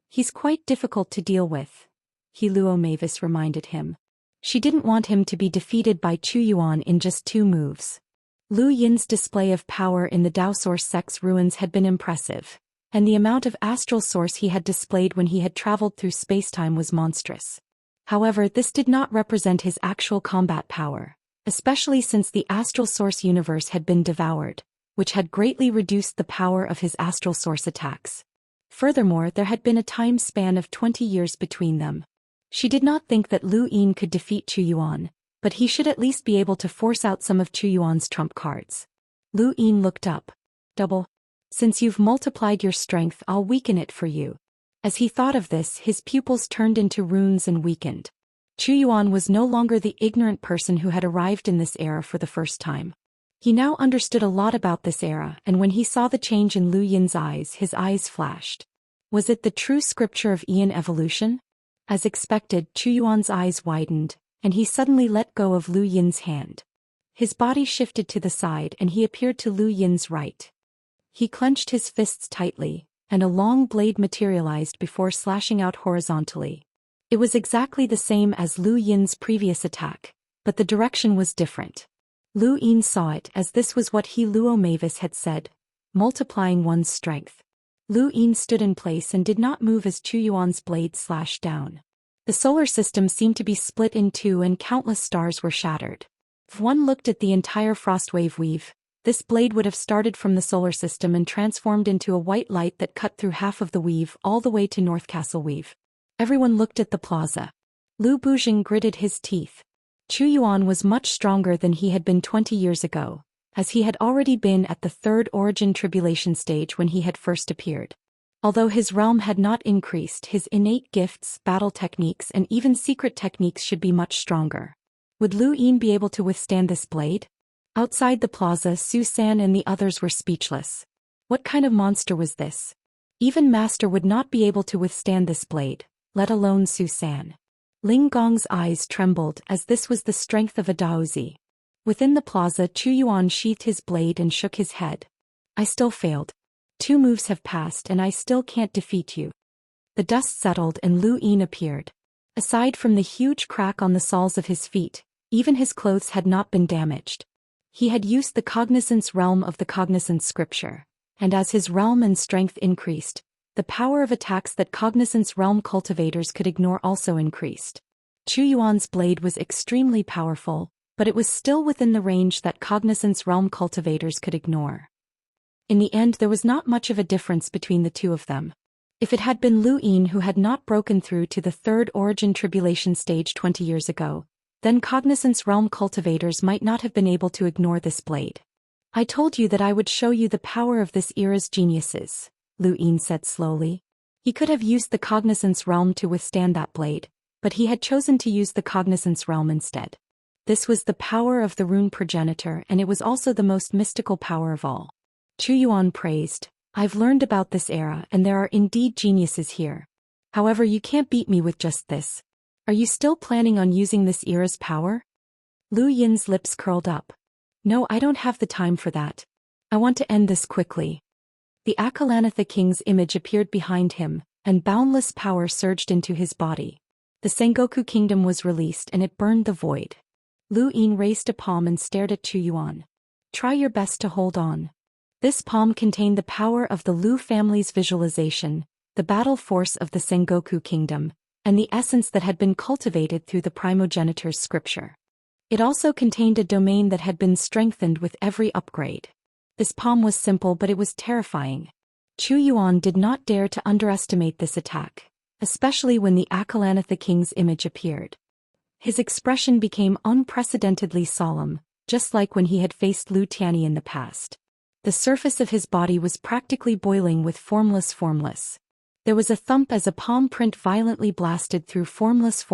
[SPEAKER 1] He's quite difficult to deal with, He Luo Mavis reminded him. She didn't want him to be defeated by Chu Yuan in just 2 moves. Lu Yin's display of power in the Dao Source Sect's ruins had been impressive, and the amount of astral source he had displayed when he had traveled through spacetime was monstrous. However, this did not represent his actual combat power, especially since the astral source universe had been devoured, which had greatly reduced the power of his astral source attacks. Furthermore, there had been a time span of 20 years between them. She did not think that Lu Yin could defeat Chu Yuan, but he should at least be able to force out some of Chu Yuan's trump cards. Lu Yin looked up. Double. Since you've multiplied your strength, I'll weaken it for you. As he thought of this, his pupils turned into runes and weakened. Chu Yuan was no longer the ignorant person who had arrived in this era for the first time. He now understood a lot about this era, and when he saw the change in Lu Yin's eyes, his eyes flashed. Was it the true scripture of Aeon evolution? As expected, Chu Yuan's eyes widened, and he suddenly let go of Lu Yin's hand. His body shifted to the side and he appeared to Lu Yin's right. He clenched his fists tightly, and a long blade materialized before slashing out horizontally. It was exactly the same as Lu Yin's previous attack, but the direction was different. Lu Yin saw it as this was what He Luo Mavis had said, multiplying one's strength. Lu Yin stood in place and did not move as Chu Yuan's blade slashed down. The solar system seemed to be split in 2 and countless stars were shattered. If one looked at the entire Frostwave weave, this blade would have started from the solar system and transformed into a white light that cut through half of the weave all the way to North Castle Weave. Everyone looked at the plaza. Lu Bujing gritted his teeth. Chu Yuan was much stronger than he had been 20 years ago, as he had already been at the 3rd origin tribulation stage when he had first appeared. Although his realm had not increased, his innate gifts, battle techniques, and even secret techniques should be much stronger. Would Lu Yin be able to withstand this blade? Outside the plaza, Zhou Xian and the others were speechless. What kind of monster was this? Even Master would not be able to withstand this blade, let alone Zhou Xian. Ling Gong's eyes trembled as this was the strength of a Daoist. Within the plaza, Chu Yuan sheathed his blade and shook his head. I still failed. 2 moves have passed and I still can't defeat you. The dust settled and Lu Yin appeared. Aside from the huge crack on the soles of his feet, even his clothes had not been damaged. He had used the cognizance realm of the cognizance scripture, and as his realm and strength increased, the power of attacks that cognizance realm cultivators could ignore also increased. Chu Yuan's blade was extremely powerful, but it was still within the range that cognizance realm cultivators could ignore. In the end, there was not much of a difference between the two of them. If it had been Lu Yin who had not broken through to the 3rd origin tribulation stage 20 years ago, then cognizance realm cultivators might not have been able to ignore this blade. I told you that I would show you the power of this era's geniuses, Lu Yin said slowly. He could have used the cognizance realm to withstand that blade, but he had chosen to use the cognizance realm instead. This was the power of the rune progenitor, and it was also the most mystical power of all. Chu Yuan praised, I've learned about this era and there are indeed geniuses here. However, you can't beat me with just this. Are you still planning on using this era's power? Lu Yin's lips curled up. No, I don't have the time for that. I want to end this quickly. The Akalanatha king's image appeared behind him, and boundless power surged into his body. The Sengoku kingdom was released and it burned the void. Lu Yin raised a palm and stared at Chu Yuan. Try your best to hold on. This palm contained the power of the Lu family's visualization, the battle force of the Sengoku kingdom, and the essence that had been cultivated through the primogenitor's scripture. It also contained a domain that had been strengthened with every upgrade. This palm was simple, but it was terrifying. Chu Yuan did not dare to underestimate this attack, especially when the Akalanatha king's image appeared. His expression became unprecedentedly solemn, just like when he had faced Lu Tianyi in the past. The surface of his body was practically boiling with formless. There was a thump as a palm print violently blasted through formless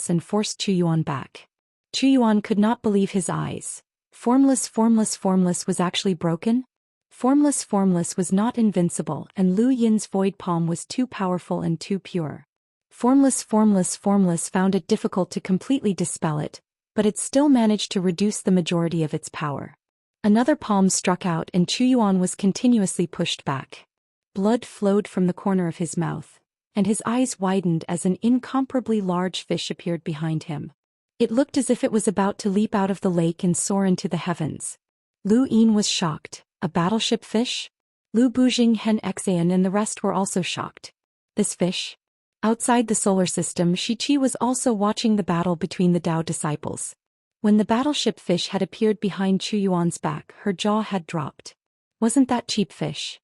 [SPEAKER 1] and forced Chu Yuan back. Chu Yuan could not believe his eyes. Formless was actually broken? Formless was not invincible, and Lu Yin's void palm was too powerful and too pure. Formless found it difficult to completely dispel it, but it still managed to reduce the majority of its power. Another palm struck out and Chu Yuan was continuously pushed back. Blood flowed from the corner of his mouth, and his eyes widened as an incomparably large fish appeared behind him. It looked as if it was about to leap out of the lake and soar into the heavens. Lu Yin was shocked. A battleship fish? Lu Bujing, Hen Xian and the rest were also shocked. This fish? Outside the solar system, Shichi was also watching the battle between the Dao disciples. When the battleship fish had appeared behind Chu Yuan's back, her jaw had dropped. Wasn't that cheap fish?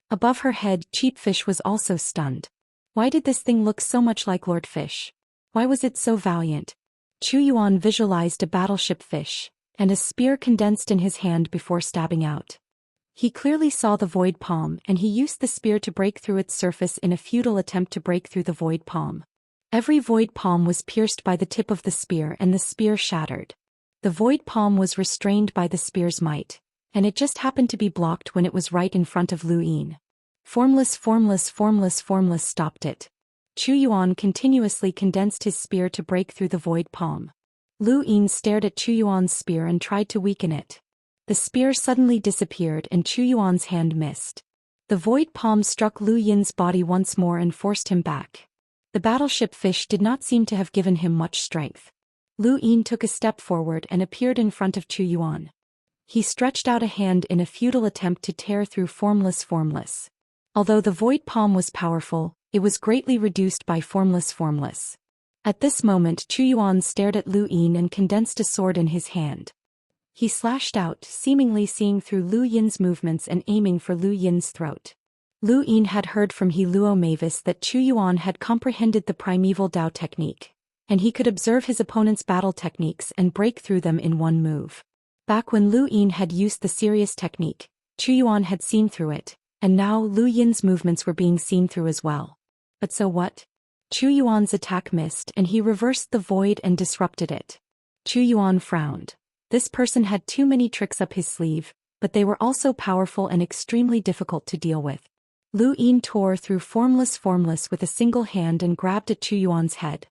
[SPEAKER 1] Above her head, cheap fish was also stunned. Why did this thing look so much like Lord Fish? Why was it so valiant? Chu Yuan visualized a battleship fish, and a spear condensed in his hand before stabbing out. He clearly saw the void palm, and he used the spear to break through its surface in a futile attempt to break through the void palm. Every void palm was pierced by the tip of the spear and the spear shattered. The void palm was restrained by the spear's might, and it just happened to be blocked when it was right in front of Lu Yin. Formless stopped it. Chu Yuan continuously condensed his spear to break through the void palm. Lu Yin stared at Chu Yuan's spear and tried to weaken it. The spear suddenly disappeared and Chu Yuan's hand missed. The void palm struck Lu Yin's body once more and forced him back. The battleship fish did not seem to have given him much strength. Lu Yin took a step forward and appeared in front of Chu Yuan. He stretched out a hand in a futile attempt to tear through formless. Although the void palm was powerful, it was greatly reduced by formless. At this moment Chu Yuan stared at Lu Yin and condensed a sword in his hand. He slashed out, seemingly seeing through Lu Yin's movements and aiming for Lu Yin's throat. Lu Yin had heard from Heluo Mavis that Chu Yuan had comprehended the primeval Dao technique, and he could observe his opponent's battle techniques and break through them in one move. Back when Lu Yin had used the serious technique, Chu Yuan had seen through it, and now Lu Yin's movements were being seen through as well. But so what? Chu Yuan's attack missed and he reversed the void and disrupted it. Chu Yuan frowned. This person had too many tricks up his sleeve, but they were also powerful and extremely difficult to deal with. Lu Yin tore through formless with a single hand and grabbed at Chu Yuan's head.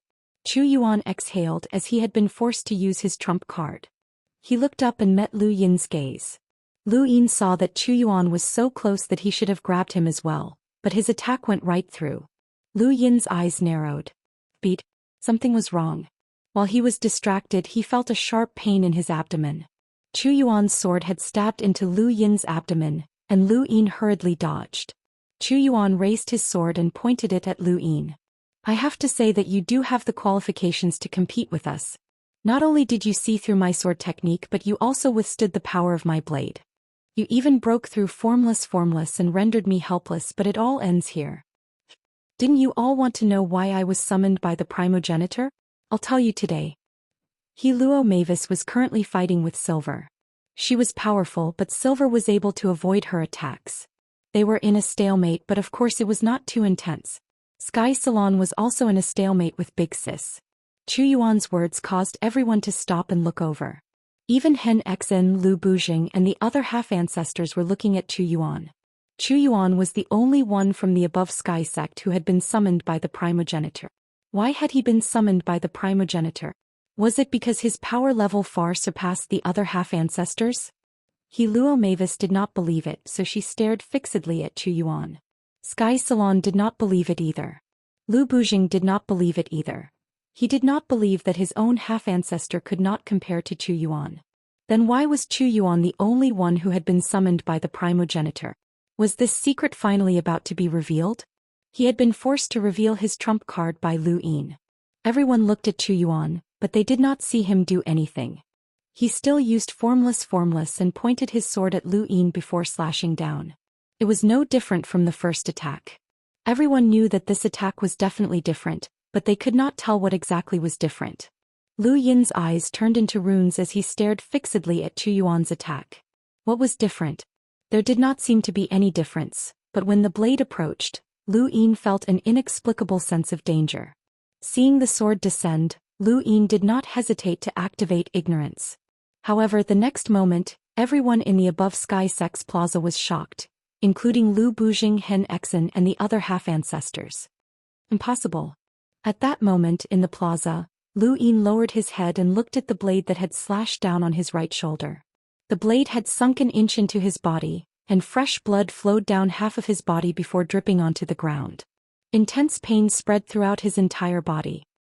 [SPEAKER 1] Chu Yuan exhaled as he had been forced to use his trump card. He looked up and met Lu Yin's gaze. Lu Yin saw that Chu Yuan was so close that he should have grabbed him as well, but his attack went right through. Lu Yin's eyes narrowed. Beat. Something was wrong. While he was distracted, he felt a sharp pain in his abdomen. Chu Yuan's sword had stabbed into Lu Yin's abdomen, and Lu Yin hurriedly dodged. Chu Yuan raised his sword and pointed it at Lu Yin. I have to say that you do have the qualifications to compete with us. Not only did you see through my sword technique, but you also withstood the power of my blade. You even broke through formless and rendered me helpless, but it all ends here. Didn't you all want to know why I was summoned by the primogenitor? I'll tell you today. Luo Mavis was currently fighting with Silver. She was powerful, but Silver was able to avoid her attacks. They were in a stalemate, but of course it was not too intense. Sky Salon was also in a stalemate with Big Sis. Chu Yuan's words caused everyone to stop and look over. Even Hen Xen, Lu Bujing and the other half-ancestors were looking at Chu Yuan. Chu Yuan was the only one from the above sky sect who had been summoned by the primogenitor. Why had he been summoned by the primogenitor? Was it because his power level far surpassed the other half-ancestors? Luo Mavis did not believe it, so she stared fixedly at Chu Yuan. Sky Salon did not believe it either. Lu Bujing did not believe it either. He did not believe that his own half-ancestor could not compare to Chu Yuan. Then why was Chu Yuan the only one who had been summoned by the primogenitor? Was this secret finally about to be revealed? He had been forced to reveal his trump card by Lu Yin. Everyone looked at Chu Yuan, but they did not see him do anything. He still used formless and pointed his sword at Lu Yin before slashing down. It was no different from the first attack. Everyone knew that this attack was definitely different, but they could not tell what exactly was different. Lu Yin's eyes turned into runes as he stared fixedly at Chu Yuan's attack. What was different? There did not seem to be any difference, but when the blade approached, Lu Yin felt an inexplicable sense of danger. Seeing the sword descend, Lu Yin did not hesitate to activate ignorance. However, the next moment, everyone in the above Sky Sect's plaza was shocked, including Lu Bujing, Hen Xen and the other half-ancestors. Impossible. At that moment in the plaza, Lu Yin lowered his head and looked at the blade that had slashed down on his right shoulder. The blade had sunk an inch into his body, and fresh blood flowed down half of his body before dripping onto the ground. Intense pain spread throughout his entire body.